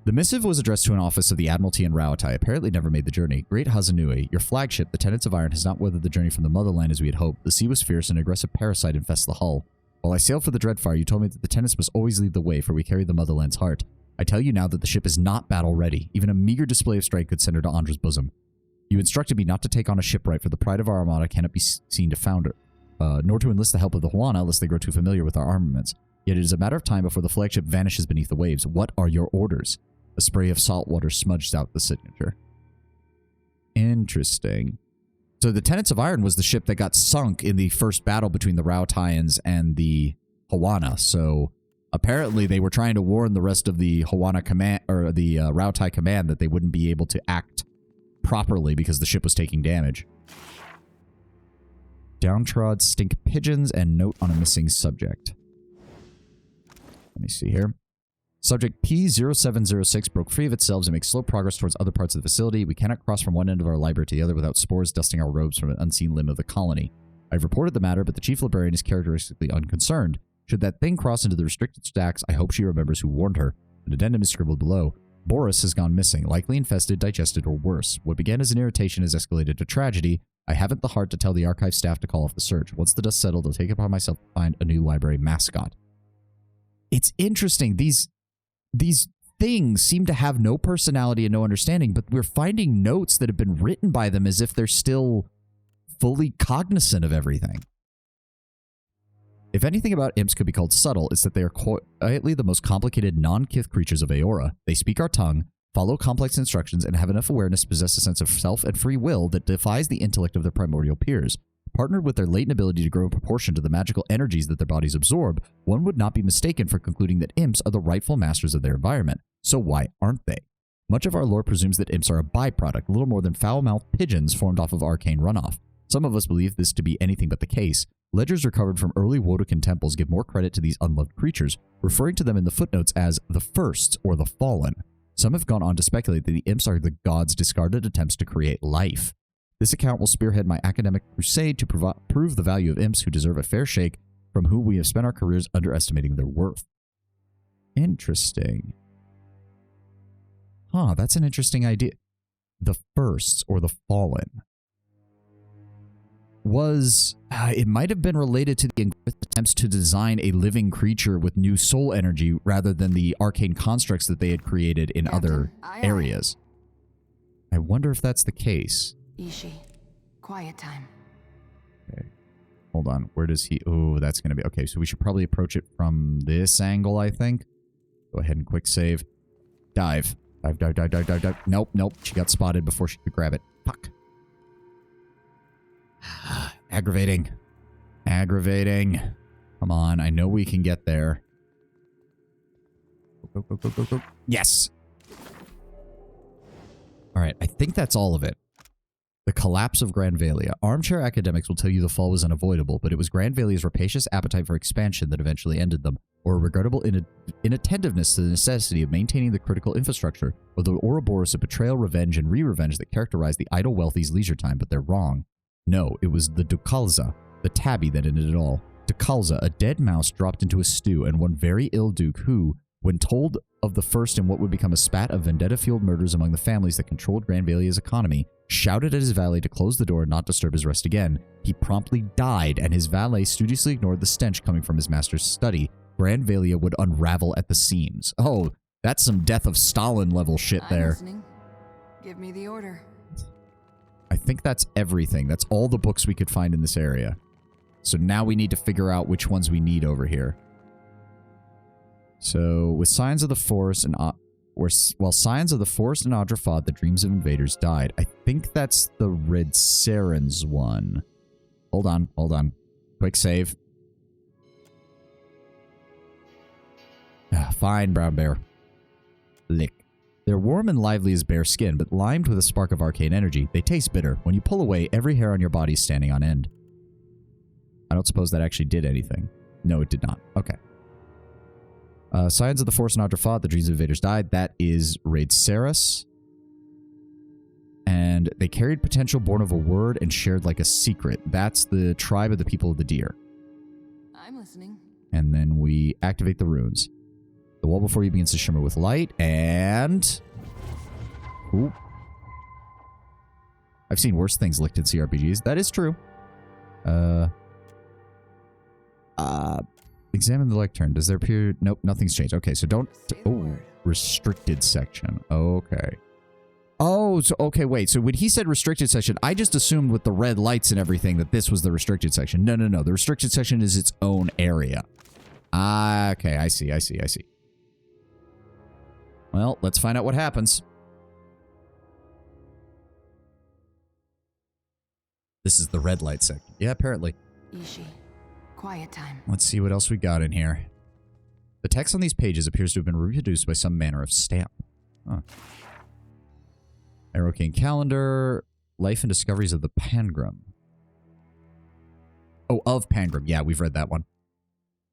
The missive was addressed to an office of the Admiralty in Rauatai, apparently never made the journey. Great Hazanui, your flagship, the Tenants of Iron, has not weathered the journey from the motherland as we had hoped. The sea was fierce, and an aggressive parasite infests the hull. While I sailed for the Dreadfire, you told me that the Tenants must always lead the way, for we carry the motherland's heart. I tell you now that the ship is not battle-ready. Even a meager display of strength could send her to Andra's bosom. You instructed me not to take on a shipwright, for the pride of our armada cannot be seen to founder, nor to enlist the help of the Huana, lest they grow too familiar with our armaments. Yet it is a matter of time before the flagship vanishes beneath the waves. What are your orders? A spray of salt water smudged out the signature. Interesting. So the Tenants of Iron was the ship that got sunk in the first battle between the Rautaians and the Huana. So apparently they were trying to warn the rest of the Huana command, or the Rautai command, that they wouldn't be able to act properly because the ship was taking damage. Downtrod stink pigeons and note on a missing subject. Let me see here. Subject P0706 broke free of its cells and makes slow progress towards other parts of the facility. We cannot cross from one end of our library to the other without spores dusting our robes from an unseen limb of the colony. I've reported the matter, but the chief librarian is characteristically unconcerned. Should that thing cross into the restricted stacks, I hope she remembers who warned her. An addendum is scribbled below. Boris has gone missing, likely infested, digested, or worse. What began as an irritation has escalated to tragedy. I haven't the heart to tell the archive staff to call off the search. Once the dust settled, I'll take it upon myself to find a new library mascot. It's interesting. These things seem to have no personality and no understanding, but we're finding notes that have been written by them as if they're still fully cognizant of everything. If anything about imps could be called subtle, it's that they are quietly the most complicated non-kith creatures of Aora. They speak our tongue, follow complex instructions, and have enough awareness to possess a sense of self and free will that defies the intellect of their primordial peers. Partnered with their latent ability to grow in proportion to the magical energies that their bodies absorb, one would not be mistaken for concluding that imps are the rightful masters of their environment. So why aren't they? Much of our lore presumes that imps are a byproduct, little more than foul-mouthed pigeons formed off of arcane runoff. Some of us believe this to be anything but the case. Ledgers recovered from early Wodokan temples give more credit to these unloved creatures, referring to them in the footnotes as the Firsts or the Fallen. Some have gone on to speculate that the imps are the gods' discarded attempts to create life. This account will spearhead my academic crusade to prove the value of imps who deserve a fair shake, from whom we have spent our careers underestimating their worth. Interesting. Huh, that's an interesting idea. The Firsts, or the Fallen, was... it might have been related to the attempts to design a living creature with new soul energy rather than the arcane constructs that they had created in other areas. I wonder if that's the case. Ishi, quiet time. Okay. Hold on. Where does he... Oh, that's going to be... Okay, so we should probably approach it from this angle, I think. Go ahead and quick save. Dive. Dive, dive, dive, dive, dive, dive. Nope, nope. She got spotted before she could grab it. Fuck. Aggravating. Aggravating. Come on. I know we can get there. Go, go, go, go, go, go. Yes. All right. I think that's all of it. The collapse of Grandvalia. Armchair academics will tell you the fall was unavoidable, but it was Grandvalia's rapacious appetite for expansion that eventually ended them, or a regrettable inattentiveness to the necessity of maintaining the critical infrastructure, or the Ouroboros of betrayal, revenge, and re-revenge that characterized the idle wealthy's leisure time, but they're wrong. No, it was the Dukalza, the tabby, that ended it all. Dukalza, a dead mouse dropped into a stew, and one very ill duke who, when told of the first in what would become a spat of vendetta-fueled murders among the families that controlled Grandvalia's economy, shouted at his valet to close the door and not disturb his rest again. He promptly died, and his valet studiously ignored the stench coming from his master's study. Grandvalia would unravel at the seams. Oh, that's some Death of Stalin level shit there. Listening. Give me the order. I think that's everything. That's all the books we could find in this area. So now we need to figure out which ones we need over here. So, with Signs of the Forest and... While Signs of the Forest and Adrafad, the Dreams of Invaders died. I think that's the Red Sarens one. Hold on, hold on. Quick save. Fine, brown bear. Lick. They're warm and lively as bear skin, but limed with a spark of arcane energy. They taste bitter. When you pull away, every hair on your body is standing on end. I don't suppose that actually did anything. No, it did not. Okay. Signs of the Force and Adrafad, the Dreams of Invaders died. That is Raid Saras. And they carried potential born of a word and shared like a secret. That's the tribe of the people of the deer. I'm listening. And then we activate the runes. The wall before you begins to shimmer with light, and... Ooh. I've seen worse things licked in CRPGs. That is true. Examine the lectern. Does there appear... Nope, nothing's changed. Okay, so don't... Oh, restricted section. Okay. Oh, so... Okay, wait. So when he said restricted section, I just assumed with the red lights and everything that this was the restricted section. No, no, no. The restricted section is its own area. Ah, okay. I see, I see, I see. Well, let's find out what happens. This is the red light section. Yeah, apparently. Ishi, quiet time. Let's see what else we got in here. The text on these pages appears to have been reproduced by some manner of stamp. Huh. Arrowcane Calendar. Life and Discoveries of the Pangram. Oh, of Pangram. Yeah, we've read that one.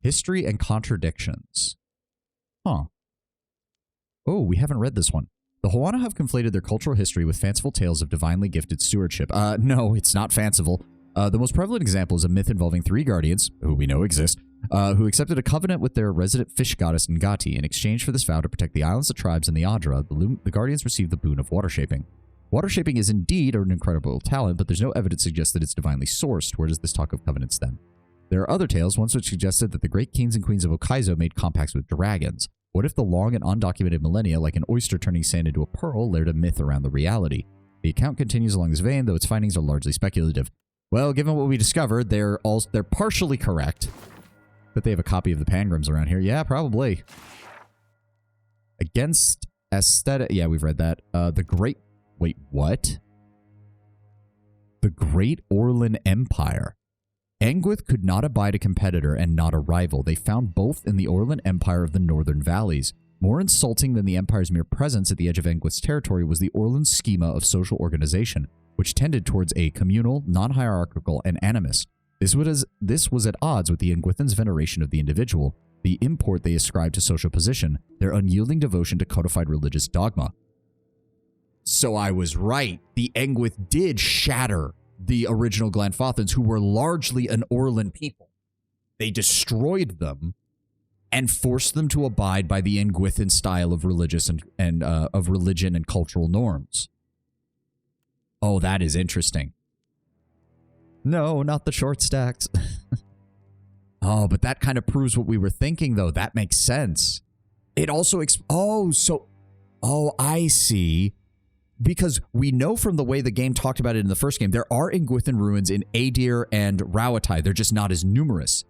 History and Contradictions. Huh. Oh, we haven't read this one. The Huana have conflated their cultural history with fanciful tales of divinely gifted stewardship. No, it's not fanciful. The most prevalent example is a myth involving three guardians, who we know exist, who accepted a covenant with their resident fish goddess Ngati. In exchange for this vow to protect the islands, the tribes, and the Adra, the guardians received the boon of water shaping. Water shaping is indeed an incredible talent, but there's no evidence to suggest that it's divinely sourced. Where does this talk of covenants then? There are other tales, ones which suggested that the great kings and queens of Okaizo made compacts with dragons. What if the long and undocumented millennia, like an oyster turning sand into a pearl, layered a myth around the reality? The account continues along this vein, though its findings are largely speculative. Well, given what we discovered, they're partially correct. That they have a copy of the Pangrams around here. Yeah, probably. Against aesthetic. Yeah, we've read that. The Great... Wait, what? The Great Orlan Empire. Engwith could not abide a competitor and not a rival. They found both in the Orlan Empire of the Northern Valleys. More insulting than the Empire's mere presence at the edge of Engwith's territory was the Orlan schema of social organization, which tended towards a communal, non-hierarchical, and animist. This was at odds with the Engwithans' veneration of the individual, the import they ascribed to social position, their unyielding devotion to codified religious dogma. So I was right. The Engwith did shatter the original Glanfothans, who were largely an Orlan people. They destroyed them and forced them to abide by the Engwithan style of religious and of religion and cultural norms. Oh, that is interesting. No, not the short stacks. Oh, but that kind of proves what we were thinking, though. That makes sense. It also... Oh, I see. Because we know from the way the game talked about it in the first game, there are Engwithan ruins in Adir and Rauatai. They're just not as numerous.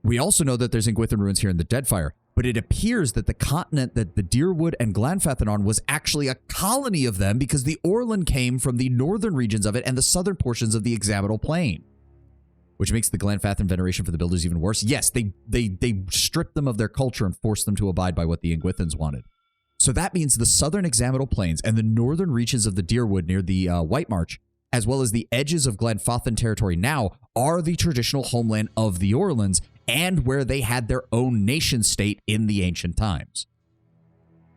We also know that there's Engwithan ruins here in the Deadfire, but it appears that the continent that the Deerwood and Glanfathan on was actually a colony of them because the Orlan came from the northern regions of it and the southern portions of the Examinal Plain, which makes the Glanfathan veneration for the Builders even worse. Yes, they stripped them of their culture and forced them to abide by what the Engwithans wanted. So that means the southern Examinal Plains and the northern reaches of the Deerwood near the White March, as well as the edges of Glanfathan territory now, are the traditional homeland of the Orlans and where they had their own nation state in the ancient times.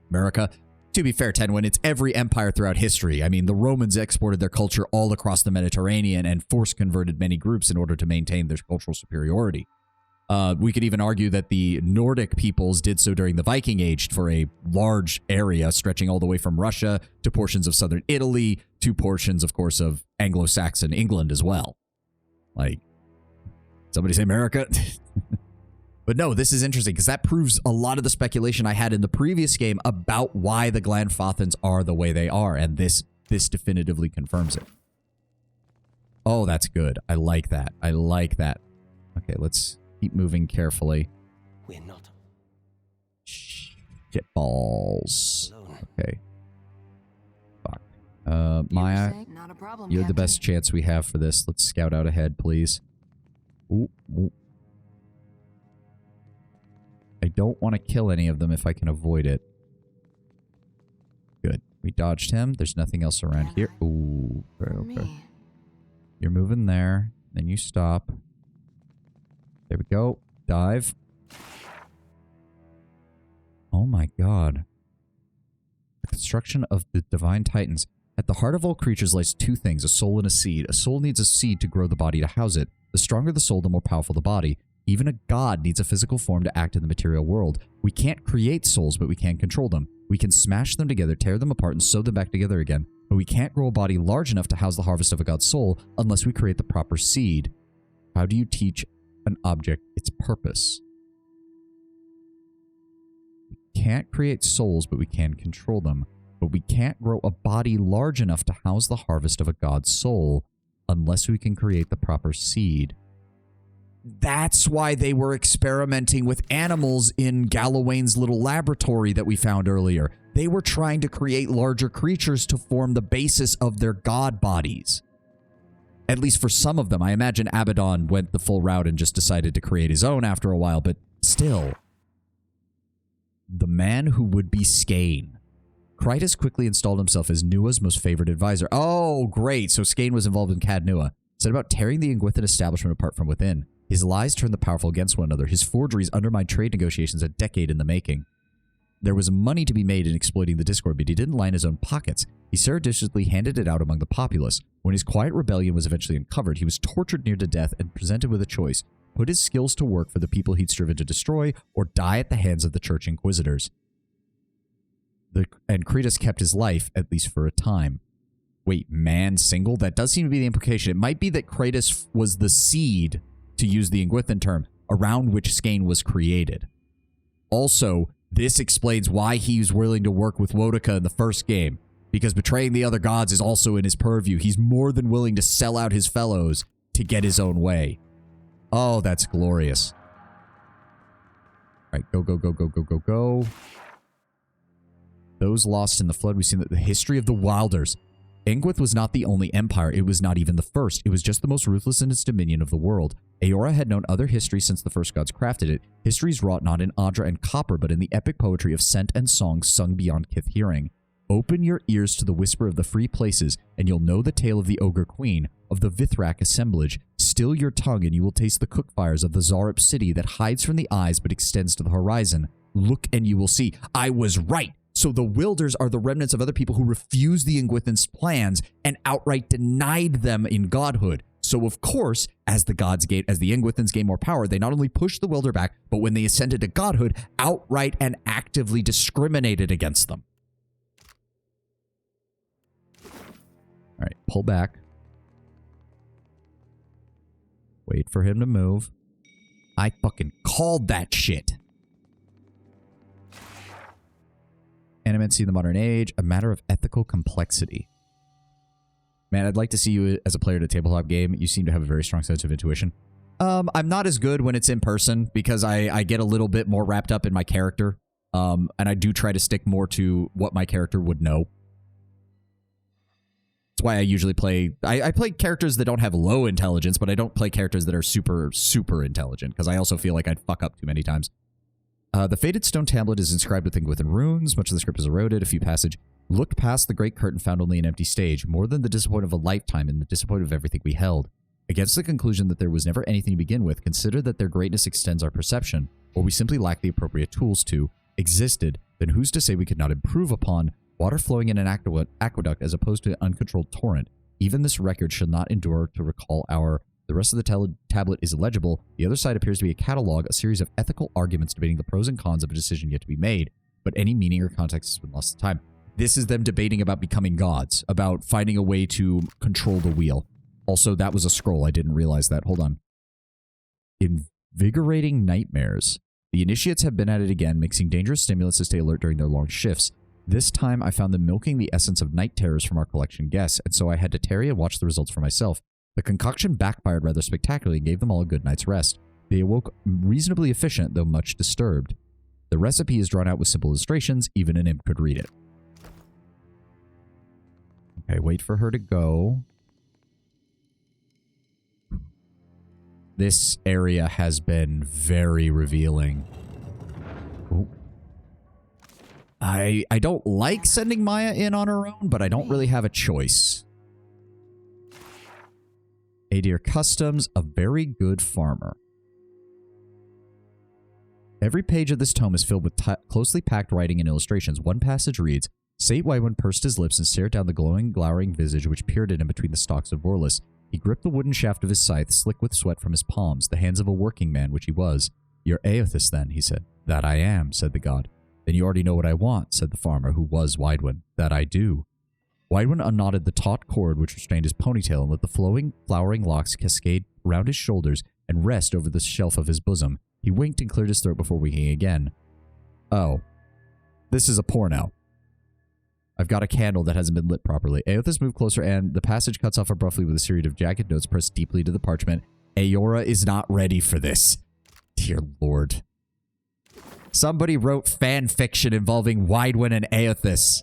America, to be fair, Tenwin, it's every empire throughout history. I mean, the Romans exported their culture all across the Mediterranean and force-converted many groups in order to maintain their cultural superiority. We could even argue that the Nordic peoples did so during the Viking Age for a large area stretching all the way from Russia to portions of southern Italy to portions, of course, of Anglo-Saxon England as well. Like, somebody say America? But no, this is interesting because that proves a lot of the speculation I had in the previous game about why the Glanfothans are the way they are, and this definitively confirms it. Oh, that's good. I like that. I like that. Okay, let's keep moving carefully. We're not. Shit balls. Okay. Fuck. Maya, Not a problem, you're the Captain. best chance we have for this. Let's scout out ahead, please. Ooh, ooh. I don't want to kill any of them if I can avoid it. Good. We dodged him. There's nothing else around here. Ooh. Okay. You're moving there. Then you stop. There we go. Dive. Oh my god. The construction of the Divine Titans. At the heart of all creatures lies two things, a soul and a seed. A soul needs a seed to grow the body to house it. The stronger the soul, the more powerful the body. Even a god needs a physical form to act in the material world. We can't create souls, but we can control them. We can smash them together, tear them apart, and sew them back together again. But we can't grow a body large enough to house the harvest of a god's soul unless we create the proper seed. How do you teach an object its purpose? We can't create souls, but we can control them. But we can't grow a body large enough to house the harvest of a god's soul unless we can create the proper seed. That's why they were experimenting with animals in Gallowayne's little laboratory that we found earlier. They were trying to create larger creatures to form the basis of their god bodies. At least for some of them. I imagine Abaddon went the full route and just decided to create his own after a while, but still. The man who would be Skane. Krytus quickly installed himself as Nua's most favored advisor. Oh, great. So Skane was involved in Cad Nua. Set about tearing the Engwithan establishment apart from within. His lies turned the powerful against one another. His forgeries undermined trade negotiations a decade in the making. There was money to be made in exploiting the Discord, but he didn't line his own pockets. He surreptitiously handed it out among the populace. When his quiet rebellion was eventually uncovered, he was tortured near to death and presented with a choice: put his skills to work for the people he'd striven to destroy, or die at the hands of the Church Inquisitors. And Krytus kept his life, at least for a time. Wait, man single? That does seem to be the implication. It might be that Krytus was the seed, to use the Engwithan term, around which Skane was created. Also, this explains why he was willing to work with Wodaka in the first game, because betraying the other gods is also in his purview. He's more than willing to sell out his fellows to get his own way. Oh, that's glorious. All right, go, go, go, go, go, go, go. those lost in the flood. We've seen the history of the Wilders. Ingwith was not the only empire. It was not even the first. It was just the most ruthless in its dominion of the world. Eora had known other history since the first gods crafted it. Histories wrought not in Adra and copper, but in the epic poetry of scent and song sung beyond kith hearing. Open your ears to the whisper of the free places, and you'll know the tale of the Ogre Queen, of the Vithrak assemblage. Still your tongue, and you will taste the cook fires of the Zarup city that hides from the eyes but extends to the horizon. Look, and you will see. I was right. So the Wilders are the remnants of other people who refused the Ingwithans' plans and outright denied them in godhood. So of course, as the Ingwithans gained more power, they not only pushed the Wilder back, but when they ascended to godhood, outright and actively discriminated against them. All right, pull back. Wait for him to move. I fucking called that shit. Animancy in the modern age, a matter of ethical complexity. Man, I'd like to see you as a player at a tabletop game. You seem to have a very strong sense of intuition. I'm not as good when it's in person because I get a little bit more wrapped up in my character. And I do try to stick more to what my character would know. That's why I usually play... I play characters that don't have low intelligence, but I don't play characters that are super, super intelligent because I also feel like I'd fuck up too many times. The Faded Stone Tablet is inscribed with Ingwithan runes. Much of the script is eroded. A few passage looked past the great curtain, found only an empty stage. More than the disappointment of a lifetime and the disappointment of everything we held. Against the conclusion that there was never anything to begin with, consider that their greatness extends our perception, or we simply lack the appropriate tools to, existed, then who's to say we could not improve upon water flowing in an aqueduct as opposed to an uncontrolled torrent? Even this record shall not endure to recall our... The rest of the tablet is illegible. The other side appears to be a catalog, a series of ethical arguments debating the pros and cons of a decision yet to be made, but any meaning or context has been lost to time. This is them debating about becoming gods, about finding a way to control the wheel. Also, that was a scroll. I didn't realize that. Hold on. Invigorating nightmares. The initiates have been at it again, mixing dangerous stimulants to stay alert during their long shifts. This time, I found them milking the essence of night terrors from our collection guests, and so I had to tarry and watch the results for myself. The concoction backfired rather spectacularly and gave them all a good night's rest. They awoke reasonably efficient, though much disturbed. The recipe is drawn out with simple illustrations. Even an imp could read it. Okay, wait for her to go. This area has been very revealing. Oh. I don't like sending Maya in on her own, but I don't really have a choice. Adir Customs, a very good farmer. Every page of this tome is filled with closely packed writing and illustrations. One passage reads, Sate Wywin pursed his lips and stared down the glowing, glowering visage which peered at him between the stalks of Vorlis. He gripped the wooden shaft of his scythe, slick with sweat from his palms, the hands of a working man, which he was. You're Aothis, then, he said. That I am, said the god. Then you already know what I want, said the farmer, who was Wydwin. That I do. Wydwin unknotted the taut cord which restrained his ponytail and let the flowering locks cascade round his shoulders and rest over the shelf of his bosom. He winked and cleared his throat before winking again. Oh. This is a porno. I've got a candle that hasn't been lit properly. Aothis moved closer and the passage cuts off abruptly with a series of jagged notes pressed deeply to the parchment. Eora is not ready for this. Dear Lord. Somebody wrote fan fiction involving Wydwin and Aothis.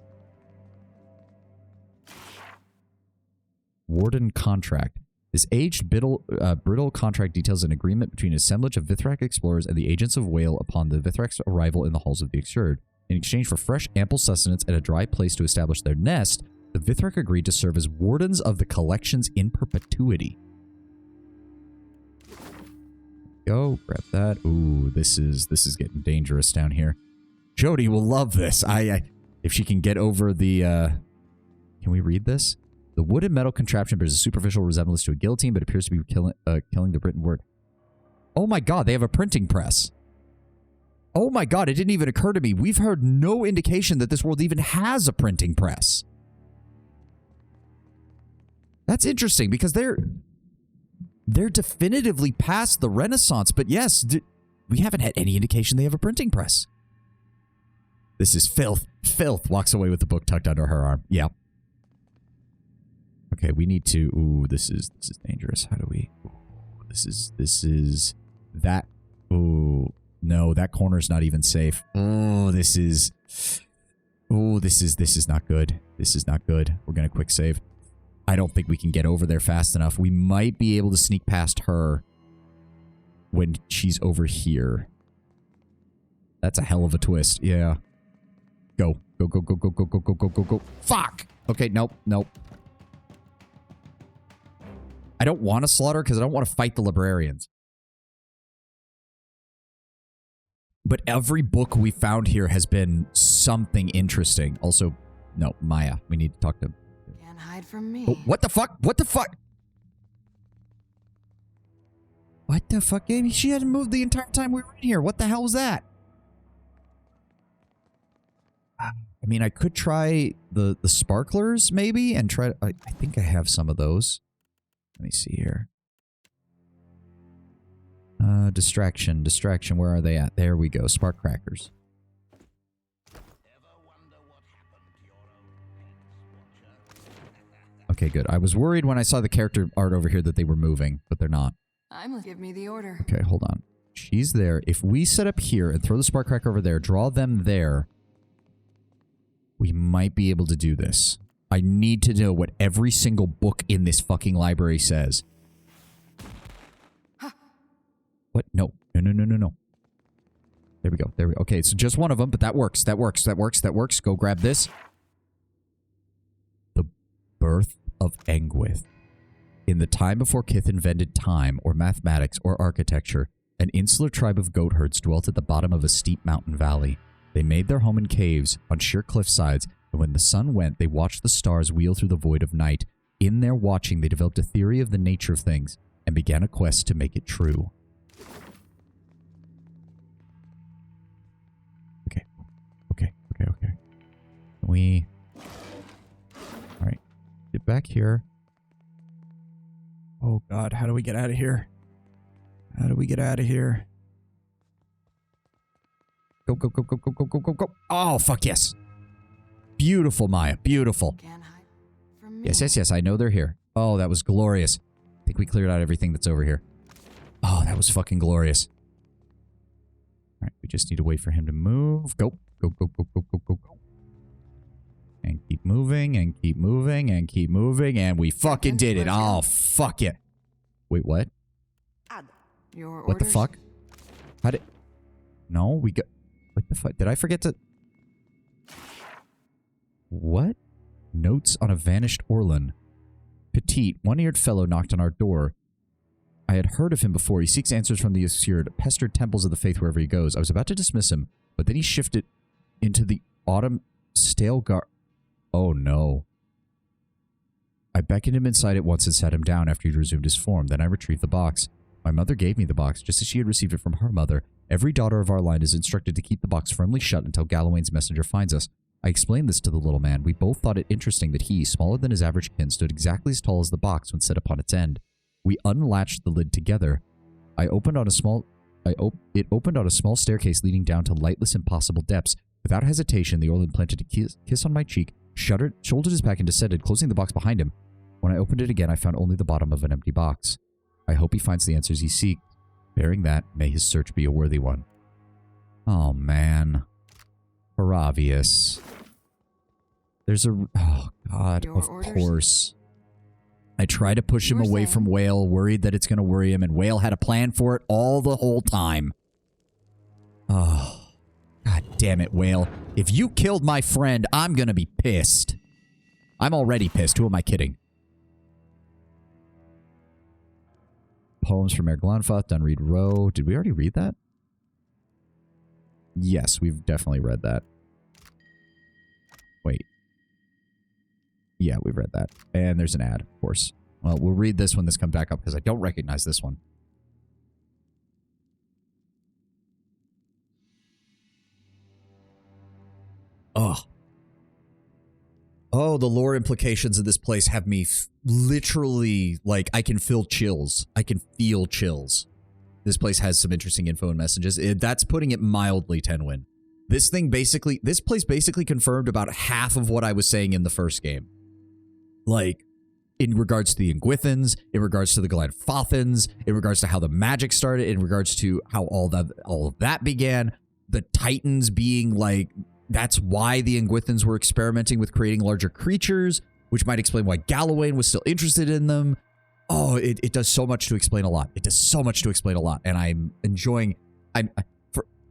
Warden contract. This aged, brittle contract details an agreement between an assemblage of Vithrak explorers and the agents of Whale upon the Vithrak's arrival in the halls of the Exurd. In exchange for fresh, ample sustenance and a dry place to establish their nest, the Vithrak agreed to serve as wardens of the collections in perpetuity. Go, grab that. Ooh, this is getting dangerous down here. Jody will love this. If she can get over the, can we read this? The wood and metal contraption bears a superficial resemblance to a guillotine, but appears to be killing the written word. Oh my god, they have a printing press. Oh my god, it didn't even occur to me. We've heard no indication that this world even has a printing press. That's interesting, because they're definitively past the Renaissance, but yes, we haven't had any indication they have a printing press. This is filth. Filth walks away with the book tucked under her arm. Yeah. Okay, we need to... Ooh, this is dangerous. How do we... Ooh, this is... That... Ooh, no, that corner's not even safe. Oh, this is... Oh, this is not good. This is not good. We're going to quick save. I don't think we can get over there fast enough. We might be able to sneak past her when she's over here. That's a hell of a twist. Yeah. Go. Go, go, go, go, go, go, go, go, go, go. Fuck! Okay, nope, nope. I don't want to slaughter because I don't want to fight the librarians. But every book we found here has been something interesting. Also, no, Maya. We need to talk to... Can't hide from me. Oh, what the fuck? What the fuck? What the fuck, Amy? She hadn't moved the entire time we were in here. What the hell was that? I mean, I could try the sparklers, maybe, and try... I think I have some of those. Let me see here. Distraction. Distraction. Where are they at? There we go. Spark crackers. Okay, good. I was worried when I saw the character art over here that they were moving, but they're not. Give me the order. Okay, hold on. She's there. If we set up here and throw the spark cracker over there, draw them there, we might be able to do this. I need to know what every single book in this fucking library says. What? No. No, no, no, no, no. There we go. There we go. Okay, so just one of them, but that works. That works. That works. That works. Go grab this. The birth of Engwith. In the time before Kith invented time, or mathematics, or architecture, an insular tribe of goatherds dwelt at the bottom of a steep mountain valley. They made their home in caves, on sheer cliff sides, and when the sun went, they watched the stars wheel through the void of night. In their watching, they developed a theory of the nature of things, and began a quest to make it true. Okay. Okay. Okay. Okay. Alright. Get back here. Oh god, how do we get out of here? How do we get out of here? Go, go, go, go, go, go, go, go, go. Oh, fuck yes. Beautiful, Maya. Beautiful. Yes, yes, yes. I know they're here. Oh, that was glorious. I think we cleared out everything that's over here. Oh, that was fucking glorious. Alright, we just need to wait for him to move. Go. Go, go, go, go, go, go, go. And keep moving, and keep moving, and keep moving, and we fucking did it. Oh, fuck it. Wait, what? What the fuck? How did... No, we got... What the fuck? Did I forget to... What? Notes on a vanished Orlan. Petite, one-eared fellow knocked on our door. I had heard of him before. He seeks answers from the obscured, pestered temples of the faith wherever he goes. I was about to dismiss him, but then he shifted into the autumn stale Oh no. I beckoned him inside at once and sat him down after he'd resumed his form. Then I retrieved the box. My mother gave me the box, just as she had received it from her mother. Every daughter of our line is instructed to keep the box firmly shut until Gallowayne's messenger finds us. I explained this to the little man. We both thought it interesting that he, smaller than his average kin, stood exactly as tall as the box when set upon its end. We unlatched the lid together. It opened on a small staircase leading down to lightless, impossible depths. Without hesitation, the Orlan planted a kiss on my cheek, shouldered his back, and descended, closing the box behind him. When I opened it again, I found only the bottom of an empty box. I hope he finds the answers he seeks. Bearing that, may his search be a worthy one. Oh, man. Paravius. There's a... Oh, God, of course. I tried to push him away from Whale, worried that it's going to worry him, and Whale had a plan for it all the whole time. Oh, God damn it, Whale. If you killed my friend, I'm going to be pissed. I'm already pissed. Who am I kidding? Poems from Erglanfath, Dunreed Row. Did we already read that? Yes, we've definitely read that. Wait. Yeah, we've read that. And there's an ad, of course. Well, we'll read this when this comes back up, because I don't recognize this one. Oh. Oh, the lore implications of this place have me literally, like, I can feel chills. I can feel chills. This place has some interesting info and messages. That's putting it mildly, Tenwin. This place basically confirmed about half of what I was saying in the first game. Like, in regards to the Engwithans, in regards to the Glanfathans, in regards to how the magic started, in regards to how all of that began, the Titans being, like, that's why the Engwithans were experimenting with creating larger creatures, which might explain why Gallowayne was still interested in them. Oh, it does so much to explain a lot. It does so much to explain a lot, and I'm enjoying.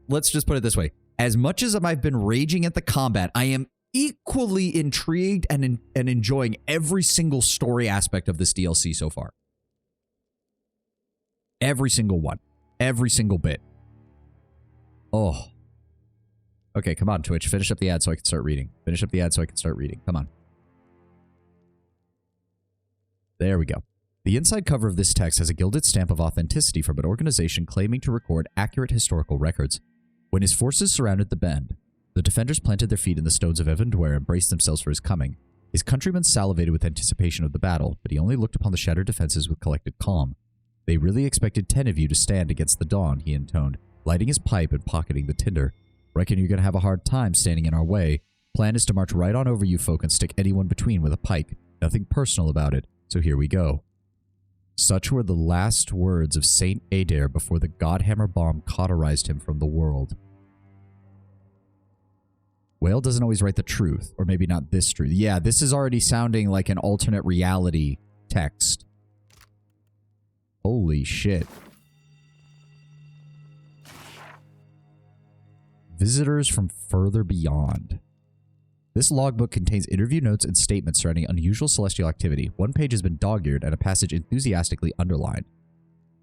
Let's just put it this way: as much as I've been raging at the combat, I am equally intrigued and enjoying every single story aspect of this DLC so far. Every single one, every single bit. Oh. Okay, come on, Twitch. Finish up the ad so I can start reading. Finish up the ad so I can start reading. Come on. There we go. The inside cover of this text has a gilded stamp of authenticity from an organization claiming to record accurate historical records. When his forces surrounded the Bend, the defenders planted their feet in the stones of Evandware and braced themselves for his coming. His countrymen salivated with anticipation of the battle, but he only looked upon the shattered defenses with collected calm. They really expected 10 of you to stand against the dawn, he intoned, lighting his pipe and pocketing the tinder. Reckon you're going to have a hard time standing in our way. Plan is to march right on over you folk and stick anyone between with a pike. Nothing personal about it, so here we go. Such were the last words of Saint Adair before the Godhammer bomb cauterized him from the world. Whale doesn't always write the truth, or maybe not this truth. Yeah, this is already sounding like an alternate reality text. Holy shit. Visitors from further beyond. This logbook contains interview notes and statements surrounding unusual celestial activity. One page has been dog-eared and a passage enthusiastically underlined.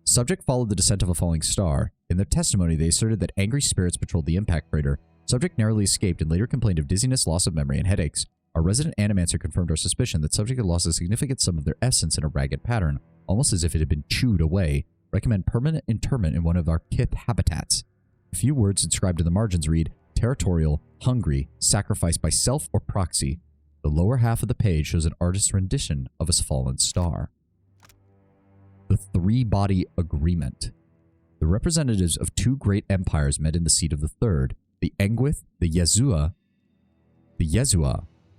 Subject followed the descent of a falling star. In their testimony, they asserted that angry spirits patrolled the impact crater. Subject narrowly escaped and later complained of dizziness, loss of memory, and headaches. Our resident animancer confirmed our suspicion that subject had lost a significant sum of their essence in a ragged pattern, almost as if it had been chewed away. Recommend permanent interment in one of our kith habitats. A few words inscribed in the margins read, territorial, hungry, sacrificed by self or proxy. The lower half of the page shows an artist's rendition of a fallen star. The three-body agreement. The representatives of two great empires met in the seat of the third. The Engwith, the Yezua,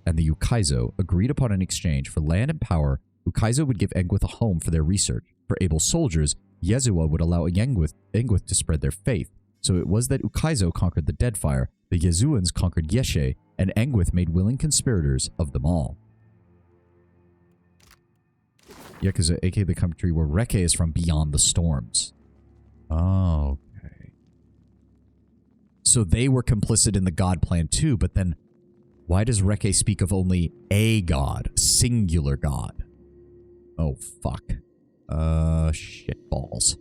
and the Ukaizo agreed upon an exchange for land and power. Ukaizo would give Engwith a home for their research. For able soldiers, Yezua would allow Engwith to spread their faith. So it was that Ukaizo conquered the Deadfire, the Yezuans conquered Yeshe, and Engwith made willing conspirators of them all. Yakuza, aka the country where Reke is from beyond the storms. Oh, okay. So they were complicit in the god plan too, but then why does Reke speak of only a god, singular god? Oh, fuck. Shit balls.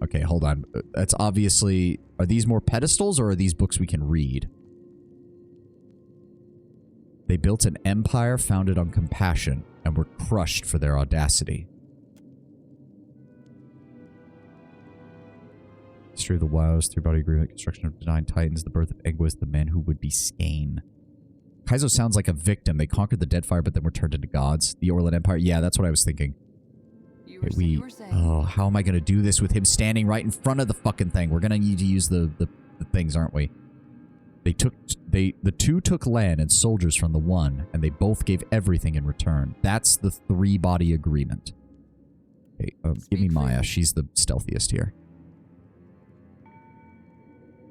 Okay, hold on. That's obviously... Are these more pedestals or are these books we can read? They built an empire founded on compassion and were crushed for their audacity. History of the Wilds, three-body agreement, construction of the Nine Titans, the birth of Engwith, the man who would be Skane. Kaizo sounds like a victim. They conquered the Deadfire but then were turned into gods. The Orlan Empire. Yeah, that's what I was thinking. Oh, how am I going to do this with him standing right in front of the fucking thing? We're going to need to use the things, aren't we? The two took land and soldiers from the one, and they both gave everything in return. That's the three-body agreement. Okay, give me Maya. She's the stealthiest here.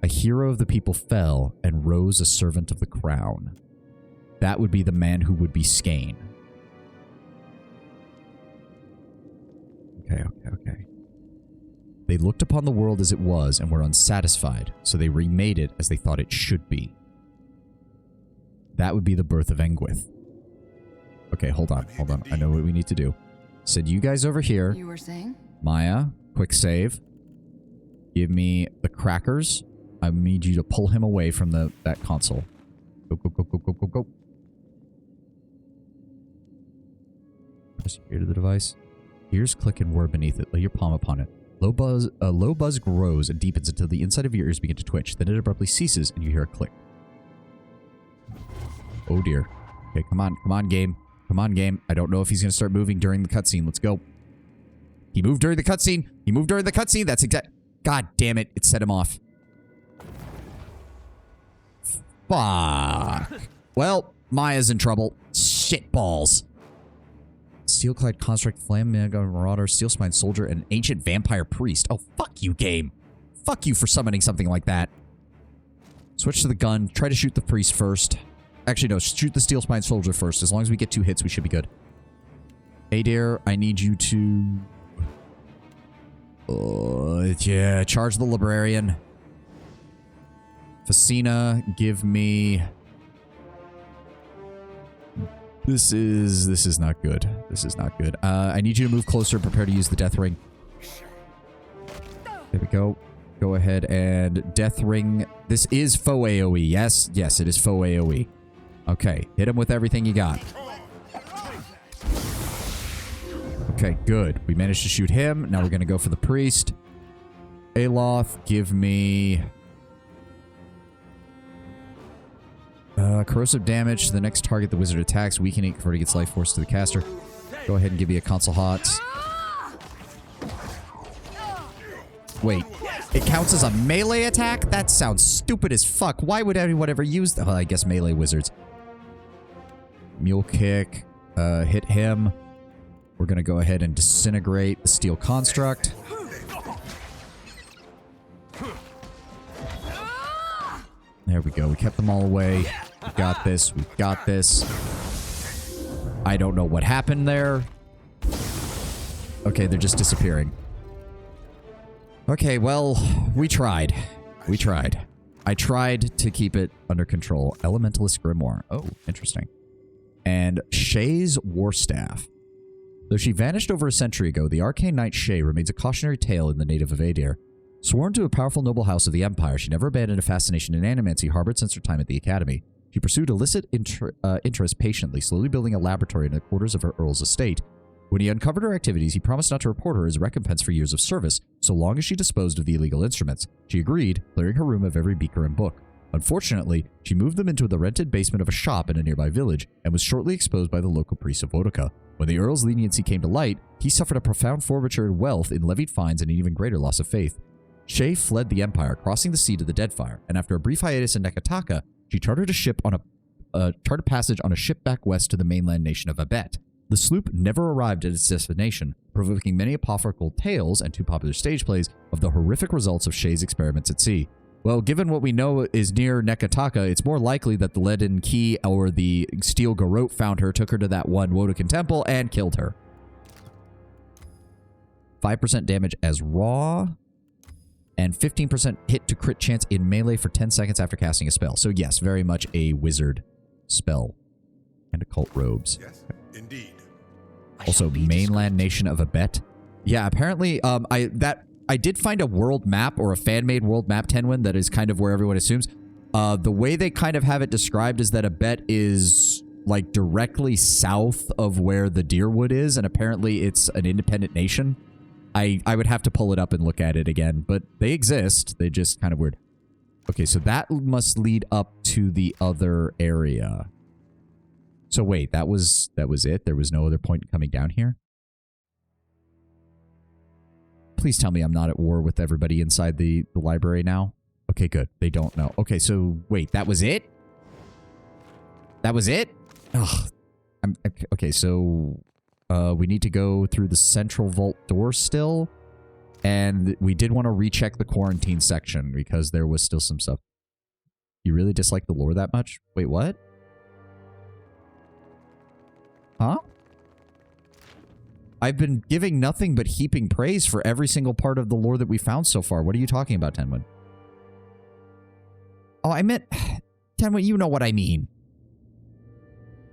A hero of the people fell and rose a servant of the crown. That would be the man who would be Skane. Okay. They looked upon the world as it was and were unsatisfied, so they remade it as they thought it should be. That would be the birth of Engwith. Okay, hold on. I know what we need to do. Send you guys over here. You were saying? Maya, quick save. Give me the crackers. I need you to pull him away from that console. Go. Press here to the device. Ears click and whir beneath it. Lay your palm upon it. Low buzz grows and deepens until the inside of your ears begin to twitch. Then it abruptly ceases and you hear a click. Oh dear. Okay, come on, game. Come on, game. I don't know if he's going to start moving during the cutscene. Let's go. He moved during the cutscene. That's exact. God damn it. It set him off. Fuck. Well, Maya's in trouble. Shit balls. Steel-clad construct, flame marauder, steel-spine soldier, and an ancient vampire priest. Oh, fuck you, game. Fuck you for summoning something like that. Switch to the gun. Try to shoot the priest first. Actually, no. Shoot the steel spine soldier first. As long as we get 2 hits, we should be good. Adair, I need you to... yeah, charge the librarian. Facina, give me... This is not good. This is not good. I need you to move closer and prepare to use the death ring. There we go. Go ahead and death ring. This is faux AoE. Yes, yes, it is faux AoE. Okay, hit him with everything you got. Okay, good. We managed to shoot him. Now we're going to go for the priest. Aloth, give me... corrosive damage to the next target the wizard attacks, weakening, converting its life force to the caster. Go ahead and give me a console hots. Wait, it counts as a melee attack? That sounds stupid as fuck. Why would anyone ever use that? Well, I guess melee wizards. Mule kick. Hit him. We're going to go ahead and disintegrate the steel construct. There we go. We kept them all away. We got this. We got this. I don't know what happened there. Okay, they're just disappearing. Okay, well, we tried. We tried. I tried to keep it under control. Elementalist Grimoire. Oh, interesting. And Shay's Warstaff. Though she vanished over a century ago, the arcane knight Shay remains a cautionary tale in the native of Adair. Sworn to a powerful noble house of the Empire, she never abandoned a fascination in animancy harbored since her time at the Academy. She pursued illicit interest patiently, slowly building a laboratory in the quarters of her Earl's estate. When he uncovered her activities, he promised not to report her as recompense for years of service, so long as she disposed of the illegal instruments. She agreed, clearing her room of every beaker and book. Unfortunately, she moved them into the rented basement of a shop in a nearby village, and was shortly exposed by the local priest of Wodaka. When the Earl's leniency came to light, he suffered a profound forfeiture in wealth in levied fines and an even greater loss of faith. Shay fled the Empire, crossing the sea to the Deadfire, and after a brief hiatus in Nekataka, she chartered a passage on a ship back west to the mainland nation of Abet. The sloop never arrived at its destination, provoking many apocryphal tales and 2 popular stage plays of the horrific results of Shay's experiments at sea. Well, given what we know is near Nekataka, it's more likely that the leaden key or the steel garrote found her, took her to that one Wodokan temple, and killed her. 5% damage as raw, and 15% hit to crit chance in melee for 10 seconds after casting a spell. So yes, very much a wizard spell. And occult robes. Yes, indeed. Also, mainland nation of Abet. Yeah, apparently, I did find a world map, or a fan-made world map, Tenwin, that is kind of where everyone assumes. The way they kind of have it described is that Abet is, like, directly south of where the Deerwood is, and apparently it's an independent nation. I would have to pull it up and look at it again, but they exist. They're just kind of weird. Okay, so that must lead up to the other area. So wait, that was it? There was no other point in coming down here? Please tell me I'm not at war with everybody inside the library now. Okay, good. They don't know. Okay, so wait, that was it? That was it? Ugh. Okay, so we need to go through the central vault door still. And we did want to recheck the quarantine section because there was still some stuff. You really dislike the lore that much? Wait, what? Huh? I've been giving nothing but heaping praise for every single part of the lore that we found so far. What are you talking about, Tenwin? Oh, I meant... Tenwin, you know what I mean.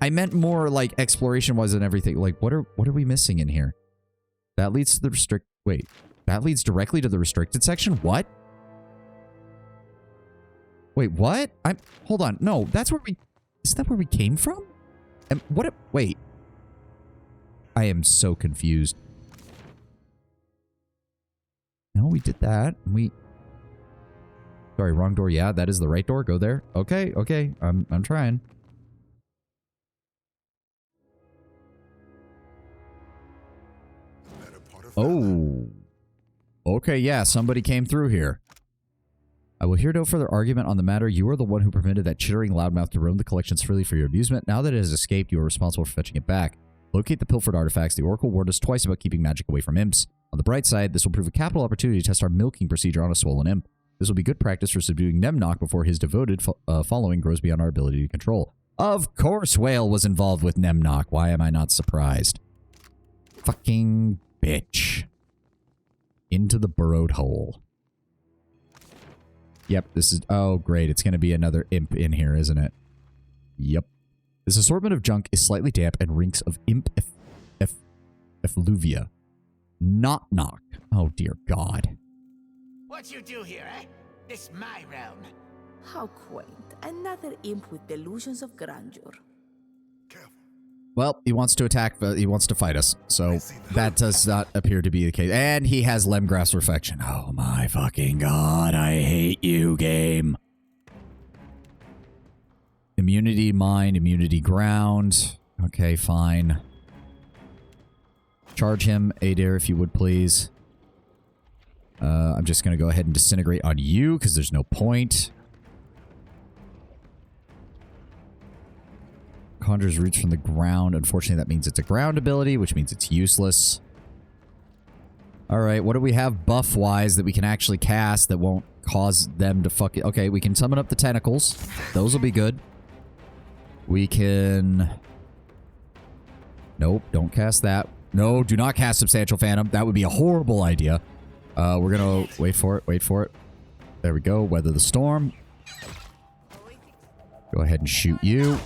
I meant more like exploration-wise and everything. Like, what are we missing in here? That leads to the Wait. That leads directly to the restricted section? What? Wait, what? Hold on. No, that's where we... Is that where we came from? And what... Wait. I am so confused. No, we did that. Sorry, wrong door. Yeah, that is the right door. Go there. Okay, okay. I'm trying. Oh. Okay, yeah, somebody came through here. I will hear no further argument on the matter. You are the one who permitted that chittering loudmouth to roam the collections freely for your amusement. Now that it has escaped, you are responsible for fetching it back. Locate the pilfered artifacts. The Oracle warned us twice about keeping magic away from imps. On the bright side, this will prove a capital opportunity to test our milking procedure on a swollen imp. This will be good practice for subduing Nemnock before his devoted following grows beyond our ability to control. Of course Whale was involved with Nemnock. Why am I not surprised? Fucking bitch. Into the burrowed hole. Yep, this is... Oh, great. It's going to be another imp in here, isn't it? Yep. This assortment of junk is slightly damp and reeks of imp effluvia. Not knock. Oh, dear God. What you do here, eh? This my realm. How quaint. Another imp with delusions of grandeur. Well, he wants to attack, he wants to fight us. So that does not appear to be the case. And he has Lemgrass Reflection. Oh my fucking God, I hate you, game. Immunity Mind, Immunity Ground. Okay, fine. Charge him, Adair, if you would please. I'm just going to go ahead and disintegrate on you, because there's no point. Conjures roots from the ground. Unfortunately, that means it's a ground ability, which means it's useless. Alright, what do we have buff-wise that we can actually cast that won't cause them to fuck it? Okay, we can summon up the tentacles. Those will be good. We can... Nope, don't cast that. No, do not cast Substantial Phantom. That would be a horrible idea. We're gonna... Wait for it, wait for it. There we go. Weather the Storm. Go ahead and shoot you.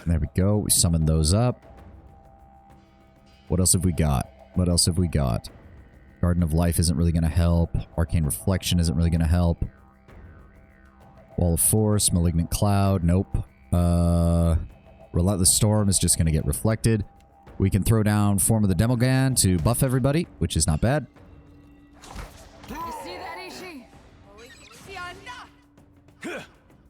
There we go. We summon those up. What else have we got? What else have we got? Garden of Life isn't really going to help. Arcane Reflection isn't really going to help. Wall of Force, Malignant Cloud, nope. Relentless Storm is just going to get reflected. We can throw down Form of the Demogan to buff everybody, which is not bad. You see that, Ishi?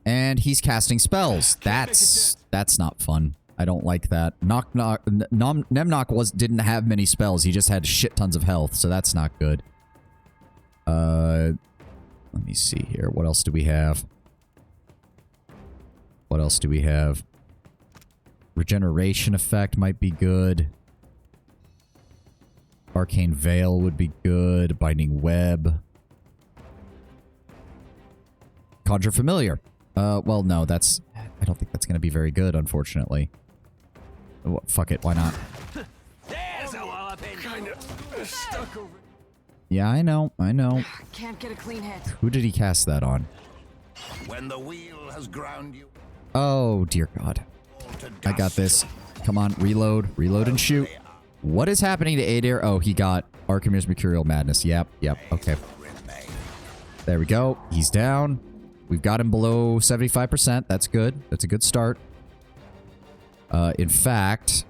And he's casting spells. That's not fun. I don't like that. Nemnock didn't have many spells. He just had shit tons of health, so that's not good. Let me see here. What else do we have? What else do we have? Regeneration effect might be good. Arcane Veil would be good. Binding Web. Conjure Familiar. Well, no, that's... I don't think that's going to be very good, unfortunately. Oh, fuck it, why not? There's a wallop kind of stuck over. Yeah, I know, I know. Can't get a clean hit. Who did he cast that on? When the wheel has ground you... Oh, dear God. I got this. Come on, reload. Reload and shoot. What is happening to Adair? Oh, he got Archimede's Mercurial Madness. Yep, okay. There we go. He's down. We've got him below 75%. That's good. That's a good start. In fact,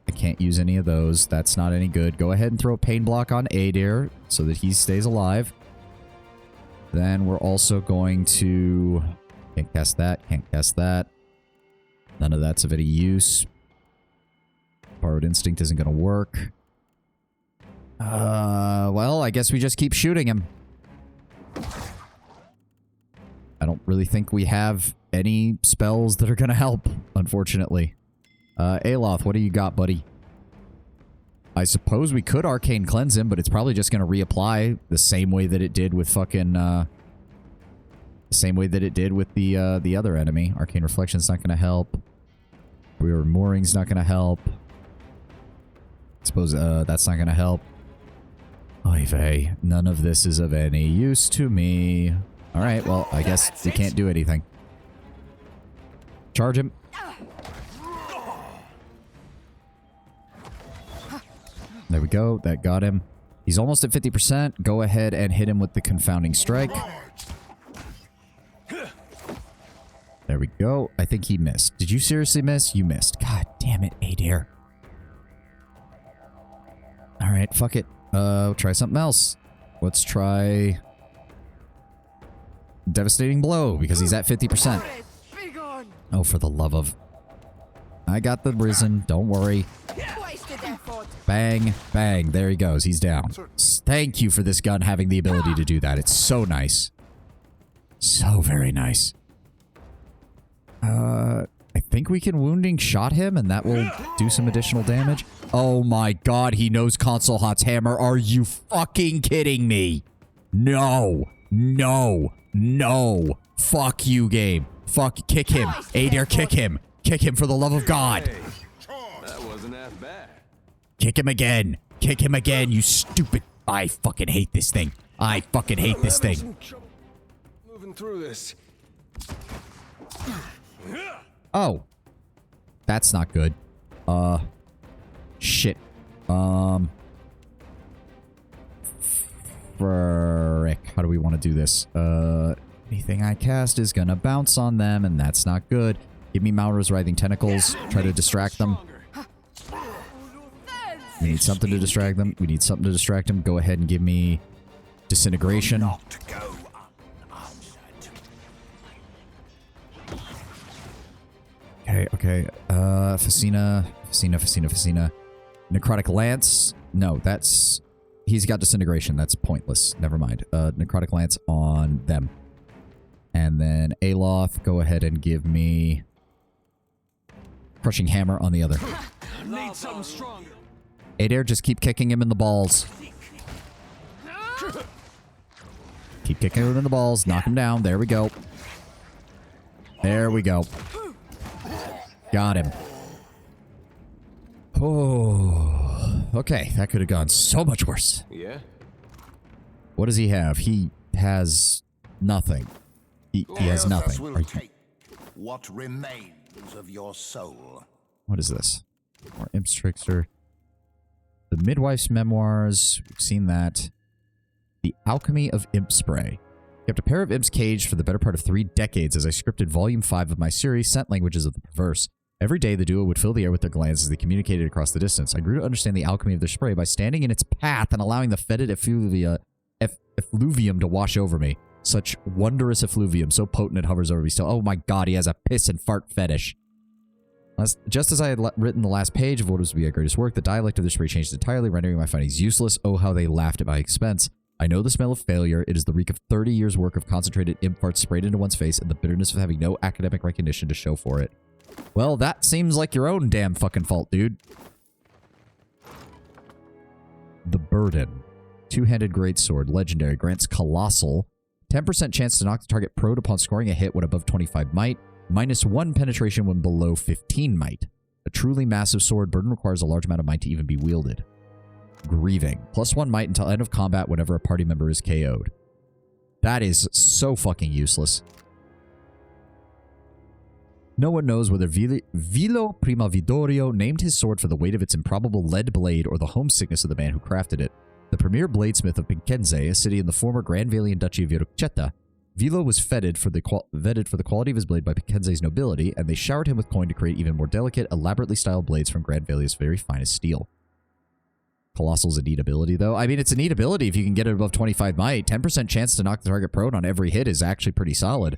I can't use any of those. That's not any good. Go ahead and throw a pain block on Adair so that he stays alive. Then we're also going to... Can't cast that. Can't cast that. None of that's of any use. Borrowed Instinct isn't going to work. Well, I guess we just keep shooting him. I don't really think we have any spells that are going to help, unfortunately. Aloth, what do you got, buddy? I suppose we could Arcane Cleanse him, but it's probably just going to reapply the same way that it did with fucking... the same way that it did with the other enemy. Arcane Reflection's not going to help. Rear Mooring's not going to help. I suppose that's not going to help. Oy vey. None of this is of any use to me. Alright, well, I guess we can't do anything. Charge him. There we go. That got him. He's almost at 50%. Go ahead and hit him with the Confounding Strike. There we go. I think he missed. Did you seriously miss? You missed. God damn it, Adair. Alright, fuck it. Try something else. Let's try... Devastating Blow, because he's at 50%. Oh, for the love of... I got the Risen. Don't worry. Bang, bang. There he goes. He's down. Thank you for this gun having the ability to do that. It's so nice. So very nice. I think we can Wounding Shot him, and that will do some additional damage. Oh my God, he knows Console Hot's hammer. Are you fucking kidding me? No. No. No. Fuck you, game. Fuck. Kick him. Adair, kick him. Kick him for the love of God. That wasn't half bad. Kick him again. Kick him again, you stupid. I fucking hate this thing. I fucking hate this thing. Moving through this. Oh. That's not good. Shit. Frick. How do we want to do this? Anything I cast is gonna bounce on them, and that's not good. Give me Maura's writhing tentacles. Try to distract them. We need something to distract them. We need something to distract them. Go ahead and give me disintegration. Okay. Facina. Necrotic Lance. No, that's... He's got disintegration. That's pointless. Never mind. Necrotic Lance on them. And then Aloth, go ahead and give me... Crushing Hammer on the other. Need something stronger. Adair, just keep kicking him in the balls. Keep kicking him in the balls. Knock him down. There we go. There we go. Got him. Oh. Okay, that could have gone so much worse. Yeah? What does he have? He has nothing. He has nothing. Will take what remains of your soul. What is this? More Imp's Trickster. The Midwife's Memoirs. We've seen that. The Alchemy of Imp Spray. Kept a pair of imps caged for the better part of 3 decades as I scripted Volume 5 of my series, Scent Languages of the Perverse. Every day, the duo would fill the air with their glands as they communicated across the distance. I grew to understand the alchemy of their spray by standing in its path and allowing the fetid effluvium to wash over me. Such wondrous effluvium, so potent it hovers over me still. Oh my god, he has a piss and fart fetish. Just as I had written the last page of what was to be our greatest work, the dialect of the spray changed entirely, rendering my findings useless. Oh, how they laughed at my expense. I know the smell of failure. It is the reek of 30 years' work of concentrated imp farts sprayed into one's face and the bitterness of having no academic recognition to show for it. Well, that seems like your own damn fucking fault, dude. The Burden. Two-handed greatsword. Legendary. Grants Colossal. 10% chance to knock the target prone upon scoring a hit when above 25 might. -1 penetration when below 15 might. A truly massive sword. Burden requires a large amount of might to even be wielded. Grieving. +1 might until end of combat whenever a party member is KO'd. That is so fucking useless. No one knows whether Vilo Primavidorio named his sword for the weight of its improbable lead blade or the homesickness of the man who crafted it. The premier bladesmith of Picenze, a city in the former Grand Valian Duchy of Virocchetta, Vilo was vetted for the quality of his blade by Picenze's nobility, and they showered him with coin to create even more delicate, elaborately styled blades from Grand Valia's very finest steel. Colossal's a neat ability, though. I mean, it's a neat ability if you can get it above 25 might. 10% chance to knock the target prone on every hit is actually pretty solid.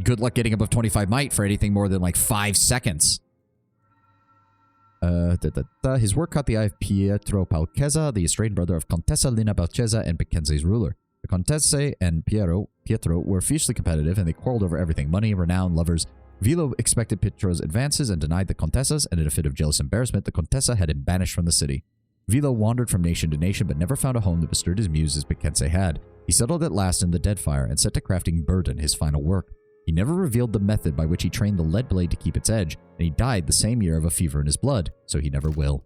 Good luck getting above 25 might for anything more than like 5 seconds. His work caught the eye of Pietro Palchezza, the estranged brother of Contessa Lina Palchezza and Picenze's ruler. The Contesse and Pietro were fiercely competitive, and they quarreled over everything: money, renown, lovers. Vilo expected Pietro's advances and denied the Contessa's, and in a fit of jealous embarrassment, the Contessa had him banished from the city. Vilo wandered from nation to nation, but never found a home that bestirred his muse as Picenze had. He settled at last in the Deadfire and set to crafting Burden, his final work. He never revealed the method by which he trained the lead blade to keep its edge, and he died the same year of a fever in his blood, so he never will.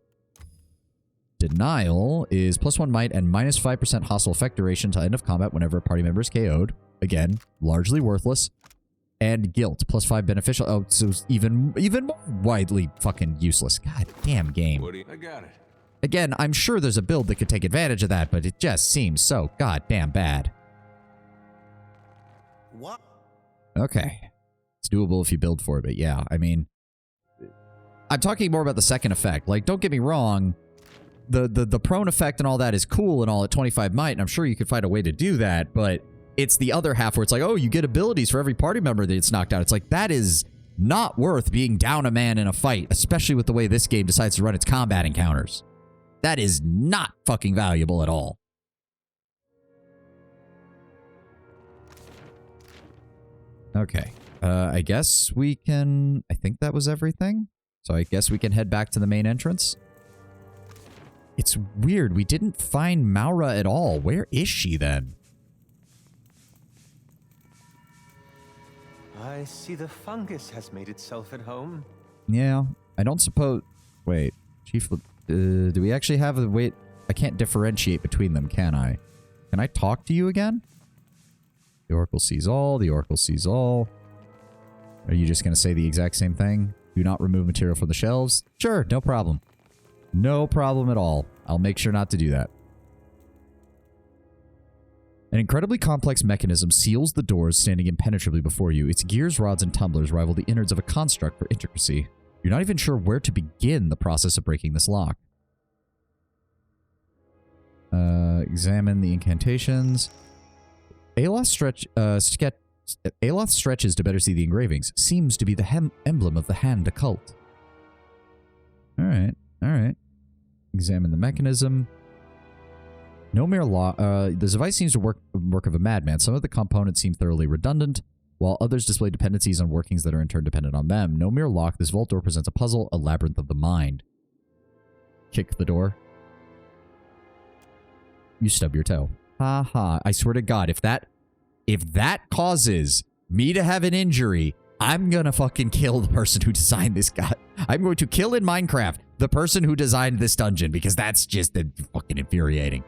Denial is +1 might and -5% hostile effect duration till end of combat whenever a party member is KO'd. Again, largely worthless. And guilt, +5 beneficial. Oh, so it's even more widely fucking useless. God damn game. I got it. Again, I'm sure there's a build that could take advantage of that, but it just seems so goddamn bad. What? Okay. It's doable if you build for it, but yeah, I mean... I'm talking more about the second effect. Like, don't get me wrong, the prone effect and all that is cool and all at 25 might, and I'm sure you could find a way to do that, but it's the other half where it's like, oh, you get abilities for every party member that it's knocked out. It's like, that is not worth being down a man in a fight, especially with the way this game decides to run its combat encounters. That is not fucking valuable at all. Okay. I guess we can... I think that was everything. So I guess we can head back to the main entrance. It's weird. We didn't find Maura at all. Where is she then? I see the fungus has made itself at home. Yeah, I don't suppose... Wait, Chief... do we actually have a... Wait, I can't differentiate between them, can I? Can I talk to you again? The Oracle sees all, the Oracle sees all. Are you just going to say the exact same thing? Do not remove material from the shelves? Sure, no problem. No problem at all. I'll make sure not to do that. An incredibly complex mechanism seals the doors standing impenetrably before you. Its gears, rods, and tumblers rival the innards of a construct for intricacy. You're not even sure where to begin the process of breaking this lock. Examine the incantations. Aloth stretches to better see the engravings. Seems to be the emblem of the hand occult. Alright, alright. Examine the mechanism. No mere lock. The device seems to work of a madman. Some of the components seem thoroughly redundant, while others display dependencies on workings that are in turn dependent on them. No mere lock. This vault door presents a puzzle, a labyrinth of the mind. Kick the door. You stub your toe. Ha ha. I swear to God, if that causes me to have an injury, I'm gonna fucking kill the person who designed this guy. I'm going to kill in Minecraft the person who designed this dungeon, because that's just fucking infuriating.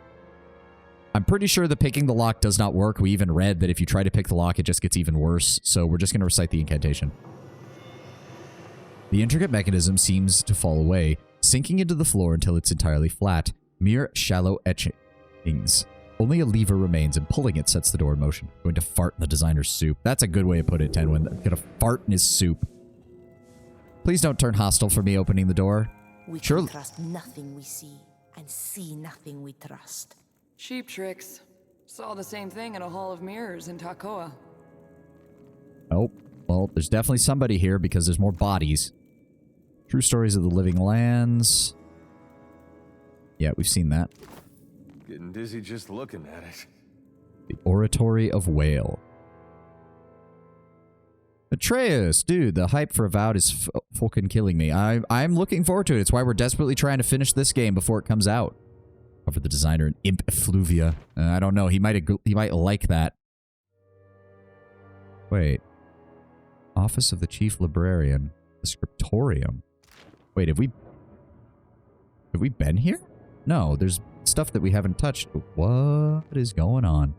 I'm pretty sure the picking the lock does not work. We even read that if you try to pick the lock, it just gets even worse. So we're just going to recite the incantation. The intricate mechanism seems to fall away, sinking into the floor until it's entirely flat. Mere shallow etchings. Only a lever remains, and pulling it sets the door in motion. Going to fart in the designer's soup. That's a good way to put it, Tenwin. Gonna fart in his soup. Please don't turn hostile for me opening the door. We can trust nothing we see, and see nothing we trust. Cheap tricks. Saw the same thing in a hall of mirrors in Takoa. Oh, well, there's definitely somebody here because there's more bodies. True Stories of the Living Lands. Yeah, we've seen that. Getting dizzy just looking at it. The Oratory of Whale. Atreus, dude, the hype for Avowed is fucking killing me. I'm looking forward to it. It's why we're desperately trying to finish this game before it comes out. For the designer, Imp Effluvia. I don't know. He might like that. Wait. Office of the Chief Librarian. The Scriptorium. Wait, have we been here? No, there's stuff that we haven't touched. What is going on?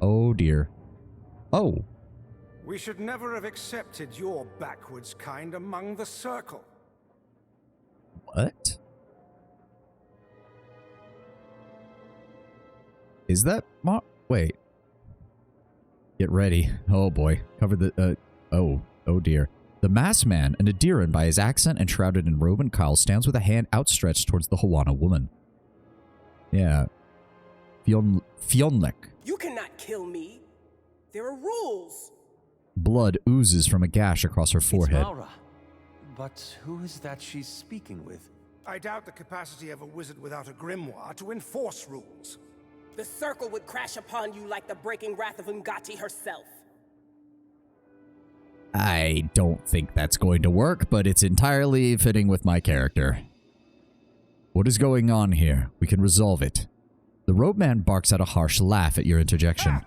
Oh, dear. Oh. We should never have accepted your backwards kind among the Circle. What? Is that wait. Get ready. Oh boy. Cover the oh dear. The masked man, an Adiran by his accent and shrouded in robe and cowl, stands with a hand outstretched towards the Hawana woman. Yeah. Fionlek. You cannot kill me. There are rules. Blood oozes from a gash across her forehead. It's Maura. But who is that she's speaking with? I doubt the capacity of a wizard without a grimoire to enforce rules. The Circle would crash upon you like the breaking wrath of Ungati herself. I don't think that's going to work, but it's entirely fitting with my character. What is going on here? We can resolve it. The robe man barks out a harsh laugh at your interjection.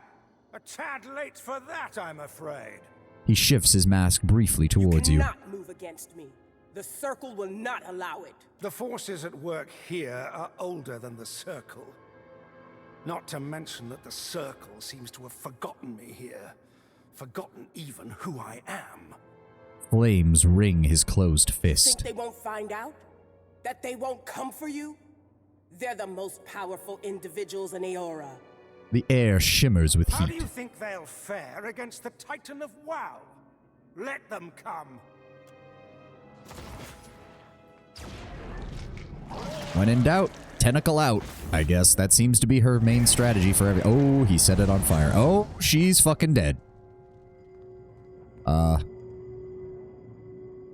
A tad late for that, I'm afraid. He shifts his mask briefly towards you. You cannot move against me. The Circle will not allow it. The forces at work here are older than the Circle. Not to mention that the Circle seems to have forgotten me here. Forgotten even who I am. Flames ring his closed fist. Think they won't find out? That they won't come for you? They're the most powerful individuals in Eora. The air shimmers with How do heat. you think they'll fare against the Titan of WoW? Let them come. When in doubt, tentacle out. I guess that seems to be her main strategy for every... Oh, he set it on fire. Oh, she's fucking dead.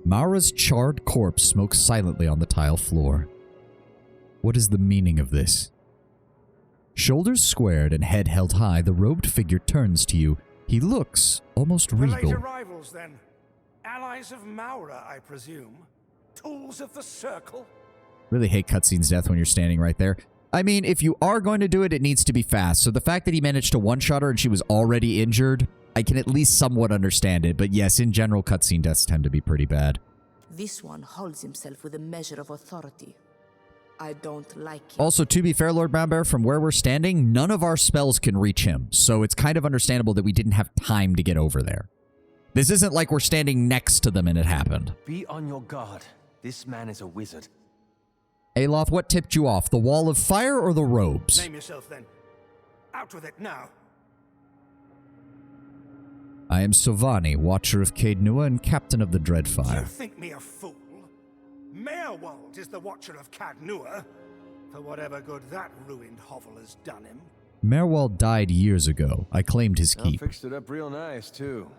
Maura's charred corpse smokes silently on the tile floor. What is the meaning of this? Shoulders squared and head held high, the robed figure turns to you. He looks almost The late regal. arrivals, then. Allies of Maura, I presume. Tools of the Circle. Really hate cutscenes death when you're standing right there. I mean, if you are going to do it, it needs to be fast. So the fact that he managed to one-shot her and she was already injured, I can at least somewhat understand it. But yes, in general, cutscene deaths tend to be pretty bad. This one holds himself with a measure of authority. I don't like it. Also, to be fair, Lord Brownbear, from where we're standing, none of our spells can reach him. So it's kind of understandable that we didn't have time to get over there. This isn't like we're standing next to them and it happened. Be on your guard. This man is a wizard. Aloth, what tipped you off? The wall of fire or the robes? Name yourself then. Out with it now. I am Sovani, Watcher of Caed Nua and Captain of the You Dreadfire. think me a fool? Merwold is the Watcher of Caed Nua, for whatever good that ruined hovel has done him. Merwald died years ago. I claimed his I keep. fixed it up real nice, too.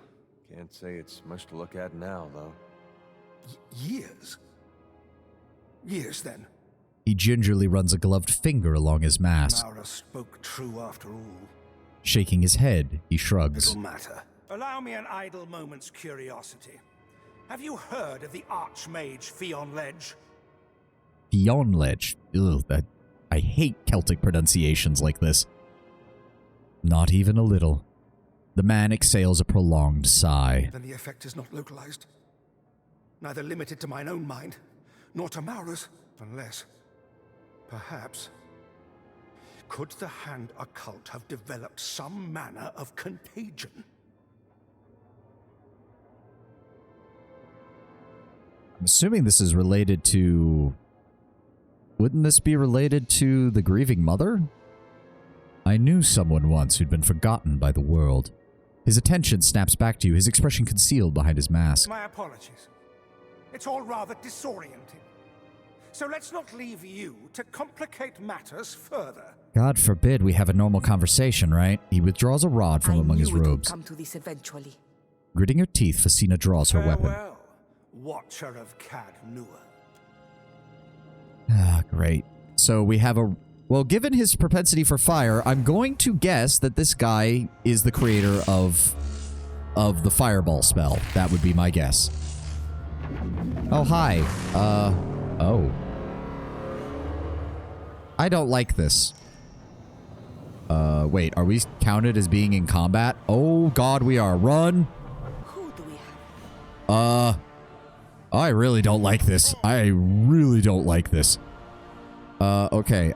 Can't say it's much to look at now, though. Years? Years, then? He gingerly runs a gloved finger along his mask. Mara spoke true after all. Shaking his head, he shrugs. Little matter. Allow me an idle moment's curiosity. Have you heard of the Archmage Fionn Ledge? Fionn Ledge. Ugh, I hate Celtic pronunciations like this. Not even a little. The man exhales a prolonged sigh. Then the effect is not localized. Neither limited to mine own mind, nor to Maura's, unless, perhaps, could the Hand Occult have developed some manner of contagion? I'm assuming this is related to... Wouldn't this be related to the grieving mother? I knew someone once who'd been forgotten by the world. His attention snaps back to you, his expression concealed behind his mask. My apologies. It's all rather disorienting. So let's not leave you to complicate matters further. God forbid we have a normal conversation, right? He withdraws a rod from among his robes. Come to this eventually. Gritting her teeth, Facina draws her weapon. Farewell, Watcher of Caed Nua. Ah, great. So we have a... Well, given his propensity for fire, I'm going to guess that this guy is the creator of the fireball spell. That would be my guess. Oh, hi. Oh. I don't like this. Wait, are we counted as being in combat? Oh, God, we are. Run! Who do we have? I really don't like this. I really don't like this. Okay,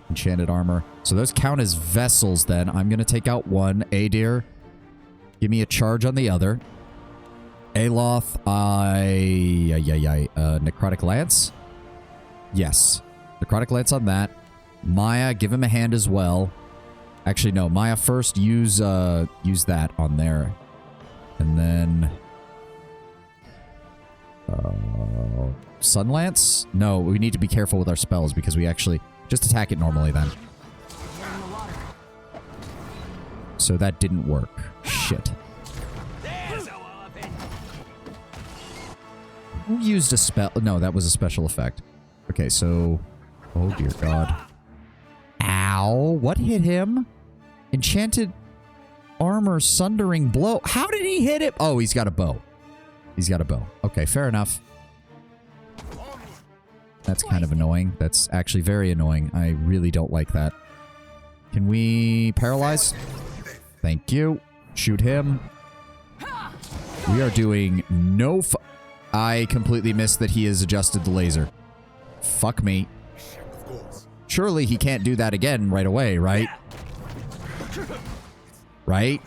enchanted armor. So those count as vessels then. I'm gonna take out one. Adir, give me a charge on the other. Aloth, Necrotic Lance? Yes. Necrotic Lance on that. Maya, give him a hand as well. Actually, no. Maya first, use that on there. And then... Sun Lance? No, we need to be careful with our spells because we actually... Just attack it normally then. So that didn't work. Shit. Who used a spell? No, that was a special effect. Okay, so... Oh, dear God. Ow! What hit him? Enchanted armor sundering blow. How did he hit it? Oh, he's got a bow. He's got a bow. Okay, fair enough. That's kind of annoying. That's actually very annoying. I really don't like that. Can we paralyze? Thank you. Shoot him. We are doing no I completely missed that he has adjusted the laser. Fuck me. Surely he can't do that again right away, right? Right?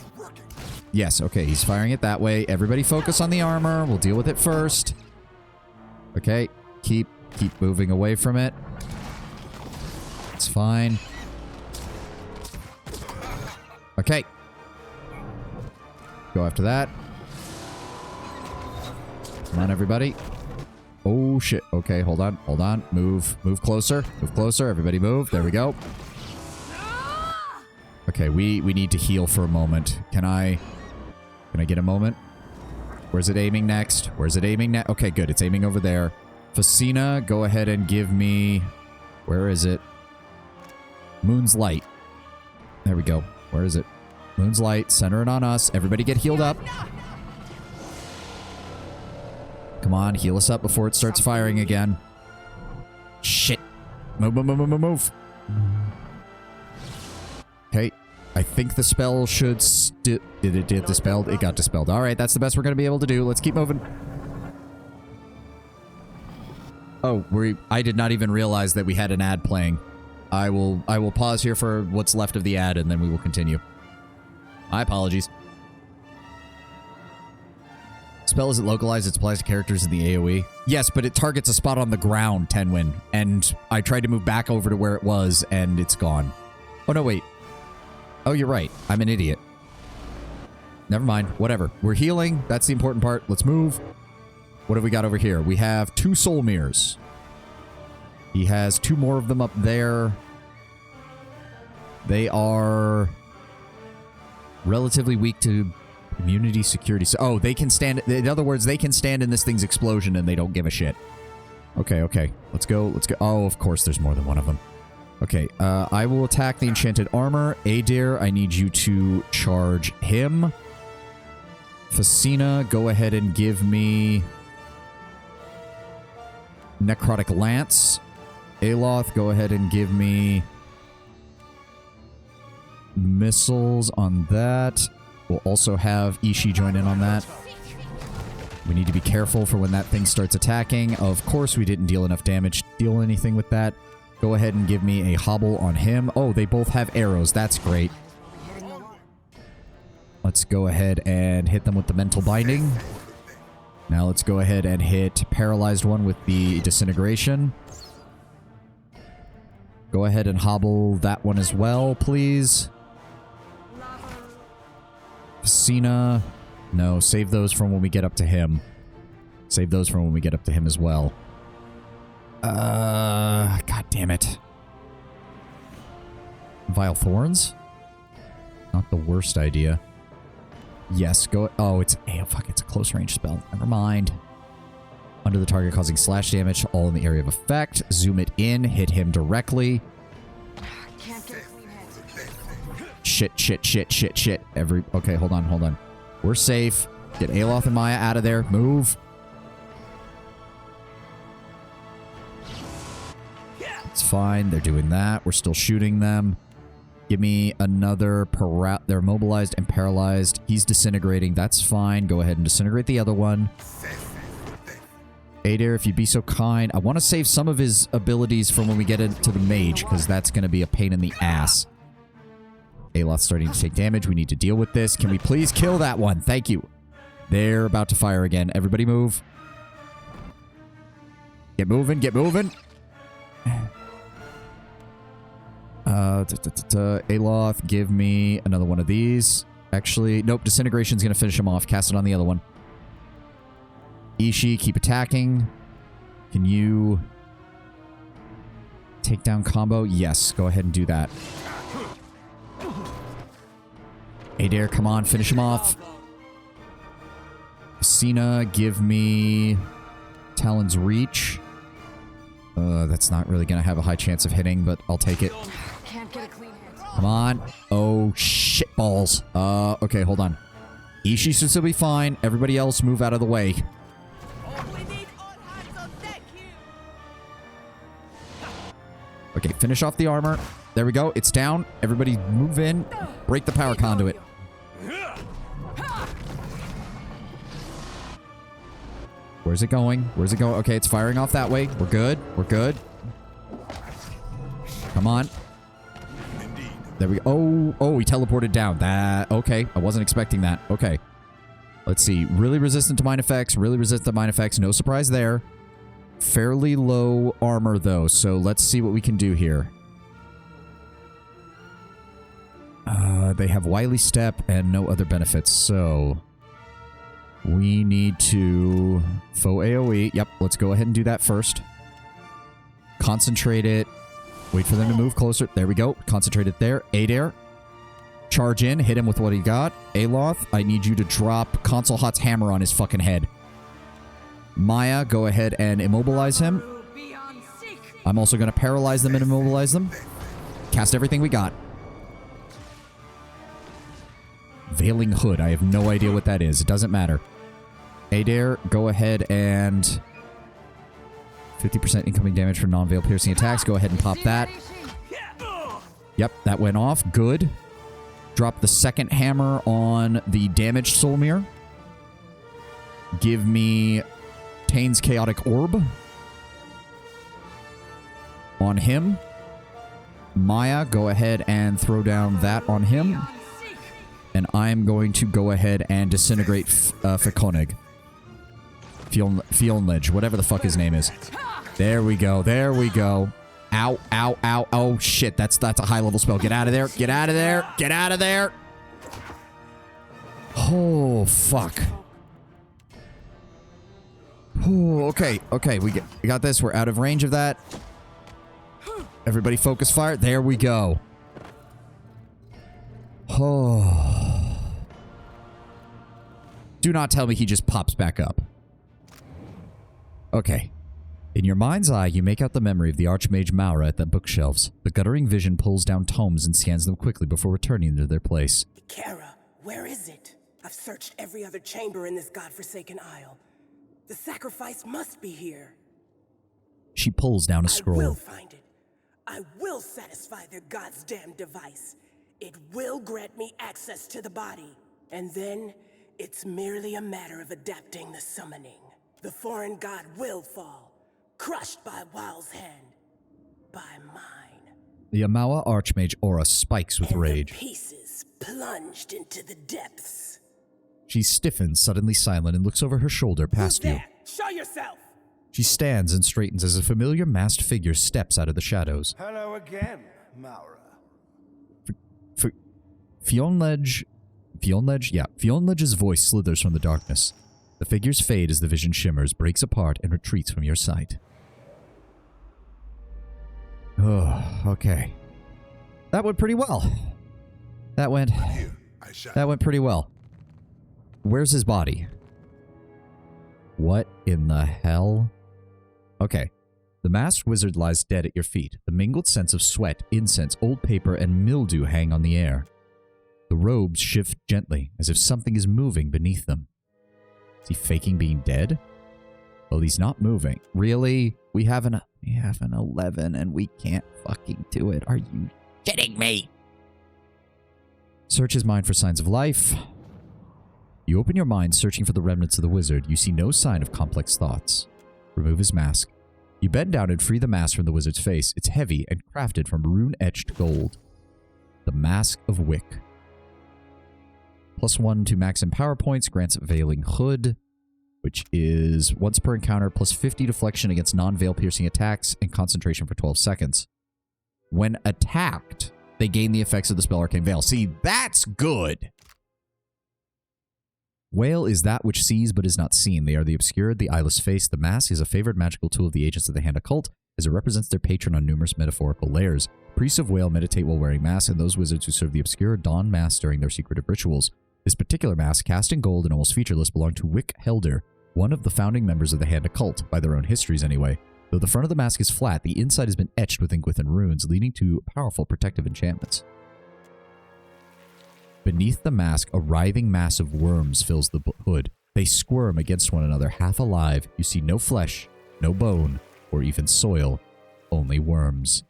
Yes, okay, he's firing it that way. Everybody focus on the armor. We'll deal with it first. Okay, keep moving away from it. It's fine. Okay. Go after that. Come on, everybody. Oh, shit. Okay, hold on. Hold on. Move. Move closer. Move closer. Everybody move. There we go. Okay, we need to heal for a moment. Can I get a moment? Where's it aiming next? Where's it aiming next? Okay, good. It's aiming over there. Facina, go ahead and give me... Where is it? Moon's Light. There we go. Where is it? Moon's Light. Center it on us. Everybody get healed up. Come on, heal us up before it starts firing again. Shit. Move, move, move, move, move. Okay. I think the spell should did it get dispelled? It got dispelled. All right, that's the best we're going to be able to do. Let's keep moving. Oh, I did not even realize that we had an ad playing. I will pause here for what's left of the ad, and then we will continue. My apologies. Spell isn't localized, it applies to characters in the AoE. Yes, but it targets a spot on the ground, Tenwin, and I tried to move back over to where it was, and it's gone. Oh, no, wait. Oh, you're right. I'm an idiot. Never mind. Whatever. We're healing. That's the important part. Let's move. What have we got over here? We have 2 soul mirrors. He has 2 more of them up there. They are relatively weak to immunity, security. So, oh, they can stand... In other words, they can stand in this thing's explosion and they don't give a shit. Okay, okay. Let's go. Let's go. Oh, of course, there's more than one of them. Okay, I will attack the enchanted armor. Adair, I need you to charge him. Facina, go ahead and give me Necrotic Lance. Aloth, go ahead and give me missiles on that. We'll also have Ishii join in on that. We need to be careful for when that thing starts attacking. Of course, we didn't deal enough damage to deal anything with that. Go ahead and give me a hobble on him. Oh, they both have arrows. That's great. Let's go ahead and hit them with the mental binding. Now let's go ahead and hit paralyzed one with the disintegration. Go ahead and hobble that one as well, please. Facina. No, save those from when we get up to him. Save those from when we get up to him as well. God damn it. Vile Thorns? Not the worst idea. Yes, go... Oh, it's... Oh, fuck, it's a close range spell. Never mind. Under the target causing slash damage, all in the area of effect. Zoom it in, hit him directly. Shit. Okay, hold on. We're safe. Get Aloth and Maya out of there. Move. It's fine. They're doing that. We're still shooting them. Give me another... They're mobilized and paralyzed. He's disintegrating. That's fine. Go ahead and disintegrate the other one. Adair, if you'd be so kind. I want to save some of his abilities for when we get into the mage, because that's going to be a pain in the ass. Aloth's starting to take damage. We need to deal with this. Can we please kill that one? Thank you. They're about to fire again. Everybody move. Get moving. Aloth, give me another one of these. Actually, nope. Disintegration's going to finish him off. Cast it on the other one. Ishii, keep attacking. Can you take down combo? Yes, go ahead and do that. Adair, come on, finish him off. Cena, give me Talon's Reach. That's not really going to have a high chance of hitting, but I'll take it. Come on. Oh, shit balls. Okay, hold on. Ishii should still be fine. Everybody else move out of the way. Okay, finish off the armor. There we go. It's down. Everybody move in. Break the power conduit. Where's it going? Okay, it's firing off that way. We're good. Come on. There we go. Oh, he teleported down. Okay. I wasn't expecting that. Okay. Let's see. Really resistant to mind effects. No surprise there. Fairly low armor, though. So let's see what we can do here. They have Wily Step and no other benefits. So we need to... Faux AoE. Yep, let's go ahead and do that first. Concentrate it. Wait for them to move closer. There we go. Concentrate it there. Adair. Charge in. Hit him with what he got. Aloth, I need you to drop Consul Hot's hammer on his fucking head. Maya, go ahead and immobilize him. I'm also going to paralyze them and immobilize them. Cast everything we got. Veiling Hood. I have no idea what that is. It doesn't matter. Adair, go ahead and... 50% incoming damage from non-veil piercing attacks. Go ahead and pop that. Yep, that went off. Good. Drop the second hammer on the damaged soul mirror. Give me Tane's Chaotic Orb on him. Maya, go ahead and throw down that on him. And I'm going to go ahead and disintegrate Fikonig. Fionledge, whatever the fuck his name is. There we go. There we go. Ow, ow, ow. Oh, shit. That's a high-level spell. Get out of there. Get out of there. Get out of there. Oh, fuck. Oh, okay. Okay, we got this. We're out of range of that. Everybody focus fire. There we go. Oh. Do not tell me he just pops back up. Okay. In your mind's eye, you make out the memory of the Archmage Maura at the bookshelves. The guttering vision pulls down tomes and scans them quickly before returning to their place. Kara, where is it? I've searched every other chamber in this godforsaken isle. The sacrifice must be here. She pulls down a scroll. I will find it. I will satisfy their god's damn device. It will grant me access to the body. And then, it's merely a matter of adapting the summoning. The foreign god will fall, crushed by Wild's hand. By mine. The Amawa Archmage aura spikes with rage. The pieces plunged into the depths. She stiffens, suddenly silent, and looks over her shoulder past you. Show yourself! She stands and straightens as a familiar masked figure steps out of the shadows. Hello again, Maura. Fionledge? Yeah. Fionledge's voice slithers from the darkness. The figures fade as the vision shimmers, breaks apart, and retreats from your sight. Oh, okay. That went pretty well. That went pretty well. Where's his body? What in the hell? Okay. The masked wizard lies dead at your feet. The mingled scents of sweat, incense, old paper, and mildew hang on the air. The robes shift gently, as if something is moving beneath them. Is he faking being dead? Well, he's not moving. Really? We have an 11 and we can't fucking do it. Are you kidding me? Search his mind for signs of life. You open your mind, searching for the remnants of the wizard. You see no sign of complex thoughts. Remove his mask. You bend down and free the mask from the wizard's face. It's heavy and crafted from rune-etched gold. The Mask of Wick. +1 to max empower points, grants Veiling Hood, which is once per encounter, +50 deflection against non-veil piercing attacks, and concentration for 12 seconds. When attacked, they gain the effects of the spell Arcane Veil. See, that's good! Wail is that which sees but is not seen. They are the obscured, the eyeless face. The mask is a favored magical tool of the agents of the Hand Occult, as it represents their patron on numerous metaphorical layers. Priests of Wail meditate while wearing masks, and those wizards who serve the obscure don masks during their secretive rituals. This particular mask, cast in gold and almost featureless, belonged to Wick Helder, one of the founding members of the Hand Occult, by their own histories anyway. Though the front of the mask is flat, the inside has been etched with Ingwithan runes, leading to powerful protective enchantments. Beneath the mask, a writhing mass of worms fills the hood. They squirm against one another, half alive. You see no flesh, no bone, or even soil, only worms.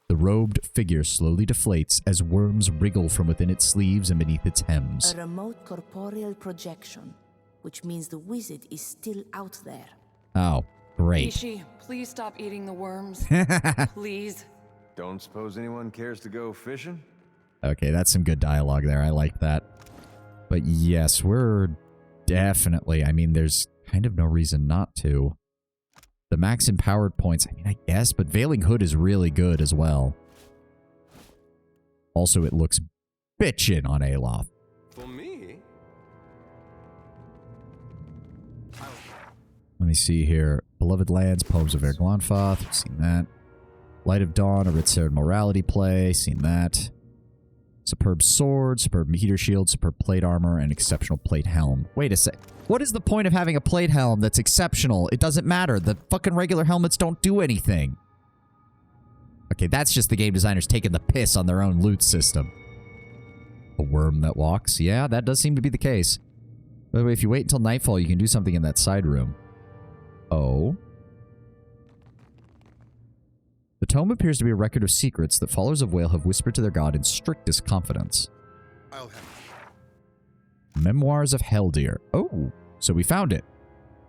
The robed figure slowly deflates as worms wriggle from within its sleeves and beneath its hems. A remote corporeal projection, which means the wizard is still out there. Oh, great. Ishi, please stop eating the worms. Please. Don't suppose anyone cares to go fishing? Okay, that's some good dialogue there. I like that. But yes, we're definitely... I mean, there's kind of no reason not to. The max empowered points, I mean, I guess, but Veiling Hood is really good as well. Also, it looks bitchin' on Aloth. For me? Let me see here. Beloved Lands, Poems of Erglonfoth. We've seen that. Light of Dawn, a Ritzer morality play. Seen that. Superb sword, superb meteor shield, superb plate armor, and exceptional plate helm. Wait a sec. What is the point of having a plate helm that's exceptional? It doesn't matter. The fucking regular helmets don't do anything. Okay, that's just the game designers taking the piss on their own loot system. A worm that walks? Yeah, that does seem to be the case. By the way, if you wait until nightfall, you can do something in that side room. Oh. The tome appears to be a record of secrets that followers of Wail have whispered to their god in strictest confidence. I'll handle it. Memoirs of Heldir. Oh, so we found it.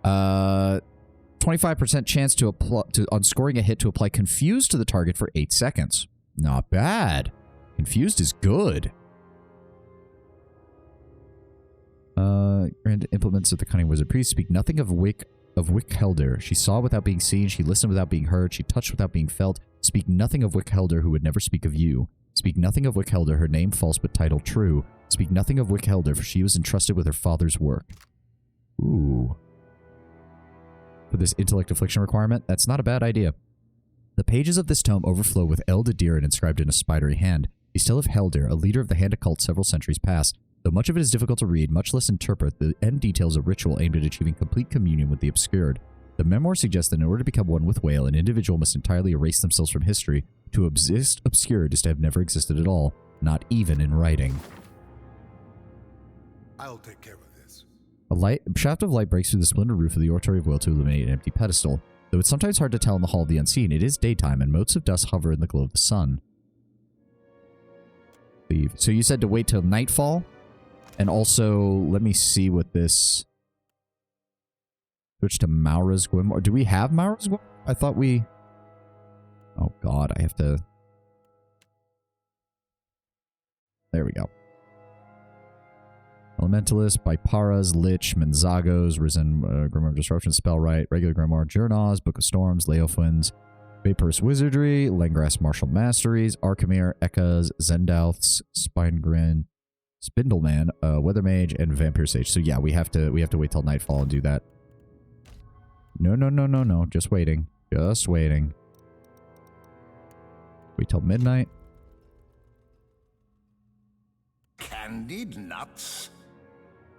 25% chance to apply on scoring a hit to apply Confused to the target for 8 seconds. Not bad. Confused is good. Grand implements of the cunning wizard priest speak nothing of Wick Helder. She saw without being seen. She listened without being heard. She touched without being felt. Speak nothing of Wick Helder, who would never speak of you. Speak nothing of Wick Helder, her name false but title true. Speak nothing of Wick Helder, for she was entrusted with her father's work. Ooh. For this intellect affliction requirement, that's not a bad idea. The pages of this tome overflow with El Didiran inscribed in a spidery hand. He's still of Heldir, a leader of the hand occult several centuries past. Though much of it is difficult to read, much less interpret, the end details a ritual aimed at achieving complete communion with the obscured. The memoir suggests that in order to become one with Whale, an individual must entirely erase themselves from history. To exist obscured is to have never existed at all, not even in writing. I'll take care of this. A shaft of light breaks through the splintered roof of the Oratory of Whale to illuminate an empty pedestal. Though it's sometimes hard to tell in the Hall of the Unseen, it is daytime, and motes of dust hover in the glow of the sun. Leave. So you said to wait till nightfall? And also, let me see what this... Switch to Maura's Grimoire. Do we have Maura's Grimoire? I thought we... Oh god, I have to... There we go. Elementalist, Biparas, Lich, Menzago's, Risen, Grimoire of Disruption, Spellwright, Regular Grimoire, Journaws, Book of Storms, Leofwin's, Vaporous Wizardry, Lengrass Martial Masteries, Archimere, Ekkas, Zendouths, Spinegrin, Spindleman, Weathermage, and Vampire Sage. So yeah, we have to wait till nightfall and do that. No. Just waiting. Just waiting. Wait till midnight. Candied nuts?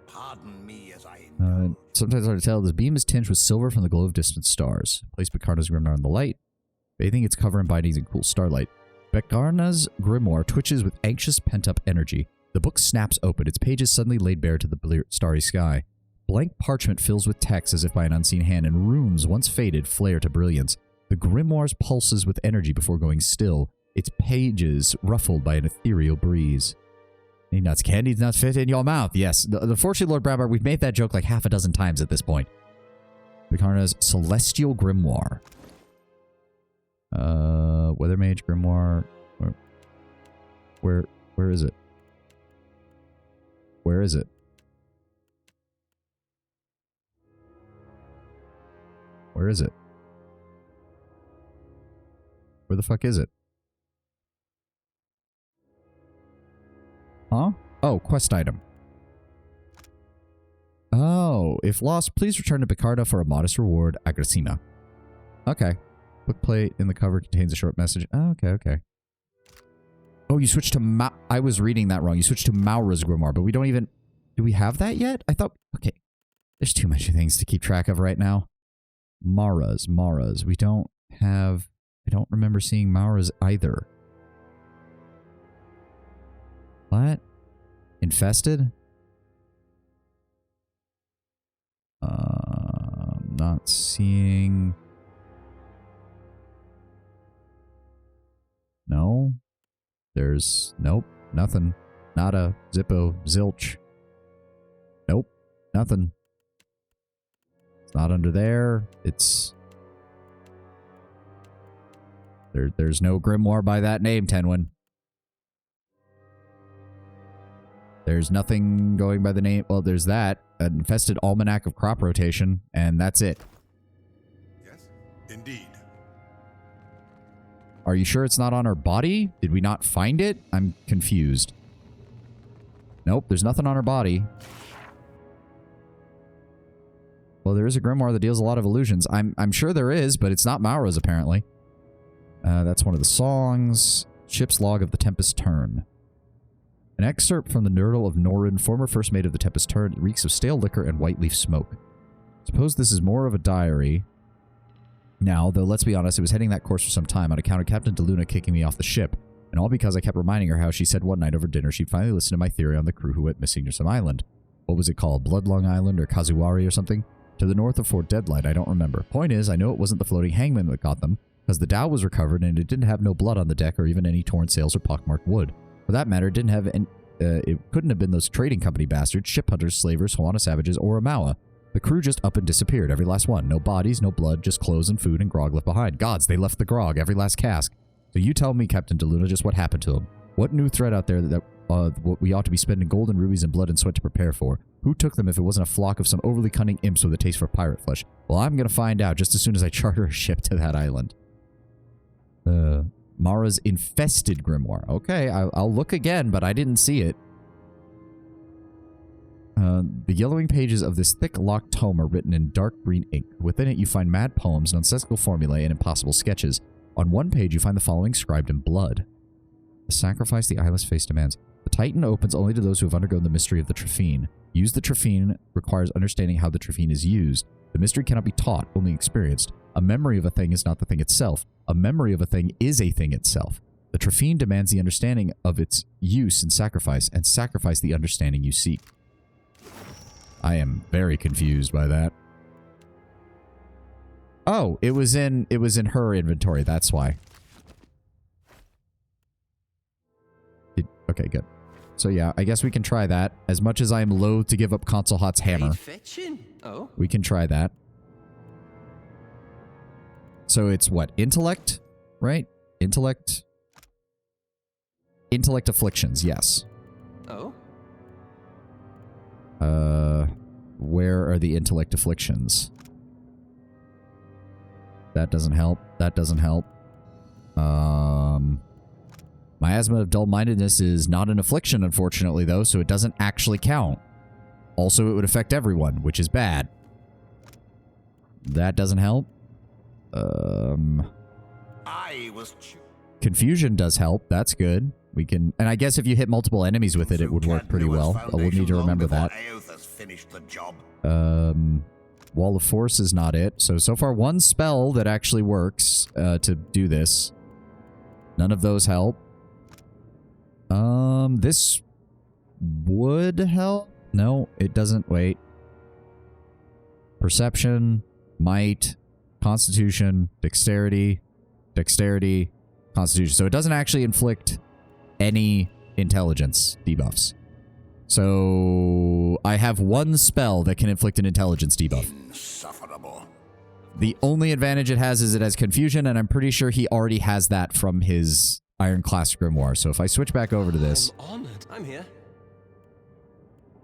Pardon me as I... Sometimes hard to tell. This beam is tinged with silver from the glow of distant stars. Place Bekarna's Grimoire in the light, bathing its cover in bindings in cool starlight. Bekarna's Grimoire twitches with anxious pent-up energy. The book snaps open, its pages suddenly laid bare to the starry sky. Blank parchment fills with text as if by an unseen hand, and runes, once faded, flare to brilliance. The grimoire pulses with energy before going still, its pages ruffled by an ethereal breeze. Any nuts candy does not fit in your mouth. Yes, unfortunately, Lord Bramber, we've made that joke like half a dozen times at this point. Bekarna's Celestial Grimoire. Weathermage Grimoire. Where is it? Where is it? Where is it? Where the fuck is it? Huh? Oh, quest item. Oh, if lost, please return to Bekarna for a modest reward, Agrasima. Okay. Book plate in the cover contains a short message. Oh, okay. Oh, you switched to I was reading that wrong. You switched to Maura's Grimoire, but we don't even... Do we have that yet? I thought... Okay. There's too many things to keep track of right now. Maura's. We don't have... I don't remember seeing Maura's either. What? Infested? Not seeing... No? There's... Nope. Nothing. Nada. Zippo. Zilch. Nope. Nothing. It's not under there. It's... There's no grimoire by that name, Tenwin. There's nothing going by the name... Well, there's that. An infested almanac of crop rotation, and that's it. Yes, indeed. Are you sure it's not on her body? Did we not find it? I'm confused. Nope, there's nothing on her body. Well, there is a grimoire that deals a lot of illusions. I'm sure there is, but it's not Maura's, apparently. That's one of the songs. Ship's Log of the Tempest Turn. An excerpt from the Nurdle of Norin, former first mate of the Tempest Turn, reeks of stale liquor and white leaf smoke. Suppose this is more of a diary. Now, though let's be honest, it was heading that course for some time on account of Captain DeLuna kicking me off the ship, and all because I kept reminding her how she said one night over dinner she'd finally listened to my theory on the crew who went missing near some island. What was it called? Bloodlung Island or Kazuwari or something? To the north of Fort Deadlight, I don't remember. Point is, I know it wasn't the floating hangman that got them, because the dhow was recovered and it didn't have no blood on the deck or even any torn sails or pockmarked wood. For that matter, it didn't have it couldn't have been those trading company bastards, ship hunters, slavers, Hawana savages, or Amawa. The crew just up and disappeared, every last one. No bodies, no blood, just clothes and food and grog left behind. Gods, they left the grog, every last cask. So you tell me, Captain DeLuna, just what happened to them. What new threat out there that what we ought to be spending gold and rubies and blood and sweat to prepare for? Who took them if it wasn't a flock of some overly cunning imps with a taste for pirate flesh? Well, I'm going to find out just as soon as I charter a ship to that island. Mara's infested grimoire. Okay, I'll look again, but I didn't see it. The yellowing pages of this thick locked tome are written in dark green ink. Within it you find mad poems, nonsensical formulae, and impossible sketches. On one page you find the following scribed in blood. The sacrifice the eyeless face demands. The Titan opens only to those who have undergone the mystery of the Trifine. Use the Trifine requires understanding how the Trifine is used. The mystery cannot be taught, only experienced. A memory of a thing is not the thing itself. A memory of a thing is a thing itself. The Trifine demands the understanding of its use and sacrifice the understanding you seek. I am very confused by that. Oh, it was in her inventory, that's why. Okay, good. So yeah, I guess we can try that. As much as I am loath to give up Console Hot's hammer, we can try that. So it's what? Intellect? Right? Intellect? Intellect afflictions, yes. Oh? Where are the intellect afflictions? That doesn't help. That doesn't help. Miasma of dull-mindedness is not an affliction, unfortunately, though, so it doesn't actually count. Also, it would affect everyone, which is bad. That doesn't help. Confusion does help. That's good. We can... And I guess if you hit multiple enemies with it, it would work pretty well. We'll need to remember that. Wall of Force is not it. So far, one spell that actually works to do this. None of those help. This would help? No, it doesn't. Wait. Perception, might, constitution, dexterity, constitution. So it doesn't actually inflict any intelligence debuffs. So I have one spell that can inflict an intelligence debuff. Insufferable. The only advantage it has confusion, and I'm pretty sure he already has that from his Ironclast Grimoire. So if I switch back over to this... I'm honored. I'm here.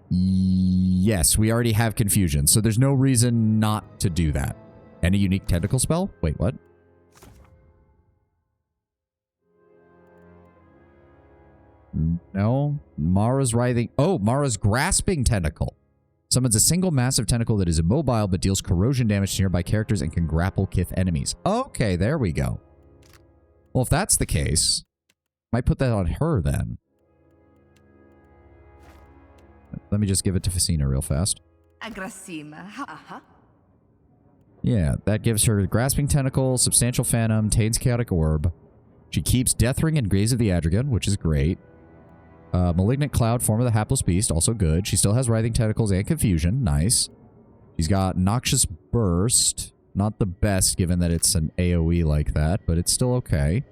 Yes, we already have confusion, so there's no reason not to do that. Any unique tentacle spell? Wait, what? No. Mara's writhing... Oh, Mara's grasping tentacle. Summons a single massive tentacle that is immobile but deals corrosion damage to nearby characters and can grapple Kith enemies. Okay, there we go. Well, if that's the case, might put that on her then. Let me just give it to Facina real fast. Yeah, that gives her Grasping Tentacle, Substantial Phantom, Tain's Chaotic Orb. She keeps Death Ring and Gaze of the Adragon, which is great. Malignant Cloud, Form of the Hapless Beast, also good. She still has Writhing Tentacles and Confusion, nice. She's got Noxious Burst. Not the best, given that it's an AoE like that, but it's still okay.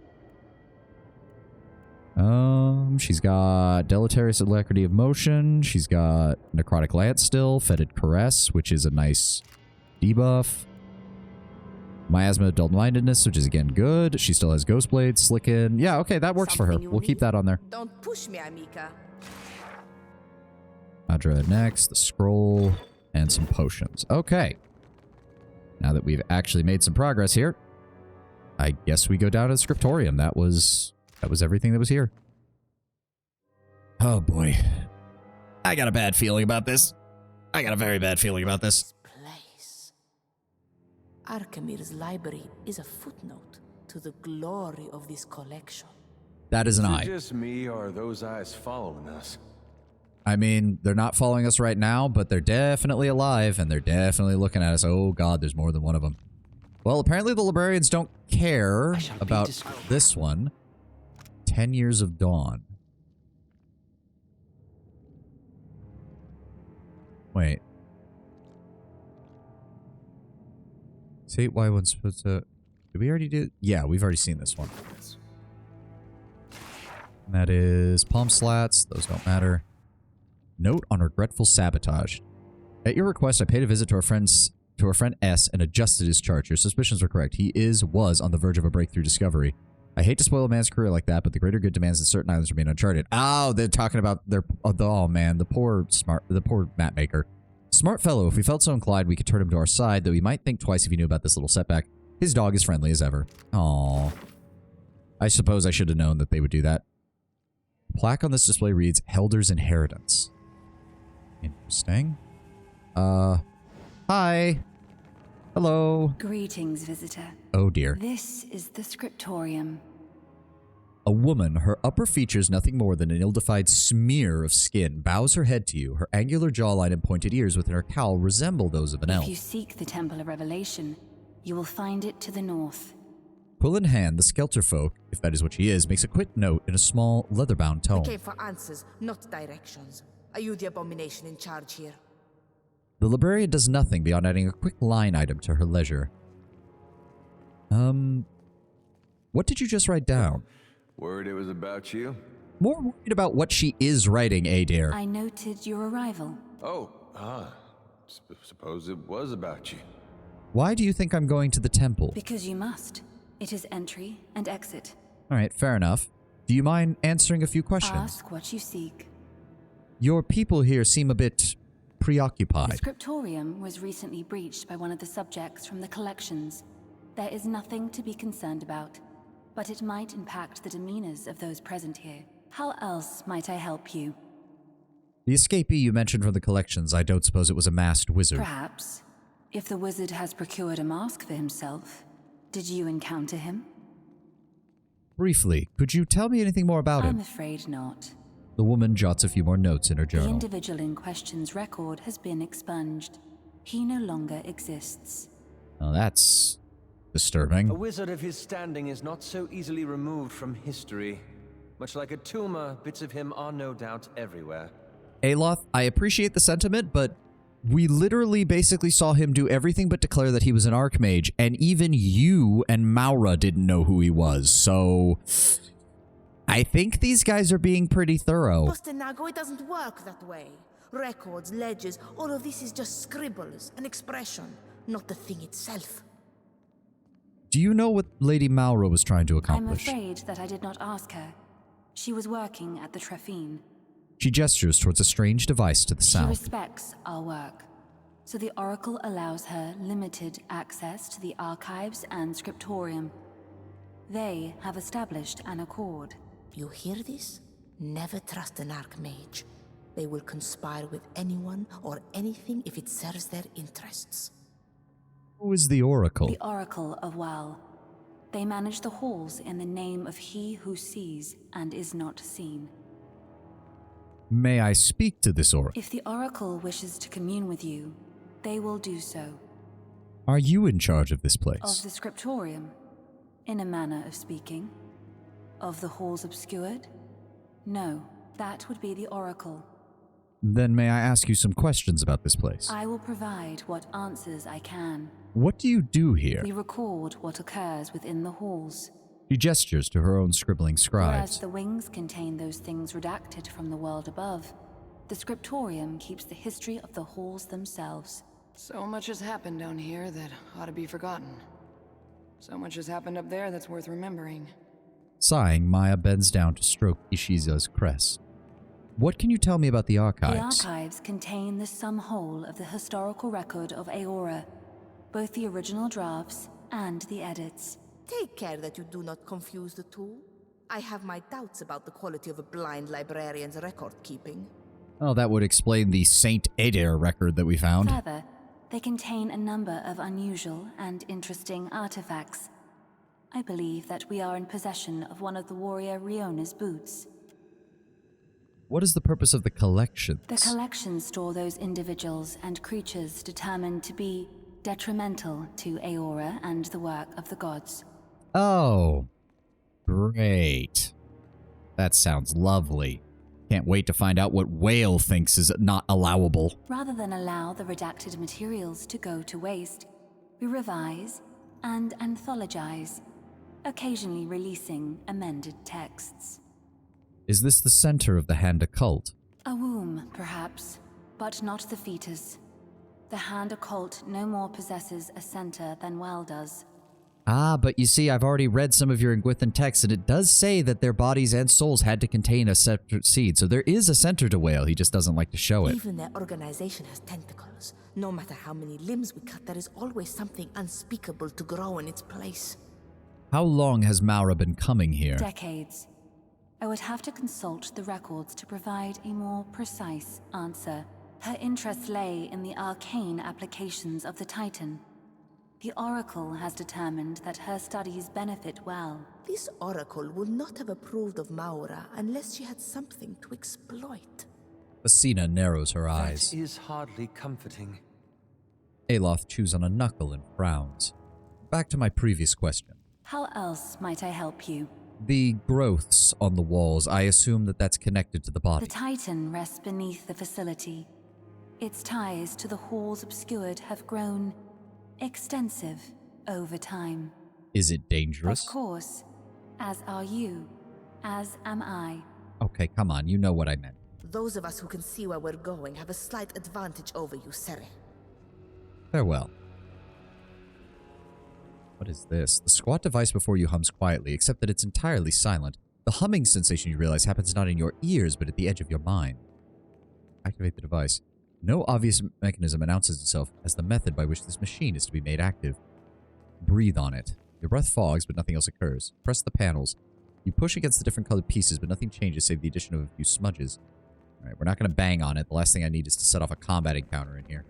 She's got Deleterious Alacrity of Motion. She's got Necrotic Lance still, Fetid Caress, which is a nice debuff. Miasma of Dull-Mindedness, which is again good. She still has Ghost Blade, Slicken. Yeah, okay, that works for her. We'll keep that on there. Don't push me, Amika. Adra next, the scroll, and some potions. Okay. Now that we've actually made some progress here, I guess we go down to the Scriptorium. That was everything that was here. Oh boy. I got a bad feeling about this. I got a very bad feeling about this. Arkamir's library is a footnote to the glory of this collection. That is an eye. Is it just me, or are those eyes following us? I mean, they're not following us right now, but they're definitely alive, and they're definitely looking at us. Oh god, there's more than one of them. Well, apparently the librarians don't care about this one. 10 Years of Dawn. Wait. Say why one's supposed to... Did we already do... Yeah, we've already seen this one. That is palm slats. Those don't matter. Note on regretful sabotage. At your request, I paid a visit to our friend S and adjusted his chart. Your suspicions were correct. He was on the verge of a breakthrough discovery. I hate to spoil a man's career like that, but the greater good demands that certain islands remain uncharted. Oh, they're talking about their... Oh, man. The poor map maker. Smart fellow. If we felt so inclined, we could turn him to our side, though he might think twice if he knew about this little setback. His dog is friendly as ever. Aww. I suppose I should have known that they would do that. The plaque on this display reads, Helder's Inheritance. Interesting. Hi. Hello. Greetings, visitor. Oh dear. This is the scriptorium. A woman, her upper features nothing more than an ill-defined smear of skin, bows her head to you. Her angular jawline and pointed ears within her cowl resemble those of an elf. If you seek the Temple of Revelation, you will find it to the north. Quill in hand, the Skelterfolk, if that is what she is, makes a quick note in a small, leather-bound tone. I came for answers, not directions. Are you the abomination in charge here? The librarian does nothing beyond adding a quick line item to her leisure. What did you just write down? Worried it was about you? More worried about what she is writing, Adair. I noted your arrival. Oh, suppose it was about you. Why do you think I'm going to the temple? Because you must. It is entry and exit. Alright, fair enough. Do you mind answering a few questions? Ask what you seek. Your people here seem a bit preoccupied. The scriptorium was recently breached by one of the subjects from the collections. There is nothing to be concerned about, but it might impact the demeanors of those present here. How else might I help you? The escapee you mentioned from the collections, I don't suppose it was a masked wizard. Perhaps. If the wizard has procured a mask for himself, did you encounter him? Briefly, could you tell me anything more about him? I'm afraid not. The woman jots a few more notes in her The journal. individual in question's record has been expunged. He no longer exists. Oh, that's disturbing. A wizard of his standing is not so easily removed from history. Much like a tumor, bits of him are no doubt everywhere. Aloth, I appreciate the sentiment, but we literally basically saw him do everything but declare that he was an archmage, and even you and Maura didn't know who he was, so I think these guys are being pretty thorough. Bostinago, it doesn't work that way. Records, ledgers, all of this is just scribbles, an expression, not the thing itself. Do you know what Lady Maura was trying to accomplish? I'm afraid that I did not ask her. She was working at the Treffine. She gestures towards a strange device to the She south. respects our work, so the Oracle allows her limited access to the archives and scriptorium. They have established an accord. You hear this? Never trust an archmage. They will conspire with anyone or anything if it serves their interests. Who is the Oracle? The Oracle of Well. They manage the halls in the name of he who sees and is not seen. May I speak to this Oracle? If the Oracle wishes to commune with you, they will do so. Are you in charge of this place? Of the scriptorium, in a manner of speaking. Of the halls obscured? No, that would be the Oracle. Then may I ask you some questions about this place? I will provide what answers I can. What do you do here? We record what occurs within the halls. She gestures to her own scribbling Whereas scribes. the wings contain those things redacted from the world above, the scriptorium keeps the history of the halls themselves. So much has happened down here that ought to be forgotten. So much has happened up there that's worth remembering. Sighing, Maya bends down to stroke Ishiza's crest. What can you tell me about the The archives? archives contain the sum whole of the historical record of Aora, both the original drafts and the edits. Take care that you do not confuse the two. I have my doubts about the quality of a blind librarian's record keeping. Oh, that would explain the Saint Adair record that we found. Further, they contain a number of unusual and interesting artifacts. I believe that we are in possession of one of the warrior Riona's boots. What is the purpose of the collections? The collections store those individuals and creatures determined to be detrimental to Aora and the work of the gods. Oh, great. That sounds lovely. Can't wait to find out what Whale thinks is not allowable. Rather than allow the redacted materials to go to waste, we revise and anthologize, occasionally releasing amended texts. Is this the center of the Hand occult? A womb, perhaps, but not the fetus. The Hand occult no more possesses a center than Well does. Ah, but you see, I've already read some of your Ingwithan texts, and it does say that their bodies and souls had to contain a separate seed, so there is a center to Whale, he just doesn't like to show it. Even their organization has tentacles. No matter how many limbs we cut, there is always something unspeakable to grow in its place. How long has Maura been coming here? Decades. I would have to consult the records to provide a more precise answer. Her interest lay in the arcane applications of the Titan. The Oracle has determined that her studies benefit Well. This Oracle would not have approved of Maura unless she had something to exploit. Basina narrows her eyes. That is hardly comforting. Aloth chews on a knuckle and frowns. Back to my previous question. How else might I help you? The growths on the walls, I assume that that's connected to the body. The Titan rests beneath the facility. Its ties to the halls obscured have grown extensive over time. Is it dangerous? Of course. As are you. As am I. Okay, come on, you know what I meant. Those of us who can see where we're going have a slight advantage over you, Sere. Farewell. What is this? The squat device before you hums quietly, except that it's entirely silent. The humming sensation, you realize, happens not in your ears, but at the edge of your mind. Activate the device. No obvious mechanism announces itself as the method by which this machine is to be made active. Breathe on it. Your breath fogs, but nothing else occurs. Press the panels. You push against the different colored pieces, but nothing changes save the addition of a few smudges. Alright, we're not going to bang on it. The last thing I need is to set off a combat encounter in here.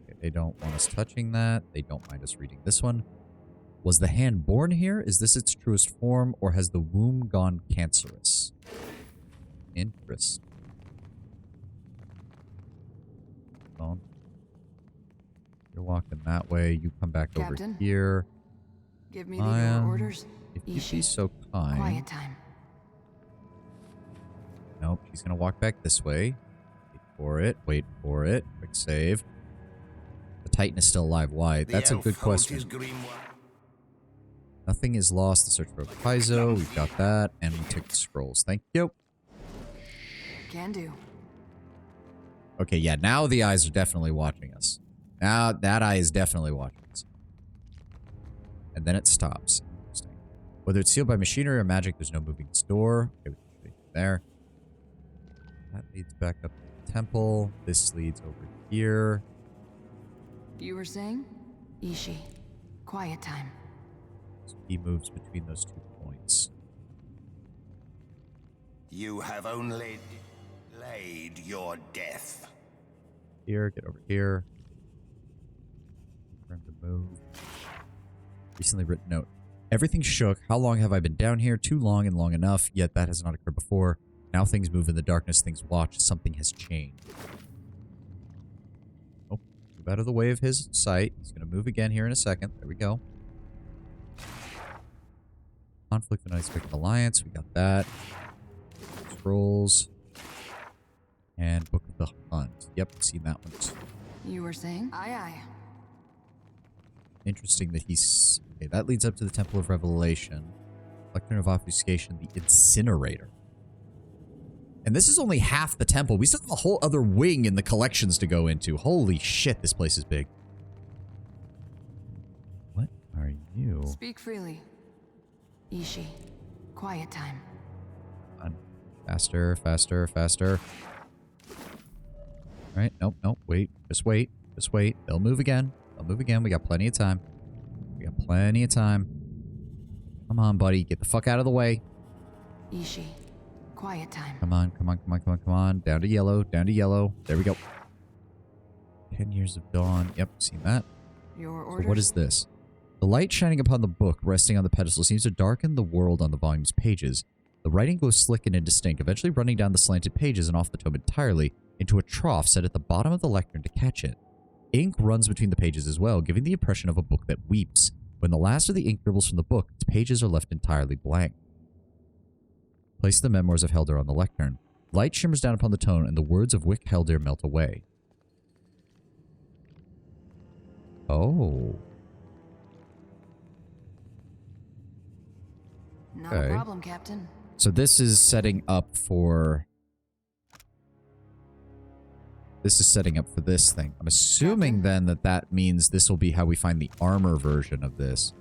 Okay, they don't want us touching that. They don't mind us reading this one. Was the hand born here? Is this its truest form, or has the womb gone cancerous? Interesting. On. You're walking that way. You come back Captain, over here. Give me your orders. If you'd be so kind. Quiet time. Nope, she's gonna walk back this way. Wait for it. Wait for it. Quick save. The Titan is still alive. Why? That's a good question. Nothing is lost. The search for a Paizo. We've got that. And we took the scrolls. Thank you. Can do. Okay, yeah, now the eyes are definitely watching us. Now that eye is definitely watching us. And then it stops. Interesting. Whether it's sealed by machinery or magic, there's no moving its door. Okay, we can there. That leads back up to the temple. This leads over here. You were saying? Ishi. Quiet time. So he moves between those 2 points. You have only delayed your death. Here, get over here. For him to move. Recently written note. Everything shook. How long have I been down here? Too long and long enough, yet that has not occurred before. Now things move in the darkness, things watch. Something has changed. Oh, move out of the way of his sight. He's going to move again here in a second. There we go. Conflict with Unexpected Alliance. We got that. Scrolls. And Book of the Hunt. Yep, seen that one too. You were saying? Aye, aye. Interesting that he's... Okay, that leads up to the Temple of Revelation. Lectern of Obfuscation, the Incinerator. And this is only half the temple. We still have a whole other wing in the collections to go into. Holy shit, this place is big. What are you? Speak freely. Ishi. Quiet time. Faster, faster, faster. Alright, nope, nope, wait. Just wait. Just wait. They'll move again. They'll move again. We got plenty of time. We got plenty of time. Come on, buddy. Get the fuck out of the way. Ishi. Quiet time. Come on, come on, come on, come on, come on. Down to yellow, down to yellow. There we go. 10 Years of Dawn. Yep, seen that. Your orders? So what is this? The light shining upon the book resting on the pedestal seems to darken the world on the volume's pages. The writing goes slick and indistinct, eventually running down the slanted pages and off the tome entirely into a trough set at the bottom of the lectern to catch it. Ink runs between the pages as well, giving the impression of a book that weeps. When the last of the ink dribbles from the book, its pages are left entirely blank. Place the memoirs of Heldir on the lectern. Light shimmers down upon the tome, and the words of Wick Heldir melt away. Oh. Not a problem, Captain. So this is setting up for... This is setting up for this thing. I'm assuming then that that means this will be how we find the armor version of this.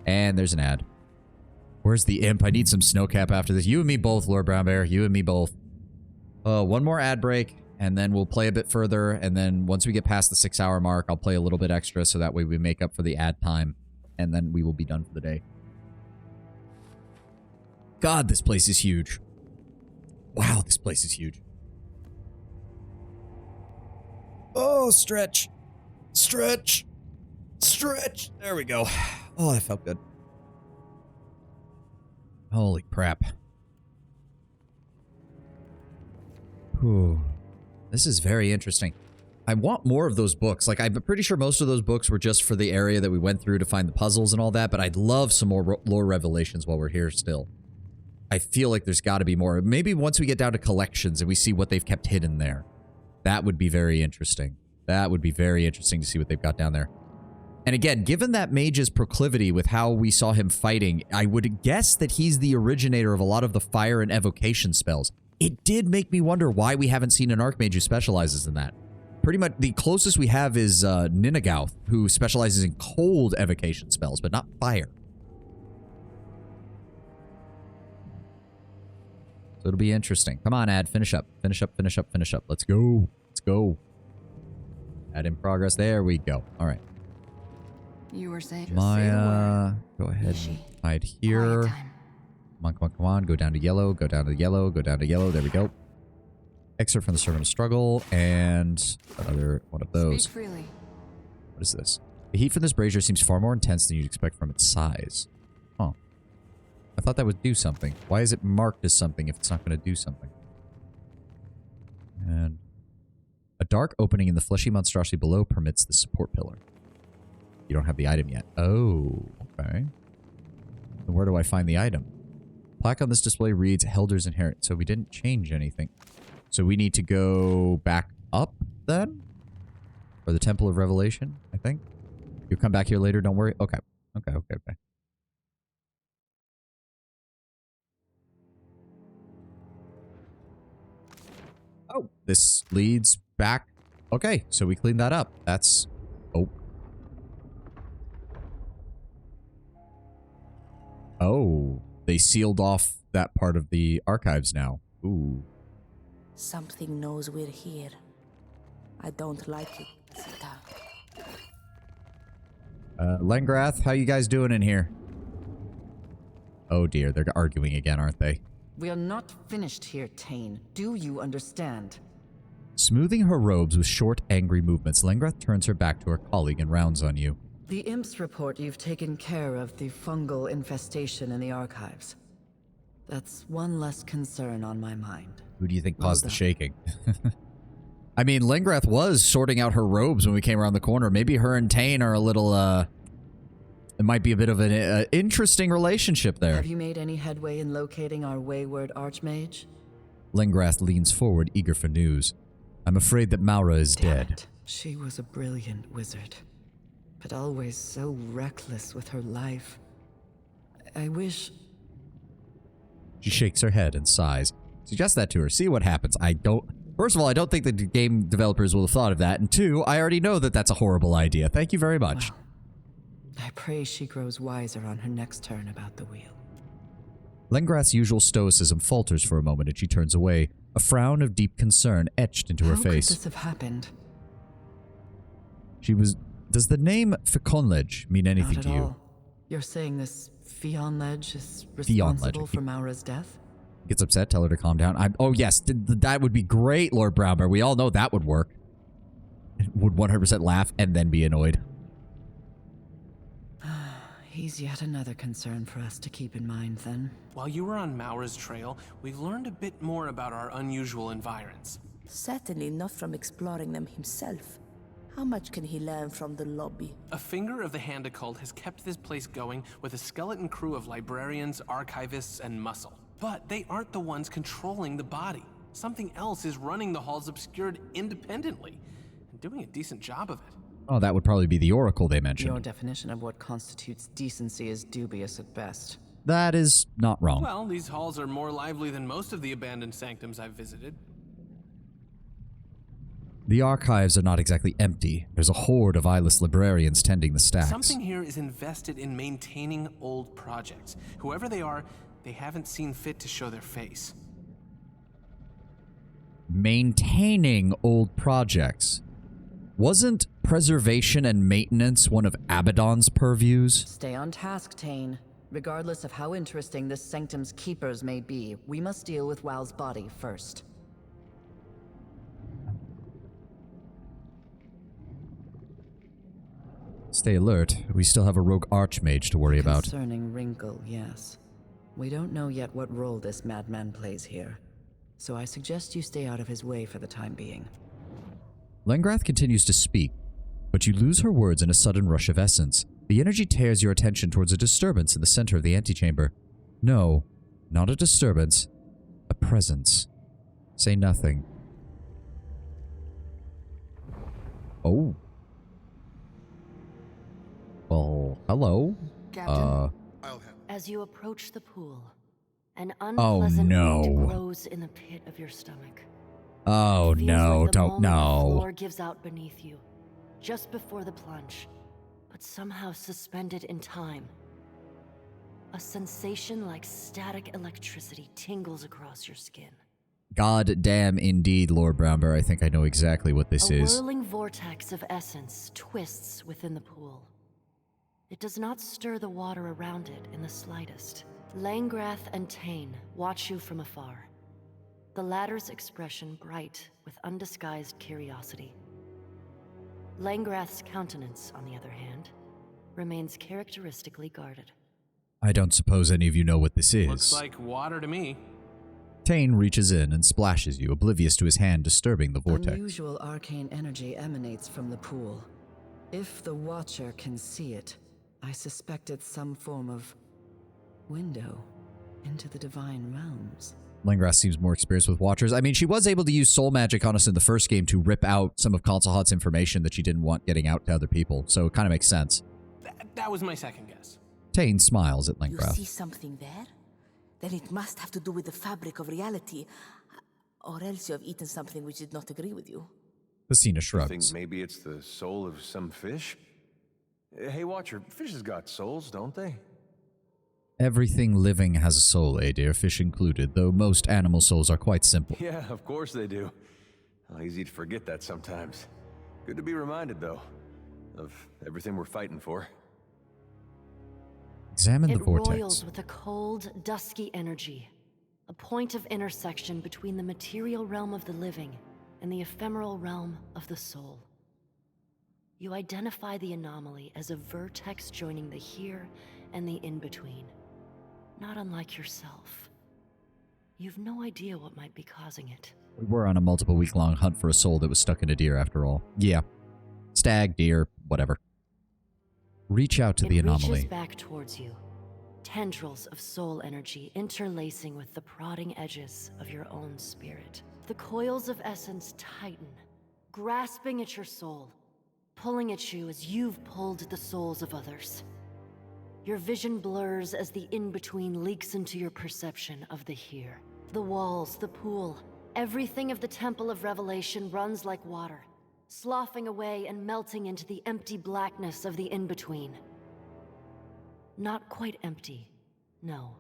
And there's an ad. Where's the imp? I need some snowcap after this. You and me both, Lord Brown Bear. You and me both. One more ad break, and then we'll play a bit further. And then once we get past the 6-hour mark, I'll play a little bit extra so that way we make up for the ad time. And then we will be done for the day. God, this place is huge. Wow, this place is huge. Oh, stretch. Stretch. Stretch. There we go. Oh, that felt good. Holy crap. Whew. This is very interesting. I want more of those books. Like, I'm pretty sure most of those books were just for the area that we went through to find the puzzles and all that, but I'd love some more lore revelations while we're here still. I feel like there's got to be more. Maybe once we get down to collections and we see what they've kept hidden there. That would be very interesting. That would be very interesting to see what they've got down there. And again, given that mage's proclivity with how we saw him fighting, I would guess that he's the originator of a lot of the fire and evocation spells. It did make me wonder why we haven't seen an archmage who specializes in that. Pretty much the closest we have is Ninagauth, who specializes in cold evocation spells, but not fire. So it'll be interesting. Come on, ad. Finish up. Finish up, finish up, finish up. Let's go. Let's go. Ad in progress. There we go. All right. You were saying... Maya, go ahead and hide here. Come on, come on, come on. Go down to yellow. Go down to yellow. Go down to yellow. There we go. Excerpt from the Servant of Struggle. And another one of those. Speak freely. What is this? The heat from this brazier seems far more intense than you'd expect from its size. Huh. I thought that would do something. Why is it marked as something if it's not going to do something? And a dark opening in the fleshy monstrosity below permits the support pillar. You don't have the item yet. Oh, okay. Then where do I find the item? Plaque on this display reads Helder's Inherit. So we didn't change anything. So we need to go back up then? Or the Temple of Revelation, I think. You'll come back here later, don't worry. Okay. Okay, okay, okay. Oh, this leads back. Okay, so we cleaned that up. That's... Oh. Oh, they sealed off that part of the archives now. Ooh. Something knows we're here. I don't like it, Sita. Lengrath, how you guys doing in here? Oh dear, they're arguing again, aren't they? We are not finished here, Tane. Do you understand? Smoothing her robes with short, angry movements, Lengrath turns her back to her colleague and rounds on you. The imps report you've taken care of the fungal infestation in the archives. That's one less concern on my mind. Who do you think caused the shaking? I mean, Lengrath was sorting out her robes when we came around the corner. Maybe her and Tane are a little, it might be a bit of an interesting relationship there. Have you made any headway in locating our wayward archmage? Lengrath leans forward, eager for news. I'm afraid that Maura is dead. She was a brilliant wizard, but always so reckless with her life. I wish... She shakes her head and sighs. Suggest that to her. See what happens. First of all, I don't think the game developers will have thought of that. And two, I already know that that's a horrible idea. Thank you very much. Well, I pray she grows wiser on her next turn about the wheel. Lengrath's usual stoicism falters for a moment and she turns away, a frown of deep concern etched into her face. How could this have happened? Does the name Ficonledge mean anything to you? All. You're saying this Fionledge is responsible for Maura's death? Gets upset, tell her to calm down. Oh yes, that would be great, Lord Brownbear. We all know that would work. Would 100% laugh and then be annoyed. He's yet another concern for us to keep in mind, then. While you were on Maura's trail, we've learned a bit more about our unusual environs. Certainly not from exploring them himself. How much can he learn from the lobby? A finger of the Hand Occult has kept this place going with a skeleton crew of librarians, archivists, and muscle. But they aren't the ones controlling the body. Something else is running the halls obscured independently, and doing a decent job of it. Oh, that would probably be the Oracle they mentioned. Your definition of what constitutes decency is dubious at best. That is not wrong. Well, these halls are more lively than most of the abandoned sanctums I've visited. The archives are not exactly empty. There's a horde of eyeless librarians tending the stacks. Something here is invested in maintaining old projects. Whoever they are, they haven't seen fit to show their face. Maintaining old projects. Wasn't preservation and maintenance one of Abaddon's purviews? Stay on task, Tane. Regardless of how interesting this sanctum's keepers may be, we must deal with Wow's body first. Stay alert. We still have a rogue archmage to worry about. Concerning Wrinkle, yes. We don't know yet what role this madman plays here, so I suggest you stay out of his way for the time being. Lengrath continues to speak, but you lose her words in a sudden rush of essence. The energy tears your attention towards a disturbance in the center of the antechamber. No, not a disturbance. A presence. Say nothing. Oh. Well, hello? Captain, as you approach the pool, an Oh, unpleasant no. wind grows in the pit of your stomach. Oh, It feels no, like the don't, moment the no. floor gives out beneath you, just before the plunge, but somehow suspended in time. A sensation like static electricity tingles across your skin. God damn indeed, Lord Brownbear. I think I know exactly what this A is. whirling vortex of essence twists within the pool. It does not stir the water around it in the slightest. Langrath and Tane watch you from afar, the latter's expression bright with undisguised curiosity. Langrath's countenance, on the other hand, remains characteristically guarded. I don't suppose any of you know what this is. Looks like water to me. Tane reaches in and splashes you, oblivious to his hand disturbing the vortex. Unusual arcane energy emanates from the pool. If the Watcher can see it, I suspect it's some form of window into the divine realms. Lengrath seems more experienced with Watchers. I mean, she was able to use soul magic on us in the first game to rip out some of Consul Hutt's information that she didn't want getting out to other people, so it kind of makes sense. That was my second guess. Tane smiles at You Lengrath. see something there? Then it must have to do with the fabric of reality. Or else you have eaten something which did not agree with you. Lucina I shrugs. think maybe it's the soul of some fish? Hey, Watcher, fishes got souls, don't they? Everything living has a soul, dear, fish included, though most animal souls are quite simple. Yeah, of course they do. Well, easy to forget that sometimes. Good to be reminded, though, of everything we're fighting for. Examine the It vortex. roils with a cold, dusky energy, a point of intersection between the material realm of the living and the ephemeral realm of the soul. You identify the anomaly as a vertex joining the here and the in-between, not unlike yourself. You've no idea what might be causing it. We were on a multiple week-long hunt for a soul that was stuck in a deer after all. Yeah. Stag, deer, whatever. Reach out to the It anomaly. reaches back towards you, tendrils of soul energy interlacing with the prodding edges of your own spirit. The coils of essence tighten, grasping at your soul, pulling at you as you've pulled the souls of others. Your vision blurs as the in-between leaks into your perception of the here. The walls, the pool, everything of the Temple of Revelation runs like water, sloughing away and melting into the empty blackness of the in-between. Not quite empty, no.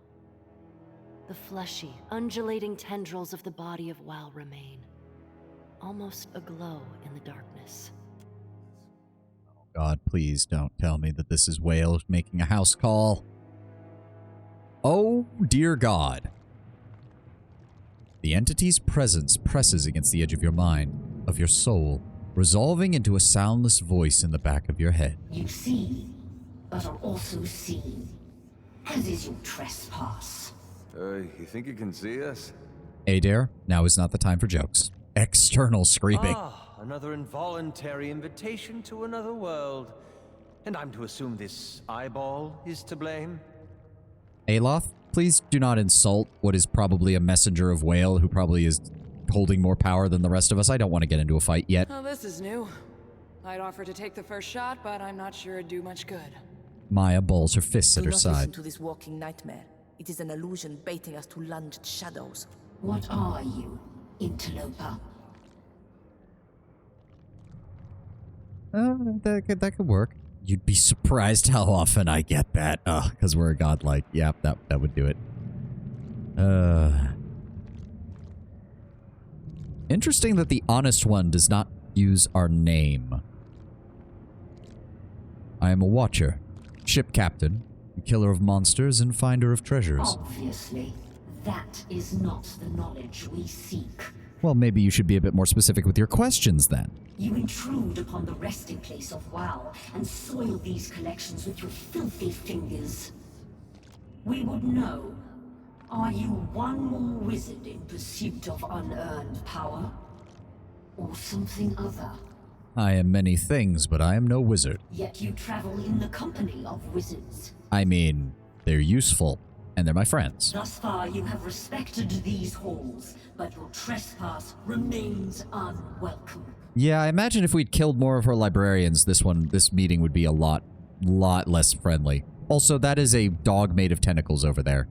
The fleshy, undulating tendrils of the body of Wow remain, almost aglow in the darkness. God, please don't tell me that this is Whale making a house call. Oh, dear God. The entity's presence presses against the edge of your mind, of your soul, resolving into a soundless voice in the back of your head. You see, but are also seen, as is your trespass. You think you can see us? Adair, now is not the time for jokes. External screaming. Ah, another involuntary invitation to another world. And I'm to assume this eyeball is to blame? Aloth, please do not insult what is probably a messenger of Whale who probably is holding more power than the rest of us. I don't want to get into a fight yet. Oh, this is new. I'd offer to take the first shot, but I'm not sure it'd do much good. Maya balls her fists at Do her not listen side. to this walking nightmare. It is an illusion baiting us to lunge at shadows. What are you, interloper? That could work. You'd be surprised how often I get that. Because we're a godlike. Yeah, that would do it. Interesting that the Honest One does not use our name. I am a Watcher, ship captain, killer of monsters, and finder of treasures. Obviously, that is not the knowledge we seek. Well, maybe you should be a bit more specific with your questions then. You intrude upon the resting place of WoW and soil these collections with your filthy fingers. We would know. Are you one more wizard in pursuit of unearned power? Or something other? I am many things, but I am no wizard. Yet you travel in the company of wizards. I mean, they're useful, and they're my friends. Thus far you have respected these halls, but your trespass remains unwelcome. Yeah, I imagine if we'd killed more of her librarians, this meeting would be a lot less friendly. Also, that is a dog made of tentacles over there.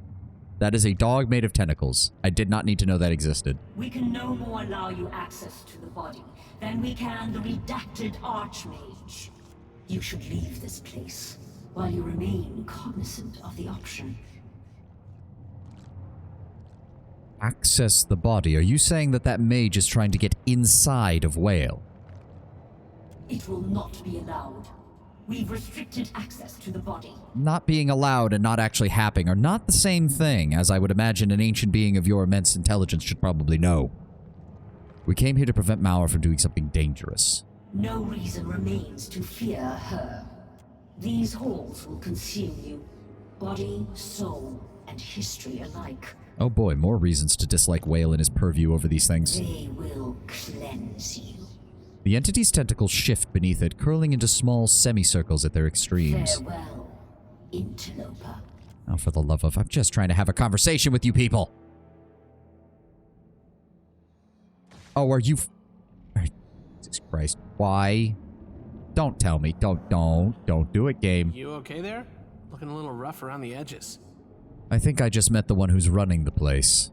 That is a dog made of tentacles. I did not need to know that existed. We can no more allow you access to the body than we can the redacted Archmage. You should leave this place while you remain cognizant of the option. Access the body. Are you saying that mage is trying to get inside of Whale? It will not be allowed. We've restricted access to the body. Not being allowed and not actually happening are not the same thing, as I would imagine an ancient being of your immense intelligence should probably know. We came here to prevent Mauer from doing something dangerous. No reason remains to fear her. These halls will consume you, body, soul, and history alike. Oh boy, more reasons to dislike Whale and his purview over these things. They will cleanse you. The entity's tentacles shift beneath it, curling into small semicircles at their extremes. Farewell, interloper. Oh, for the love of... I'm just trying to have a conversation with you people. Oh, are you... Jesus Christ. Why? Don't tell me. Don't do it, game. You okay there? Looking a little rough around the edges. I think I just met the one who's running the place.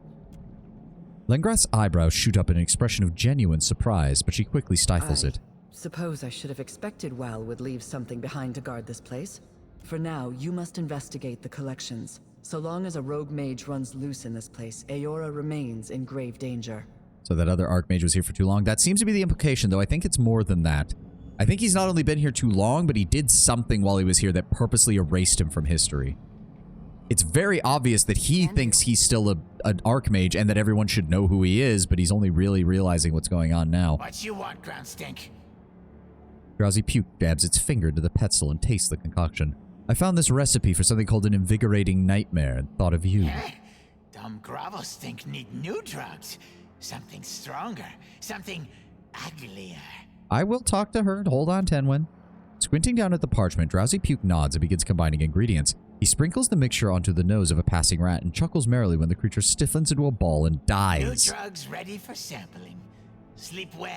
Lengrath's eyebrows shoot up in an expression of genuine surprise, but she quickly stifles it. Suppose I should have expected Wal would leave something behind to guard this place. For now, you must investigate the collections. So long as a rogue mage runs loose in this place, Aora remains in grave danger. So that other Archmage was here for too long? That seems to be the implication, though I think it's more than that. I think he's not only been here too long, but he did something while he was here that purposely erased him from history. It's very obvious that he thinks he's still an Archmage and that everyone should know who he is, but he's only really realizing what's going on now. What you want, Ground Stink? Drowsy Puke dabs its finger to the Petzel and tastes the concoction. I found this recipe for something called an invigorating nightmare and thought of you. Dumb Gravel Stink need new drugs. Something stronger. Something uglier. I will talk to her. Hold on, Tenwin. Squinting down at the parchment, Drowsy Puke nods and begins combining ingredients. He sprinkles the mixture onto the nose of a passing rat and chuckles merrily when the creature stiffens into a ball and dies. New drugs ready for sampling. Sleep well,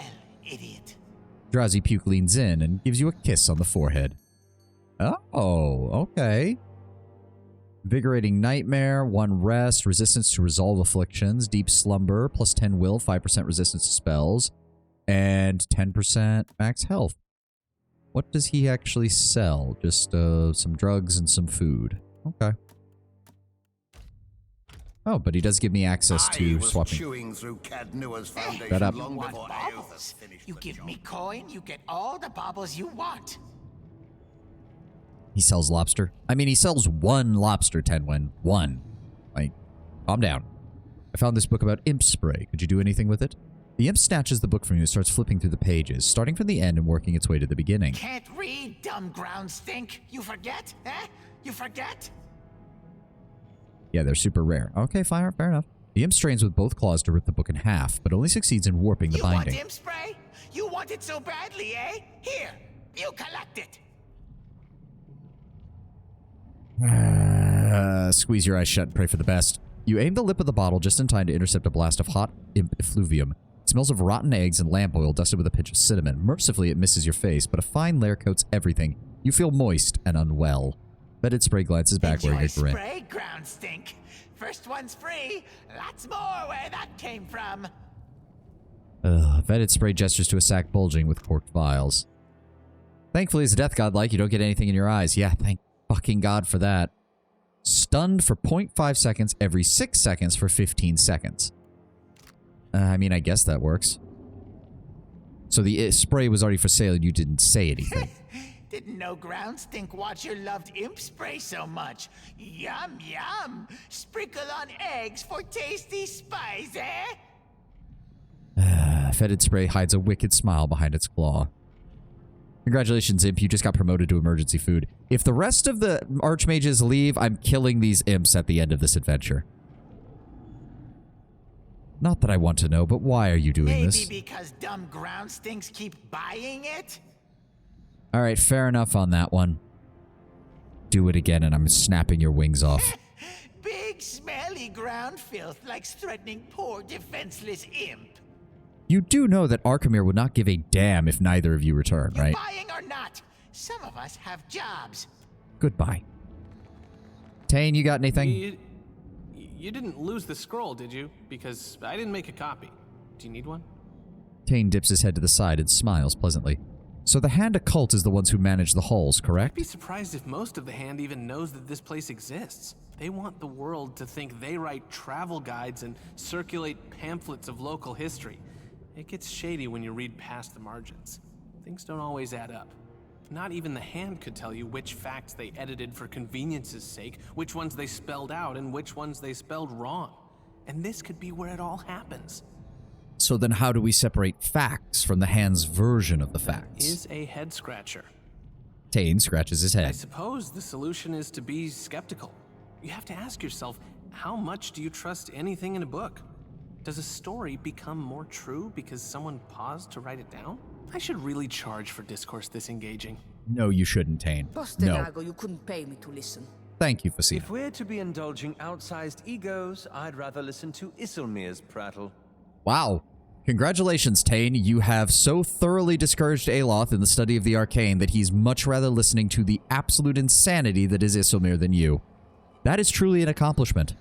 idiot. Drowsy Puke leans in and gives you a kiss on the forehead. Oh, okay. Invigorating Nightmare, 1 rest, resistance to resolve afflictions, deep slumber, plus 10 will, 5% resistance to spells, and 10% max health. What does he actually sell? Just some drugs and some food. Okay. Oh, but he does give me access to swapping. Chewing through Cadnua's foundation Shut up. long Want before baubles? You give me coin, you get all the baubles you want. He sells lobster. I mean, he sells 1 lobster, Tenwin. 1. Like, calm down. I found this book about imp spray. Could you do anything with it? The imp snatches the book from you and starts flipping through the pages, starting from the end and working its way to the beginning. Can't read, dumb Ground Stink. You forget? Eh? You forget? Yeah, they're super rare. Okay, fine, fair enough. The imp strains with both claws to rip the book in half, but only succeeds in warping the binding. You want imp spray? You want it so badly, eh? Here, you collect it. Squeeze your eyes shut and pray for the best. You aim the lip of the bottle just in time to intercept a blast of hot imp effluvium. It smells of rotten eggs and lamp oil dusted with a pinch of cinnamon. Mercifully, it misses your face, but a fine layer coats everything. You feel moist and unwell. Fetid Spray glances back wearing a grin. Spray, Ground Stink. First one's free. Lots more where that came from. Vetted spray gestures to a sack bulging with corked vials. Thankfully, as a death god like, you don't get anything in your eyes. Yeah, thank fucking god for that. Stunned for 0.5 seconds every 6 seconds for 15 seconds. I mean, I guess that works. So the spray was already for sale and you didn't say anything. Didn't know Groundstink Watcher loved imp spray so much. Yum, yum. Sprinkle on eggs for tasty spice, eh? Fetid spray hides a wicked smile behind its claw. Congratulations, Imp. You just got promoted to emergency food. If the rest of the Archmages leave, I'm killing these imps at the end of this adventure. Not that I want to know, but why are you doing this? Maybe because dumb Groundstinks keep buying it? Alright, fair enough on that one. Do it again and I'm snapping your wings off. Big smelly ground filth likes threatening poor defenseless imp. You do know that Arkhamir would not give a damn if neither of you return, right? Buying or not, some of us have jobs. Goodbye. Tane, you got anything? You didn't lose the scroll, did you? Because I didn't make a copy. Do you need one? Tane dips his head to the side and smiles pleasantly. So the Hand Occult is the ones who manage the halls, correct? I'd be surprised if most of the Hand even knows that this place exists. They want the world to think they write travel guides and circulate pamphlets of local history. It gets shady when you read past the margins. Things don't always add up. Not even the Hand could tell you which facts they edited for convenience's sake, which ones they spelled out, and which ones they spelled wrong. And this could be where it all happens. So then how do we separate facts from the Hand's version of the facts? Is a head scratcher. Tane scratches his head. I suppose the solution is to be skeptical. You have to ask yourself, how much do you trust anything in a book? Does a story become more true because someone paused to write it down? I should really charge for discourse this engaging. No, you shouldn't, Tane. No. You couldn't pay me to listen. Thank you, Facina. If we're to be indulging outsized egos, I'd rather listen to Isilmir's prattle. Wow. Congratulations, Tane. You have so thoroughly discouraged Aloth in the study of the arcane that he's much rather listening to the absolute insanity that is Isilmir than you. That is truly an accomplishment.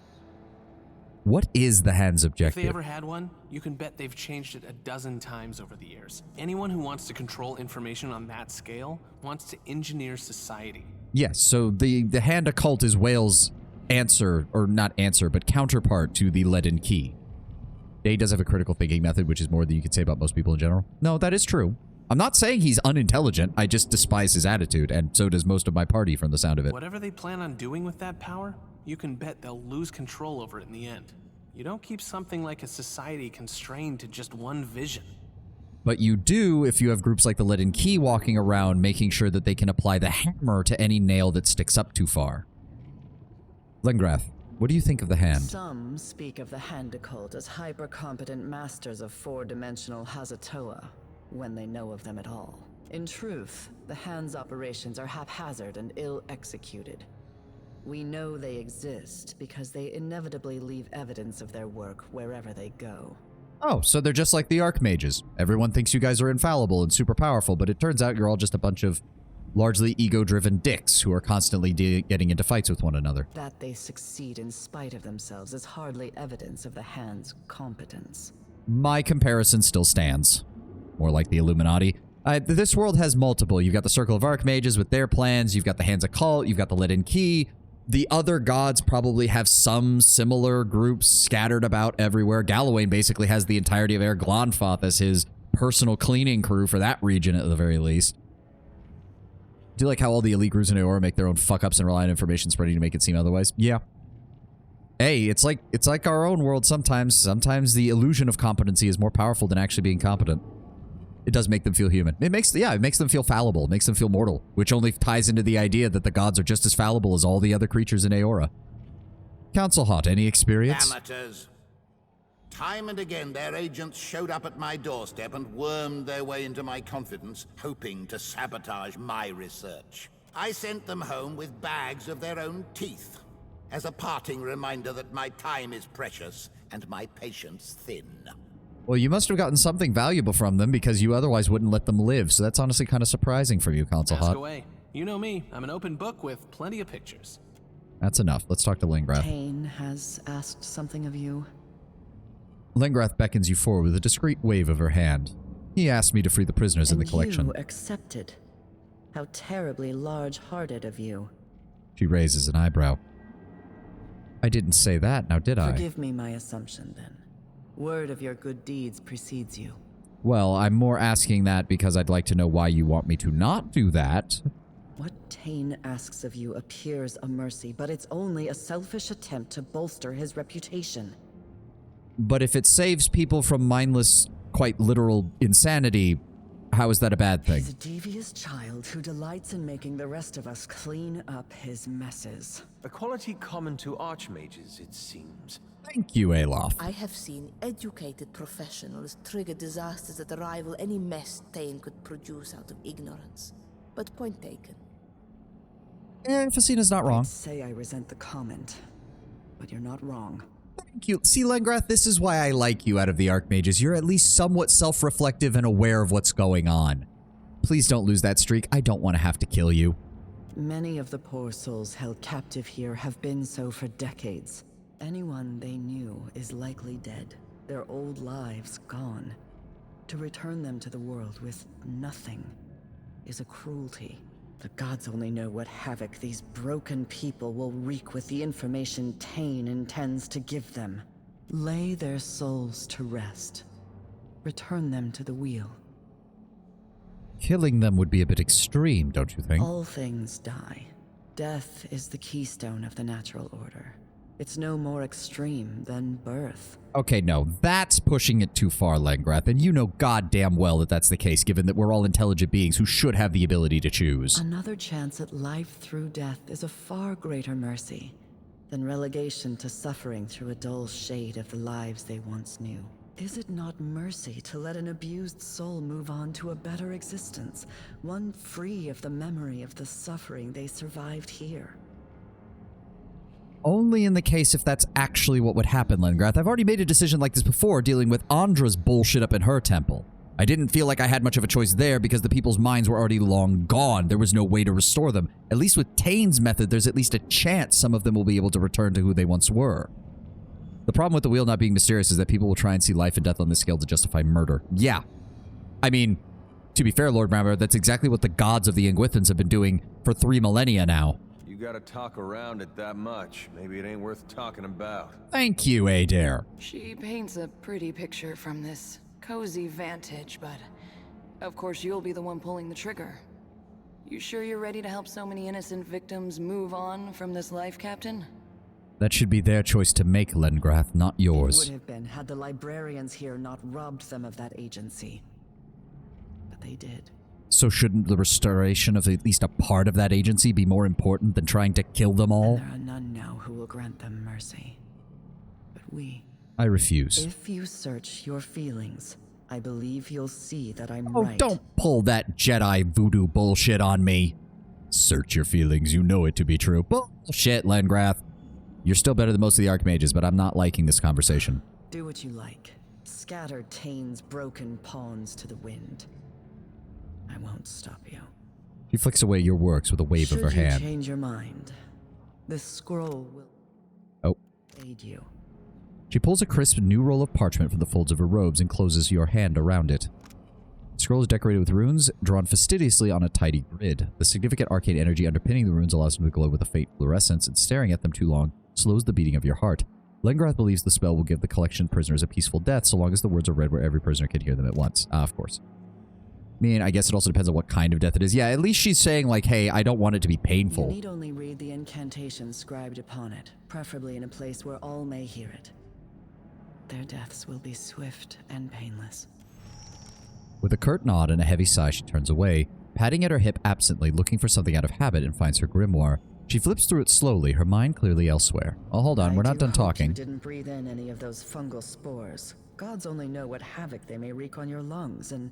What is the Hand's objective? If they ever had one, you can bet they've changed it a dozen times over the years. Anyone who wants to control information on that scale wants to engineer society. Yes, so the Hand Occult is Whale's answer, or not answer, but counterpart to the Leaden Key. He does have a critical thinking method, which is more than you could say about most people in general. No, that is true. I'm not saying he's unintelligent, I just despise his attitude, and so does most of my party from the sound of it. Whatever they plan on doing with that power, you can bet they'll lose control over it in the end. You don't keep something like a society constrained to just one vision. But you do if you have groups like the Leaden Key walking around making sure that they can apply the hammer to any nail that sticks up too far. Lengrath, what do you think of the Hand? Some speak of the Hand Occult as hyper-competent masters of four-dimensional Hazatoa, when they know of them at all. In truth, the Hand's operations are haphazard and ill-executed. We know they exist because they inevitably leave evidence of their work wherever they go. Oh, so they're just like the Archmages. Everyone thinks you guys are infallible and super powerful, but it turns out you're all just a bunch of largely ego-driven dicks who are constantly getting into fights with one another. That they succeed in spite of themselves is hardly evidence of the Hand's competence. My comparison still stands. More like the Illuminati. This world has multiple. You've got the Circle of Archmages with their plans, you've got the Hand's Occult, you've got the Leaden Key. The other gods probably have some similar groups scattered about everywhere. Galawain basically has the entirety of Air Glonfoth as his personal cleaning crew for that region at the very least. Do you like how all the elite groups in Eora make their own fuck-ups and rely on information spreading to make it seem otherwise? Yeah. Hey, it's like our own world sometimes. Sometimes the illusion of competency is more powerful than actually being competent. It does make them feel human. It makes them feel fallible. It makes them feel mortal, which only ties into the idea that the gods are just as fallible as all the other creatures in Eora. Council Hot, any experience? Amateurs. Time and again, their agents showed up at my doorstep and wormed their way into my confidence, hoping to sabotage my research. I sent them home with bags of their own teeth, as a parting reminder that my time is precious and my patience thin. Well, you must have gotten something valuable from them because you otherwise wouldn't let them live, so that's honestly kind of surprising from you, Council Ask Hot. away. You know me, I'm an open book with plenty of pictures. That's enough. Let's talk to Lengrath. Tane has asked something of you. Lengrath beckons you forward with a discreet wave of her hand. He asked me to free the prisoners in the collection. You accepted. How terribly large-hearted of you. She raises an eyebrow. I didn't say that, now did I? Forgive me my assumption, then. Word of your good deeds precedes you. Well, I'm more asking that because I'd like to know why you want me to not do that. What Tane asks of you appears a mercy, but it's only a selfish attempt to bolster his reputation. But if it saves people from mindless, quite literal insanity, how is that a bad thing? He's a devious child who delights in making the rest of us clean up his messes. A quality common to archmages, it seems. Thank you, Alof. I have seen educated professionals trigger disasters that rival any mess Tane could produce out of ignorance. But point taken. Facina's not wrong. I'd say I resent the comment, but you're not wrong. Thank you. See, Lengrath, this is why I like you out of the Archmages. You're at least somewhat self-reflective and aware of what's going on. Please don't lose that streak. I don't want to have to kill you. Many of the poor souls held captive here have been so for decades. Anyone they knew is likely dead, their old lives gone. To return them to the world with nothing is a cruelty. The gods only know what havoc these broken people will wreak with the information Tane intends to give them. Lay their souls to rest. Return them to the wheel. Killing them would be a bit extreme, don't you think? All things die. Death is the keystone of the natural order. It's no more extreme than birth. Okay, no, that's pushing it too far, Lengrath, and you know goddamn well that that's the case, given that we're all intelligent beings who should have the ability to choose. Another chance at life through death is a far greater mercy than relegation to suffering through a dull shade of the lives they once knew. Is it not mercy to let an abused soul move on to a better existence, one free of the memory of the suffering they survived here? Only in the case if that's actually what would happen, Lengrath. I've already made a decision like this before, dealing with Andra's bullshit up in her temple. I didn't feel like I had much of a choice there because the people's minds were already long gone. There was no way to restore them. At least with Tane's method, there's at least a chance some of them will be able to return to who they once were. The problem with the wheel not being mysterious is that people will try and see life and death on this scale to justify murder. Yeah. I mean, to be fair, Lord Rammer, that's exactly what the gods of the Ingwithans have been doing for 3 millennia now. You gotta talk around it that much. Maybe it ain't worth talking about. Thank you, Adair. She paints a pretty picture from this cozy vantage, but of course you'll be the one pulling the trigger. You sure you're ready to help so many innocent victims move on from this life, Captain? That should be their choice to make, Lengrath, not yours. It would have been had the librarians here not robbed them of that agency. But they did. So shouldn't the restoration of at least a part of that agency be more important than trying to kill them all? And there are none now who will grant them mercy. But we... I refuse. If you search your feelings, I believe you'll see that I'm Oh, right. don't pull that Jedi voodoo bullshit on me. Search your feelings, you know it to be true. Bullshit, Lengrath. You're still better than most of the Archmages, but I'm not liking this conversation. Do what you like. Scatter Tane's broken pawns to the wind. I won't stop you. She flicks away your works with a wave of her Should you hand. change your mind, this scroll will aid you. She pulls a crisp new roll of parchment from the folds of her robes and closes your hand around it. The scroll is decorated with runes, drawn fastidiously on a tidy grid. The significant arcane energy underpinning the runes allows them to glow with a faint fluorescence, and staring at them too long slows the beating of your heart. Lengrath believes the spell will give the collection prisoners a peaceful death so long as the words are read where every prisoner can hear them at once. Of course. I mean, I guess it also depends on what kind of death it is. Yeah, at least she's saying, like, hey, I don't want it to be painful. You need only read the incantation scribed upon it, preferably in a place where all may hear it. Their deaths will be swift and painless. With a curt nod and a heavy sigh, she turns away, patting at her hip absently, looking for something out of habit, and finds her grimoire. She flips through it slowly, her mind clearly elsewhere. Oh, hold on, we're not done talking. You didn't breathe in any of those fungal spores. Gods only know what havoc they may wreak on your lungs and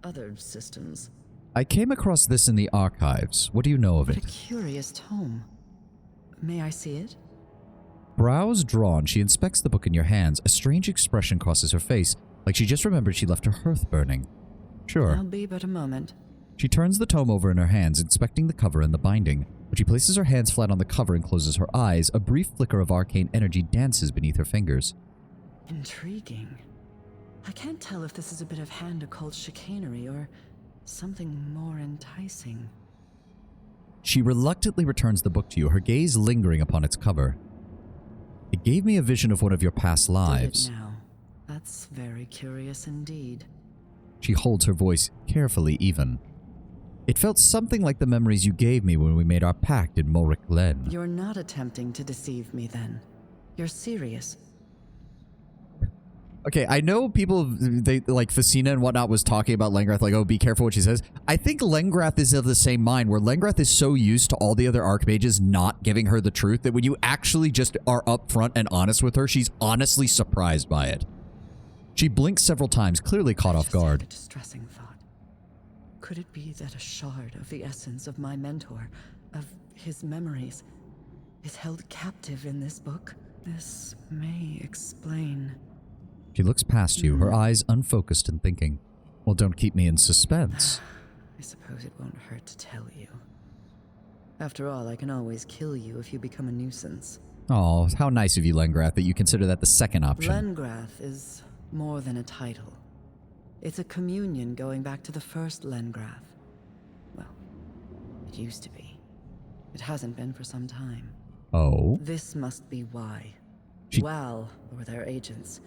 other systems. I came across this in the archives. What do you know of What it? a curious tome. May I see it? Brows drawn, she inspects the book in your hands. A strange expression crosses her face, like she just remembered she left her hearth burning. Sure. I'll be but a moment. She turns the tome over in her hands, inspecting the cover and the binding. When she places her hands flat on the cover and closes her eyes, a brief flicker of arcane energy dances beneath her fingers. Intriguing. I can't tell if this is a bit of hand occult chicanery or something more enticing. She reluctantly returns the book to you, her gaze lingering upon its cover. It gave me a vision of one of your past lives. Did it now? That's very curious indeed. She holds her voice carefully even. It felt something like the memories you gave me when we made our pact in Morik Glen. You're not attempting to deceive me then. You're serious. Okay, I know people, they like Facina and whatnot was talking about Lengrath, like, oh, be careful what she says. I think Lengrath is of the same mind, where Lengrath is so used to all the other archmages not giving her the truth that when you actually just are upfront and honest with her, she's honestly surprised by it. She blinks several times, clearly caught off guard. A distressing thought. Could it be that a shard of the essence of my mentor, of his memories, is held captive in this book? This may explain. She looks past you, her eyes unfocused and thinking. Well, don't keep me in suspense. I suppose it won't hurt to tell you. After all, I can always kill you if you become a nuisance. Oh, how nice of you, Lengrath, that you consider that the second option. Lengrath is more than a title. It's a communion going back to the first Lengrath. Well, it used to be. It hasn't been for some time. Oh? This must be why. Wal, or their agents,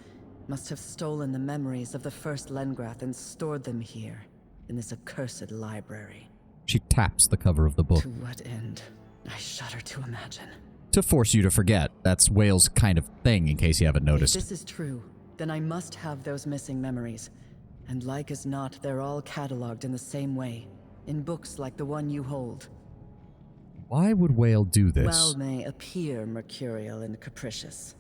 must have stolen the memories of the first Lengrath and stored them here, in this accursed library. She taps the cover of the book. To what end? I shudder to imagine. To force you to forget. That's Whale's kind of thing, in case you haven't noticed. If this is true, then I must have those missing memories. And like as not, they're all cataloged in the same way, in books like the one you hold. Why would Whale do this? Well may appear mercurial and capricious,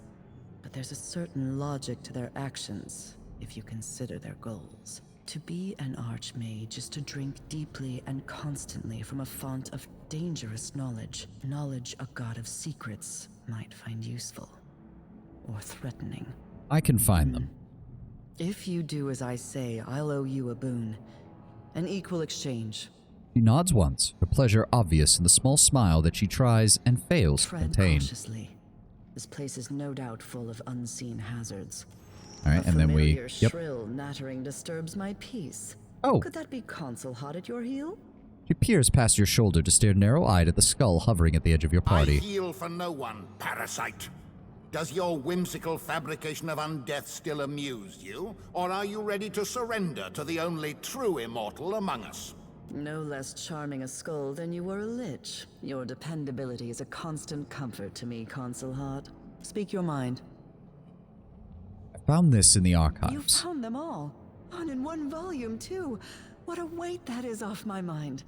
but there's a certain logic to their actions, if you consider their goals. To be an archmage is to drink deeply and constantly from a font of dangerous knowledge. Knowledge a god of secrets might find useful. Or threatening. I can find them. If you do as I say, I'll owe you a boon. An equal exchange. She nods once, her pleasure obvious in the small smile that she tries and fails to contain. Cautiously. This place is no doubt full of unseen hazards. All right, and then we... Your shrill nattering disturbs my peace. Oh. Could that be Consul hot at your heel? She peers past your shoulder to stare narrow-eyed at the skull hovering at the edge of your party. I heal for no one, parasite. Does your whimsical fabrication of undeath still amuse you? Or are you ready to surrender to the only true immortal among us? No less charming a skull than you were a lich. Your dependability is a constant comfort to me, Consul Hart. Speak your mind. I found this in the You archives. found them all. And in one volume, too. What a weight that is off my mind.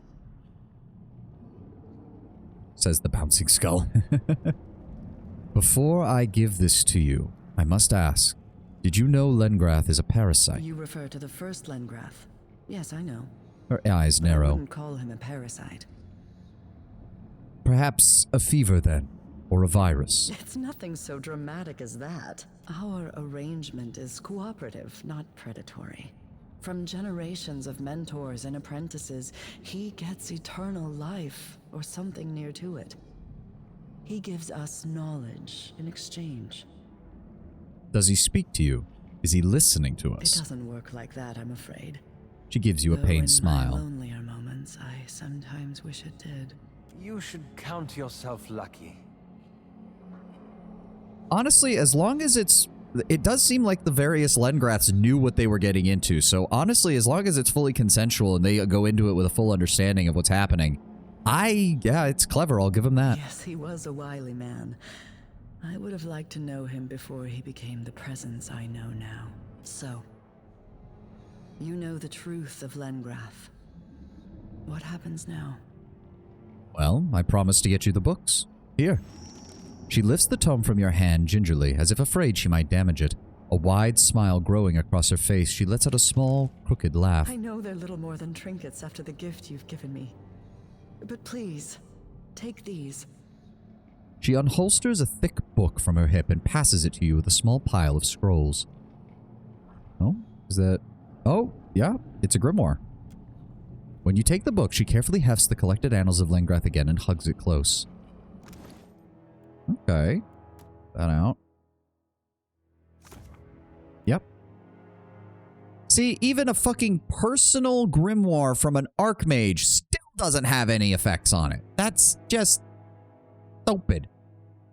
Says the bouncing skull. Before I give this to you, I must ask, did you know Lengrath is a parasite? You refer to the first Lengrath. Yes, I know. Her eyes But I narrow. wouldn't call him a parasite. Perhaps a fever then, or a virus. It's nothing so dramatic as that. Our arrangement is cooperative, not predatory. From generations of mentors and apprentices, he gets eternal life, or something near to it. He gives us knowledge in exchange. Does he speak to you? Is he listening to It us? doesn't work like that, I'm afraid. She gives you a Though pained in smile. my lonelier moments, I sometimes wish it did. You should count yourself lucky. Honestly, as long as it's... It does seem like the various Lengraths knew what they were getting into, so honestly, as long as it's fully consensual and they go into it with a full understanding of what's happening, yeah, it's clever, I'll give him that. Yes, he was a wily man. I would have liked to know him before he became the presence I know now. So, you know the truth of Lengrath. What happens now? Well, I promised to get you the books. Here. She lifts the tome from your hand gingerly, as if afraid she might damage it. A wide smile growing across her face, she lets out a small, crooked laugh. I know they're little more than trinkets after the gift you've given me. But please, take these. She unholsters a thick book from her hip and passes it to you with a small pile of scrolls. Oh? Is that... Oh, yeah, it's a grimoire. When you take the book, she carefully hefts the collected annals of Lengrath again and hugs it close. Okay. That out. Yep. See, even a fucking personal grimoire from an archmage still doesn't have any effects on it. That's just stupid.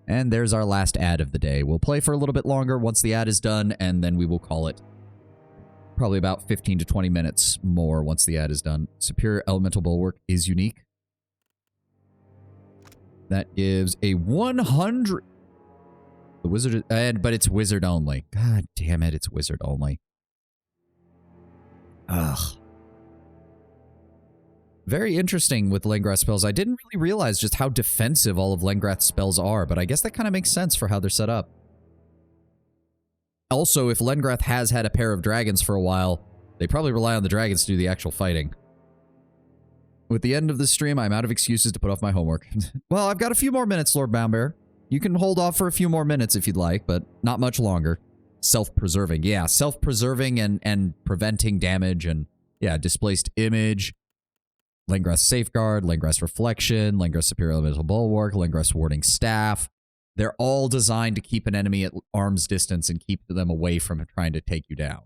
And there's our last ad of the day. We'll play for a little bit longer once the ad is done, and then we will call it. Probably about 15 to 20 minutes more once the ad is done. Superior Elemental Bulwark is unique. That gives a 100... The wizard... but it's wizard only. God damn it, it's wizard only. Ugh. Very interesting with Lengrath's spells. I didn't really realize just how defensive all of Lengrath's spells are, but I guess that kind of makes sense for how they're set up. Also, if Lengrath has had a pair of dragons for a while, they probably rely on the dragons to do the actual fighting. With the end of this stream, I'm out of excuses to put off my homework. Well, I've got a few more minutes, Lord Boundbear. You can hold off for a few more minutes if you'd like, but not much longer. Self-preserving. Yeah, self-preserving and preventing damage and, yeah, displaced image. Lengrath's Safeguard, Lengrath's Reflection, Lengrath's Superior Elemental Bulwark, Lengrath's Warding Staff. They're all designed to keep an enemy at arm's distance and keep them away from trying to take you down.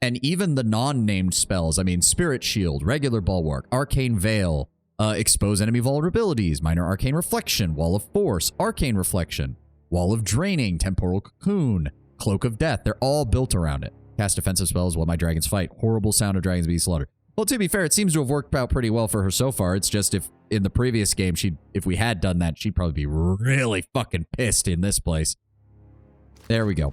And even the non-named spells, I mean, Spirit Shield, Regular Bulwark, Arcane Veil, Expose Enemy Vulnerabilities, Minor Arcane Reflection, Wall of Force, Arcane Reflection, Wall of Draining, Temporal Cocoon, Cloak of Death, they're all built around it. Cast defensive spells while my dragons fight. Horrible sound of dragons being slaughtered. Well, to be fair, it seems to have worked out pretty well for her so far. It's just if in the previous game, if we had done that, she'd probably be really fucking pissed in this place. There we go.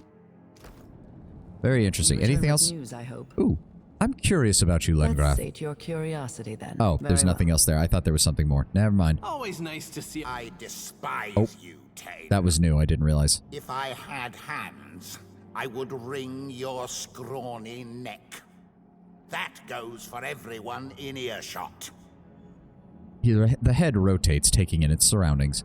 Very interesting. Anything else? News, I hope. Ooh, I'm curious about you, Lengrath. Let's sate your curiosity then. Oh, there's nothing else there. I thought there was something more. Never mind. Always nice to see. I despise you, Tane. That was new. I didn't realize. If I had hands, I would wring your scrawny neck. That goes for everyone in earshot. The head rotates, taking in its surroundings.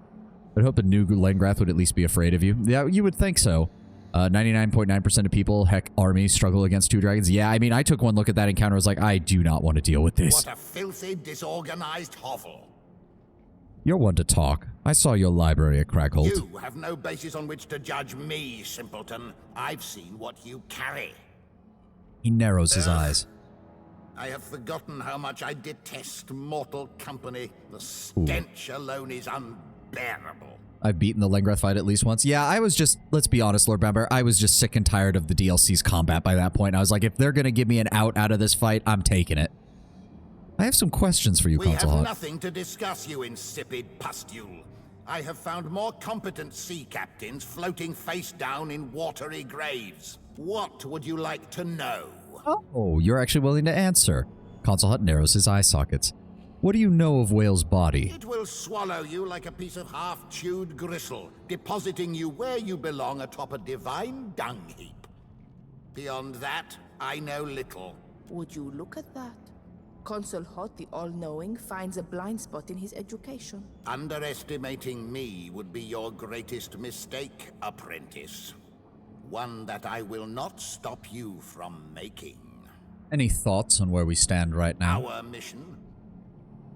I'd hope the new Lengrath would at least be afraid of you. Yeah, you would think so. 99.9% of people, heck, armies struggle against two dragons. Yeah, I mean, I took one look at that encounter. I was like, I do not want to deal with this. What a filthy, disorganized hovel. You're one to talk. I saw your library at Cragholt. You have no basis on which to judge me, simpleton. I've seen what you carry. He narrows his eyes. I have forgotten how much I detest mortal company. The stench alone is unbearable. I've beaten the Lengrath fight at least once. Yeah, I was just, let's be honest, Lord Boundbear, I was just sick and tired of the DLC's combat by that point. I was like, if they're going to give me an out of this fight, I'm taking it. I have some questions for you, Consul We have Hawk. nothing to discuss, you insipid pustule. I have found more competent sea captains floating face down in watery graves. What would you like to know? Oh, you're actually willing to answer. Consul Hut narrows his eye sockets. What do you know of Whale's body? It will swallow you like a piece of half-chewed gristle, depositing you where you belong atop a divine dung heap. Beyond that, I know little. Would you look at that? Consul Hot, the all-knowing, finds a blind spot in his education. Underestimating me would be your greatest mistake, apprentice. One that I will not stop you from making. Any thoughts on where we stand right now? Our mission?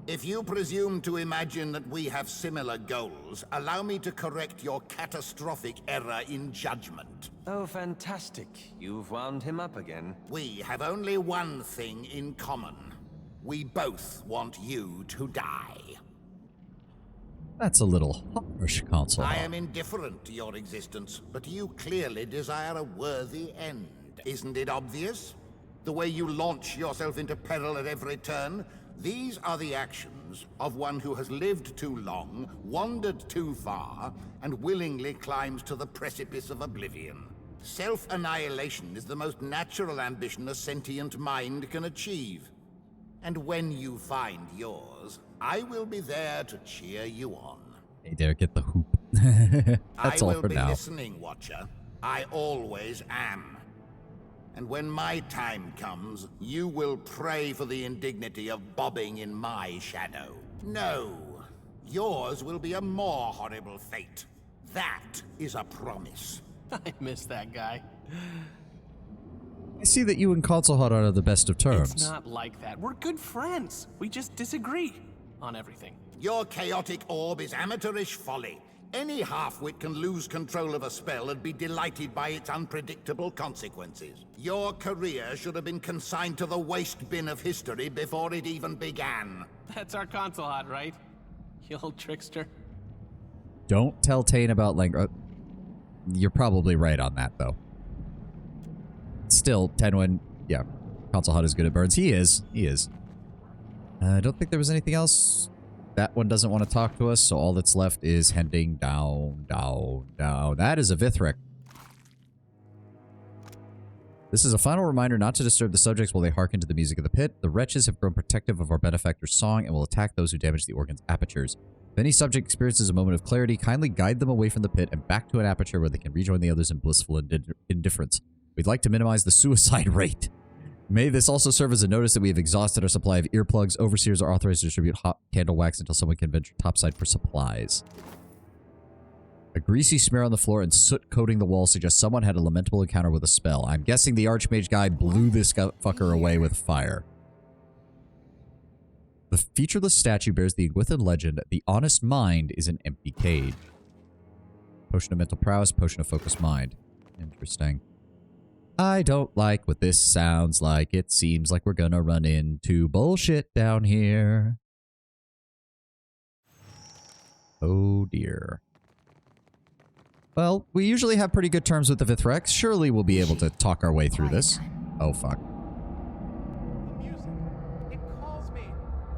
If you presume to imagine that we have similar goals, allow me to correct your catastrophic error in judgment. Oh, fantastic. You've wound him up again. We have only one thing in common. We both want you to die. That's a little harsh, Consul I Hawk. am indifferent to your existence, but you clearly desire a worthy end. Isn't it obvious? The way you launch yourself into peril at every turn? These are the actions of one who has lived too long, wandered too far, and willingly climbs to the precipice of oblivion. Self-annihilation is the most natural ambition a sentient mind can achieve. And when you find yours, I will be there to cheer you on. Hey there, get the hoop. That's all for now. I will be listening, Watcher. I always am. And when my time comes, you will pray for the indignity of bobbing in my shadow. No, yours will be a more horrible fate. That is a promise. I miss that guy. I see that you and Console Hut are on the best of terms. It's not like that. We're good friends. We just disagree on everything. Your chaotic orb is amateurish folly. Any half-wit can lose control of a spell and be delighted by its unpredictable consequences. Your career should have been consigned to the waste bin of history before it even began. That's our Console Hut, right? You old trickster. Don't tell Tane about language. You're probably right on that, though. Still, Tenwin, yeah, Console Hut is good at burns. He is. He is. I don't think there was anything else. That one doesn't want to talk to us, so all that's left is heading down, down, down. That is a Vithric. This is a final reminder not to disturb the subjects while they hearken to the music of the pit. The wretches have grown protective of our benefactor's song and will attack those who damage the organ's apertures. If any subject experiences a moment of clarity, kindly guide them away from the pit and back to an aperture where they can rejoin the others in blissful indifference. We'd like to minimize the suicide rate. May this also serve as a notice that we have exhausted our supply of earplugs. Overseers are authorized to distribute hot candle wax until someone can venture topside for supplies. A greasy smear on the floor and soot coating the wall suggests someone had a lamentable encounter with a spell. I'm guessing the Archmage guy blew this fucker away with fire. The featureless statue bears the Iguithan legend, the honest mind is an empty cage. Potion of mental prowess, potion of focused mind. Interesting. I don't like what this sounds like. It seems like we're gonna run into bullshit down here. Oh dear. Well, we usually have pretty good terms with the Vithrex. Surely we'll be able to talk our way through this. Oh fuck. The music. It calls me.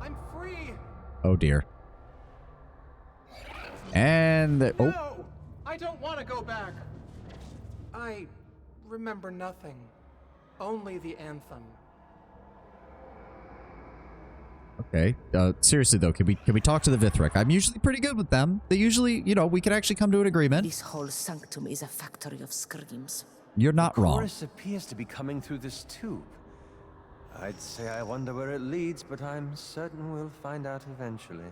I'm free. Oh dear. And oh. No! I don't want to go back. I remember nothing. Only the anthem. Okay. Seriously though, can we talk to the Vithric? I'm usually pretty good with them. They usually, you know, we can actually come to an agreement. This whole sanctum is a factory of screams. You're not wrong. The chorus appears to be coming through this tube. I'd say I wonder where it leads, but I'm certain we'll find out eventually.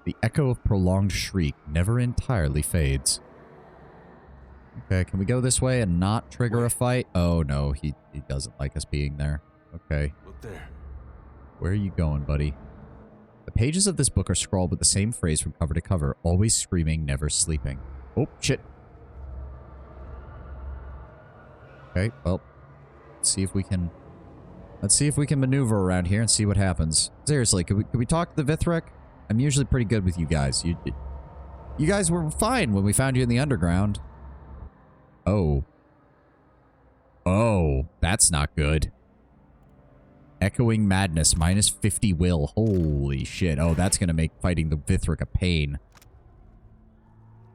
The echo of prolonged shriek never entirely fades. Okay, can we go this way and not trigger a fight? Oh no, he doesn't like us being there. Okay. Look there. Where are you going, buddy? The pages of this book are scrawled with the same phrase from cover to cover, always screaming, never sleeping. Oh, shit. Okay, well, let's see if we can maneuver around here and see what happens. Seriously, could we talk to the Vithric? I'm usually pretty good with you guys. You guys were fine when we found you in the underground. Oh. Oh, that's not good. Echoing Madness, minus 50 will. Holy shit. Oh, that's going to make fighting the Vithric a pain.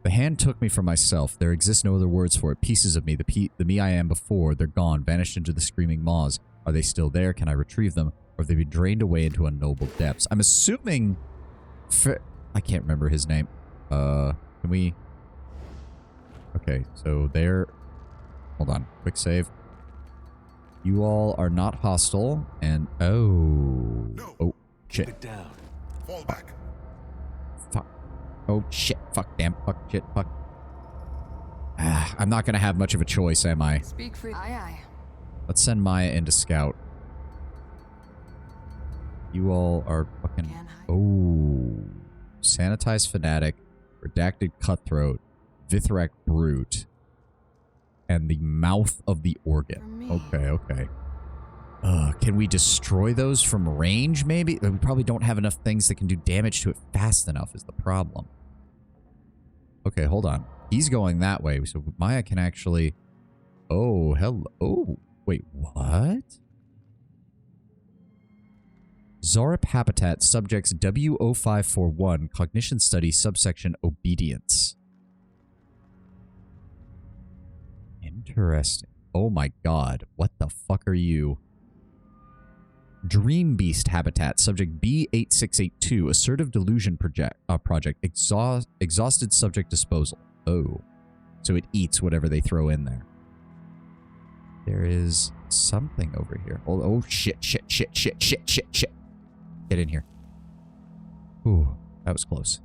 The hand took me from myself. There exist no other words for it. Pieces of me, the me I am before, they're gone, vanished into the screaming maws. Are they still there? Can I retrieve them? Or have they been drained away into unknowable depths? I'm assuming... I can't remember his name. Can we... Okay, so there... Hold on. Quick save. You all are not hostile, and... Oh... No. Oh, shit. Keep it down. Fall back. Fuck. Oh, shit. Fuck, damn. Fuck, shit, fuck. Ah, I'm not gonna have much of a choice, am I? Speak free. Aye, aye. Let's send Maya in to scout. You all are fucking... Oh. Sanitized Fanatic, Redacted Cutthroat, Vithrak Brute, and the Mouth of the Organ. Okay, okay. Can we destroy those from range, maybe? We probably don't have enough things that can do damage to it fast enough is the problem. Okay, hold on. He's going that way, so Maya can actually... Oh, hello. Oh, wait, what? Zorip Habitat, subjects W0541, Cognition Study, subsection Obedience. Interesting. Oh my god, what the fuck are you? Dream Beast Habitat, subject B8682, Assertive Delusion project, exhausted subject disposal. Oh. So it eats whatever they throw in there. There is something over here. Oh shit, shit, shit, shit, shit, shit, shit. Get in here. Ooh, that was close.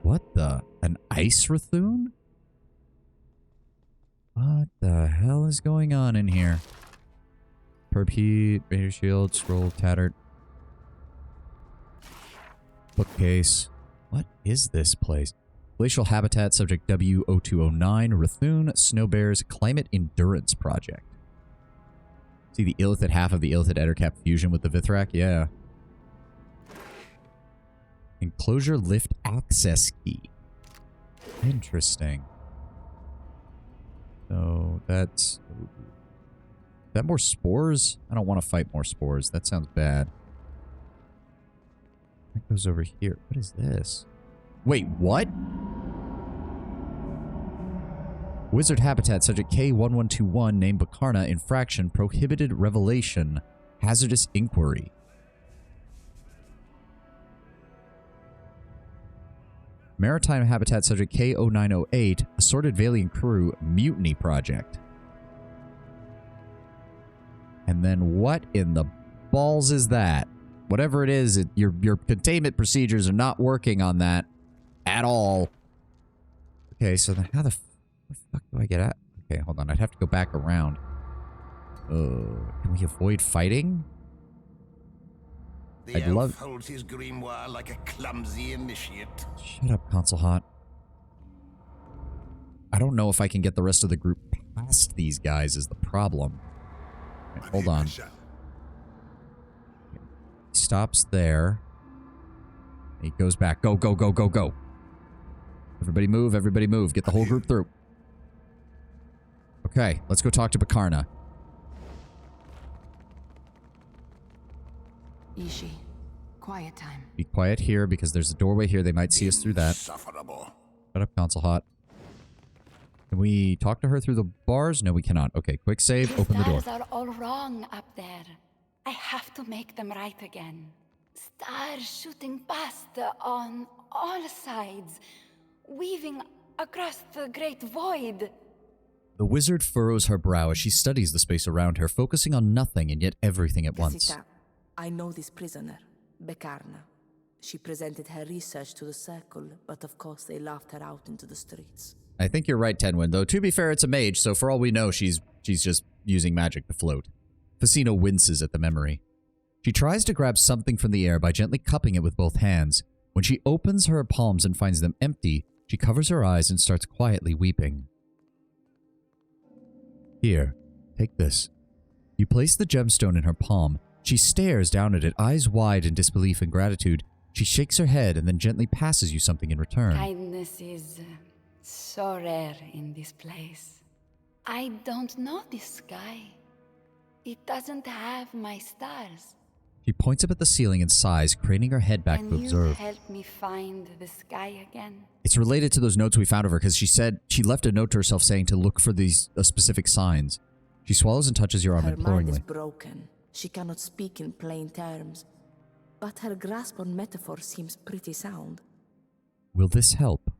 What the? An Ice Rathun? What the hell is going on in here? Perp heat, radio shield, scroll tattered. Bookcase. What is this place? Glacial Habitat, subject W0209, Rathun Snow Bears Climate Endurance Project. See the illithid half of the illithid Ettercap fusion with the Vithrak? Yeah. Enclosure lift access key. Interesting. So that's... Is that more spores? I don't want to fight more spores. That sounds bad. That goes over here. What is this? Wait, what? Wizard Habitat, subject K1121, named Bakarna, infraction, prohibited revelation, hazardous inquiry. Maritime Habitat, subject K0908, assorted Valiant crew, mutiny project. And then what in the balls is that? Whatever it is, your containment procedures are not working on that at all. Okay, so then how the fuck do I get out? Okay, hold on. I'd have to go back around. Can we avoid fighting? The elf holds his grimoire like a clumsy initiate. Shut up, Console Hot. I don't know if I can get the rest of the group past these guys is the problem. Okay, hold on. He stops there. He goes back. Go, go, go, go, go. Everybody move, everybody move. Get the whole group through. Okay, let's go talk to Bakarna. Ishi, quiet time. Be quiet here because there's a doorway here. They might see us through that. Insufferable. Shut up, Console Hot. Can we talk to her through the bars? No, we cannot. Okay, quick save. Open the door. Stars are all wrong up there. I have to make them right again. Stars shooting past on all sides, weaving across the great void. The wizard furrows her brow as she studies the space around her, focusing on nothing and yet everything at once. Casita, I know this prisoner, Bakarna. She presented her research to the Circle, but of course they laughed her out into the streets. I think you're right, Tenwin, though to be fair, it's a mage, so for all we know, she's just using magic to float. Facino winces at the memory. She tries to grab something from the air by gently cupping it with both hands. When she opens her palms and finds them empty, she covers her eyes and starts quietly weeping. Here, take this. You place the gemstone in her palm. She stares down at it, eyes wide in disbelief and gratitude. She shakes her head and then gently passes you something in return. Kindness is so rare in this place. I don't know this sky. It doesn't have my stars. She points up at the ceiling and sighs, craning her head back to observe. Can you help me find the sky again? It's related to those notes we found of her, because she said she left a note to herself saying to look for these specific signs. She swallows and touches your arm imploringly. Her mind is broken. She cannot speak in plain terms. But her grasp on metaphor seems pretty sound. Will this help?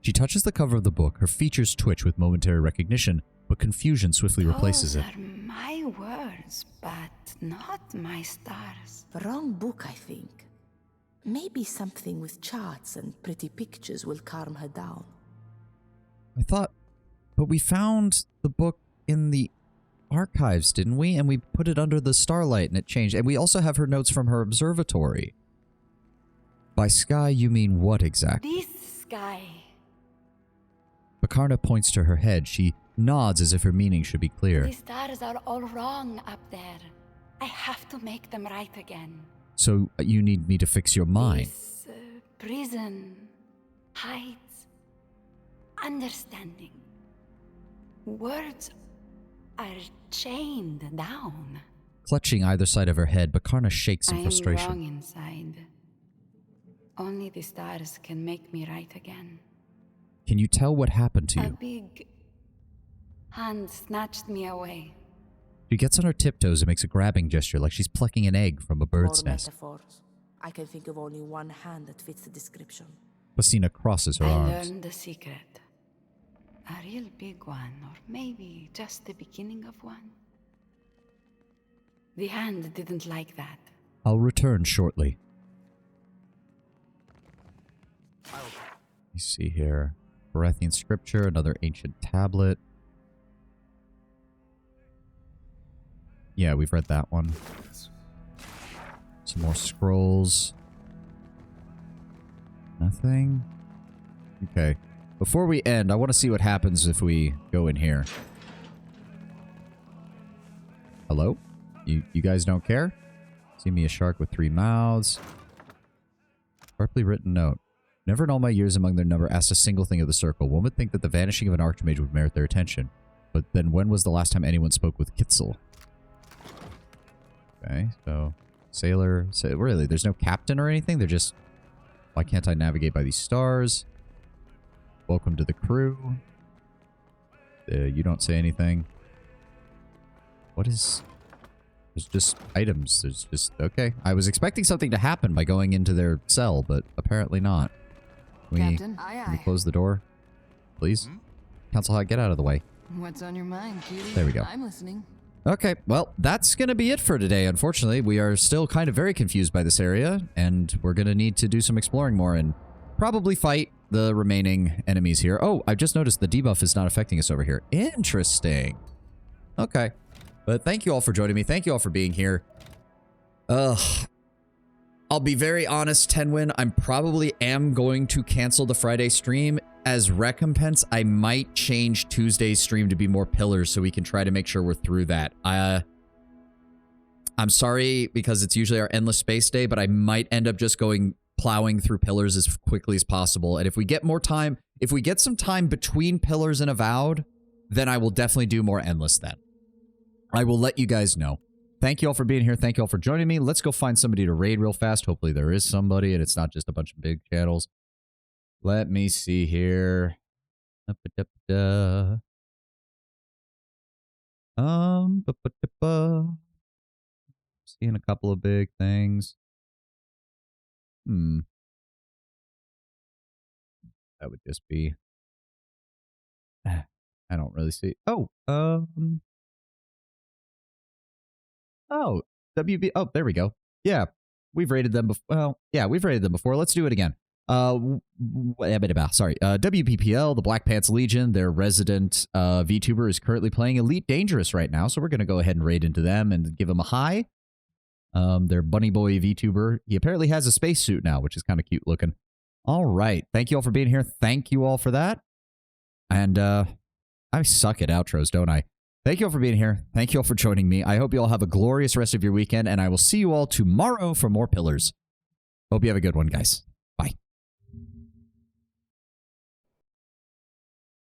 She touches the cover of the book. Her features twitch with momentary recognition, but confusion swiftly replaces it. Those are my words, but not my stars. Wrong book, I think. Maybe something with charts and pretty pictures will calm her down. I thought... But we found the book in the archives, didn't we? And we put it under the starlight and it changed. And we also have her notes from her observatory. By sky, you mean what exactly? This sky. Bakarna points to her head. She nods as if her meaning should be clear. The stars are all wrong up there. I have to make them right again. So you need me to fix your mind? This prison hides understanding. Words are chained down. Clutching either side of her head, Bakarna shakes in frustration. I'm wrong inside. Only the stars can make me right again. Can you tell what happened to A you? big hand snatched me away. She gets on her tiptoes and makes a grabbing gesture like she's plucking an egg from a bird's More nest. metaphors. I can think of only one hand that fits the description. Placina crosses her I arms. learned a secret. A real big one, or maybe just the beginning of one. The hand didn't like that. I'll return shortly. Let me see here. Berethian scripture, another ancient tablet. Yeah, we've read that one. Some more scrolls. Nothing? Okay. Before we end, I want to see what happens if we go in here. Hello? You guys don't care? See me a shark with 3 mouths. Sharply written note. Never in all my years among their number asked a single thing of the circle. One would think that the vanishing of an archmage would merit their attention. But then when was the last time anyone spoke with Kitzel? Okay, so... Sailor... really, there's no captain or anything? They're just... Why can't I navigate by these stars? Welcome to the crew. You don't say anything. What is... There's just items. There's just... Okay. I was expecting something to happen by going into their cell, but apparently not. Captain? Can we close the door? Please? Council High, get out of the way. What's on your mind, cutie? There we go. I'm listening. Okay, well, that's going to be it for today, unfortunately. We are still kind of very confused by this area, and we're going to need to do some exploring more and probably fight the remaining enemies here. Oh, I've just noticed the debuff is not affecting us over here. Interesting. Okay. But thank you all for joining me. Thank you all for being here. I'll be very honest, Tenwin. I probably am going to cancel the Friday stream. As recompense, I might change Tuesday's stream to be more pillars so we can try to make sure we're through that. I'm sorry because it's usually our endless space day, but I might end up just plowing through pillars as quickly as possible. And if we get more time, if we get some time between pillars and Avowed, then I will definitely do more endless then. I will let you guys know. Thank you all for being here. Thank you all for joining me. Let's go find somebody to raid real fast. Hopefully there is somebody and it's not just a bunch of big channels. Let me see here. Seeing a couple of big things. That would just be... I don't really see... Oh, WB... Oh, there we go. Yeah, we've rated them before. Well, yeah, we've rated them before. Let's do it again. Sorry. WPPL, the Black Pants Legion, their resident VTuber is currently playing Elite Dangerous right now, so we're going to go ahead and raid into them and give them a hi. Their Bunny Boy VTuber. He apparently has a spacesuit now, which is kind of cute looking. All right. Thank you all for being here. Thank you all for that. And I suck at outros, don't I? Thank you all for being here. Thank you all for joining me. I hope you all have a glorious rest of your weekend, and I will see you all tomorrow for more Pillars. Hope you have a good one, guys.